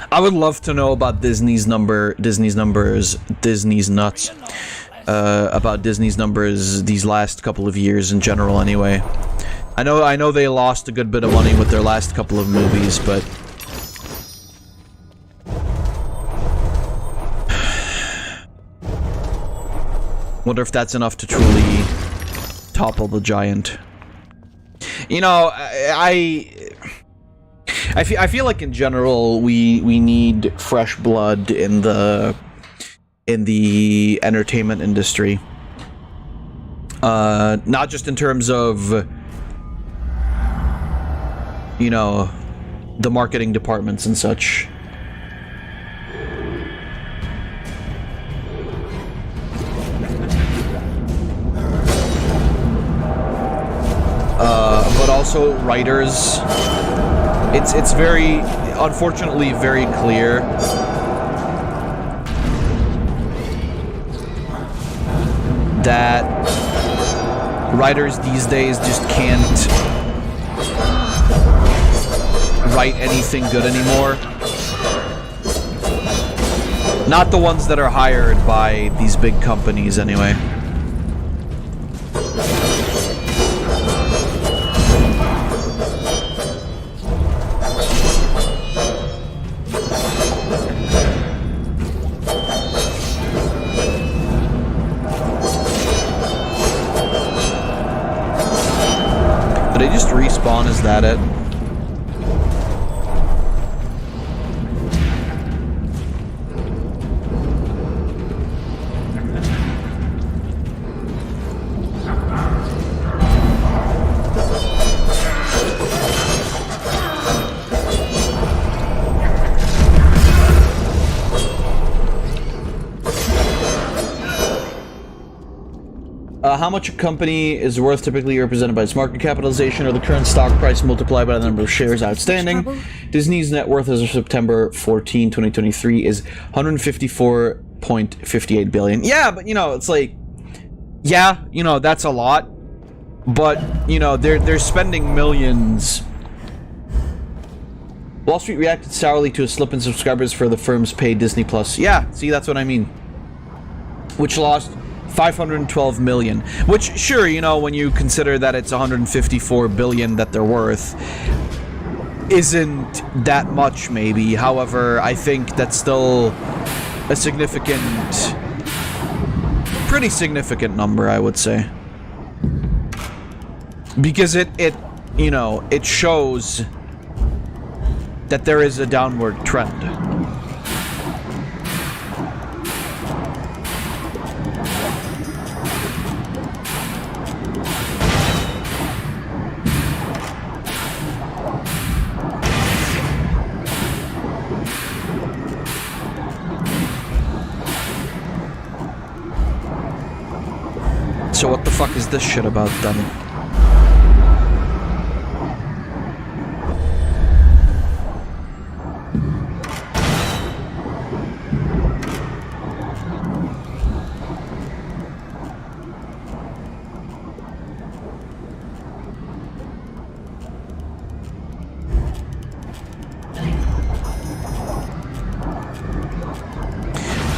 I would love to know about Disney's numbers, Disney's nuts, about Disney's numbers these last couple of years in general anyway. I know they lost a good bit of money with their last couple of movies, but... wonder if that's enough to truly topple the giant. You know, I feel like in general we need fresh blood in the entertainment industry. Not just in terms of, you know, the marketing departments and such. But also writers. It's very, unfortunately, very clear that writers these days just can't write anything good anymore. Not the ones that are hired by these big companies, anyway. Did they just respawn? Is that it? How much a company is worth typically represented by its market capitalization or the current stock price multiplied by the number of shares outstanding. Disney's net worth as of September 14, 2023 is 154.58 billion. Yeah, but you know, it's like, yeah, you know, that's a lot. But, you know, they're spending millions. Wall Street reacted sourly to a slip in subscribers for the firm's paid Disney Plus. Yeah, see, that's what I mean. Which lost 512 million. Which, sure, you know, when you consider that it's 154 billion that they're worth, isn't that much, maybe. However, I think that's still a significant, pretty significant number, I would say. Because it you know, it shows that there is a downward trend. So what the fuck is this shit about then?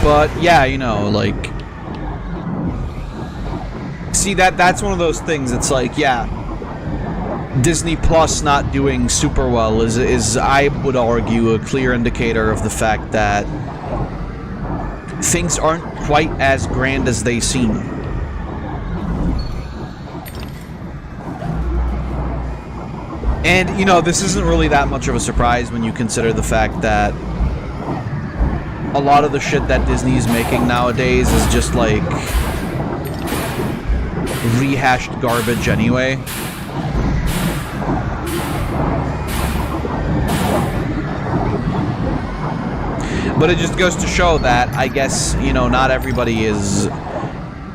But yeah, you know, like, see, that's one of those things. It's like, yeah, Disney Plus not doing super well is I would argue a clear indicator of the fact that things aren't quite as grand as they seem. And you know, this isn't really that much of a surprise when you consider the fact that a lot of the shit that Disney's making nowadays is just like rehashed garbage anyway. But it just goes to show that, I guess, you know, not everybody is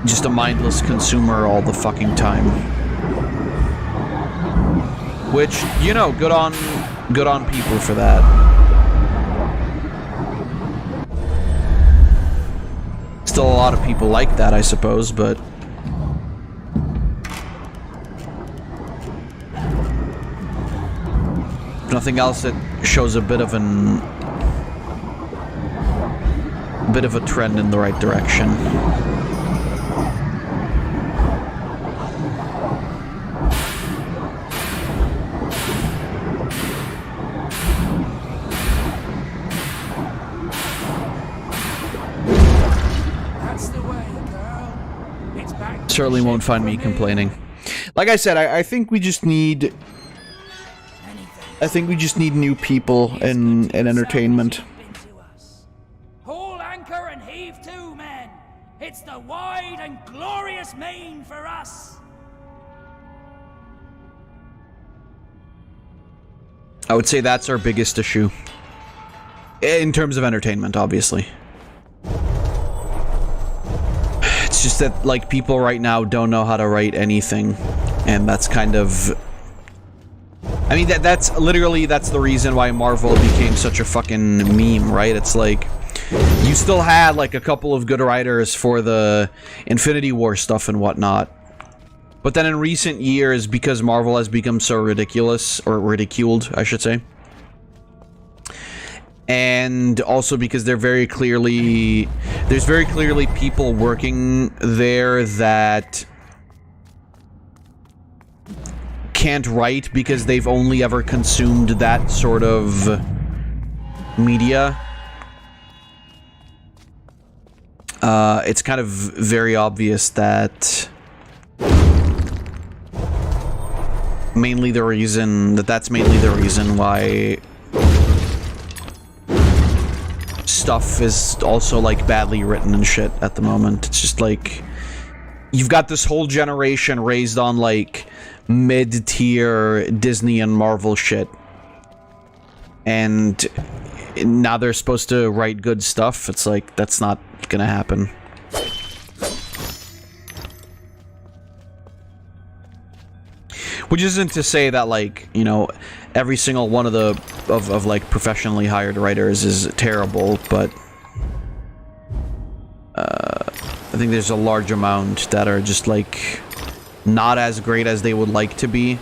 just a mindless consumer all the fucking time. Which, you know, good on people for that. Still a lot of people like that, I suppose, but if nothing else, it shows a bit of a trend in the right direction. Certainly won't find me complaining. Like I said, I think we just need new people in entertainment. Haul anchor and heave to, men. It's the wide and glorious main for us. I would say that's our biggest issue. In terms of entertainment, obviously. It's just that, like, people right now don't know how to write anything. And that's kind of... I mean, that's the reason why Marvel became such a fucking meme, right? It's like, you still had, like, a couple of good writers for the Infinity War stuff and whatnot. But then in recent years, because Marvel has become so ridiculous, or ridiculed, I should say, and also because there's very clearly people working there that can't write because they've only ever consumed that sort of media. It's kind of very obvious that that's mainly the reason why stuff is also, like, badly written and shit at the moment. It's just like, you've got this whole generation raised on, like, mid-tier Disney and Marvel shit, and now they're supposed to write good stuff. It's like, that's not gonna happen. Which isn't to say that, like, you know, every single one of the like professionally hired writers is terrible, but I think there's a large amount that are just like not as great as they would like to be.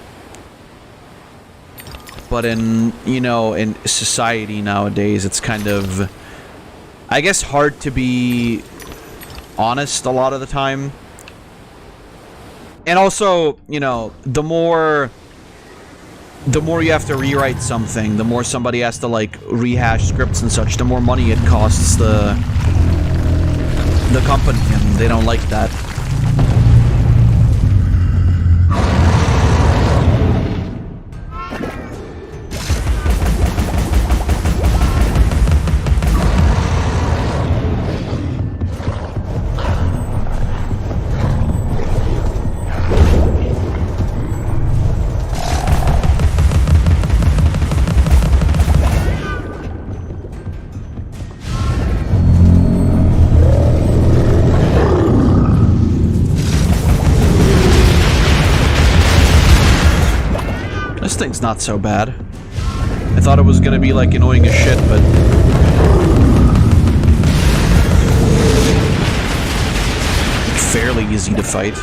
But in, you know, in society nowadays, it's kind of, I guess, hard to be honest a lot of the time. And also, you know, the more you have to rewrite something, the more somebody has to, like, rehash scripts and such, the more money it costs the company, and they don't like that. This thing's not so bad. I thought it was gonna be, like, annoying as shit, but... fairly easy to fight.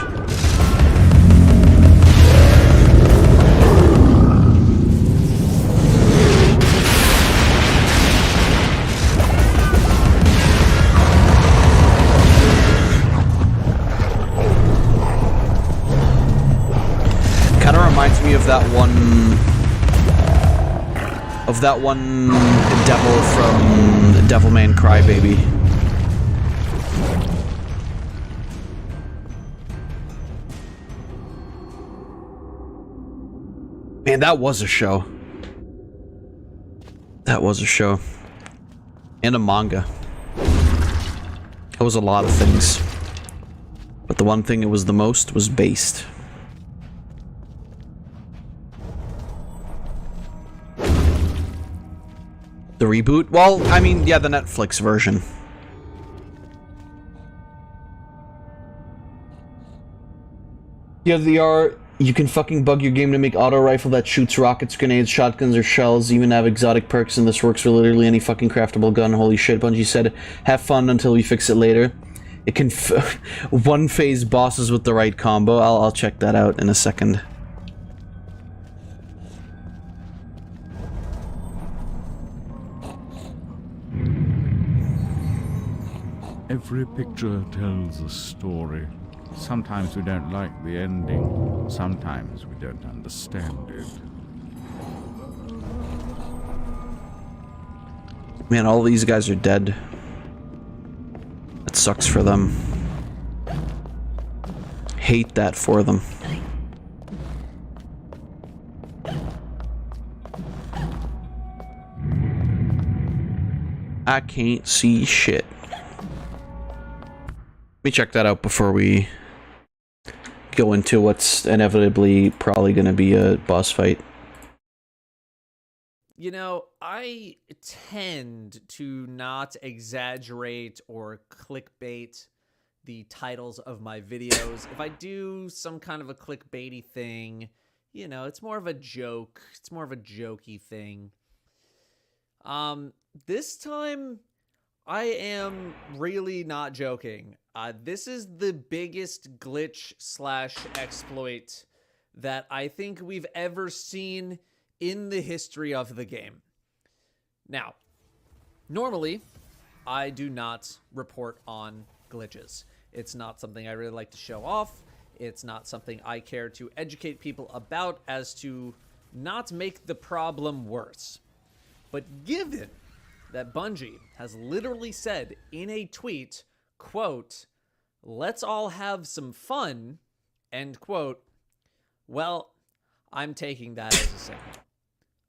Kinda reminds me of that one devil from Devilman Crybaby. Man, that was a show. That was a show. And a manga. That was a lot of things. But the one thing it was the most was based. The reboot? Well, I mean, yeah, the Netflix version. You have the art, you can fucking bug your game to make auto rifle that shoots rockets, grenades, shotguns, or shells, even have exotic perks, and this works for literally any fucking craftable gun. Holy shit, Bungie said, have fun until we fix it later. It can one-phase bosses with the right combo. I'll check that out in a second. Every picture tells a story. Sometimes we don't like the ending. Sometimes we don't understand it. Man, all these guys are dead. That sucks for them. Hate that for them. I can't see shit. Let me check that out before we go into what's inevitably probably going to be a boss fight. You know, I tend to not exaggerate or clickbait the titles of my videos. If I do some kind of a clickbaity thing, you know, it's more of a joke. It's more of a jokey thing. This time, I am really not joking. This is the biggest glitch/exploit that I think we've ever seen in the history of the game. Now, normally, I do not report on glitches. It's not something I really like to show off. It's not something I care to educate people about as to not make the problem worse. But given that Bungie has literally said in a tweet, quote, "Let's all have some fun," end quote, well, I'm taking that as a signal.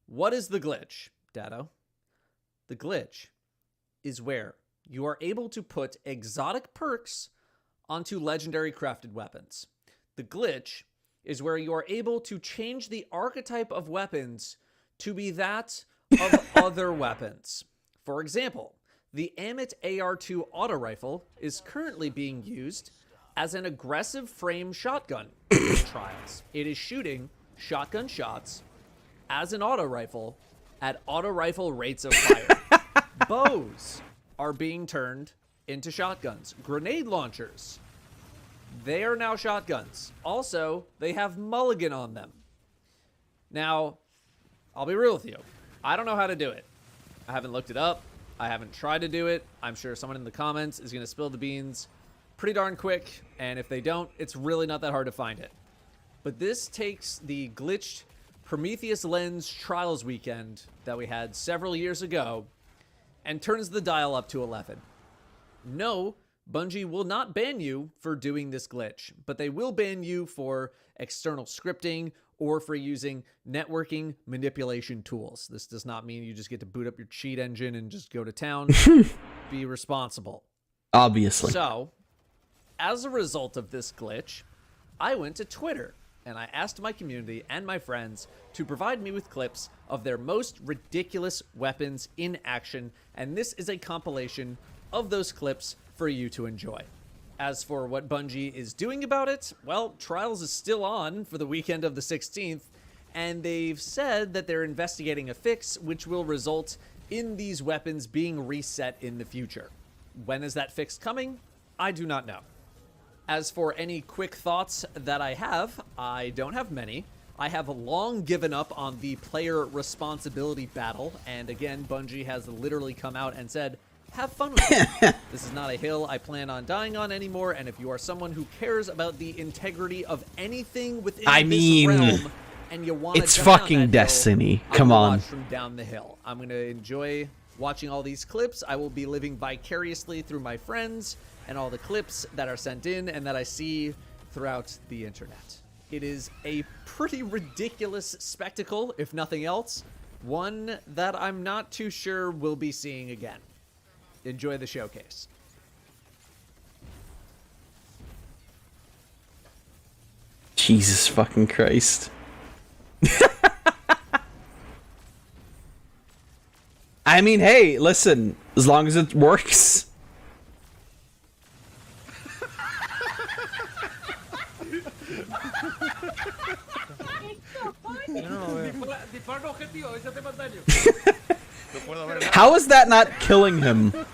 What is the glitch, Dado? The glitch is where you are able to put exotic perks onto legendary crafted weapons. The glitch is where you are able to change the archetype of weapons to be that of other weapons. For example, the Amit AR-2 auto rifle is currently being used as an aggressive frame shotgun in trials. It is shooting shotgun shots as an auto rifle at auto rifle rates of fire. Bows are being turned into shotguns. Grenade launchers, they are now shotguns. Also, they have mulligan on them. Now, I'll be real with you. I don't know how to do it. I haven't looked it up. I haven't tried to do it. I'm sure someone in the comments is going to spill the beans pretty darn quick, and if they don't, it's really not that hard to find it. But this takes the glitched Prometheus Lens Trials weekend that we had several years ago and turns the dial up to 11. No, Bungie will not ban you for doing this glitch, but they will ban you for external scripting or for using networking manipulation tools. This does not mean you just get to boot up your cheat engine and just go to town. Be responsible. Obviously. So, as a result of this glitch, I went to Twitter and I asked my community and my friends to provide me with clips of their most ridiculous weapons in action, and this is a compilation of those clips for you to enjoy. As for what Bungie is doing about it, well, Trials is still on for the weekend of the 16th, and they've said that they're investigating a fix which will result in these weapons being reset in the future. When is that fix coming? I do not know. As for any quick thoughts that I don't have many. I have long given up on the player responsibility battle, and again, Bungie has literally come out and said, have fun with it. This is not a hill I plan on dying on anymore, and if you are someone who cares about the integrity of anything within this realm, and you want to it's fucking Destiny. Come on. Watch from down the hill. I'm going to enjoy watching all these clips. I will be living vicariously through my friends and all the clips that are sent in and that I see throughout the internet. It is a pretty ridiculous spectacle, if nothing else. One that I'm not too sure we'll be seeing again. Enjoy the showcase. Jesus fucking Christ. I mean, hey, listen, as long as it works. How is that not killing him? Oh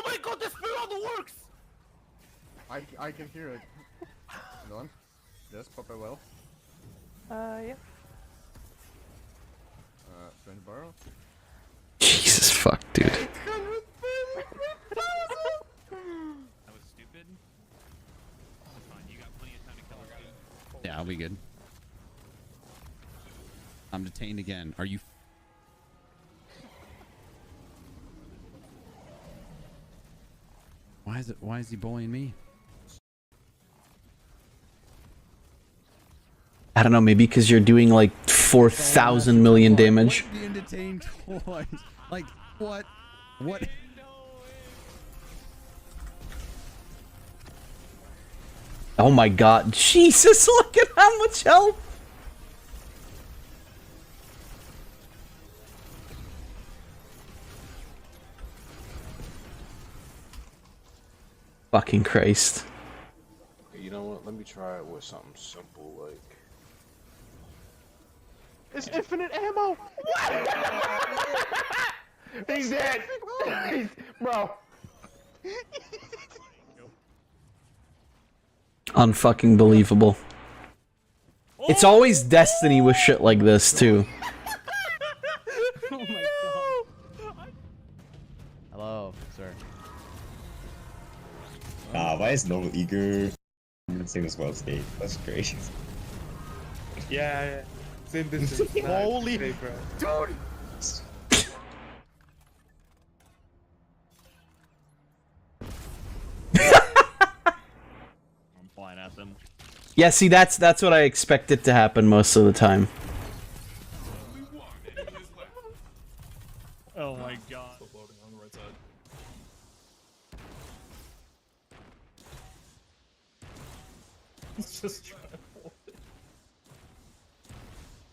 my god, this food on the works! I can hear it. Hold on. Yes, Papa well. Yeah. Strange Barrow. Jesus fuck, dude. That was stupid. That's fine, you got plenty of time to kill us, dude. Yeah, I'll be good. I'm detained again. Are you... Why is he bullying me? I don't know, maybe because you're doing like 4,000 million damage. Being detained twice. Like, what? What? Oh my god. Jesus, look at how much health! Fucking Christ. You know what? Let me try it with something simple like... It's infinite ammo! What? He's dead! Bro. Unfucking believable. It's always Destiny with shit like this, too. Oh my god. Hello, sir. Why is no eager? I'm gonna say this well skate. That's great. Yeah. Same distance. Holy dude! I'm flying at them. Yeah, see, that's what I expected to happen most of the time. Oh my god. Loading on the right side. He's just trying to hold it.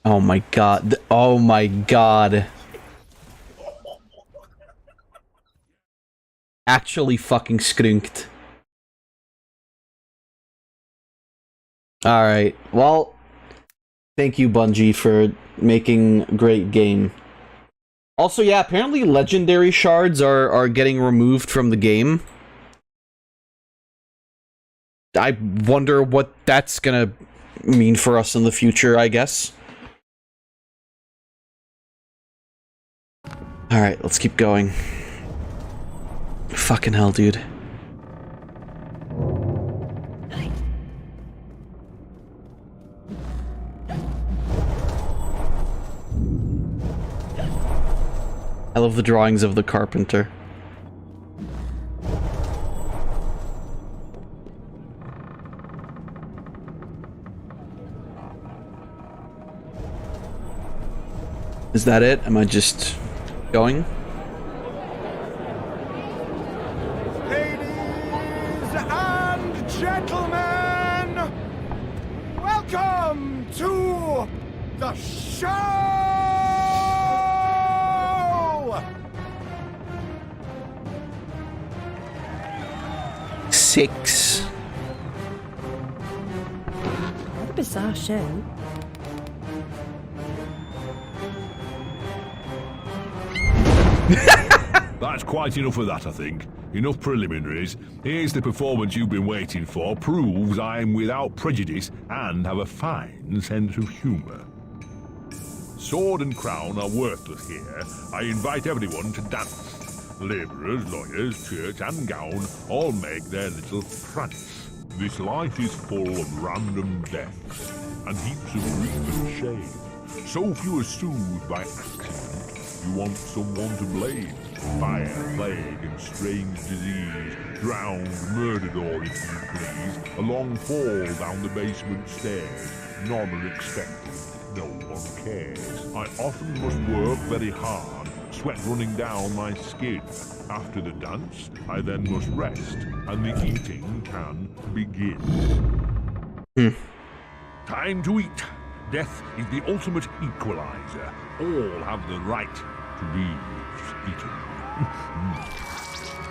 Oh my god. Oh my god. Actually fucking skrunked. Alright, well, thank you, Bungie, for making a great game. Also, yeah, apparently legendary shards are getting removed from the game. I wonder what that's gonna mean for us in the future, I guess. Alright, let's keep going. Fucking hell, dude. I love the drawings of the carpenter. Is that it? Am I just going? Ladies and gentlemen, welcome to the show! 6. What a bizarre show. That's quite enough of that, I think. Enough preliminaries. Here's the performance you've been waiting for. Proves I'm without prejudice and have a fine sense of humour. Sword and crown are worthless here. I invite everyone to dance. Labourers, lawyers, church and gown all make their little prance. This life is full of random deaths and heaps of grief and shame. So few are soothed by accident. You want someone to blame. Fire, plague and strange disease. Drowned, murdered or, if you please, a long fall down the basement stairs. None are expected. No one cares. I often must work very hard. Sweat running down my skin. After the dance, I then must rest, and the eating can begin. Time to eat. Death is the ultimate equalizer. All have the right to be eaten.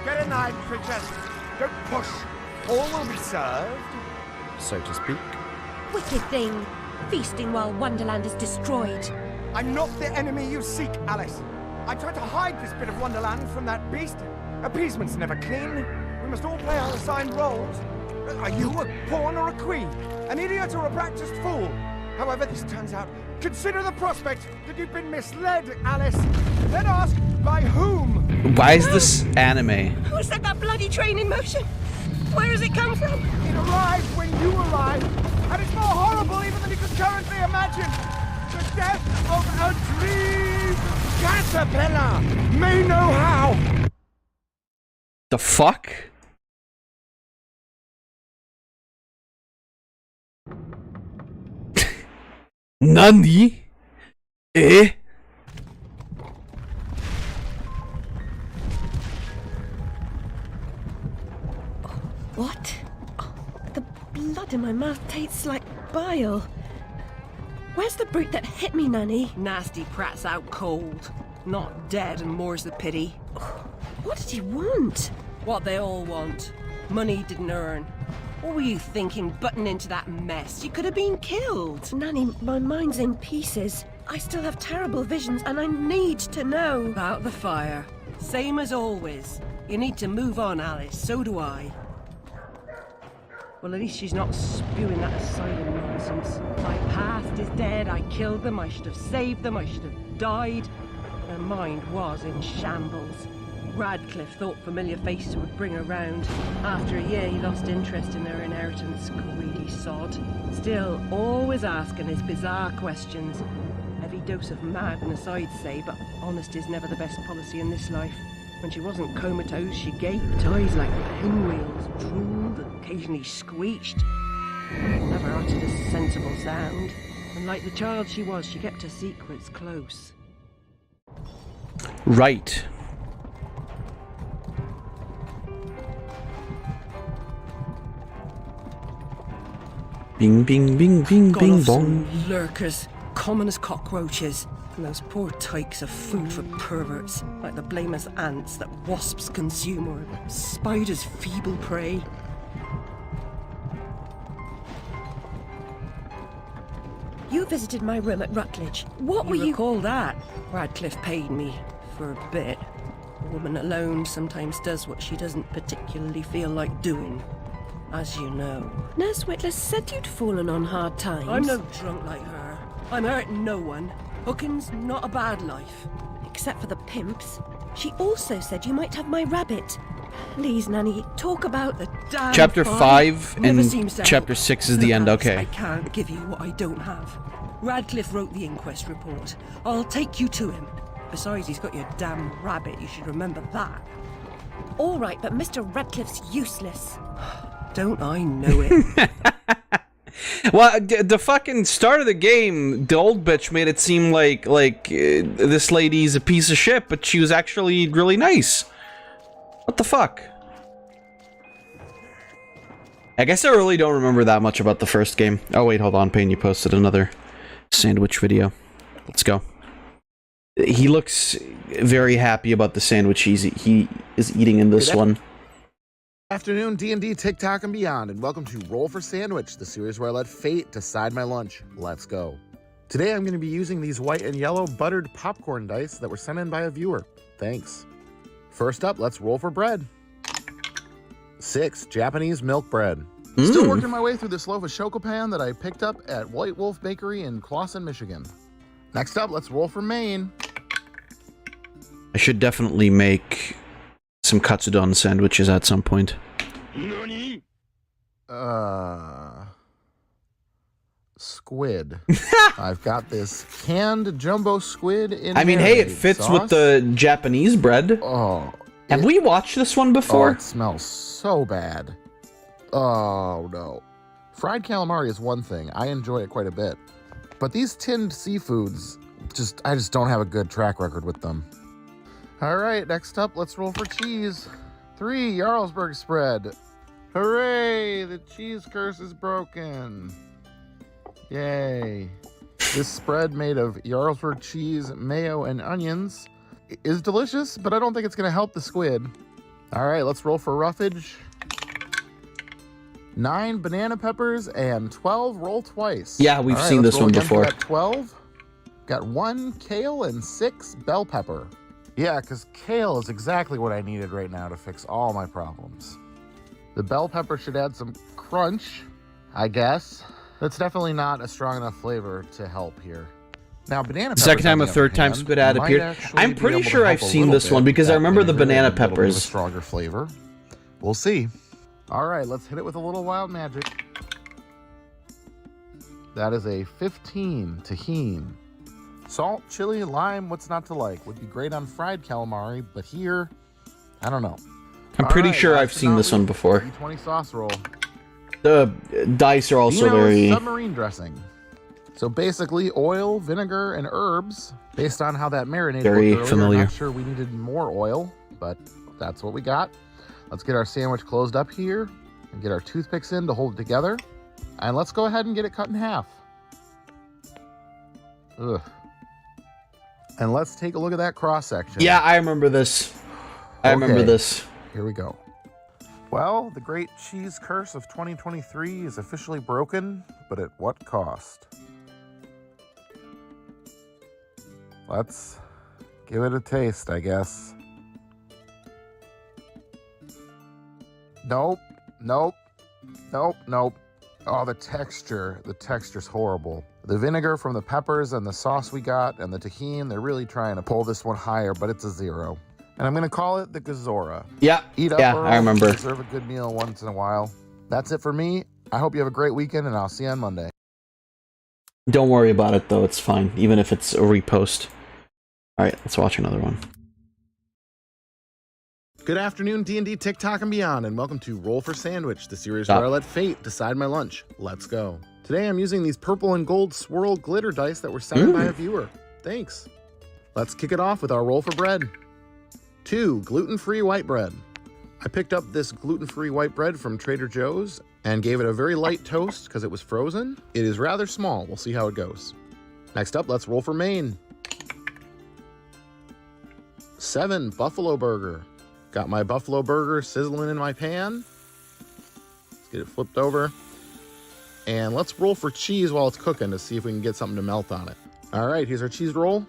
Get a knife, creatures. Don't push. All will be served, so to speak. Wicked thing. Feasting while Wonderland is destroyed. I'm not the enemy you seek, Alice. I tried to hide this bit of Wonderland from that beast. Appeasement's never clean. We must all play our assigned roles. Are you a pawn or a queen? An idiot or a practiced fool? However this turns out, consider the prospect that you've been misled, Alice. Then ask, by whom? Why is this anime? Who set that bloody train in motion? Where has it come from? It arrived when you arrived, and it's more horrible even than you could currently imagine. The death of a dream caterpillar may know how. The fuck? Nani? Eh? What? Oh, the blood in my mouth tastes like bile. Where's the brute that hit me, Nanny? Nasty prat's out cold. Not dead, and more's the pity. What did he want? What they all want. Money didn't earn. What were you thinking, butting into that mess? You could have been killed. Nanny, my mind's in pieces. I still have terrible visions, and I need to know. About the fire. Same as always. You need to move on, Alice. So do I. Well, at least she's not spewing that asylum nonsense. My past is dead. I killed them. I should have saved them. I should have died. Her mind was in shambles. Radcliffe thought familiar faces would bring her round. After a year, he lost interest in her inheritance. Greedy sod. Still, always asking his bizarre questions. Heavy dose of madness, I'd say, but honesty's never the best policy in this life. When she wasn't comatose, she gaped, eyes like pinwheels, drooled, occasionally screeched. Never uttered a sensible sound. And like the child she was, she kept her secrets close. Right. Bing, bing, bing, bing, Got bing, off bong. some lurkers, common as cockroaches. And those poor tykes are food for perverts, like the blameless ants that wasps consume or spiders' feeble prey. You visited my room at Rutledge. What were you... recall that? Radcliffe paid me for a bit. A woman alone sometimes does what she doesn't particularly feel like doing, as you know. Nurse Whitler said you'd fallen on hard times. I'm no drunk like her. I'm hurting no one. Hooking's not a bad life. Except for the pimps. She also said you might have my rabbit. Please, Nanny, talk about the damn Chapter farm. 5 and Chapter 6 is the end. Look, Alice, Okay. I can't give you what I don't have. Radcliffe wrote the inquest report. I'll take you to him. Besides, he's got your damn rabbit. You should remember that. All right, but Mr. Radcliffe's useless. Don't I know it? Well, the fucking start of the game, the old bitch made it seem like this lady's a piece of shit, but she was actually really nice. What the fuck? I guess I really don't remember that much about the first game. Oh wait, hold on, Payne, you posted another sandwich video. Let's go. He looks very happy about the sandwich he is eating in this one. Afternoon, D&D, TikTok, and beyond, and welcome to Roll for Sandwich, the series where I let fate decide my lunch. Let's go. Today I'm going to be using these white and yellow buttered popcorn dice that were sent in by a viewer. Thanks. First up, let's roll for bread. 6, Japanese milk bread. Still working my way through this loaf of chocopan that I picked up at White Wolf Bakery in Clawson, Michigan. Next up, let's roll for Maine. I should definitely make some katsudon sandwiches at some point. Squid. I've got this canned jumbo squid in I mean, hey, it fits sauce. with the Japanese bread. Oh. Have we watched this one before? Oh, it smells so bad. Oh, no. Fried calamari is one thing. I enjoy it quite a bit. But these tinned seafoods, I just don't have a good track record with them. All right, next up, let's roll for cheese. 3, Jarlsberg spread. Hooray, the cheese curse is broken. Yay. This spread made of Jarlsberg cheese, mayo, and onions is delicious, but I don't think it's going to help the squid. All right, let's roll for roughage. 9 banana peppers and 12 roll twice. Yeah, we've seen this one before. Got 12. Got 1 kale and 6 bell pepper. Yeah, because kale is exactly what I needed right now to fix all my problems. The bell pepper should add some crunch, I guess. That's definitely not a strong enough flavor to help here. Now, banana peppers, Second time or third time squid ad appeared. I'm pretty sure I've seen this one because I remember the banana peppers. A stronger flavor. We'll see. All right, let's hit it with a little wild magic. That is a 15 tahine. Salt, chili, lime, what's not to like? Would be great on fried calamari, but here, I don't know. I'm pretty sure I've seen this one before. D20 sauce roll. The dice are also very... submarine dressing. So basically, oil, vinegar, and herbs, based on how that marinated. Very earlier. familiar. I'm not sure we needed more oil, but that's what we got. Let's get our sandwich closed up here and get our toothpicks in to hold it together. And let's go ahead and get it cut in half. Ugh. And let's take a look at that cross section. Yeah, I remember this. I remember this. Here we go. Well, the great cheese curse of 2023 is officially broken, but at what cost? Let's give it a taste, I guess. Nope, nope, nope, nope. Oh, the texture's horrible. The vinegar from the peppers and the sauce we got and the tahine, they're really trying to pull this one higher, but it's a 0. And I'm gonna call it the Gazora. Yeah, Eat up, yeah, Earl. I remember. Deserve a good meal once in a while. That's it for me. I hope you have a great weekend, and I'll see you on Monday. Don't worry about it, though. It's fine, even if it's a repost. All right, let's watch another one. Good afternoon, D&D, TikTok, and beyond, and welcome to Roll for Sandwich, the series Stop. where I let fate decide my lunch. Let's go. Today I'm using these purple and gold swirl glitter dice that were sent in by a viewer. Thanks. Let's kick it off with our roll for bread. 2, gluten-free white bread. I picked up this gluten-free white bread from Trader Joe's and gave it a very light toast because it was frozen. It is rather small. We'll see how it goes. Next up, let's roll for Maine. 7, buffalo burger. Got my buffalo burger sizzling in my pan. Let's get it flipped over. And let's roll for cheese while it's cooking to see if we can get something to melt on it. All right, here's our cheese roll.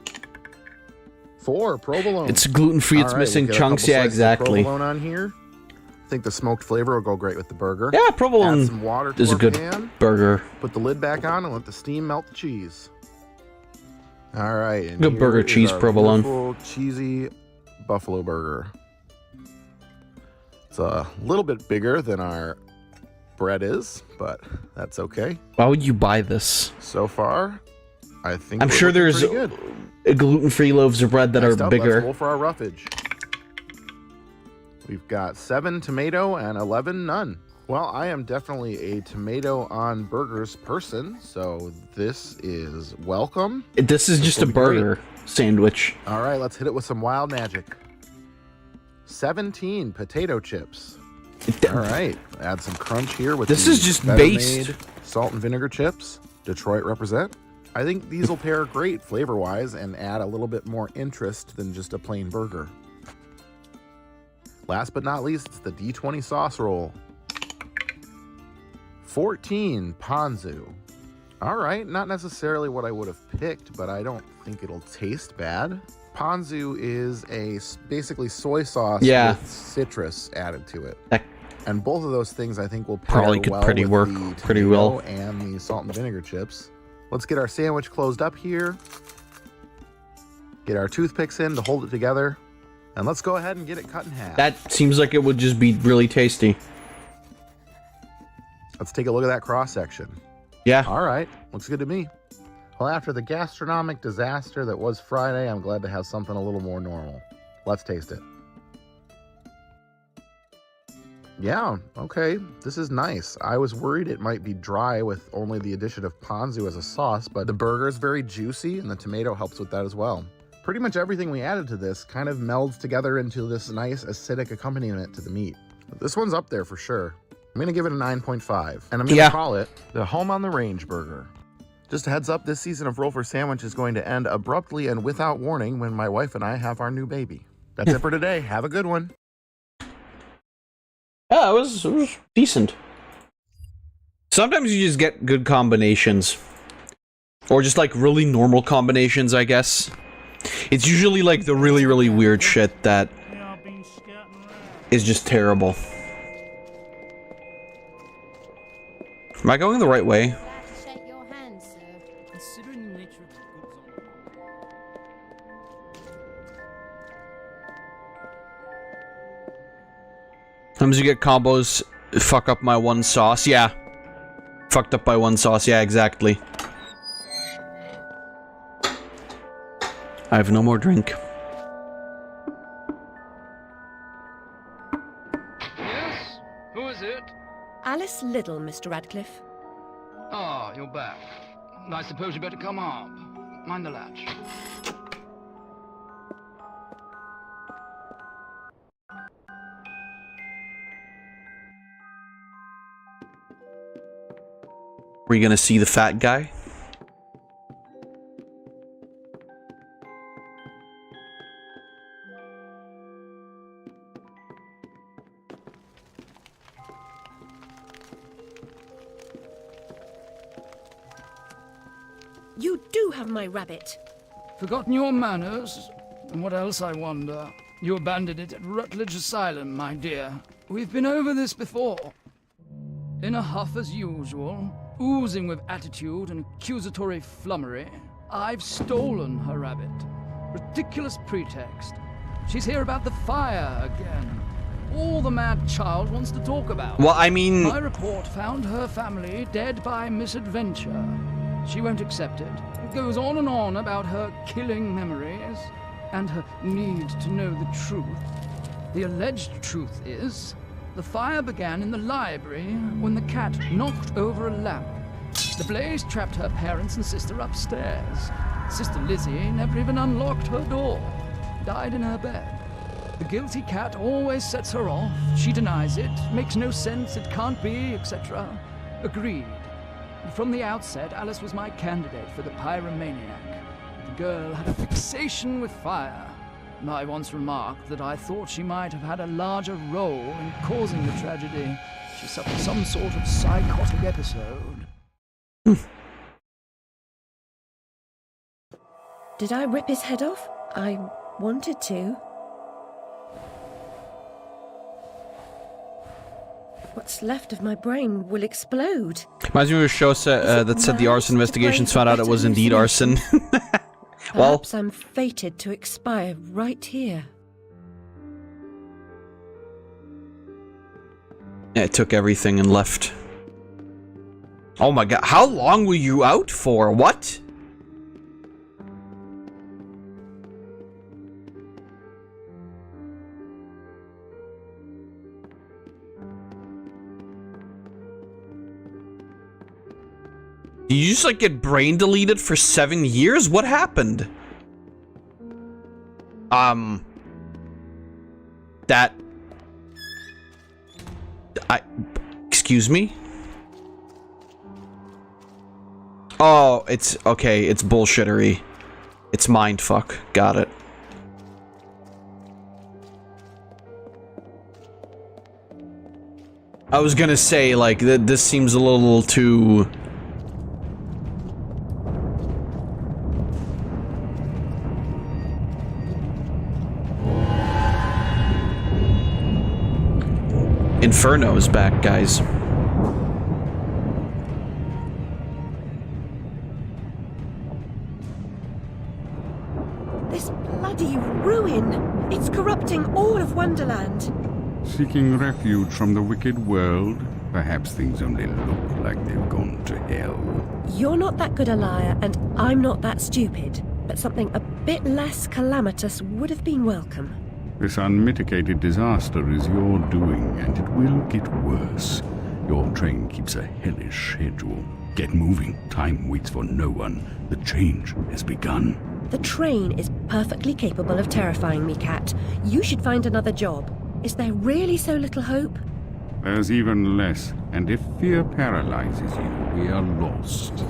4 provolone. It's gluten-free, it's missing chunks, yeah, exactly. Provolone on here. I think the smoked flavor will go great with the burger. Yeah, provolone Add some water to is a our good pan. burger. Put the lid back on and let the steam melt the cheese. All right. And Good burger, here is cheese, our provolone. beautiful, cheesy buffalo burger. It's a little bit bigger than our bread is, but that's okay. Why would you buy this? So far, I think I'm sure there's gluten-free loaves of bread that Next are up, bigger. Let's roll for our roughage. We've got 7 tomato and 11 none. Well, I am definitely a tomato on burgers person, so this is welcome. This is just a burger sandwich. All right, let's hit it with some wild magic. 17 potato chips. All right, add some crunch here with this is just better based made salt and vinegar chips. Detroit represent. I think these will pair great flavor-wise and add a little bit more interest than just a plain burger. Last but not least, it's the D20 sauce roll. 14 ponzu. All right, not necessarily what I would have picked, but I don't think it'll taste bad. Ponzu is basically soy sauce with citrus added to it. And both of those things I think will pair Probably could well pretty with work the pretty tomato well. and the salt and vinegar chips. Let's get our sandwich closed up here. Get our toothpicks in to hold it together. And let's go ahead and get it cut in half. That seems like it would just be really tasty. Let's take a look at that cross section. Yeah. All right. Looks good to me. Well, after the gastronomic disaster that was Friday, I'm glad to have something a little more normal. Let's taste it. Yeah, okay. This is nice. I was worried it might be dry with only the addition of ponzu as a sauce, but the burger is very juicy and the tomato helps with that as well. Pretty much everything we added to this kind of melds together into this nice acidic accompaniment to the meat. This one's up there for sure. I'm gonna give it a 9.5, and I'm gonna call it the Home on the Range burger. Just a heads up, this season of Roll for Sandwich is going to end abruptly and without warning when my wife and I have our new baby. That's it for today. Have a good one. Yeah, it was decent. Sometimes you just get good combinations. Or just like really normal combinations, I guess. It's usually like the really, really weird shit that is just terrible. Am I going the right way? Sometimes you get combos, fuck up my one sauce, yeah. Fucked up by one sauce, yeah, exactly. I have no more drink. Yes? Who is it? Alice Liddell, Mr. Radcliffe. Ah, you're back. I suppose you better come up. Mind the latch. Were you gonna see the fat guy? You do have my rabbit. Forgotten your manners? And what else, I wonder? You abandoned it at Rutledge Asylum, my dear. We've been over this before. In a huff as usual, oozing with attitude and accusatory flummery, I've stolen her rabbit. Ridiculous pretext. She's here about the fire again. All the mad child wants to talk about. Well, I mean... My report found her family dead by misadventure. She won't accept it. It goes on and on about her killing memories and her need to know the truth. The alleged truth is, the fire began in the library when the cat knocked over a lamp. The blaze trapped her parents and sister upstairs. Sister Lizzie never even unlocked her door. Died in her bed. The guilty cat always sets her off. She denies it, makes no sense, it can't be, etc. Agreed. From the outset, Alice was my candidate for the pyromaniac. The girl had a fixation with fire. I once remarked that I thought she might have had a larger role in causing the tragedy. She suffered some sort of psychotic episode. Did I rip his head off? I wanted to. What's left of my brain will explode. Reminds me of a show that said the arson investigations found out it was indeed arson. Well, Perhaps I'm fated to expire right here. yeah, it took everything and left. Oh my god, how long were you out for? What? Did you just like get brain deleted for 7 years? What happened? Excuse me? Oh, it's okay, it's bullshittery. It's mindfuck. Got it. I was gonna say, like, this seems a little too... Inferno's back, guys. This bloody ruin! It's corrupting all of Wonderland. Seeking refuge from the wicked world? Perhaps things only look like they've gone to hell. You're not that good a liar, and I'm not that stupid. But something a bit less calamitous would have been welcome. This unmitigated disaster is your doing, and it will get worse. Your train keeps a hellish schedule. Get moving. Time waits for no one. The change has begun. The train is perfectly capable of terrifying me, Cat. You should find another job. Is there really so little hope? There's even less, and if fear paralyzes you, we are lost.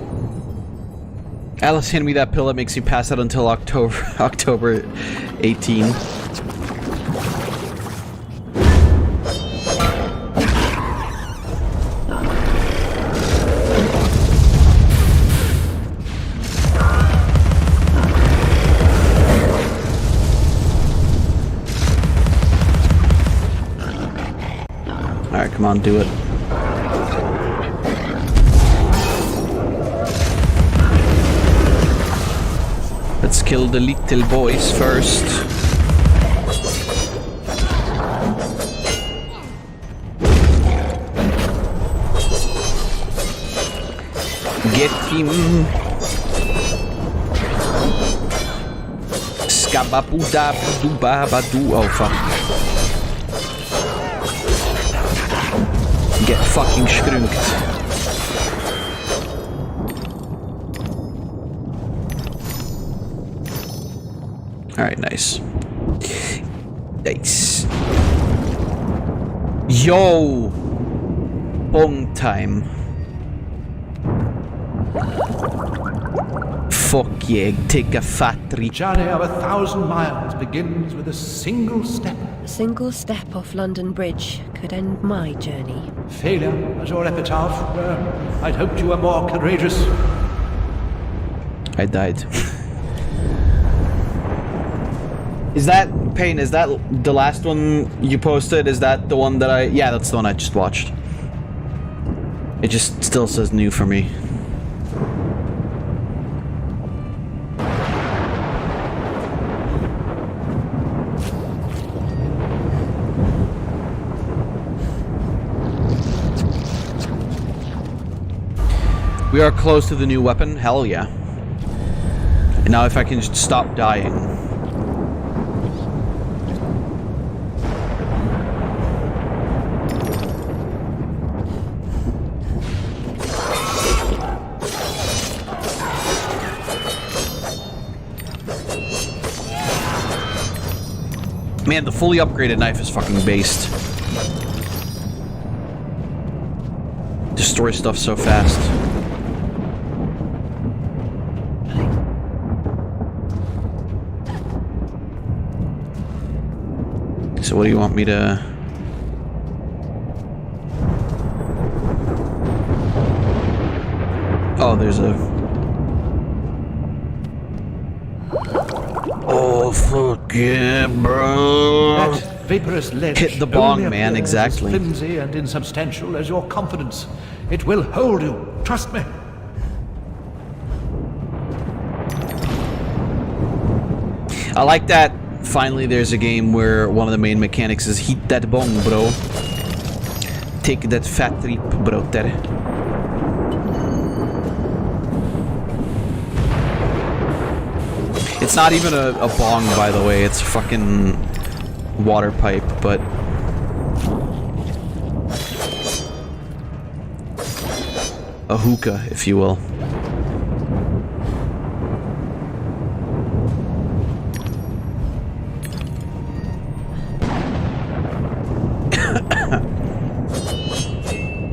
Alice, hand me that pill that makes you pass out until October 18. Alright, come on, do it. Let's kill the little boys first. Get him. Skababoo-da-boo-ba-ba-doo. Oh, fuck. Get fucking skrunked. Alright, nice. Nice. Yo! Bong time. Fuck yeah, take a fat reach. Journey of 1,000 miles begins with a single step. A single step off London Bridge could end my journey. Failure as your epitaph. I'd hoped you were more courageous. I died. Is that, Payne, is that the last one you posted? Is that the one that I... Yeah, that's the one I just watched. It just still says new for me. We are close to the new weapon. Hell yeah. And now if I can just stop dying. Man, the fully upgraded knife is fucking based. Destroy stuff so fast. So what do you want me to... Oh, there's a... Oh, fuck yeah, bro. That vaporous ledge Hit the bong, only man, appears exactly. as flimsy and insubstantial as your confidence. It will hold you. Trust me. I like that finally there's a game where one of the main mechanics is hit that bong, bro. Take that fat trip, bro. It's not even a bong, by the way. It's a fucking water pipe, but... a hookah, if you will.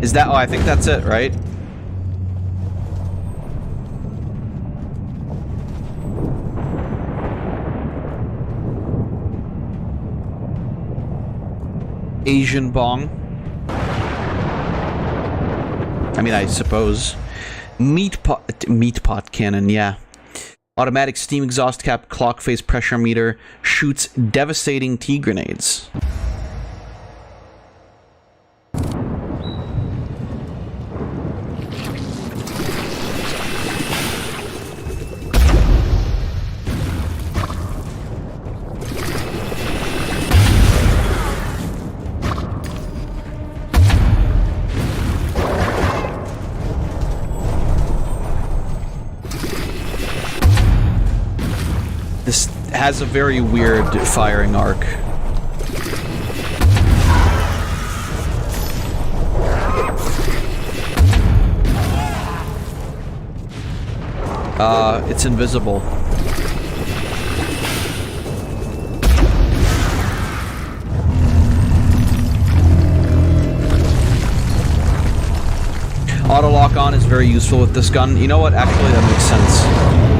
Is that... oh, I think that's it, right? Asian bong. I mean, I suppose. Meat pot cannon, yeah. Automatic steam exhaust cap, clock face pressure meter, shoots devastating tea grenades. This has a very weird firing arc. It's invisible. Auto lock on is very useful with this gun. You know what? Actually, that makes sense.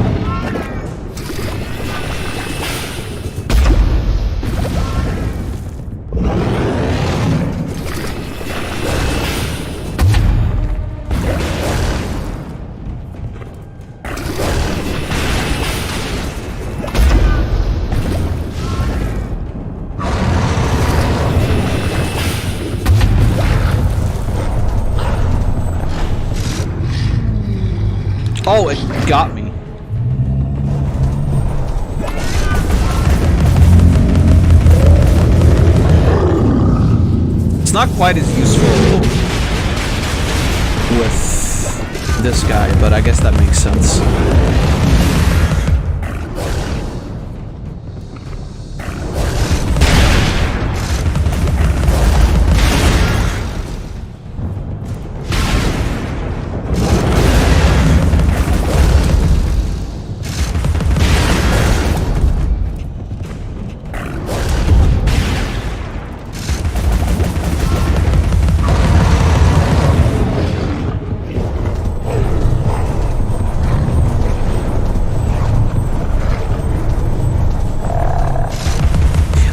Oh, it got me. It's not quite as useful with this guy, but I guess that makes sense.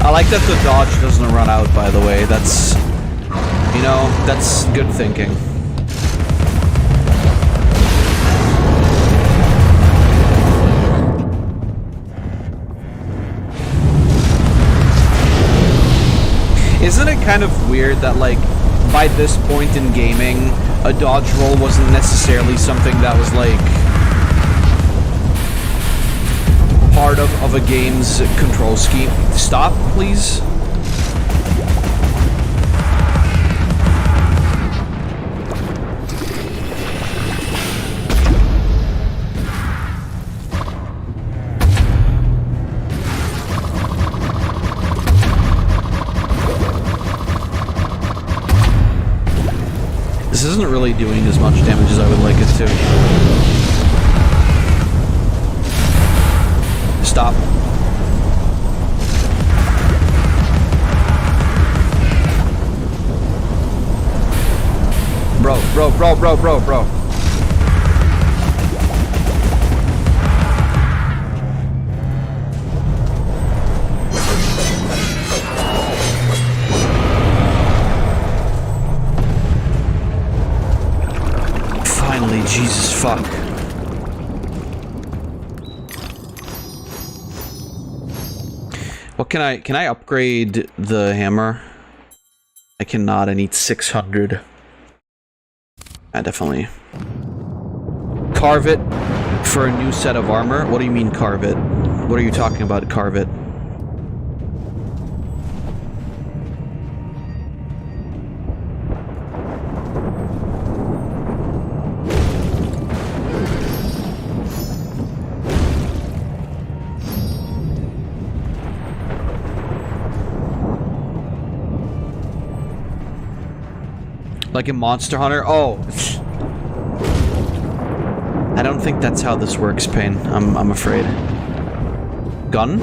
I like that the dodge doesn't run out, by the way. That's, you know, that's good thinking. Isn't it kind of weird that, like, by this point in gaming, a dodge roll wasn't necessarily something that was, like, part of a game's control scheme? Stop, please. This isn't really doing as much damage as I would like it to. Stop. Bro. Finally, Jesus fuck. What can I upgrade the hammer? I cannot. I need 600. Definitely. Carve it for a new set of armor. What do you mean carve it? What are you talking about, carve it? Like in Monster Hunter? Oh. I don't think that's how this works, Pain. I'm afraid. Gun?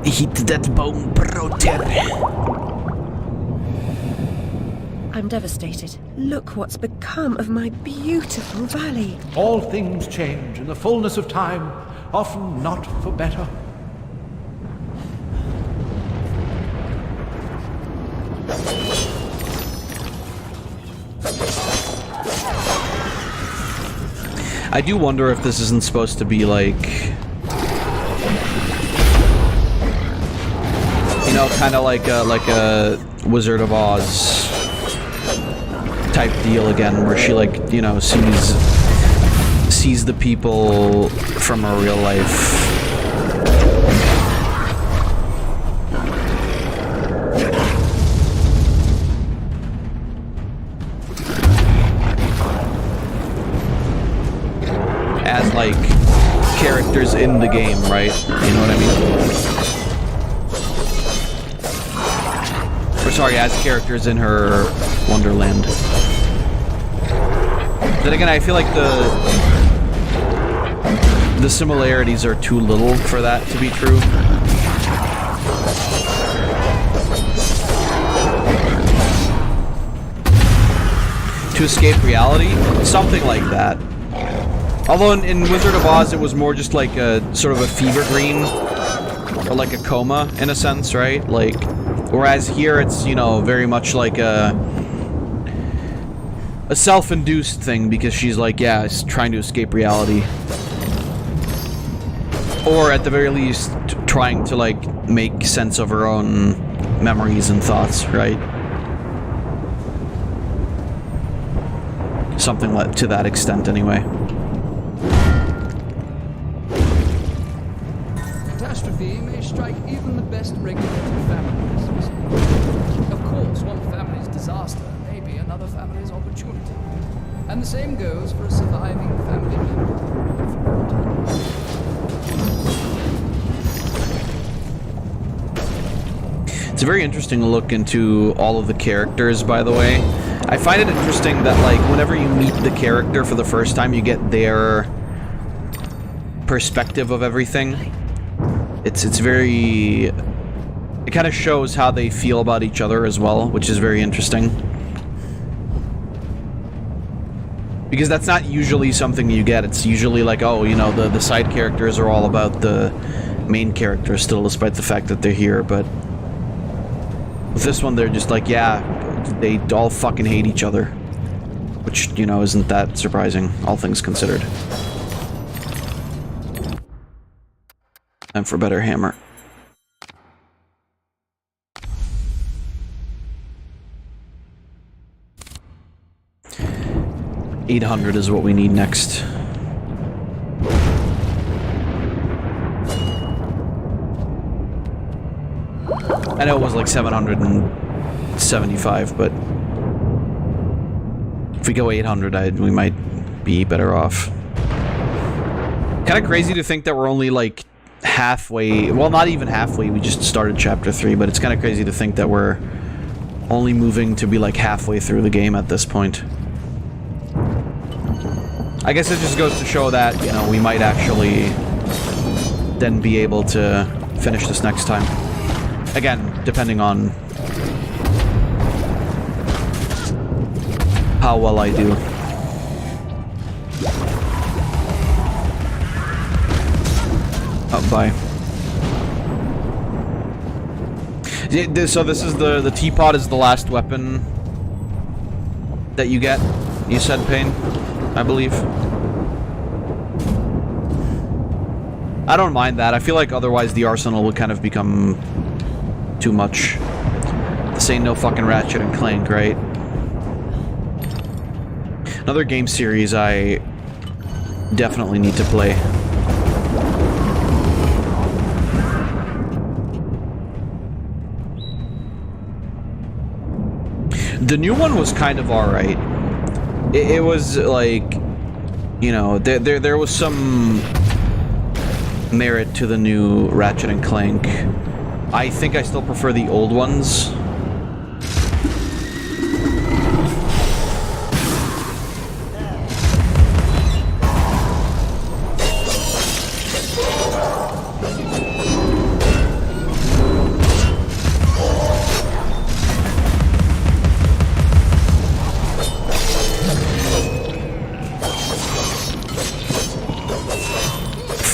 Hit that bone, brother. I'm devastated. Look what's become of my beautiful valley. All things change in the fullness of time, often not for better. I do wonder if this isn't supposed to be like... You know, kind of like a Wizard of Oz type deal again, where she, like, you know, sees the people from her real life. As, like, characters in the game, right? You know what I mean? Or sorry, as characters in her Wonderland. Then again, I feel like the similarities are too little for that to be true. To escape reality? Something like that. Although in Wizard of Oz, it was more just like a sort of a fever dream, or like a coma in a sense, right? Like, whereas here it's, you know, very much like a self-induced thing, because she's like, yeah, it's trying to escape reality. Or at the very least, trying to like make sense of her own memories and thoughts, right? Something like to that extent anyway. Catastrophe may strike even the best regulated families. Of course, one family's disaster may be another family's opportunity. And the same goes for a surviving family member. It's a very interesting look into all of the characters, by the way. I find it interesting that, like, whenever you meet the character for the first time, you get their perspective of everything. It's very... It kind of shows how they feel about each other as well, which is very interesting. Because that's not usually something you get. It's usually like, oh, you know, the side characters are all about the main characters still, despite the fact that they're here, but... With this one, they're just like, yeah, they all fucking hate each other. Which, you know, isn't that surprising, all things considered. Time for a better hammer. $800 is what we need next. I know it was like 775, but if we go 800, we might be better off. Kind of crazy to think that we're only like halfway, well, not even halfway, we just started chapter 3, but it's kind of crazy to think that we're only moving to be like halfway through the game at this point. I guess it just goes to show that, you know, we might actually then be able to finish this next time. Again, depending on how well I do. Oh, bye. So this is the teapot is the last weapon that you get. You said, Pain, I believe. I don't mind that. I feel like otherwise the arsenal would kind of become too much. This ain't no fucking Ratchet and Clank, right? Another game series I definitely need to play. The new one was kind of alright. It was like, you know, there was some merit to the new Ratchet and Clank. I think I still prefer the old ones.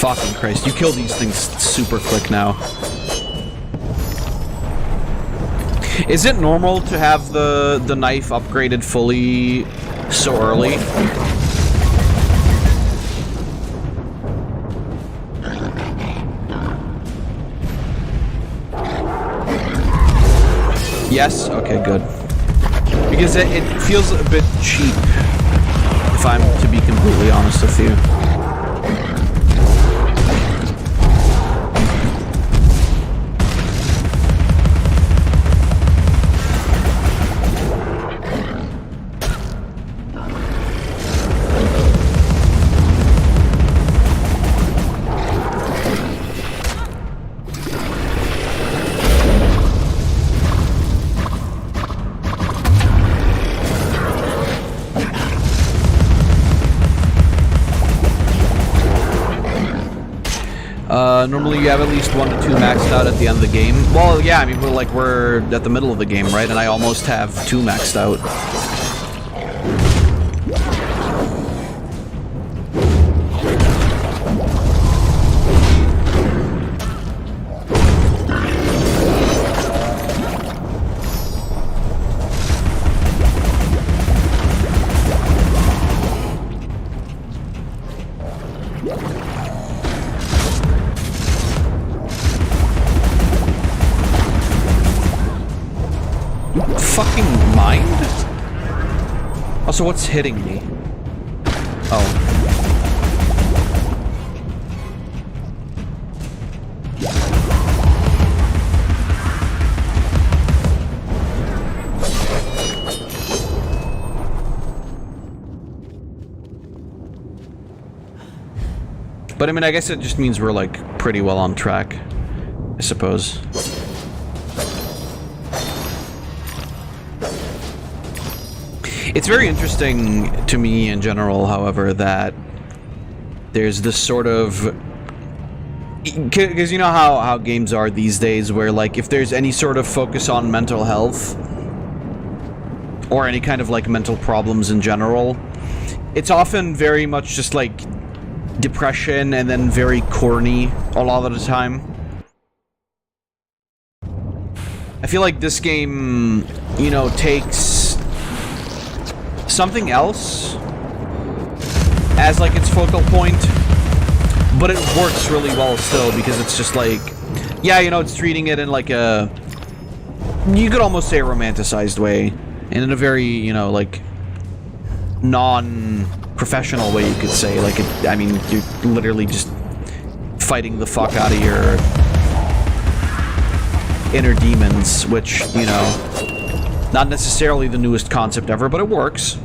Fucking Christ, you kill these things super quick now. Is it normal to have the knife upgraded fully so early? Yes? Okay, good. Because it feels a bit cheap, if I'm to be completely honest with you. Normally you have at least 1 to 2 maxed out at the end of the game. Well, yeah, I mean, we're at the middle of the game, right? And I almost have 2 maxed out. Fucking mind? Also, what's hitting me? Oh. But I mean, I guess it just means we're like pretty well on track, I suppose. It's very interesting to me in general, however, that there's this sort of... Because you know how games are these days, where like if there's any sort of focus on mental health, or any kind of like mental problems in general, it's often very much just like depression and then very corny a lot of the time. I feel like this game, you know, takes something else as like its focal point, but it works really well still, because it's just like, yeah, you know, it's treating it in like a, you could almost say a romanticized way, and in a very, you know, like non-professional way, you could say. Like, it, I mean, you're literally just fighting the fuck out of your inner demons, which, you know, not necessarily the newest concept ever, but it works.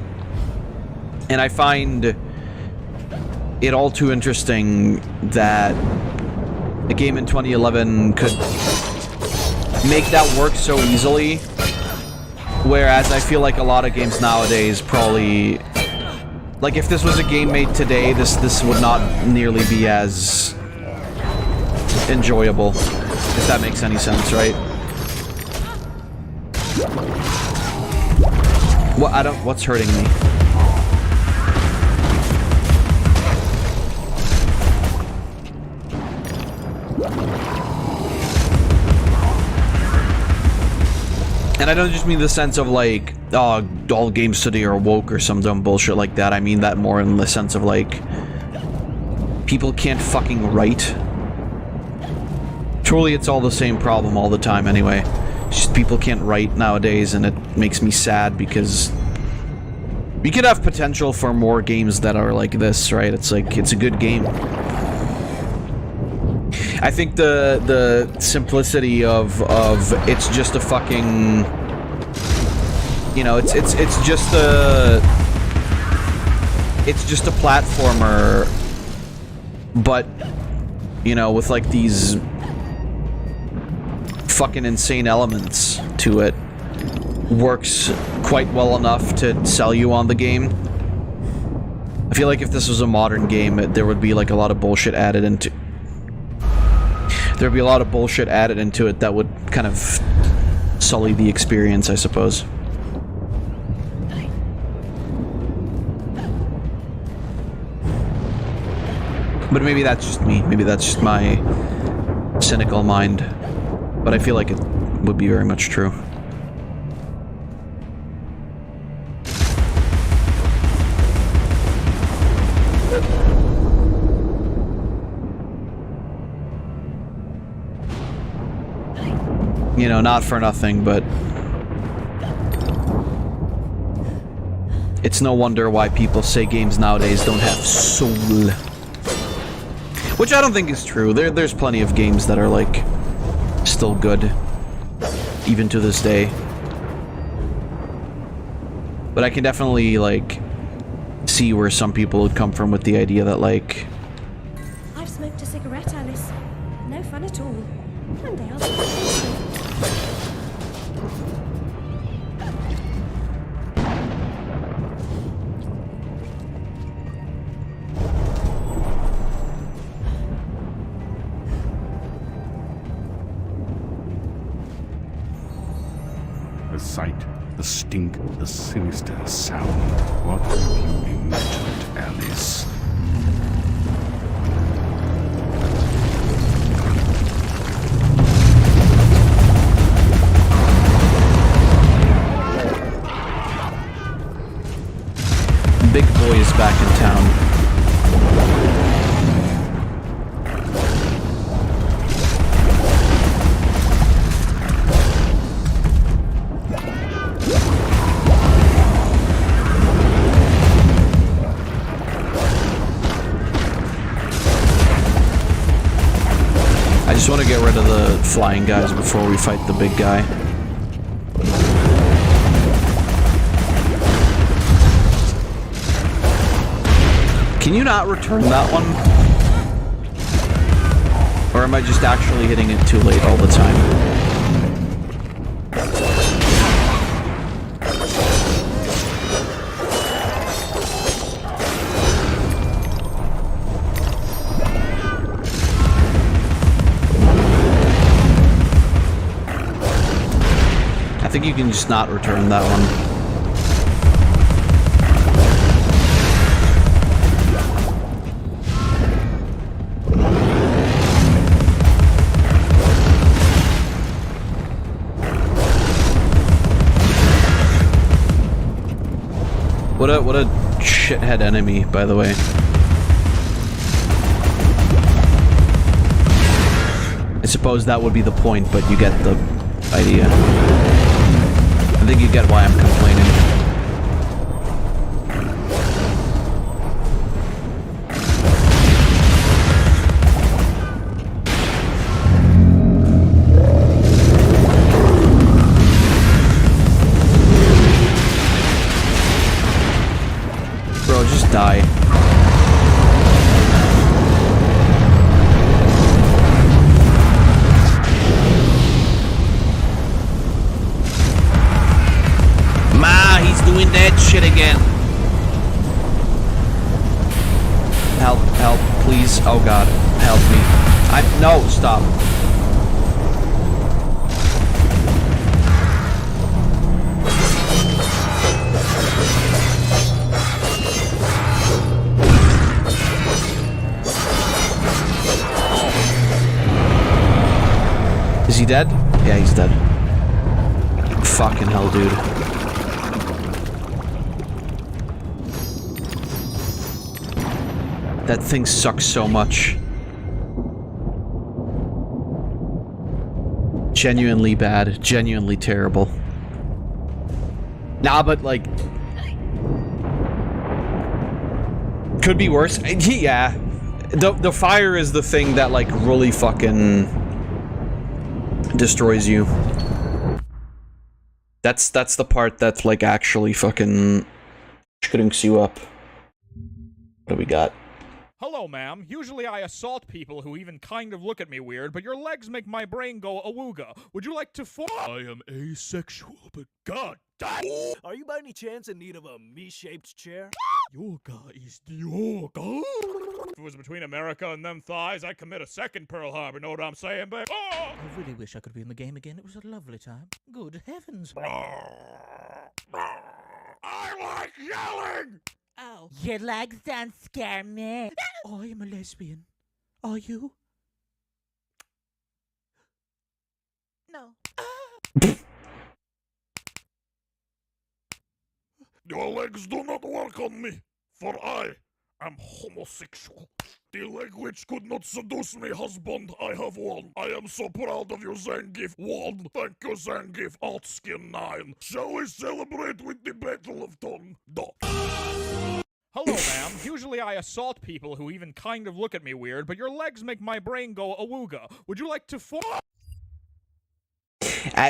And I find it all too interesting that a game in 2011 could make that work so easily, whereas I feel like a lot of games nowadays probably Like, if this was a game made today, this would not nearly be as enjoyable, if that makes any sense, right? What? What's hurting me? And I don't just mean the sense of like, oh, all games today are woke or some dumb bullshit like that. I mean that more in the sense of like, people can't fucking write. Truly, it's all the same problem all the time anyway. It's just people can't write nowadays, and it makes me sad because we could have potential for more games that are like this, right? It's like, it's a good game. I think the simplicity of it's just a fucking, you know, it's just a platformer, but you know, with like these fucking insane elements to it, works quite well enough to sell you on the game. I feel like if this was a modern game, there would be like a lot of bullshit added into. There'd be a lot of bullshit added into it that would kind of sully the experience, I suppose. But maybe that's just me. Maybe that's just my cynical mind. But I feel like it would be very much true. You know, not for nothing, but it's no wonder why people say games nowadays don't have soul. Which I don't think is true. There's plenty of games that are, like, still good, even to this day. But I can definitely, like, see where some people would come from with the idea that, like... I've smoked a cigarette, Alice. No fun at all. One day I'll... The sight, the stink, the sinister sound. What have you imagined, Alice? Big boy is back in town. I just want to get rid of the flying guys before we fight the big guy. Can you not return that one? Or am I just actually hitting it too late all the time? I think you can just not return that one. What a shithead enemy, by the way. I suppose that would be the point, but you get the idea. I think you get why I'm complaining. Bro, just die. He's doing that shit again. help, please. Oh god, help me. No, stop. Is he dead? Yeah, he's dead. Fucking hell, dude. That thing sucks so much. Genuinely bad. Genuinely terrible. Nah, but like... could be worse. Yeah. The fire is the thing that like really fucking... destroys you. That's the part that's like actually fucking... shrinks you up. What do we got? Hello, ma'am. Usually I assault people who even kind of look at me weird, but your legs make my brain go awooga. Would you like to I am asexual, but god damn. Are you by any chance in need of a me-shaped chair? Yoga is the yoga. If it was between America and them thighs, I'd commit a second Pearl Harbor. Know what I'm saying, babe? Oh! I really wish I could be in the game again. It was a lovely time. Good heavens. I like yelling! Ow. Your legs don't scare me. I am a lesbian. Are you? No. Your legs do not work on me, for I am homosexual. The leg which could not seduce me, husband, I have won. I am so proud of you, Zangief. 1. Thank you, Zangief. Altskin 9. Shall we celebrate with the Battle of Tongue? Hello, ma'am. Usually I assault people who even kind of look at me weird, but your legs make my brain go awooga. Would you like to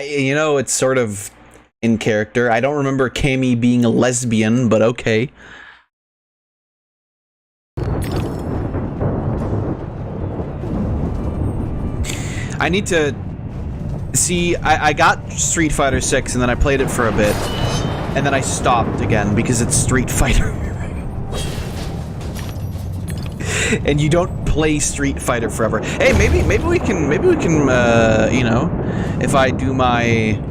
You know, it's sort of in character. I don't remember Cammy being a lesbian, but okay. I need to see. I got Street Fighter 6 and then I played it for a bit, and then I stopped again because it's Street Fighter. And you don't play Street Fighter forever. Hey, maybe we can you know, if I do my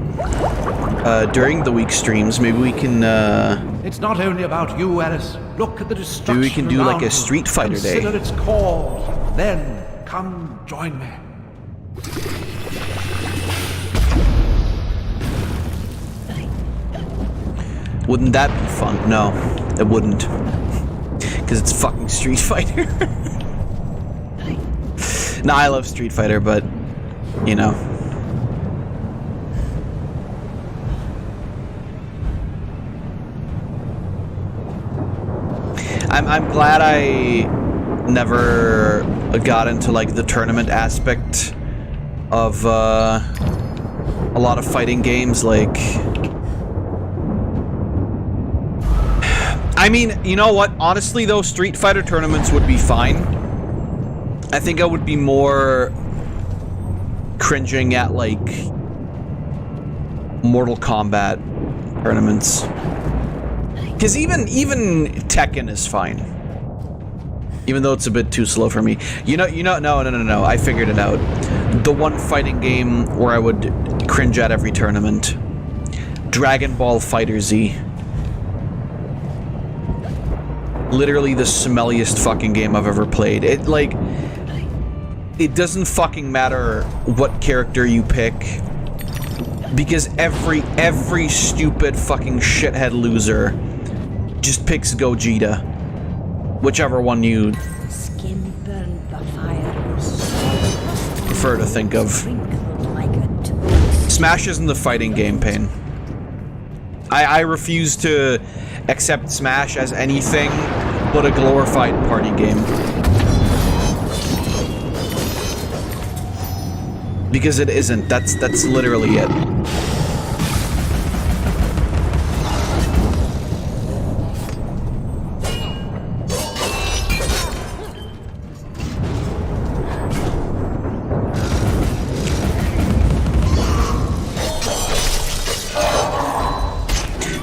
during the week streams, maybe we can It's not only about you, Alice. Look at the destruction. maybe we can do like a Street Fighter day. Consider its cause. Then come join me. Wouldn't that be fun? No, it wouldn't. Because it's fucking Street Fighter. Nah, I love Street Fighter, but, you know. I'm glad I never got into, like, the tournament aspect of, a lot of fighting games, like... I mean, you know what? Honestly, though, Street Fighter tournaments would be fine. I think I would be more cringing at, like, Mortal Kombat tournaments. Because even Tekken is fine. Even though it's a bit too slow for me. No, I figured it out. The one fighting game where I would cringe at every tournament. Dragon Ball FighterZ. Literally the smelliest fucking game I've ever played. It doesn't fucking matter what character you pick, because every stupid fucking shithead loser just picks Gogeta, whichever one you prefer to think of. Smash isn't the fighting game, Pain. I refuse to accept Smash as anything but a glorified party game. Because it isn't. That's literally it.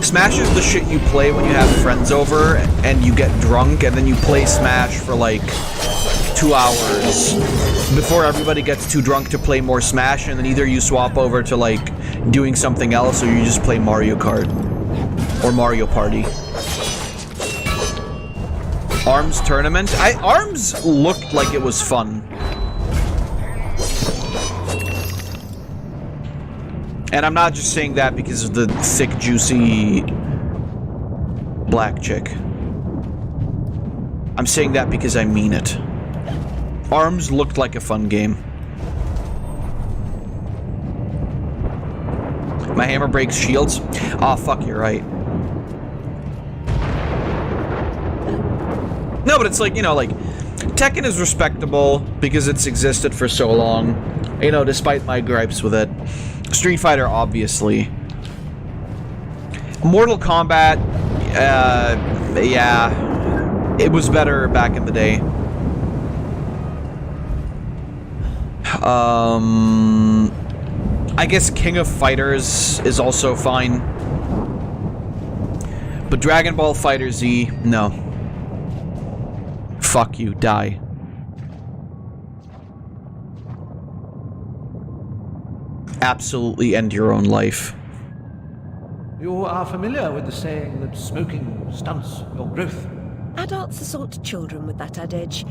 Smash Smash is the shit you play when you have friends over and you get drunk and then you play Smash for like 2 hours before everybody gets too drunk to play more Smash, and then either you swap over to like doing something else or you just play Mario Kart or Mario Party. ARMS tournament? ARMS looked like it was fun. And I'm not just saying that because of the thick, juicy black chick. I'm saying that because I mean it. ARMS looked like a fun game. My hammer breaks shields? Oh, fuck, you're right. No, but it's like, you know, like, Tekken is respectable because it's existed for so long. You know, despite my gripes with it. Street Fighter, obviously. Mortal Kombat, yeah. It was better back in the day. I guess King of Fighters is also fine. But Dragon Ball FighterZ, no. Fuck you, die. Absolutely end your own life. You are familiar with the saying that smoking stunts your growth? Adults assault children with that adage.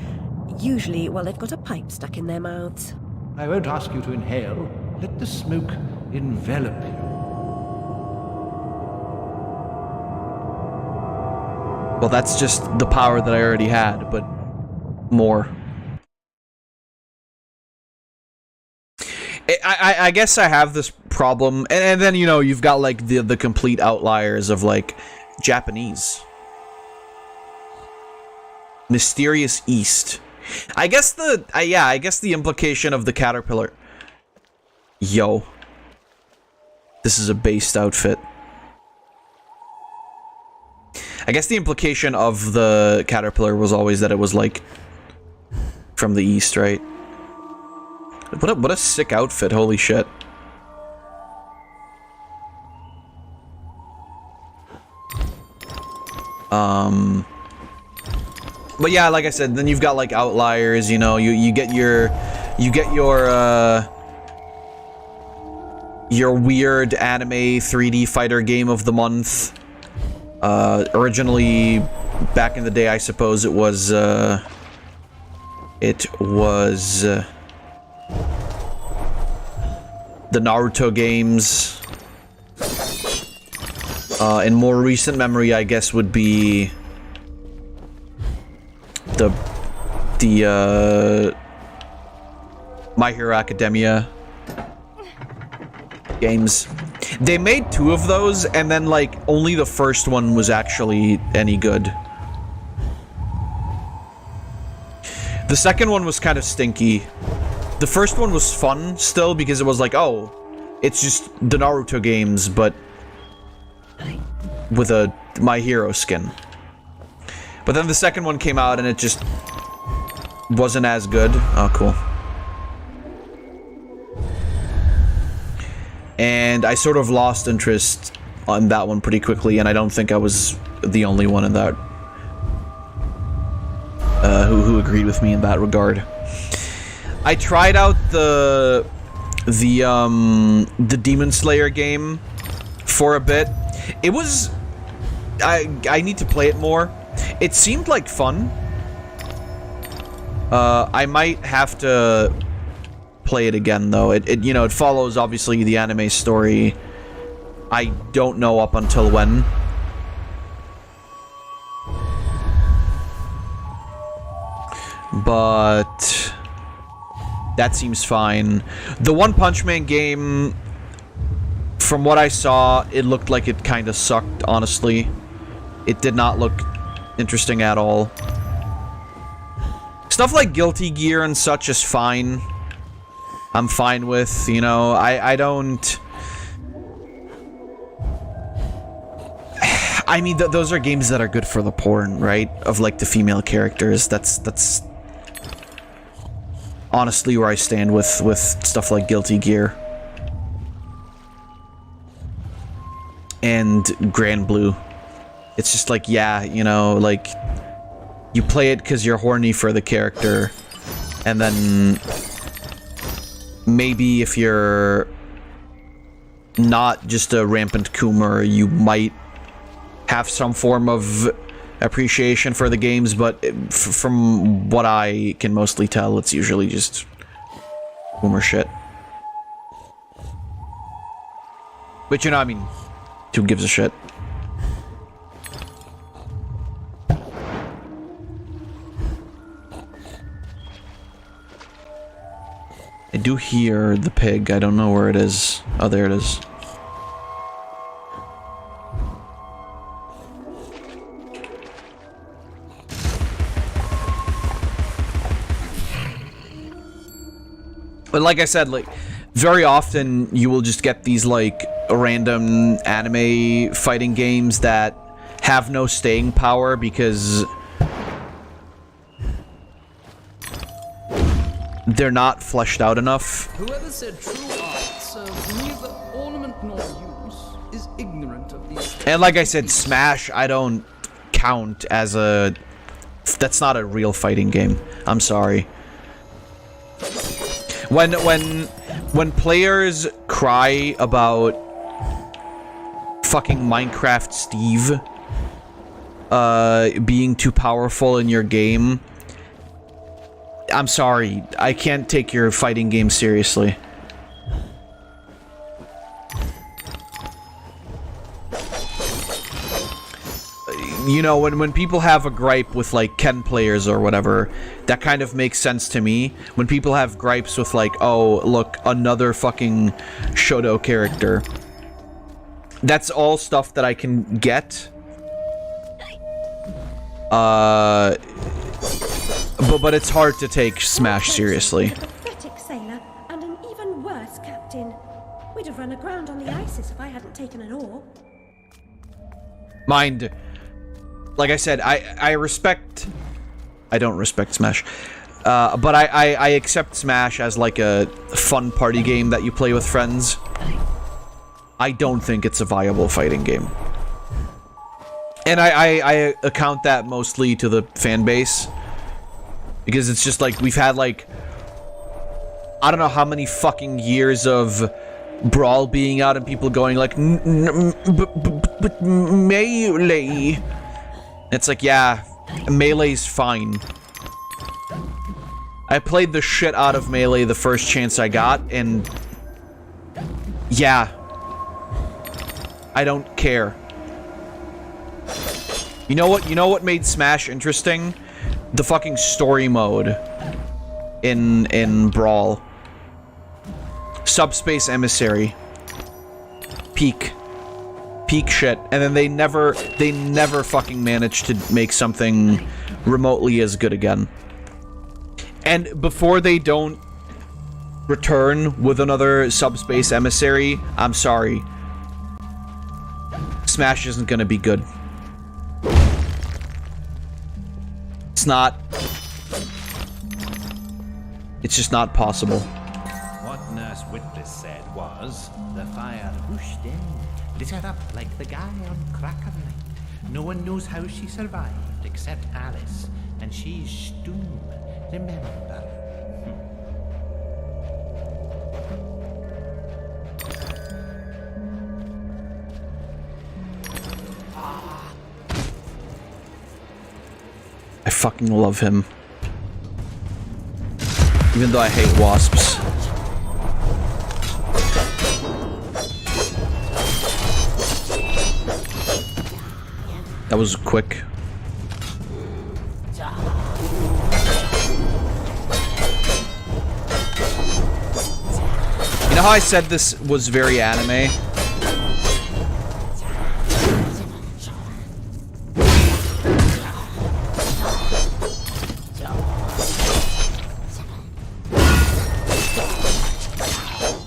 Usually while they've got a pipe stuck in their mouths. I won't ask you to inhale. Let the smoke envelop you. Well, that's just the power that I already had, but more. I guess I have this problem, and then, you know, you've got like the complete outliers of like Japanese. Mysterious East. I guess the implication of the caterpillar. Yo. This is a based outfit. I guess the implication of the caterpillar was always that it was like from the East, right? What a sick outfit, holy shit. But yeah, like I said, then you've got like outliers, you know, you get your weird anime 3D fighter game of the month. Originally, back in the day, I suppose it was the Naruto games. In more recent memory, I guess, would be the My Hero Academia games. They made 2 of those, and then like only the first one was actually any good. The second one was kind of stinky. The first one was fun still because it was like, oh, it's just the Naruto games, but with a My Hero skin. But then the second one came out and it just wasn't as good. Oh, cool. And I sort of lost interest on that one pretty quickly, and I don't think I was the only one in that who agreed with me in that regard. I tried out the Demon Slayer game for a bit. It was I need to play it more. It seemed like fun. I might have to play it again though. It you know, it follows obviously the anime story. I don't know up until when. But that seems fine. The One Punch Man game, from what I saw, it looked like it kind of sucked, honestly. It did not look interesting at all. Stuff like Guilty Gear and such is fine. I'm fine with, you know, I don't... I mean, those are games that are good for the porn, right? Of, like, the female characters. That's honestly where I stand with stuff like Guilty Gear. and Grand Blue. It's just like, yeah, you know, like, you play it because you're horny for the character, and then maybe if you're not just a rampant Coomer, you might have some form of appreciation for the games, but from what I can mostly tell, it's usually just Coomer shit. But you know, I mean, who gives a shit? I do hear the pig. I don't know where it is. Oh, there it is. But like I said, like, very often you will just get these, like, random anime fighting games that have no staying power because they're not fleshed out enough. Whoever said true art serves neither ornament nor use is ignorant of these. And like I said, Smash, I don't count as a... That's not a real fighting game. I'm sorry. When players cry about fucking Minecraft Steve being too powerful in your game, I'm sorry, I can't take your fighting game seriously. You know, when people have a gripe with, like, Ken players or whatever, that kind of makes sense to me. When people have gripes with, like, oh, look, another fucking Shoto character. That's all stuff that I can get. But it's hard to take Smash seriously. A pathetic sailor and an even worse captain. We'd have run aground on the Isis if I hadn't taken an oar. Mind, like I said, I respect... I don't respect Smash. But I accept Smash as like a fun party game that you play with friends. I don't think it's a viable fighting game. And I account that mostly to the fan base. Because it's just like, we've had like... I don't know how many fucking years of Brawl being out and people going like, but Melee. It's like, yeah, Melee's fine. I played the shit out of Melee the first chance I got, and yeah, I don't care. You know what? You know what made Smash interesting? The fucking story mode in Brawl. Subspace Emissary. Peak shit, and then they never fucking managed to make something remotely as good again. And before they don't return with another Subspace Emissary, I'm sorry, Smash isn't gonna be good. It's not. It's just not possible. What Nurse Witness said was, the fire pushed in, lit her up like the guy on Cracker Night. No one knows how she survived except Alice, and she's Stoom. Remember. I fucking love him. Even though I hate wasps. That was quick. You know how I said this was very anime?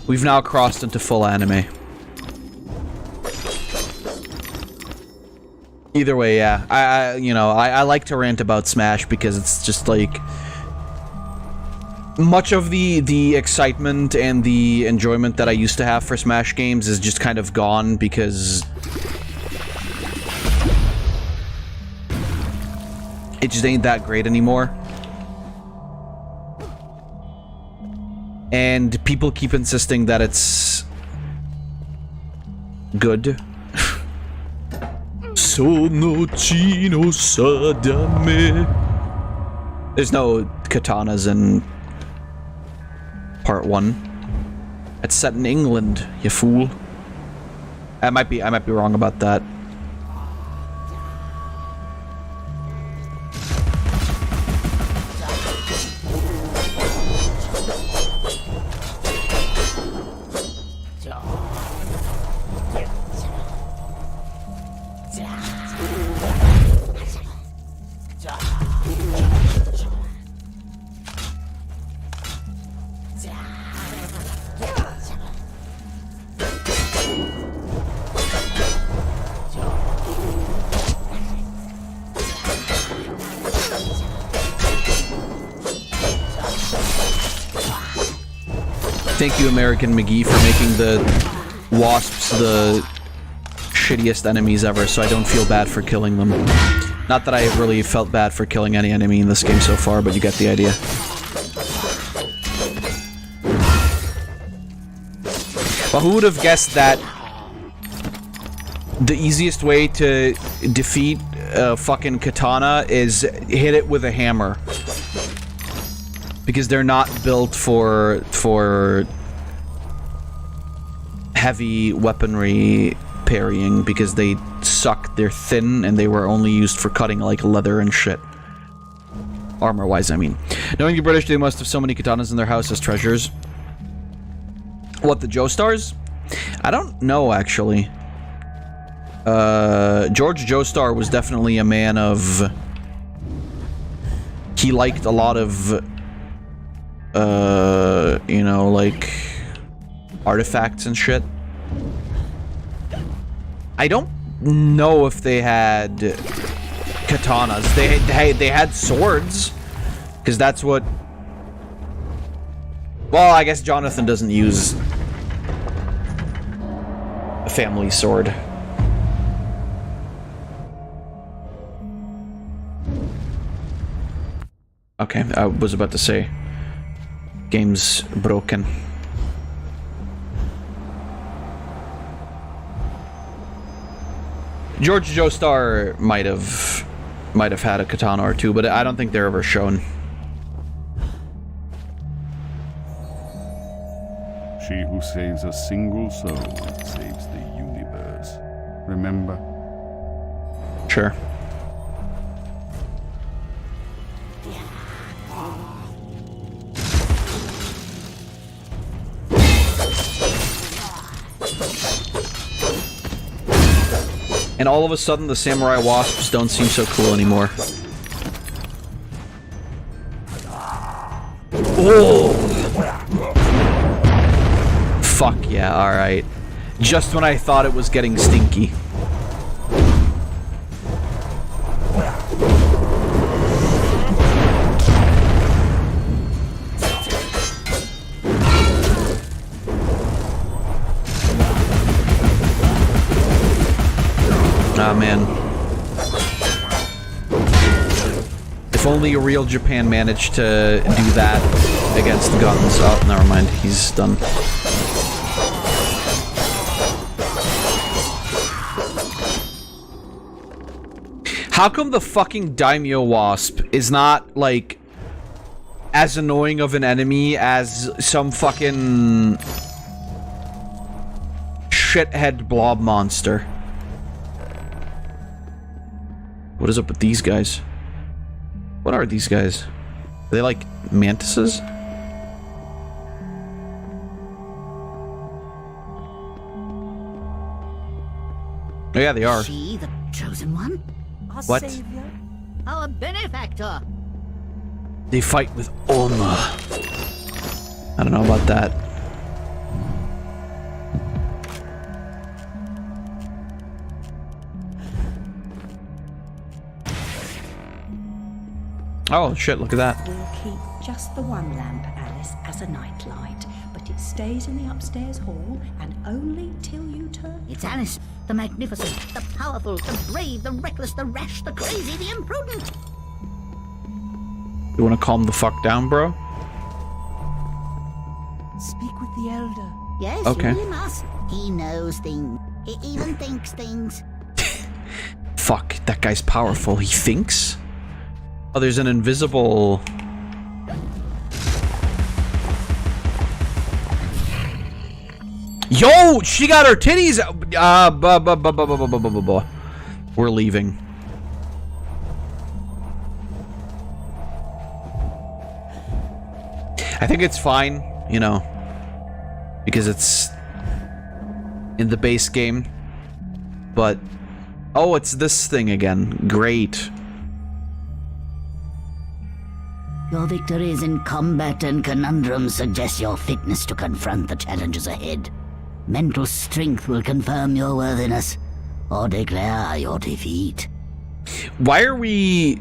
We've now crossed into full anime. Either way, yeah. I like to rant about Smash because it's just like much of the excitement and the enjoyment that I used to have for Smash games is just kind of gone because It just ain't that great anymore. And people keep insisting that it's good. Sono sadame. There's no katanas in part 1. It's set in England, you fool. I might be wrong about that. Thank you, American McGee, for making the wasps the shittiest enemies ever, so I don't feel bad for killing them. Not that I really felt bad for killing any enemy in this game so far, but you get the idea. Well, who would have guessed that the easiest way to defeat a fucking katana is hit it with a hammer? Because they're not built for heavy weaponry parrying, because they suck, they're thin, and they were only used for cutting like leather and shit. Armor-wise, I mean. Knowing the British, they must have so many katanas in their house as treasures. What, the Joestars? I don't know, actually. George Joestar was definitely a man of... He liked a lot of... you know, like... artifacts and shit. I don't know if they had katanas. They had swords, because that's what... Well, I guess Jonathan doesn't use a family sword. Okay, I was about to say, game's broken. George Joestar might have had a katana or two, but I don't think they're ever shown. She who saves a single soul saves the universe. Remember? Sure. And all of a sudden, the samurai wasps don't seem so cool anymore. Oh! Fuck yeah, alright. Just when I thought it was getting stinky. Ah, man. If only a real Japan managed to do that against the guns. Oh, never mind. He's done. How come the fucking Daimyo Wasp is not, like, as annoying of an enemy as some fucking shithead blob monster? What is up with these guys? What are these guys? Are they like mantises? Oh yeah, they are. She the chosen one? Our What? savior? Our benefactor? They fight with honor. I don't know about that. Oh shit, look at that. We'll keep just the one lamp, Alice, as a nightlight, but it stays in the upstairs hall and only till you turn. It's Alice, the magnificent, the powerful, the brave, the reckless, the rash, the crazy, the imprudent. You want to calm the fuck down, bro? Speak with the elder. Yes, Okay. you really must. He knows things. He even thinks things. Fuck, that guy's powerful. He thinks? Oh, there's an invisible... Yo! She got her titties out! We're leaving. I think it's fine, you know, because it's in the base game. But, oh, it's this thing again. Great. Your victories in combat and conundrums suggest your fitness to confront the challenges ahead. Mental strength will confirm your worthiness, or declare your defeat. Why are we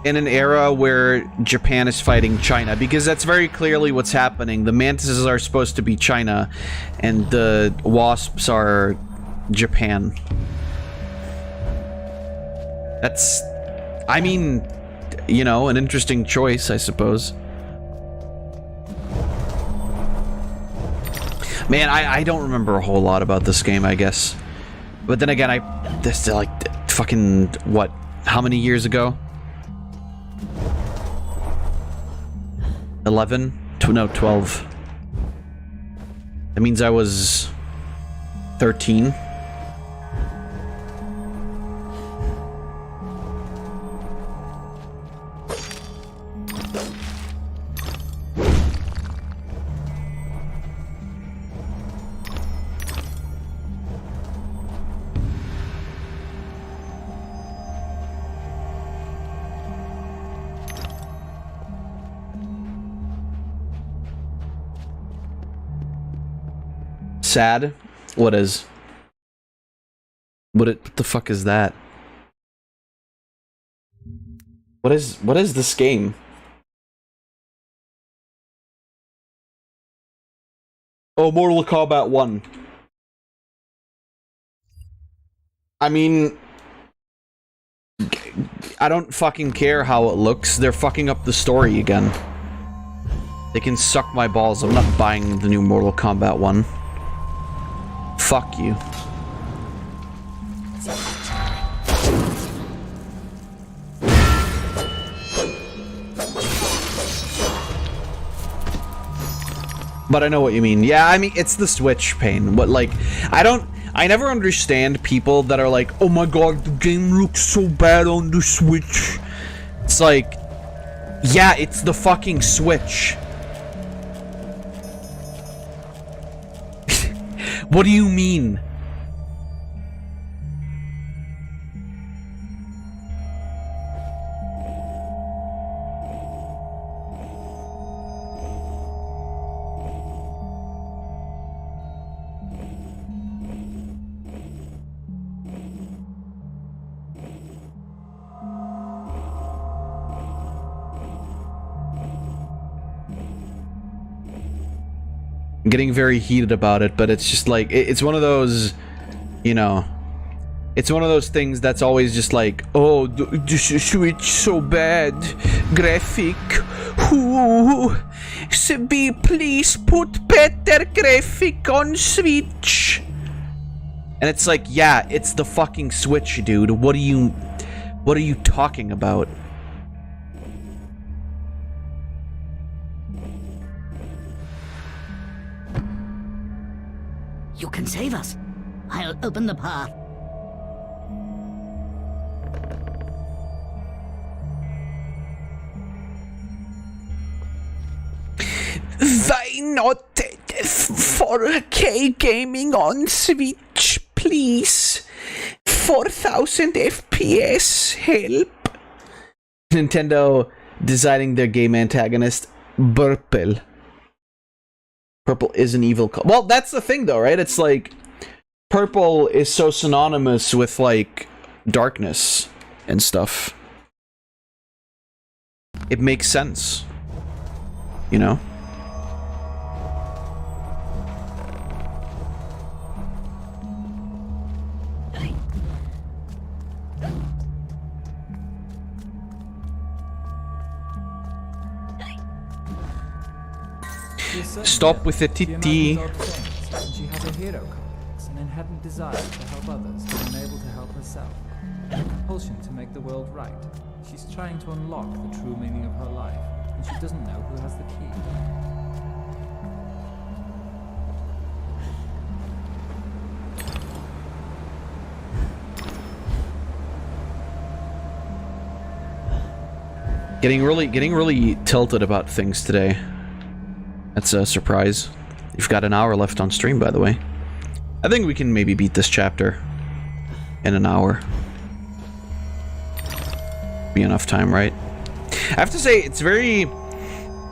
in an era where Japan is fighting China? Because that's very clearly what's happening. The mantises are supposed to be China, and the wasps are Japan. That's, I mean, you know, an interesting choice, I suppose. Man, I don't remember a whole lot about this game, I guess. But then again, this is like fucking, what, how many years ago? 11? No, 12. That means I was 13. Sad? What is? What the fuck is that? What is this game? Oh, Mortal Kombat 1. I mean, I don't fucking care how it looks. They're fucking up the story again. They can suck my balls. I'm not buying the new Mortal Kombat 1. Fuck you. But I know what you mean. Yeah, I mean, it's the Switch pain. What, like, I never understand people that are like, oh my god, the game looks so bad on the Switch. It's like, yeah, it's the fucking Switch. What do you mean? I'm getting very heated about it, but it's just like, it's one of those, you know, it's one of those things that's always just like, oh, the Switch so bad, graphic, ooh, please put better graphic on Switch. And it's like, yeah, it's the fucking Switch, dude. What are you talking about? You can save us. I'll open the path. Why not 4K gaming on Switch, please? 4000 FPS, help. Nintendo designing their game antagonist, Purple. Purple is an evil color. Well, that's the thing, though, right? It's like, purple is so synonymous with, like, darkness and stuff. It makes sense. You know? Stop with the titty. And she has a hero complex, an inherent desire to help others but unable to help herself. A compulsion to make the world right. She's trying to unlock the true meaning of her life, and she doesn't know who has the key. Getting really tilted about things today. That's a surprise. You've got an hour left on stream, by the way. I think we can maybe beat this chapter in an hour. Be enough time, right? I have to say, it's very...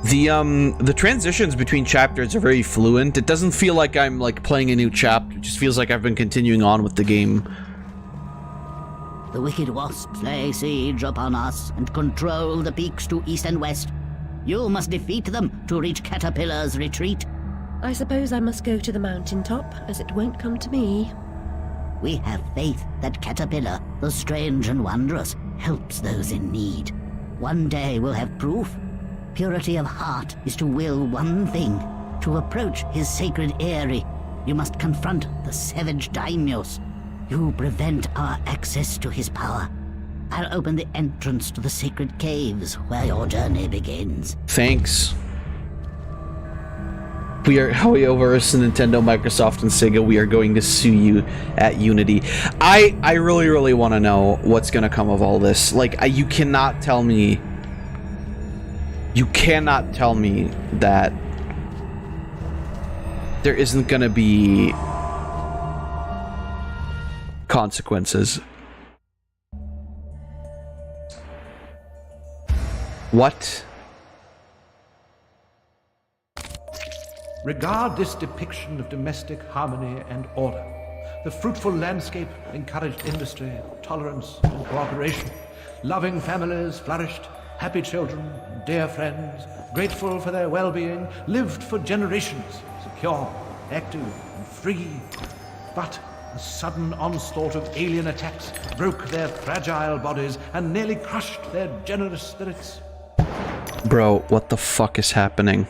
The transitions between chapters are very fluent. It doesn't feel like I'm, like, playing a new chapter. It just feels like I've been continuing on with the game. The wicked wasps lay siege upon us and control the peaks to east and west. You must defeat them to reach Caterpillar's retreat. I suppose I must go to the mountaintop, as it won't come to me. We have faith that Caterpillar, the strange and wondrous, helps those in need. One day we'll have proof. Purity of heart is to will one thing, to approach his sacred eyrie. You must confront the savage daimyos. You prevent our access to his power. I'll open the entrance to the sacred caves where your journey begins. Thanks. We are over Nintendo, Microsoft, and Sega. We are going to sue you at Unity. I really want to know what's going to come of all this. Like, you cannot tell me... You cannot tell me that there isn't going to be consequences. What? Regard this depiction of domestic harmony and order. The fruitful landscape encouraged industry, tolerance, and cooperation. Loving families flourished, happy children, dear friends, grateful for their well-being, lived for generations, secure, active, and free. But a sudden onslaught of alien attacks broke their fragile bodies and nearly crushed their generous spirits. Bro, what the fuck is happening?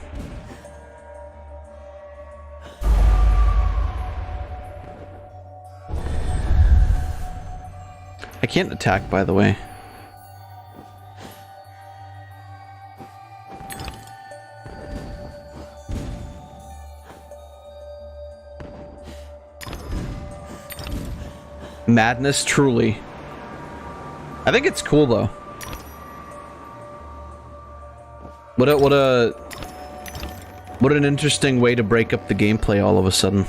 I can't attack, by the way. Madness, truly. I think it's cool though. What an interesting way to break up the gameplay all of a sudden.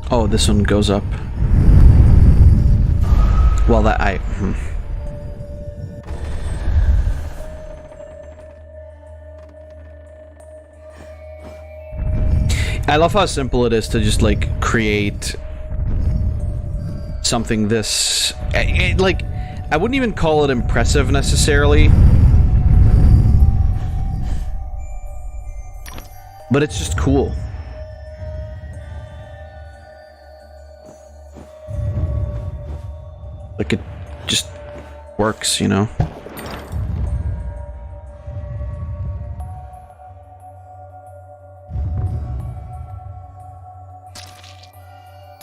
Oh, this one goes up. Well, that I love how simple it is to just like create something this like I wouldn't even call it impressive necessarily, but it's just cool. Like, it just works, you know?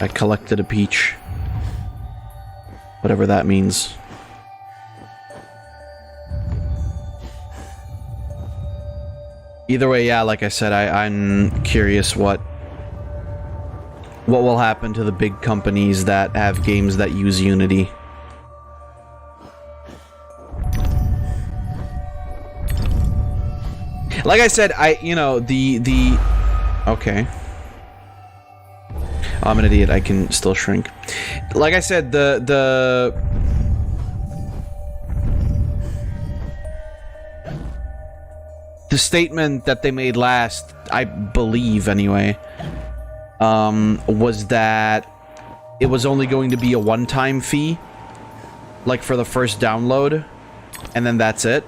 I collected a peach. Whatever that means. Either way, yeah, like I said, I'm curious what will happen to the big companies that have games that use Unity. Like I said, okay. Oh, I'm an idiot. I can still shrink. Like I said, the statement that they made last, I believe anyway, was that it was only going to be a one-time fee, like for the first download, and then that's it.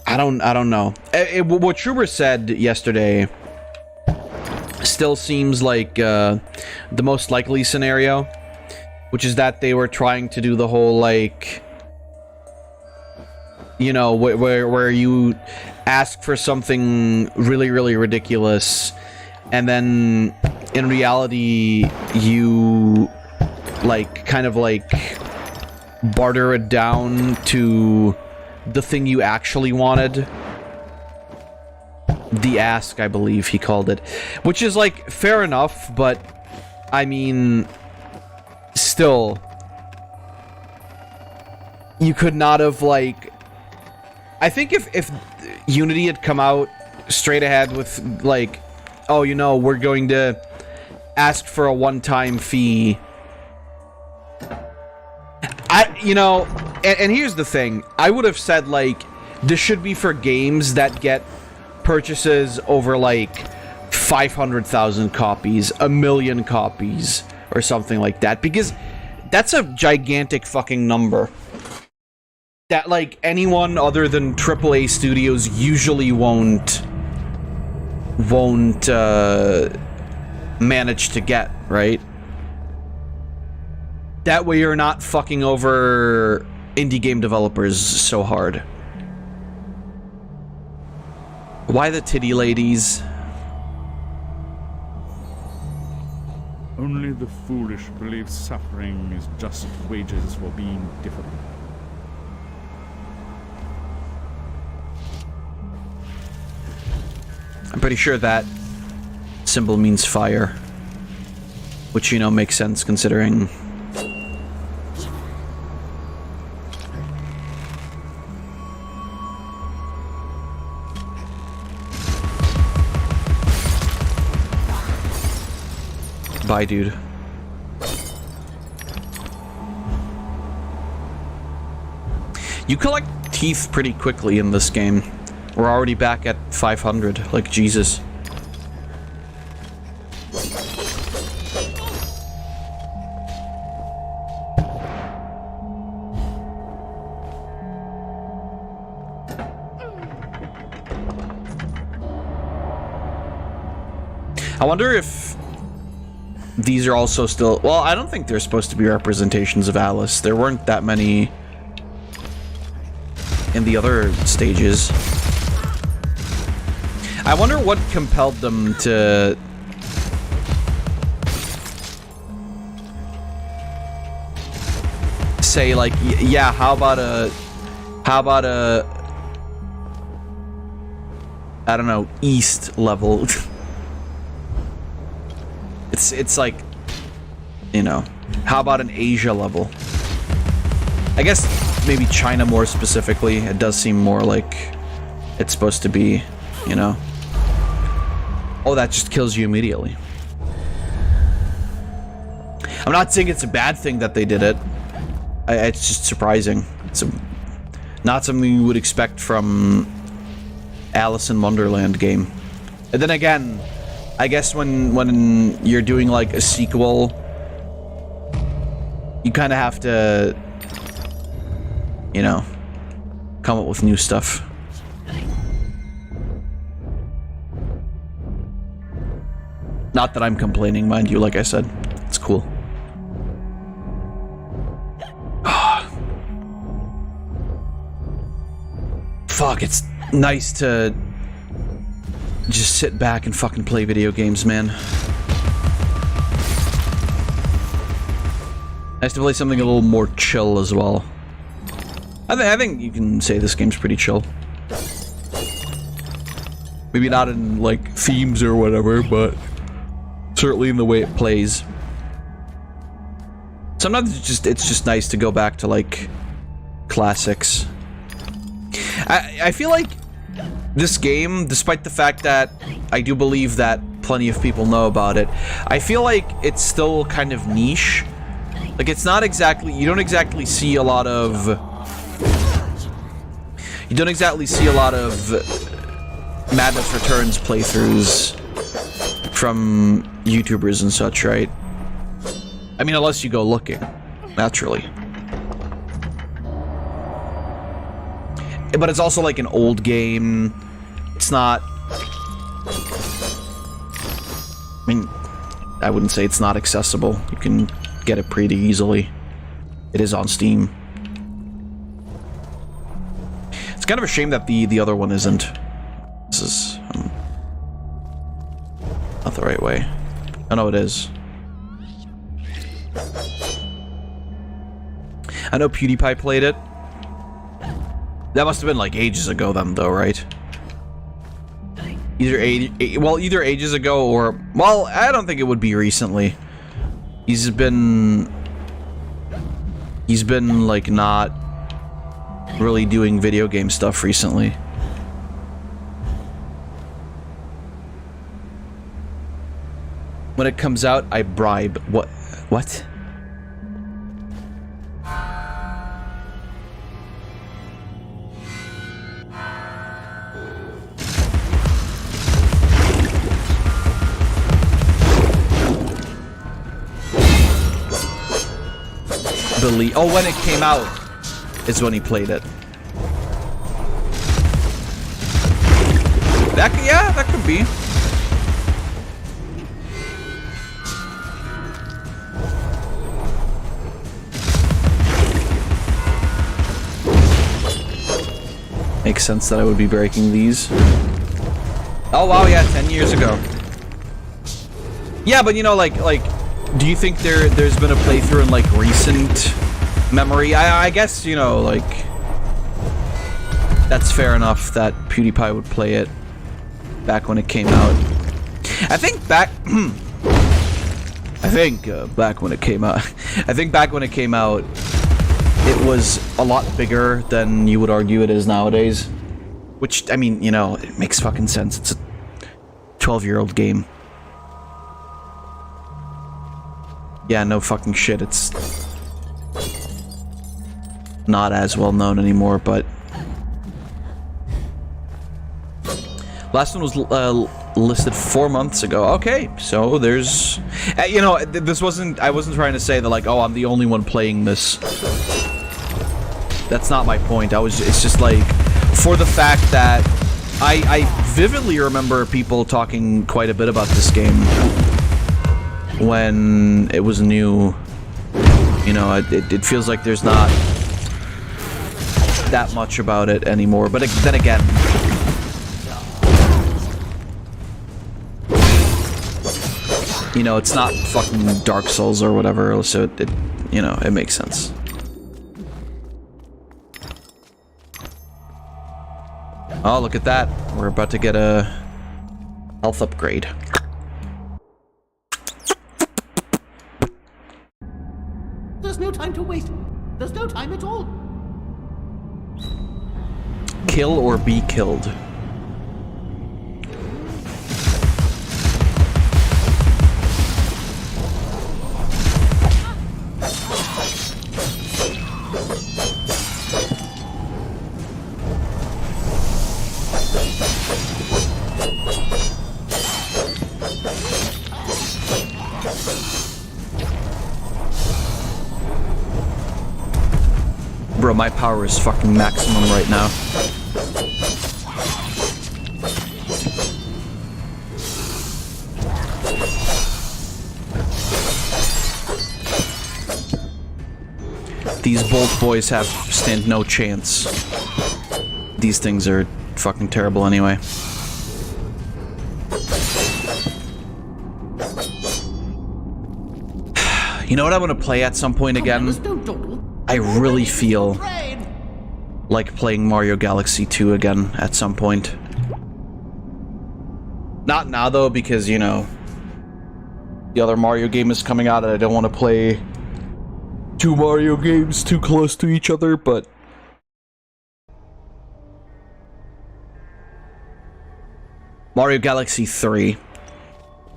I don't know. What Shroob said yesterday still seems like the most likely scenario, which is that they were trying to do the whole, like, you know, where you ask for something really, really ridiculous, and then in reality you like kind of like barter it down to the thing you actually wanted. The ask, I believe he called it, which is like fair enough, but I mean, still, you could not have, like, I think if Unity had come out straight ahead with like, oh, you know, we're going to ask for a one-time fee, you know, and here's the thing, I would have said, like, this should be for games that get purchases over, like, 500,000 copies, 1 million copies, or something like that, because that's a gigantic fucking number that, like, anyone other than AAA studios usually won't manage to get, right? That way you're not fucking over indie game developers so hard. Why the titty ladies? Only the foolish believe suffering is just wages for being different. I'm pretty sure that symbol means fire, which, you know, makes sense considering bye, dude. You collect teeth pretty quickly in this game. We're already back at 500, like, Jesus. I wonder if these are also still... Well, I don't think they're supposed to be representations of Alice. There weren't that many in the other stages. I wonder what compelled them to... say, like, yeah, how about a... I don't know, East level. It's like, you know, how about an Asia level? I guess maybe China more specifically. It does seem more like it's supposed to be, you know. Oh, that just kills you immediately. I'm not saying it's a bad thing that they did it. It's just surprising. It's not something you would expect from Alice in Wonderland game. And then again, I guess when you're doing like a sequel, you kind of have to, you know, come up with new stuff. Not that I'm complaining, mind you, like I said. It's cool. Fuck, it's nice to just sit back and fucking play video games, man. Nice to play something a little more chill as well. I think you can say this game's pretty chill. Maybe not in, like, themes or whatever, but certainly in the way it plays. Sometimes it's just nice to go back to, like, classics. I feel like this game, despite the fact that I do believe that plenty of people know about it, I feel like it's still kind of niche. Like, it's not exactly... You don't exactly see a lot of... You don't exactly see a lot of Madness Returns playthroughs from YouTubers and such, right? I mean, unless you go looking, naturally. But it's also like an old game. It's not... I mean, I wouldn't say it's not accessible. You can get it pretty easily. It is on Steam. It's kind of a shame that the other one isn't. This is not the right way. Oh no, it is. I know PewDiePie played it. That must have been like ages ago then, though, right? Either ages ago or... Well, I don't think it would be recently. He's been like not really doing video game stuff recently. When it comes out, I bribe. What? Oh, when it came out is when he played it. That could be. Makes sense that I would be breaking these. Oh wow, yeah, 10 years ago. Yeah, but you know, like, do you think there's been a playthrough in like recent memory? I guess, you know, like, that's fair enough that PewDiePie would play it back when it came out. I think back when it came out, it was a lot bigger than you would argue it is nowadays. Which, I mean, you know, it makes fucking sense. It's a 12-year-old game. Yeah, no fucking shit. It's not as well known anymore, but last one was listed 4 months ago. Okay, so there's, you know, I wasn't trying to say that like, oh, I'm the only one playing this. That's not my point. It's just like, for the fact that I vividly remember people talking quite a bit about this game when it was new. You know, it feels like there's not that much about it anymore. But then again, you know, it's not fucking Dark Souls or whatever, so it you know, it makes sense. Oh, look at that. We're about to get a health upgrade. There's no time to waste. There's no time at all. Kill or be killed. Bro, my power is fucking maximum right now. These Bolt boys stand no chance. These things are fucking terrible anyway. You know what I want to play at some point again? I really feel like playing Mario Galaxy 2 again at some point. Not now though, because, you know, the other Mario game is coming out and I don't want to play two Mario games too close to each other, but Mario Galaxy 3.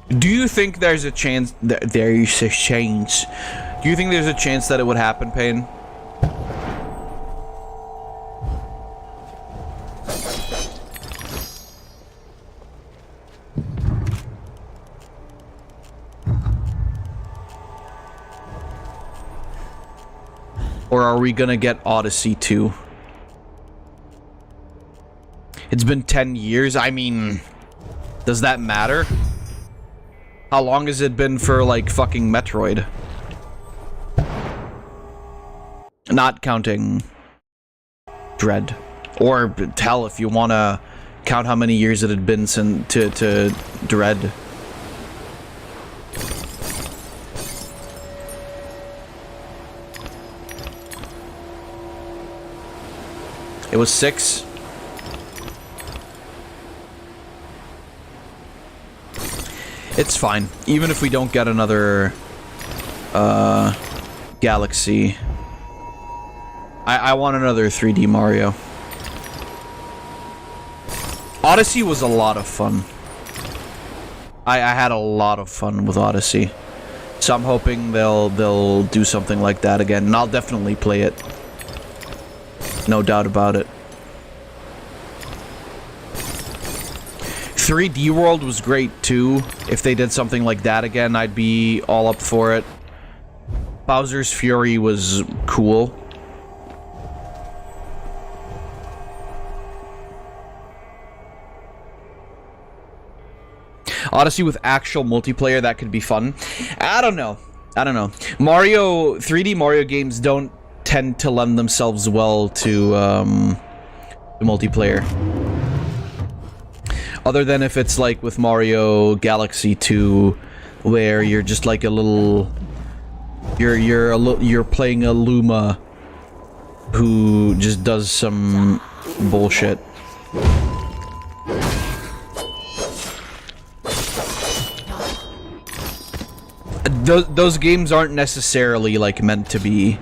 Do you think there's a chance that Do you think there's a chance that it would happen, Payne? Or are we gonna get Odyssey 2? It's been 10 years. I mean, does that matter? How long has it been for, like, fucking Metroid? Not counting Dread. Or, hell, if you want to count how many years it had been since to Dread. It was 6. It's fine. Even if we don't get another Galaxy. I want another 3D Mario. Odyssey was a lot of fun. I had a lot of fun with Odyssey. So I'm hoping they'll do something like that again, and I'll definitely play it. No doubt about it. 3D World was great too. If they did something like that again, I'd be all up for it. Bowser's Fury was cool. Odyssey with actual multiplayer, that could be fun. I don't know. 3D Mario games don't tend to lend themselves well to multiplayer. Other than if it's like with Mario Galaxy 2, where you're just like a little, you're playing a Luma who just does some bullshit. Those games aren't necessarily like meant to be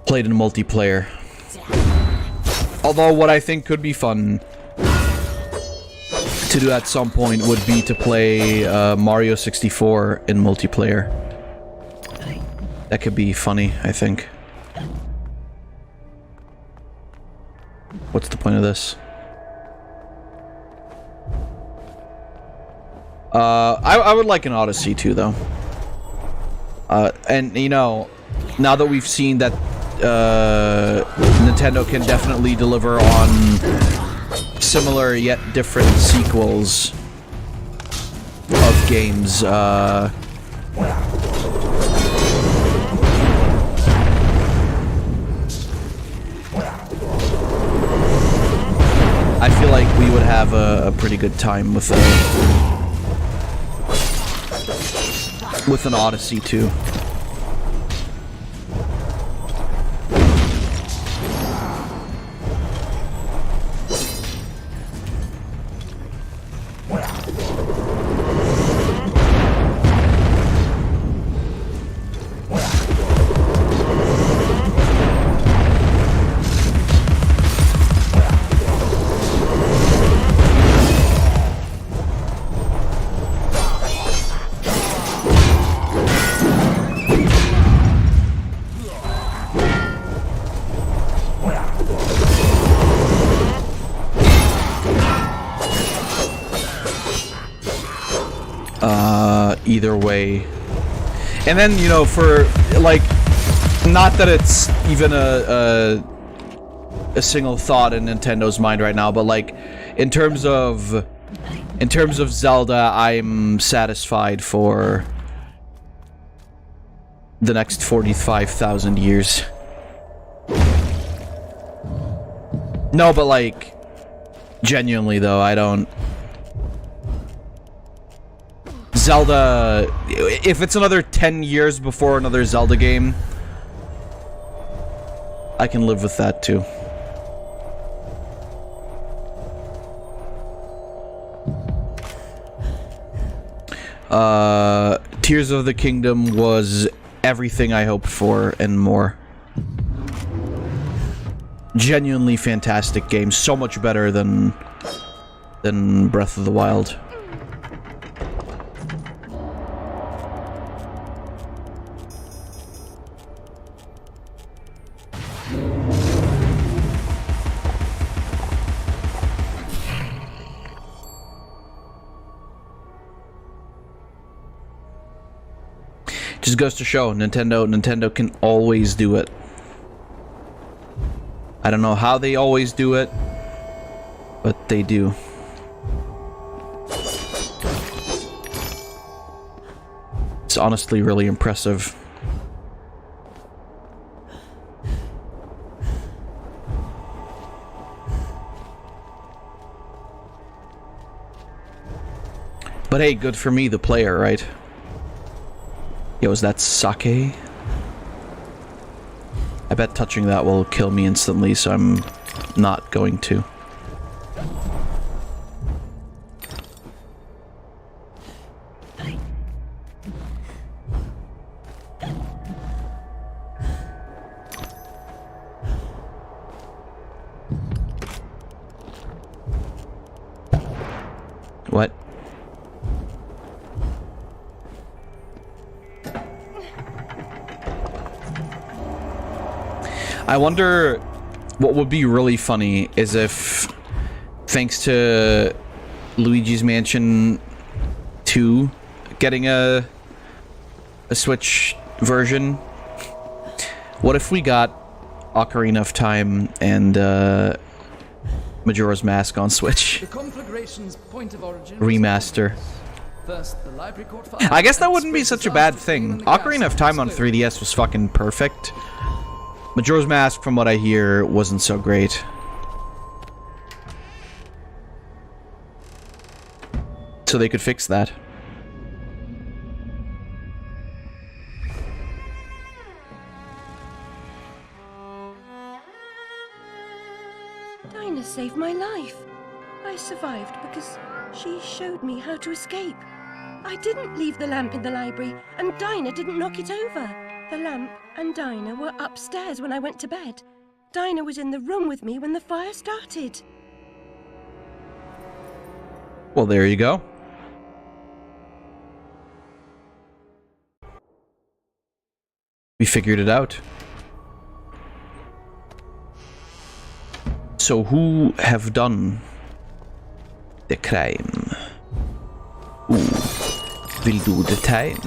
played in multiplayer. Although what I think could be fun to do at some point would be to play Mario 64 in multiplayer. That could be funny, I think. What's the point of this? I would like an Odyssey too, though. And, you know, now that we've seen that Nintendo can definitely deliver on similar yet different sequels of games, I feel like we would have a pretty good time with an Odyssey too. Either way. And then, you know, for, like, not that it's even a single thought in Nintendo's mind right now, but, like, in terms of Zelda, I'm satisfied for the next 45,000 years. No, but, like, genuinely, though, I don't... Zelda, if it's another 10 years before another Zelda game, I can live with that too. Tears of the Kingdom was everything I hoped for and more. Genuinely fantastic game, so much better than Breath of the Wild. Just goes to show, Nintendo can always do it. I don't know how they always do it, but they do. It's honestly really impressive. But hey, good for me, the player, right? Yo, is that sake? I bet touching that will kill me instantly, so I'm not going to. What? I wonder what would be really funny is if, thanks to Luigi's Mansion 2 getting a Switch version, what if we got Ocarina of Time and Majora's Mask on Switch? The conflagration's point of origin Remaster. First, the library caught fire. I guess that wouldn't be such a bad thing. Ocarina of Time on 3DS was fucking perfect. Majora's Mask, from what I hear, wasn't so great. So they could fix that. Dinah saved my life. I survived because she showed me how to escape. I didn't leave the lamp in the library, and Dinah didn't knock it over. The lamp and Dinah were upstairs when I went to bed. Dinah was in the room with me when the fire started. Well, there you go. We figured it out. So who have done the crime? Who will do the time?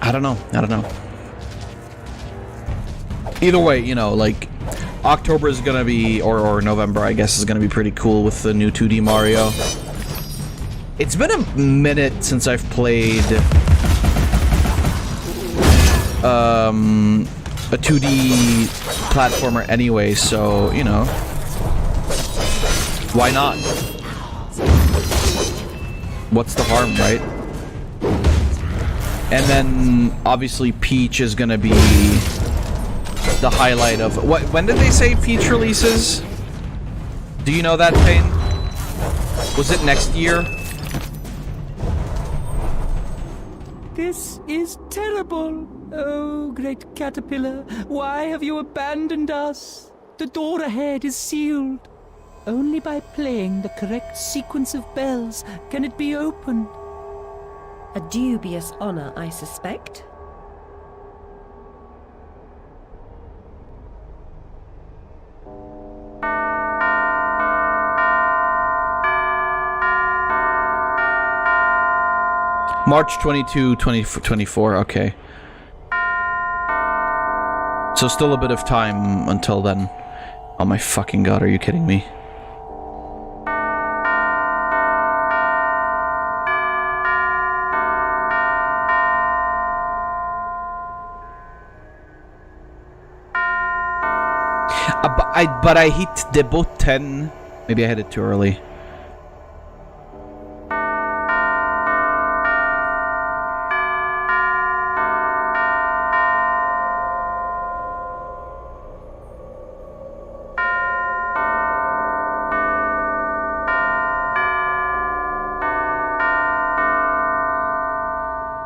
I don't know. Either way, you know, like, October is gonna be, or November, I guess, is gonna be pretty cool with the new 2D Mario. It's been a minute since I've played a 2D platformer anyway, so, you know, why not? What's the harm, right? And then, obviously, Peach is gonna be the highlight of... When did they say Peach releases? Do you know that, Payne? Was it next year? This is terrible. Oh, great caterpillar, why have you abandoned us? The door ahead is sealed. Only by playing the correct sequence of bells can it be opened. A dubious honor, I suspect. March 22, 2024, okay. So still a bit of time until then. Oh my fucking god, are you kidding me? But I hit the button. Maybe I hit it too early.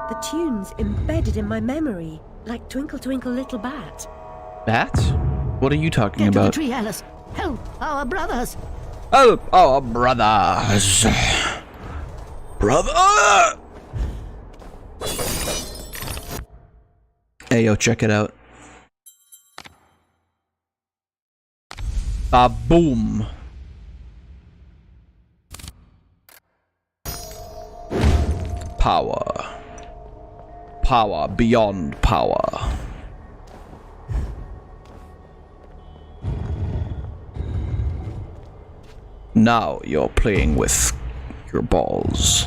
The tune's embedded in my memory, like Twinkle Twinkle Little Bat. Bat? What are you talking Get about? to the tree, Alice. Help our brothers. Help our brothers. Brother! Hey, yo, check it out. Boom. Power. Power beyond power. Now you're playing with your balls.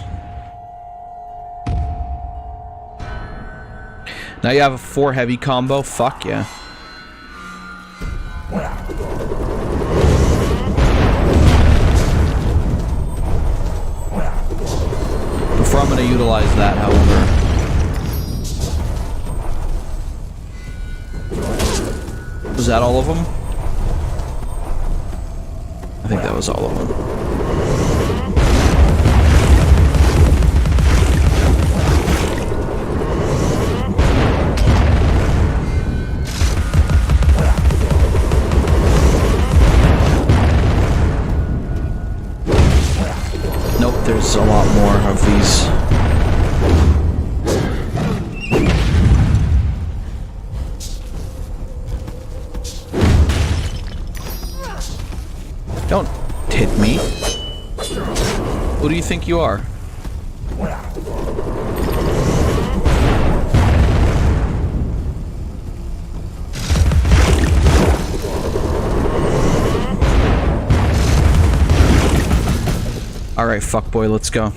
Now you have a 4 heavy combo? Fuck yeah. Before I'm gonna utilize that, however. Was that all of them? I think that was all of them. Nope, there's a lot more of these. Don't hit me. Who do you think you are? Alright, fuckboy, let's go.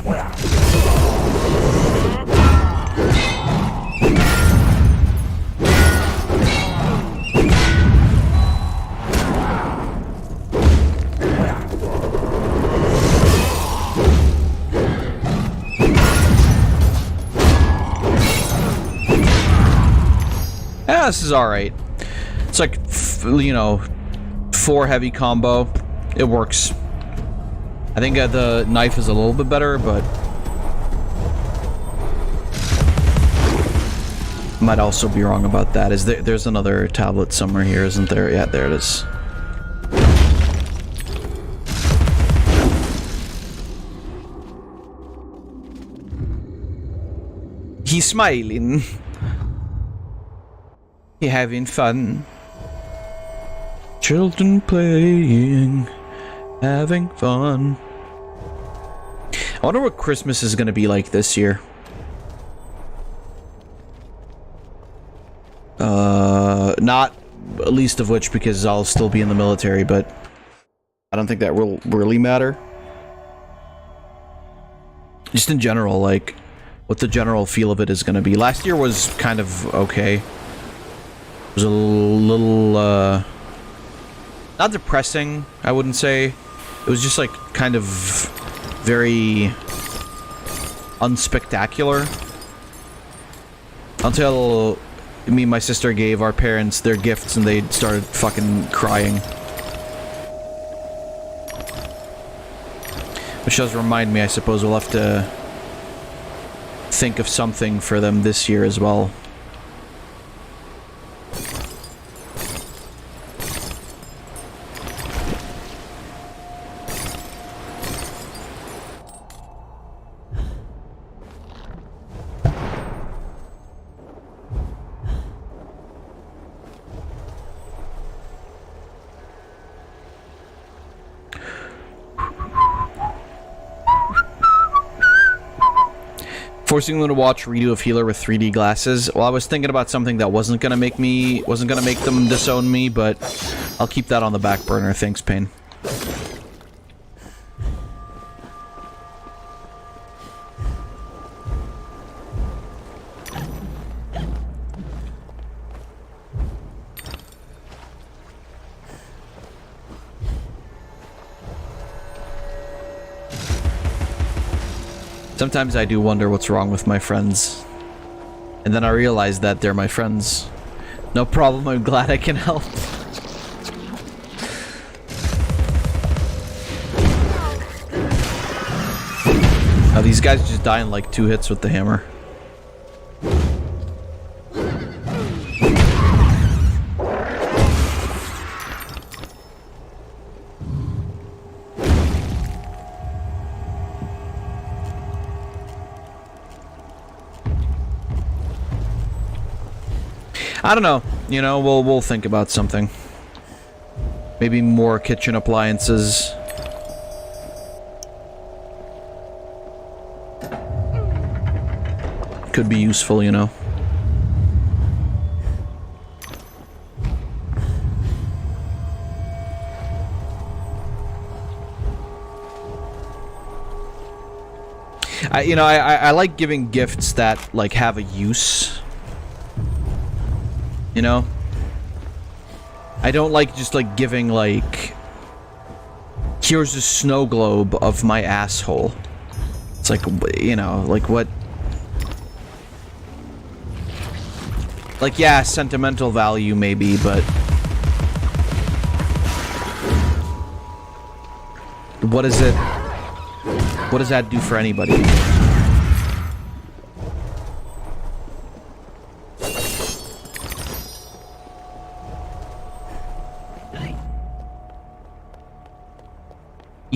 Yeah, this is alright. It's like, you know, 4 heavy combo. It works. I think the knife is a little bit better, but might also be wrong about that. Is there's another tablet somewhere here, isn't there? Yeah, there it is. He's smiling. He having fun. Children playing, having fun. I wonder what Christmas is gonna be like this year. Not least of which because I'll still be in the military, but I don't think that will really matter. Just in general, like, what the general feel of it is gonna be. Last year was kind of okay. It was a little, not depressing, I wouldn't say. It was just, like, kind of very unspectacular. Until me and my sister gave our parents their gifts and they started fucking crying. Which does remind me, I suppose we'll have to think of something for them this year as well. Forcing them to watch redo of Healer with 3D glasses. Well, I was thinking about something that wasn't gonna make them disown me, but I'll keep that on the back burner. Thanks, Pain. Sometimes I do wonder what's wrong with my friends. And then I realize that they're my friends. No problem, I'm glad I can help. Oh, these guys just die in like 2 hits with the hammer. I don't know. You know, we'll think about something. Maybe more kitchen appliances. Could be useful, you know. I like giving gifts that, like, have a use. You know? I don't like just, like, giving, like... Here's a snow globe of my asshole. It's like, you know, like, what... Like, yeah, sentimental value, maybe, but... What is it... What does that do for anybody?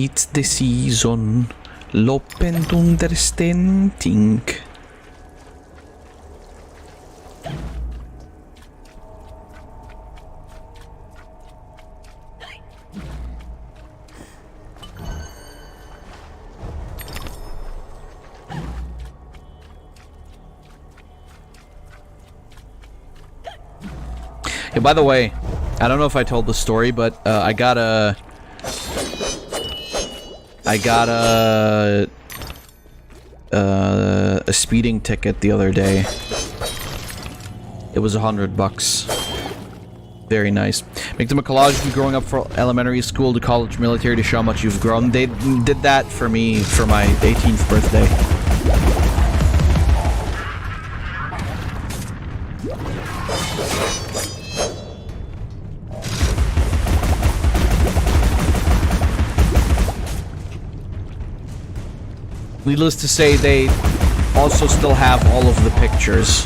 It's the season. L'open understanding. Yeah, by the way, I don't know if I told the story, but I got a speeding ticket the other day. It was $100. Very nice. Make them a collage from growing up from elementary school to college, military to show how much you've grown. They did that for me for my 18th birthday. Needless to say, they also still have all of the pictures.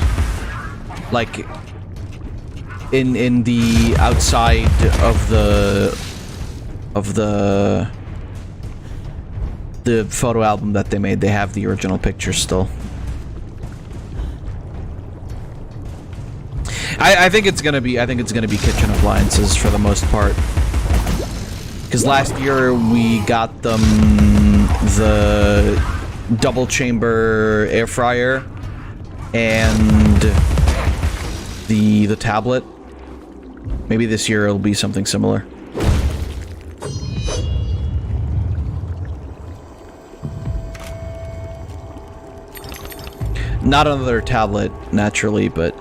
Like, in the outside of the photo album that they made, they have the original pictures still. I think it's gonna be kitchen appliances for the most part. Because last year we got them the double chamber air fryer and the tablet. Maybe this year it'll be something similar. Not another tablet, naturally, but...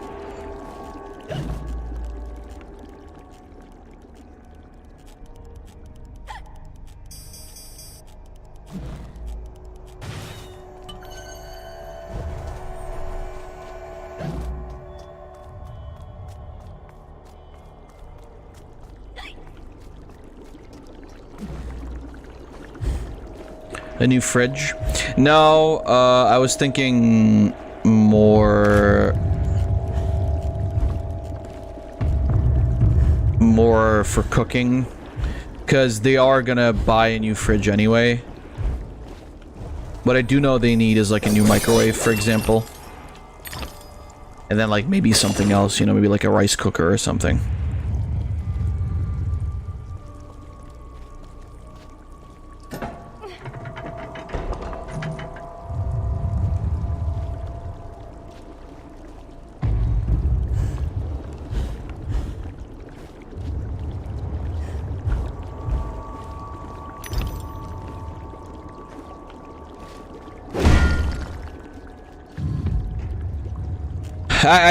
A new fridge? No, I was thinking more for cooking, because they are gonna buy a new fridge anyway. What I do know they need is like a new microwave, for example. And then like maybe something else, you know, maybe like a rice cooker or something.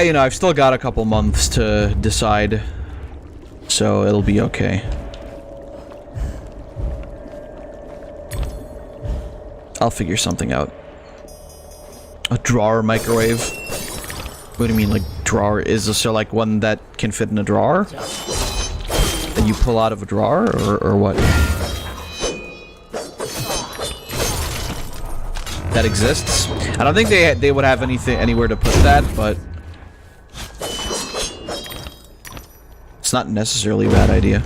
You know, I've still got a couple months to decide, so it'll be okay. I'll figure something out. A drawer microwave? What do you mean, like, drawer? Is this so, like, one that can fit in a drawer? That you pull out of a drawer, or what? That exists? I don't think they would have anywhere to put that, but... It's not necessarily a bad idea.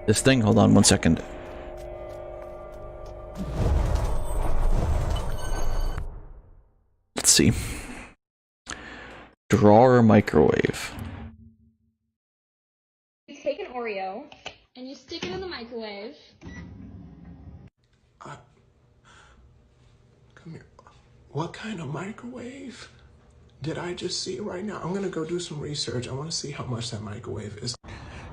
This thing? Hold on 1 second. Let's see. Drawer or microwave? You take an Oreo and you stick it in the microwave. Come here. What kind of microwave did I just see right now? I'm gonna go do some research. I want to see how much that microwave is.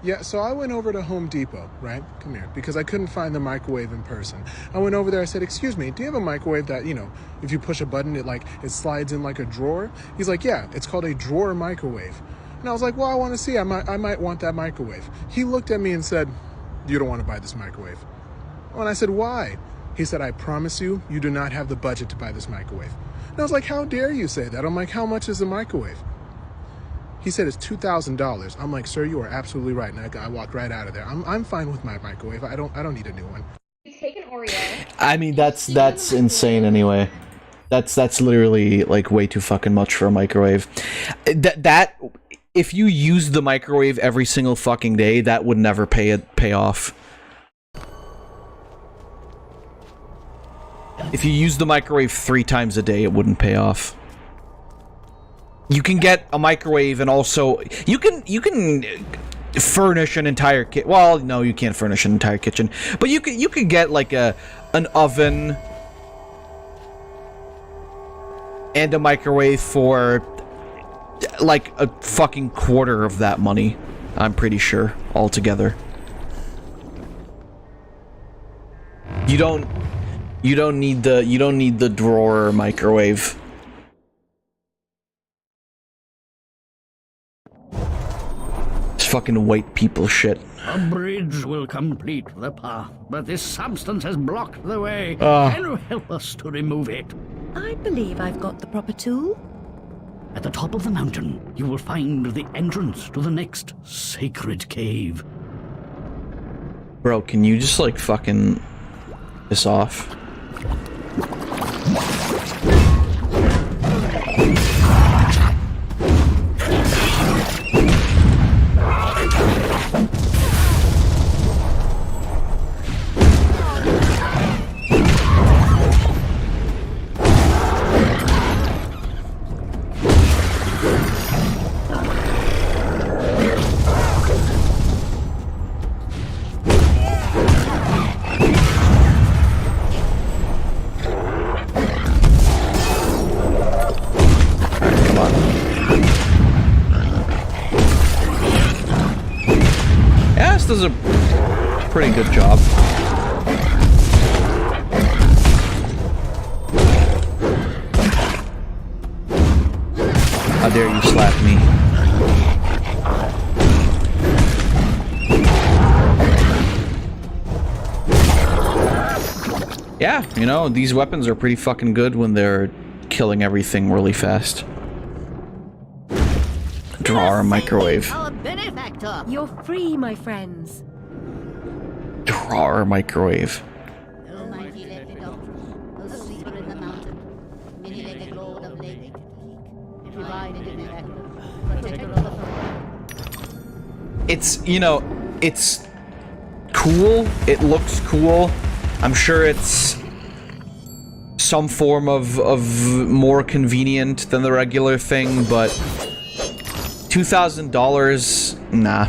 Yeah, so I went over to Home Depot, right? Come here, because I couldn't find the microwave in person. I went over there, I said, excuse me, do you have a microwave that, you know, if you push a button, it slides in like a drawer? He's like, yeah, it's called a drawer microwave. And I was like, well, I want to see, I might want that microwave. He looked at me and said, you don't want to buy this microwave. And I said, why? He said, I promise you, you do not have the budget to buy this microwave. And I was like, how dare you say that? I'm like, how much is the microwave? He said it's $2,000. I'm like, sir, you are absolutely right. And I walked right out of there. I'm fine with my microwave. I don't need a new one. You take an Oreo. I mean, that's insane anyway. That's literally like way too fucking much for a microwave. That if you use the microwave every single fucking day, that would never pay off. If you use the microwave 3 times a day, it wouldn't pay off. You can get a microwave and also you can furnish an entire kitchen. Well, no, you can't furnish an entire kitchen, but you can get like an oven and a microwave for like a fucking quarter of that money. I'm pretty sure altogether. You don't need the drawer microwave. Fucking white people shit. A bridge will complete the path, but this substance has blocked the way. Can you help us to remove it? I believe I've got the proper tool. At the top of the mountain, you will find the entrance to the next sacred cave. Bro, can you just like fucking piss off? Does a pretty good job. How dare you slap me? Yeah, you know, these weapons are pretty fucking good when they're killing everything really fast. Drawer microwave. You're free, my friends. Drawer microwave. It's, you know, it's cool. It looks cool. I'm sure it's some form of more convenient than the regular thing, but $2,000, nah.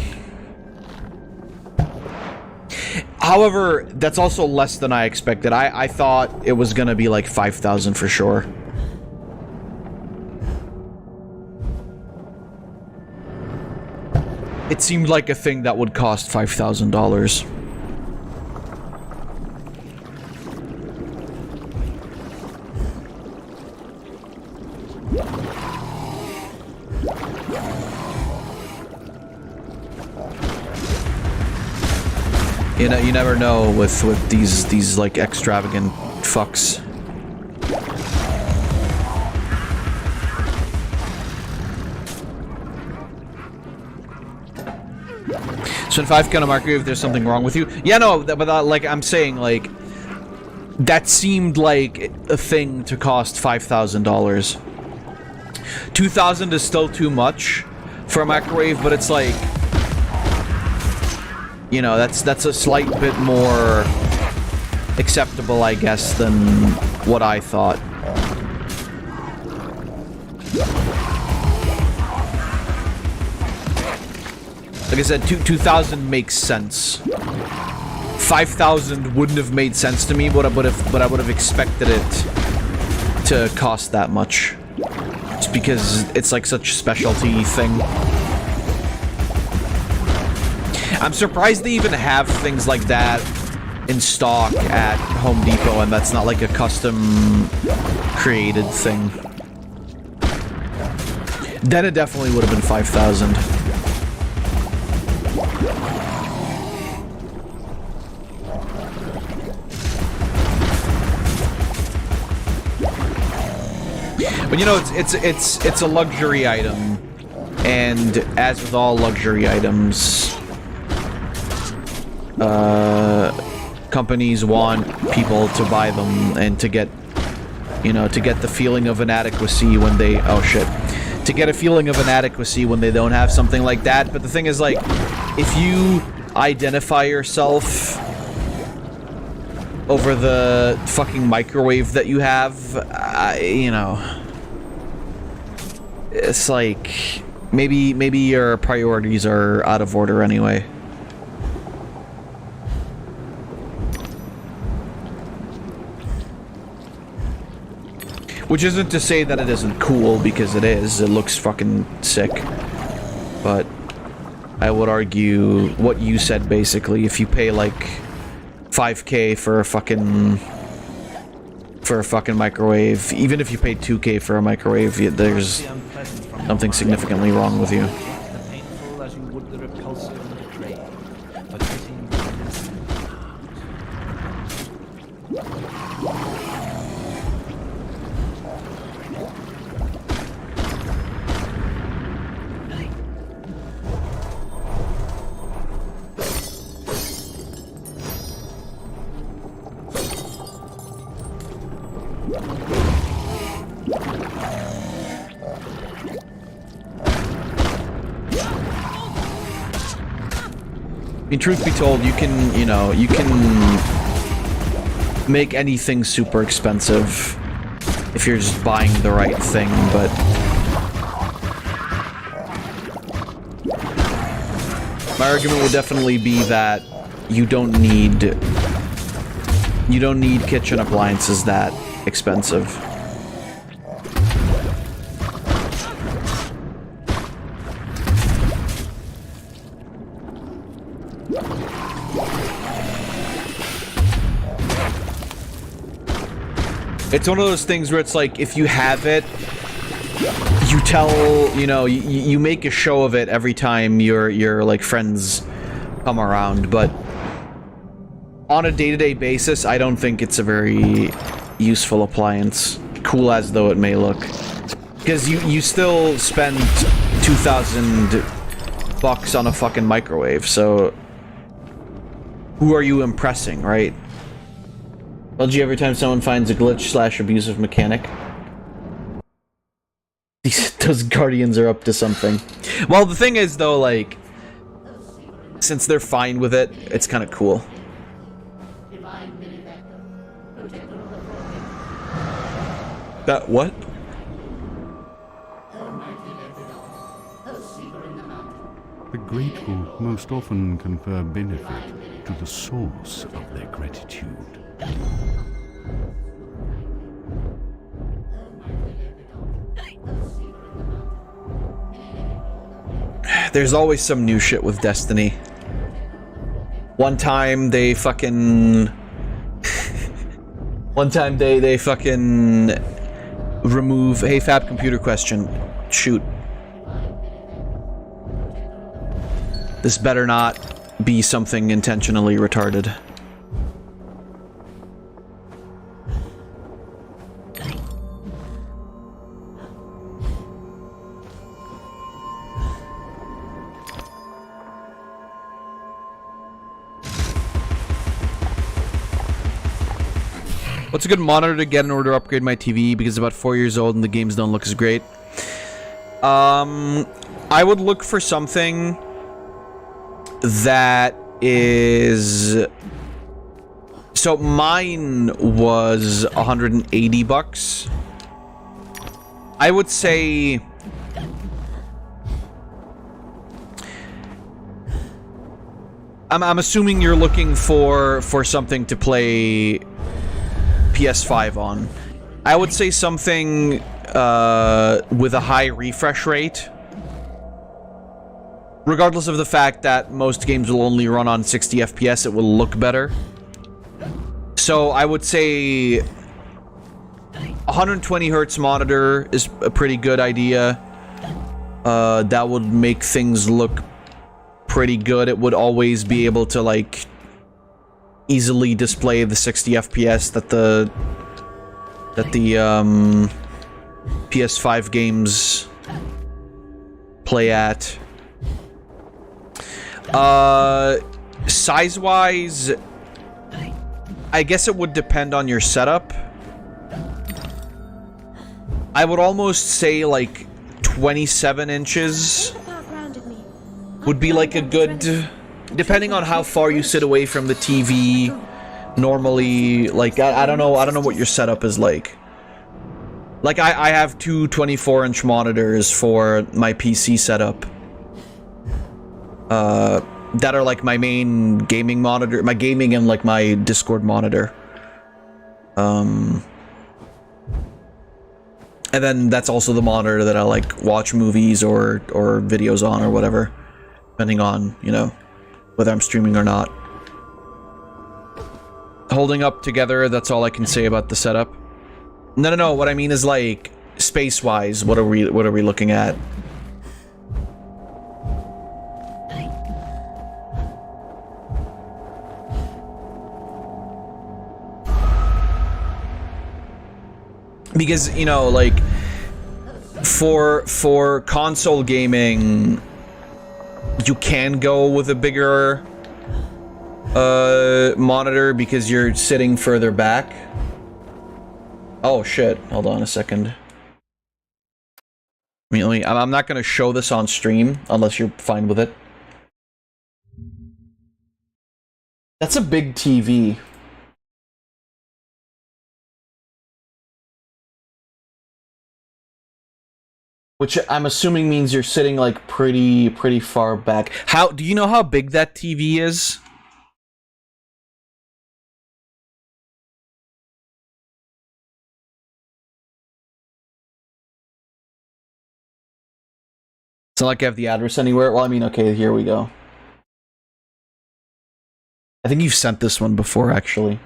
However, that's also less than I expected. I thought it was gonna be like 5,000 for sure. It seemed like a thing that would cost $5,000. You know, you never know with these like extravagant fucks. So in 5 kind of microwave, if there's something wrong with you. Yeah, no, but like I'm saying, like that seemed like a thing to cost $5,000. $2,000 is still too much for a microwave, but it's like, you know, that's a slight bit more acceptable, I guess, than what I thought. Like I said, 2,000 makes sense. 5,000 wouldn't have made sense to me, but I would have expected it to cost that much. Just because it's like such a specialty thing. I'm surprised they even have things like that in stock at Home Depot, and that's not like a custom created thing. Then it definitely would have been 5,000. But you know, it's a luxury item, and as with all luxury items, companies want people to buy them and to get, you know, to get the feeling of inadequacy when they, oh shit, to get a feeling of inadequacy when they don't have something like that. But the thing is, like, if you identify yourself over the fucking microwave that you have, you know, it's like, maybe your priorities are out of order anyway. Which isn't to say that it isn't cool, because it is. It looks fucking sick. But I would argue what you said, basically. If you pay like 5K for a fucking microwave, even if you pay 2K for a microwave, there's something significantly wrong with you. I mean, truth be told, you can, you know, you can make anything super expensive if you're just buying the right thing, but my argument would definitely be that you don't need kitchen appliances that expensive. It's one of those things where it's like, if you have it, you tell, you know, you make a show of it every time your like friends come around, but on a day-to-day basis, I don't think it's a very useful appliance, cool as though it may look. Because you still spend 2,000 bucks on a fucking microwave, so who are you impressing, right? LG, every time someone finds a glitch / abusive mechanic, those guardians are up to something. Well, the thing is, though, like, since they're fine with it, it's kind of cool. That what? The grateful most often confer benefit to the source of their gratitude. There's always some new shit with Destiny. One time they fucking... One time they fucking remove... Hey, Fab, computer question. Shoot. This better not be something intentionally retarded. What's a good monitor to get in order to upgrade my TV? Because it's about 4 years old and the games don't look as great. I would look for something that is... So mine was 180 bucks. I would say... I'm assuming you're looking for something to play PS5 on. I would say something with a high refresh rate. Regardless of the fact that most games will only run on 60 FPS, it will look better. So I would say 120 hertz monitor is a pretty good idea. That would make things look pretty good. It would always be able to like easily display the 60 FPS that the PS5 games play at. Size-wise, I guess it would depend on your setup. I would almost say like 27 inches would be like a good, depending on how far you sit away from the TV. Normally, like I don't know what your setup is like. Like I have two 24-inch monitors for my PC setup. That are like my main gaming monitor, my gaming and like my Discord monitor. And then that's also the monitor that I like watch movies or videos on or whatever, depending on, you know, whether I'm streaming or not. Holding up together, that's all I can say about the setup. No, what I mean is like space-wise, what are we looking at? Because, you know, like for console gaming, you can go with a bigger monitor because you're sitting further back. Oh shit, hold on a second. I'm not gonna show this on stream unless you're fine with it. That's a big TV. Which I'm assuming means you're sitting like pretty far back. Do you know how big that TV is? It's not like I have the address anywhere. Well, I mean, okay, here we go. I think you've sent this one before, actually.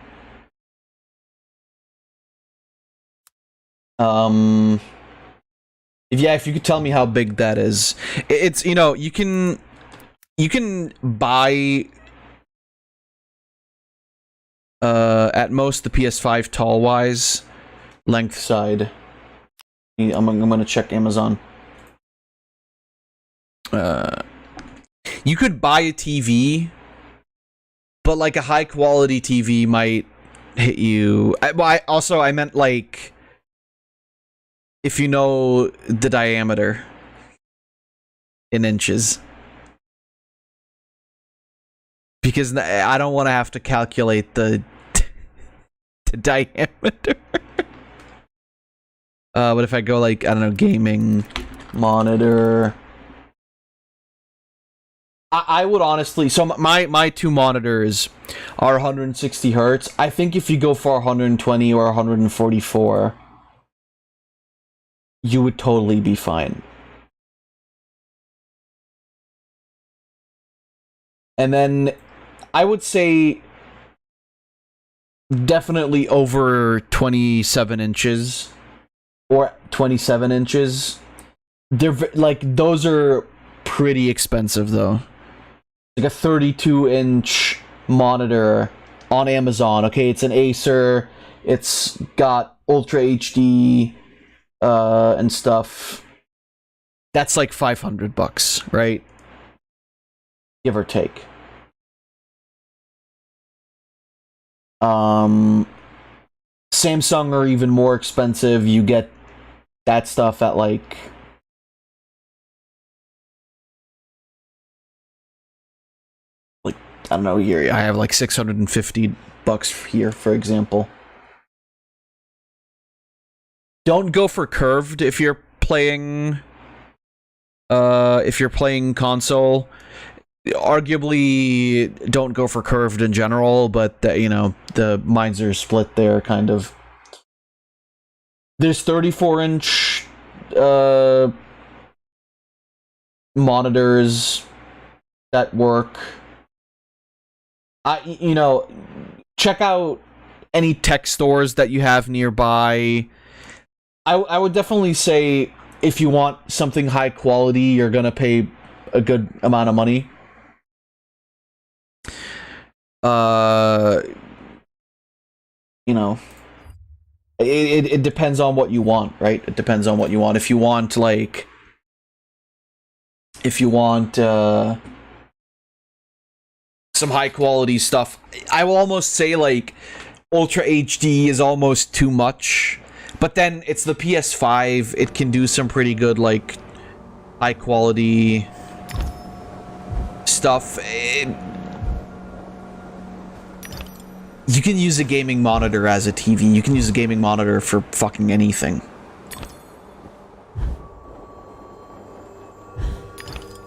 If you could tell me how big that is. It's, you know, you can buy at most the PS5 tall-wise, length side. I'm gonna check Amazon. You could buy a TV, but like a high-quality TV might hit you. I meant like, if you know the diameter in inches. Because I don't want to have to calculate the diameter. But if I go like, I don't know, gaming monitor. I would honestly, so my two monitors are 160 hertz. I think if you go for 120 or 144, you would totally be fine. And then I would say definitely over 27 inches or 27 inches. They're like, those are pretty expensive though. Like a 32-inch monitor on Amazon. Okay, it's an Acer. It's got Ultra HD and stuff. That's like $500, right? Give or take. Samsung are even more expensive. You get that stuff at like I don't know, here I have like $650 here, for example. Don't go for curved if you're playing console. arguably don't go for curved in general, but you know, the minds are split there, kind of. There's 34-inch monitors that work. You know, check out any tech stores that you have nearby. I would definitely say if you want something high quality, you're gonna pay a good amount of money. You know, it depends on what you want, right? It depends on what you want. If you want some high quality stuff, I will almost say like Ultra HD is almost too much. But then it's the PS5. It can do some pretty good like high quality stuff. You can use a gaming monitor as a TV. You can use a gaming monitor for fucking anything.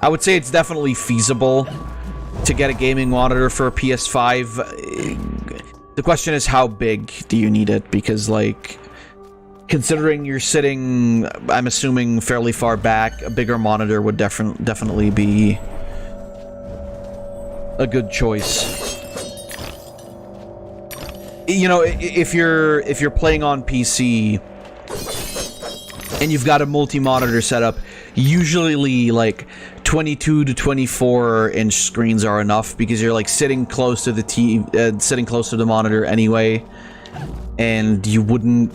I would say it's definitely feasible to get a gaming monitor for a PS5. The question is, how big do you need it? Because, like, considering you're sitting, I'm assuming, fairly far back, a bigger monitor would definitely be a good choice. You know, if you're playing on PC and you've got a multi-monitor setup, usually like 22 to 24 inch screens are enough, because you're like sitting close to the sitting close to the monitor anyway, and you wouldn't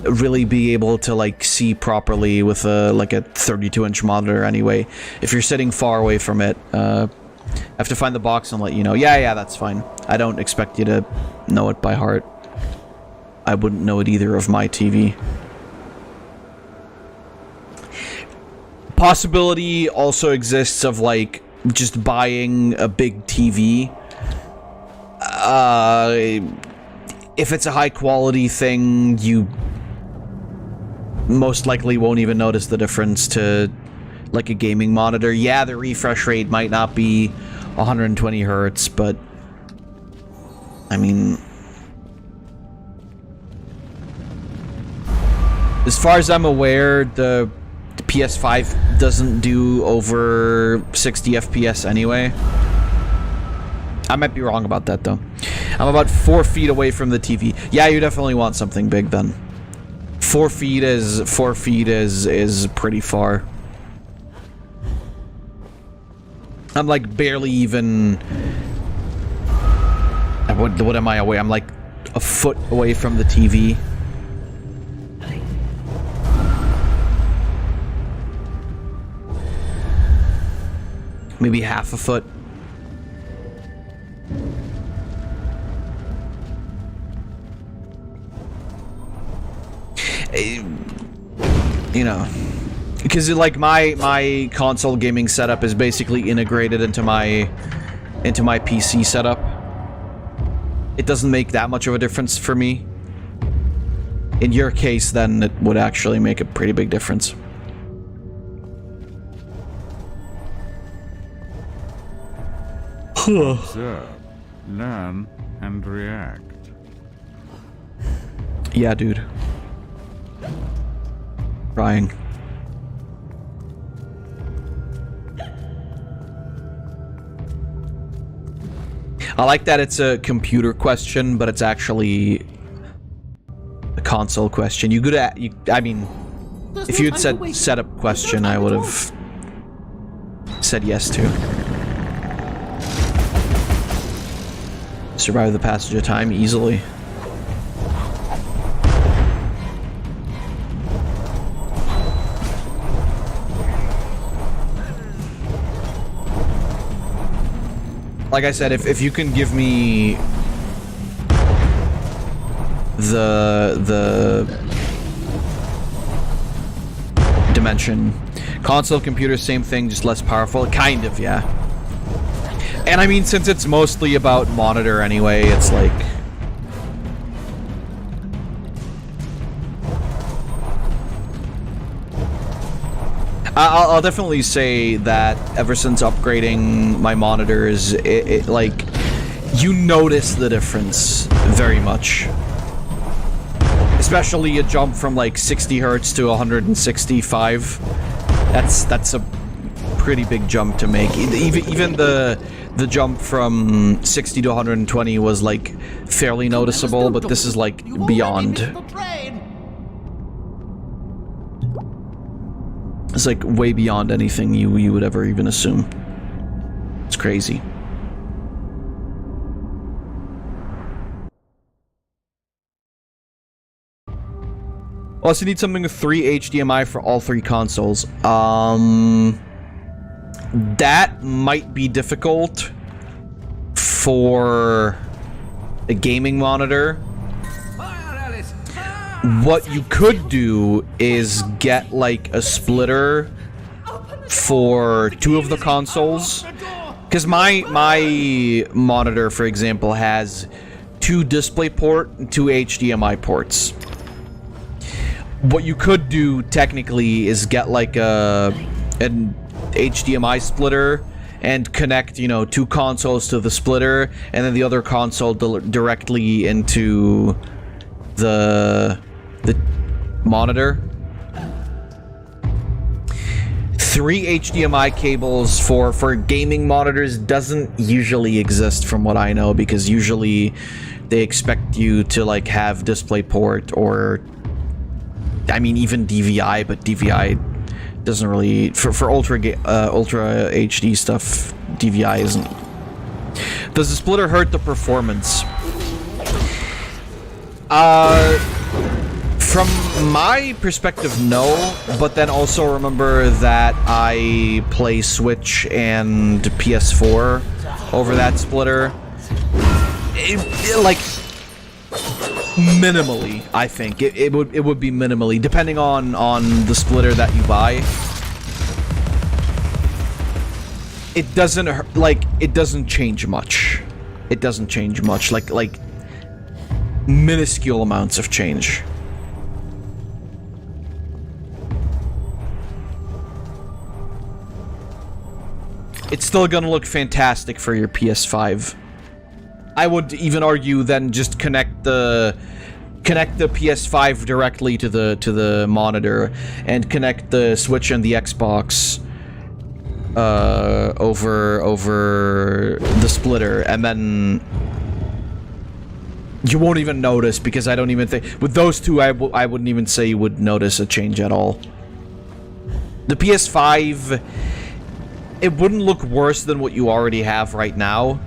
really be able to like see properly with a 32 inch monitor anyway. If you're sitting far away from it, I have to find the box and let you know. Yeah, that's fine. I don't expect you to know it by heart. I wouldn't know it either of my TV. Possibility also exists of like just buying a big TV. If it's a high quality thing, you most likely won't even notice the difference to like a gaming monitor. Yeah, the refresh rate might not be 120 hertz, but I mean, as far as I'm aware, the PS5 doesn't do over 60 FPS anyway. I might be wrong about that though. I'm about 4 feet away from the TV. Yeah, you definitely want something big then. 4 feet is pretty far. I'm like barely even. What am I away? I'm like a foot away from the TV. Maybe half a foot. You know, because like my console gaming setup is basically integrated into my PC setup. It doesn't make that much of a difference for me. In your case, then it would actually make a pretty big difference. Observe, learn, and react. Yeah, dude. Trying. I like that it's a computer question, but it's actually a console question. I mean, if you had said setup question, I would have said yes to. Survive the passage of time easily. Like I said, if you can give me the dimension. Console computer, same thing, just less powerful. Kind of, yeah. And I mean, since it's mostly about monitor anyway, it's like... I'll definitely say that ever since upgrading my monitors, it like, you notice the difference very much. Especially a jump from like 60 hertz to 165. That's a pretty big jump to make. Even the jump from 60 to 120 was like fairly noticeable, but this is like beyond. It's like way beyond anything you would ever even assume. It's crazy. Also need something with 3 HDMI for all 3 consoles. That might be difficult for a gaming monitor. What you could do is get like a splitter for 2 of the consoles. Because my monitor, for example, has 2 DisplayPort and 2 HDMI ports. What you could do technically is get like an HDMI splitter and connect, you know, 2 consoles to the splitter, and then the other console directly into the monitor. 3 HDMI cables for gaming monitors doesn't usually exist from what I know, because usually they expect you to like have DisplayPort or, I mean, even DVI, but DVI doesn't really, for ultra HD stuff, DVI isn't. Does the splitter hurt the performance? From my perspective, no, but then also remember that I play Switch and PS4 over that splitter. Like, minimally, I think. It would be minimally, depending on the splitter that you buy. It doesn't like, it doesn't change much. It doesn't change much, like minuscule amounts of change. It's still gonna look fantastic for your PS5. I would even argue then just connect the PS5 directly to the monitor and connect the Switch and the Xbox over the splitter, and then you won't even notice, because I don't even think with those two I wouldn't even say you would notice a change at all. The PS5, it wouldn't look worse than what you already have right now.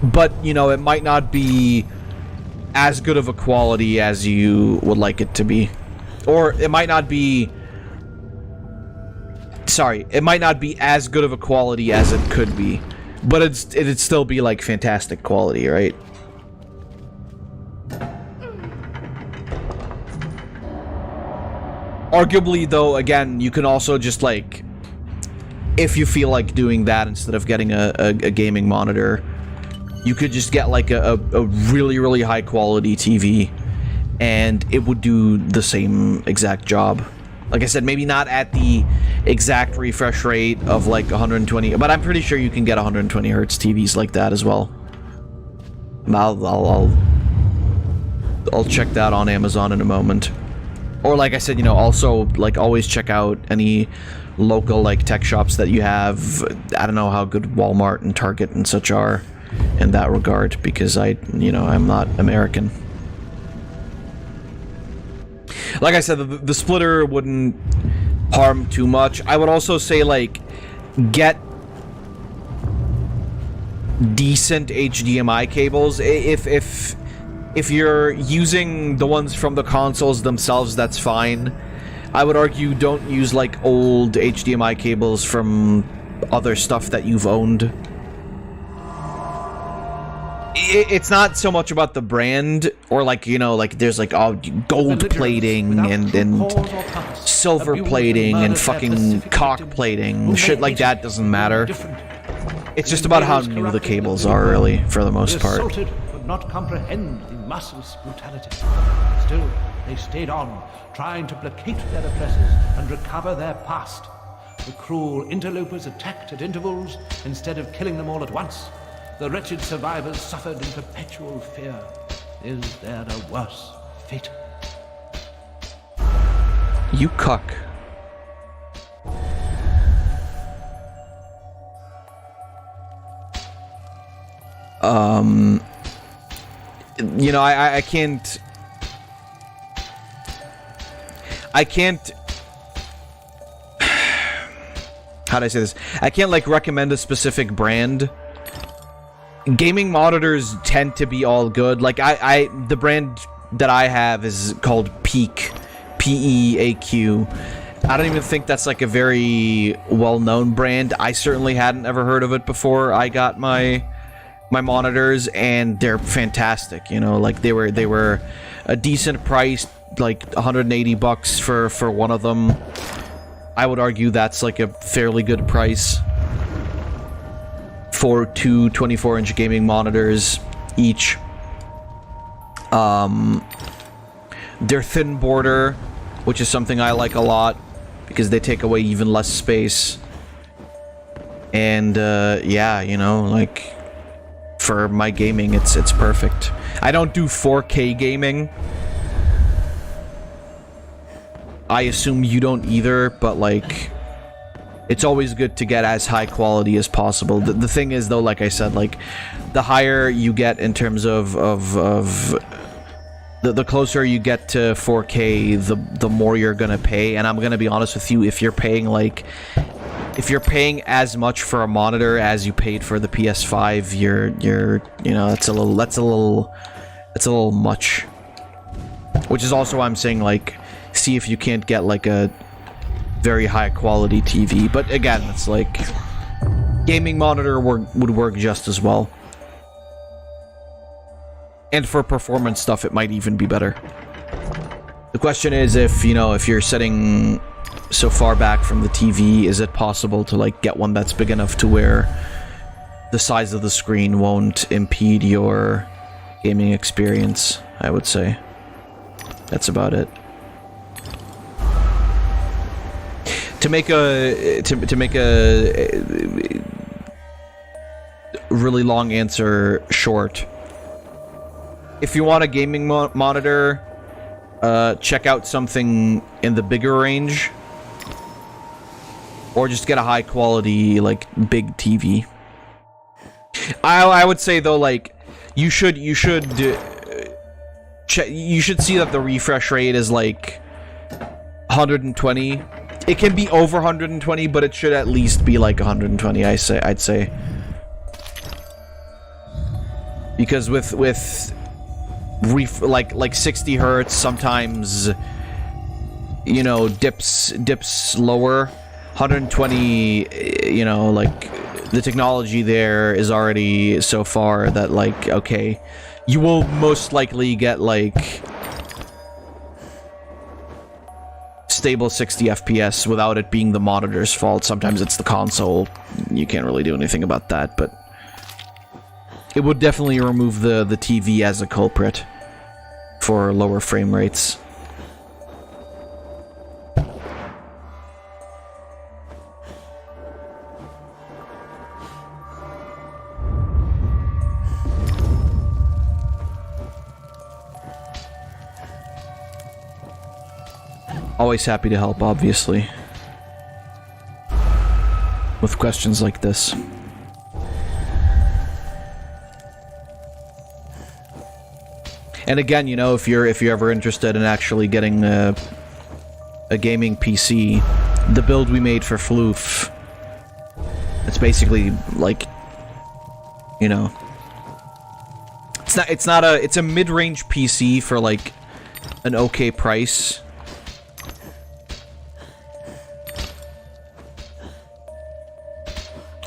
But, you know, it might not be as good of a quality as you would like it to be. Or it might not be... Sorry, it might not be as good of a quality as it could be. But it'd still be, like, fantastic quality, right? Arguably, though, again, you can also just, like... If you feel like doing that instead of getting a gaming monitor... You could just get like a really, really high quality TV and it would do the same exact job. Like I said, maybe not at the exact refresh rate of like 120, but I'm pretty sure you can get 120 hertz TVs like that as well. I'll check that on Amazon in a moment. Or like I said, you know, also like always check out any local like tech shops that you have. I don't know how good Walmart and Target and such are in that regard, because I'm not American. Like I said, the splitter wouldn't harm too much. I would also say, like, get decent HDMI cables. If you're using the ones from the consoles themselves, that's fine. I would argue don't use like old HDMI cables from other stuff that you've owned. It's not so much about the brand, or like, you know, like there's like gold plating and silver plating and fucking cock plating. Shit like that doesn't matter. It's just about how new the cables are, really, for the most part. Could not comprehend the masses' brutality. Still, they stayed on, trying to placate their oppressors and recover their past. The cruel interlopers attacked at intervals instead of killing them all at once. The wretched survivors suffered in perpetual fear. Is there a worse fate? You cuck. You know, I can't... How do I say this? I can't, like, recommend a specific brand. Gaming monitors tend to be all good. Like, the brand that I have is called Peak. P-E-A-Q. I don't even think that's, like, a very well-known brand. I certainly hadn't ever heard of it before I got my monitors, and they're fantastic. You know, like, they were a decent price, like $180 for one of them. I would argue that's like a fairly good price for two 24-inch gaming monitors each. They're thin border, which is something I like a lot because they take away even less space. And yeah, you know, like, for my gaming, it's perfect. I don't do 4K gaming. I assume you don't either, but, like, it's always good to get as high quality as possible. The thing is, though, like I said, like, the higher you get in terms of the closer you get to 4K, the more you're gonna pay. And I'm gonna be honest with you, if you're paying as much for a monitor as you paid for the PS5, you know, that's a little much. Which is also why I'm saying, like, see if you can't get, like, a very high quality TV. But again, it's like, gaming monitor would work just as well. And for performance stuff, it might even be better. The question is, if you're sitting so far back from the TV, is it possible to, like, get one that's big enough to where the size of the screen won't impede your gaming experience? I would say that's about it. To make a really long answer short, if you want a gaming monitor, check out something in the bigger range, or just get a high quality, like, big TV. I would say, though, like, you should see that the refresh rate is like 120. It can be over 120, but it should at least be like 120. I'd say, because with like 60 hertz, sometimes, you know, dips lower. 120, you know, like, the technology there is already so far that, like, okay, you will most likely get, like, stable 60 FPS without it being the monitor's fault. Sometimes it's the console. You can't really do anything about that, but it would definitely remove the TV as a culprit for lower frame rates. Always happy to help, obviously, with questions like this. And again, you know, if you're ever interested in actually getting a gaming PC, the build we made for Floof, it's basically like, you know, it's a mid-range PC for, like, an okay price.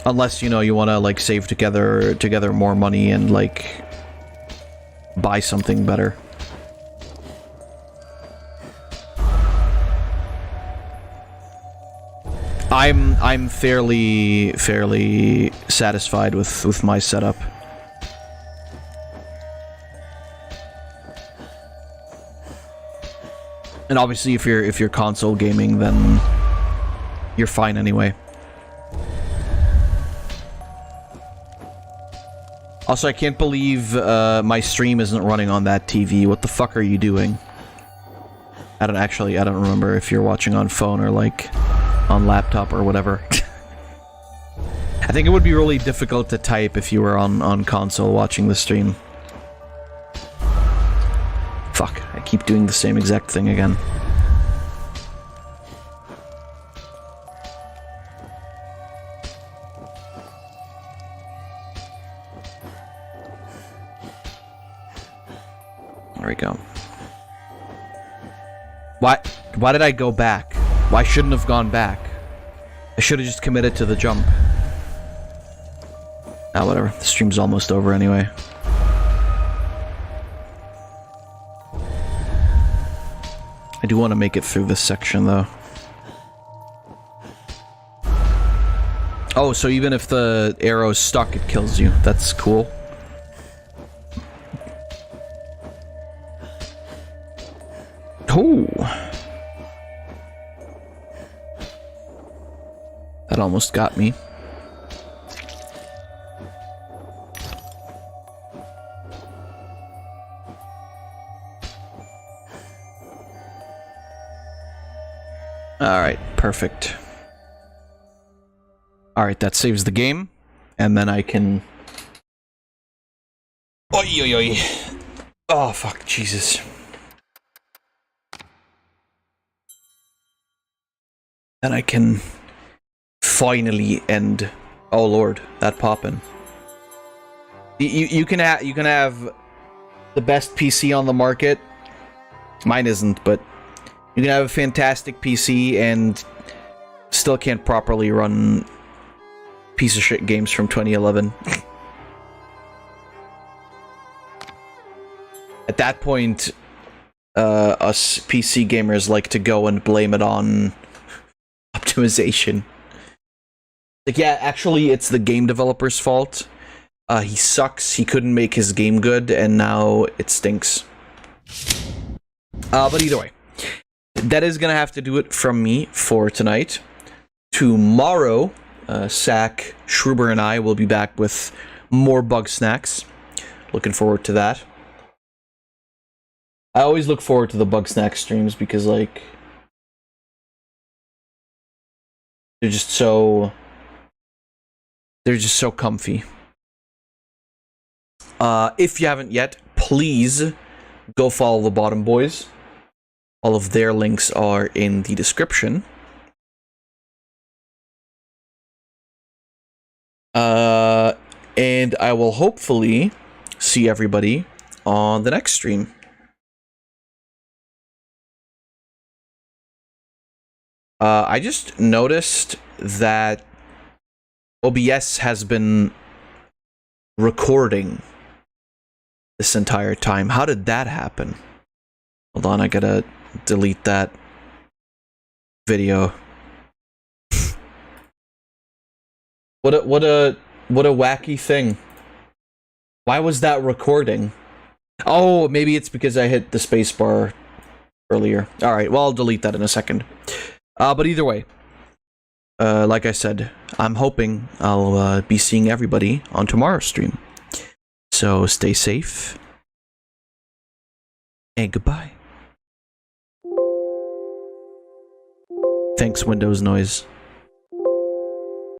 Unless, you know, you want to, like, save together more money and, like, buy something better. I'm fairly satisfied with my setup. And obviously, if you're console gaming, then you're fine anyway. Also, I can't believe my stream isn't running on that TV. What the fuck are you doing? I don't remember if you're watching on phone or like on laptop or whatever. I think it would be really difficult to type if you were on console watching the stream. Fuck, I keep doing the same exact thing again. There we go. Why did I go back? Why shouldn't have gone back? I should have just committed to the jump. Ah, whatever. The stream's almost over anyway. I do want to make it through this section, though. Oh, so even if the arrow's stuck, it kills you. That's cool. Oh! That almost got me. Alright, perfect. Alright, that saves the game. And then I can... Oi, oi, oi. Oh, fuck, Jesus. Then I can finally end... Oh, Lord, that poppin'. You can have the best PC on the market. Mine isn't, but... You can have a fantastic PC and still can't properly run piece of shit games from 2011. At that point, us PC gamers like to go and blame it on optimization. Like, yeah, actually, it's the game developer's fault. He sucks, he couldn't make his game good, and now it stinks. But either way. That is gonna have to do it from me for tonight. Tomorrow, Sack, Shroober, and I will be back with more bug snacks. Looking forward to that. I always look forward to the bug snack streams because, like, they're just so comfy. If you haven't yet, please go follow the Bottom Boys. All of their links are in the description. And I will hopefully see everybody on the next stream. I just noticed that OBS has been recording this entire time. How did that happen? Hold on, I gotta delete that video. What a wacky thing. Why was that recording? Oh, maybe it's because I hit the spacebar earlier. Alright, well, I'll delete that in a second. But either way, like I said, I'm hoping I'll be seeing everybody on tomorrow's stream. So stay safe. And goodbye. Thanks, Windows Noise.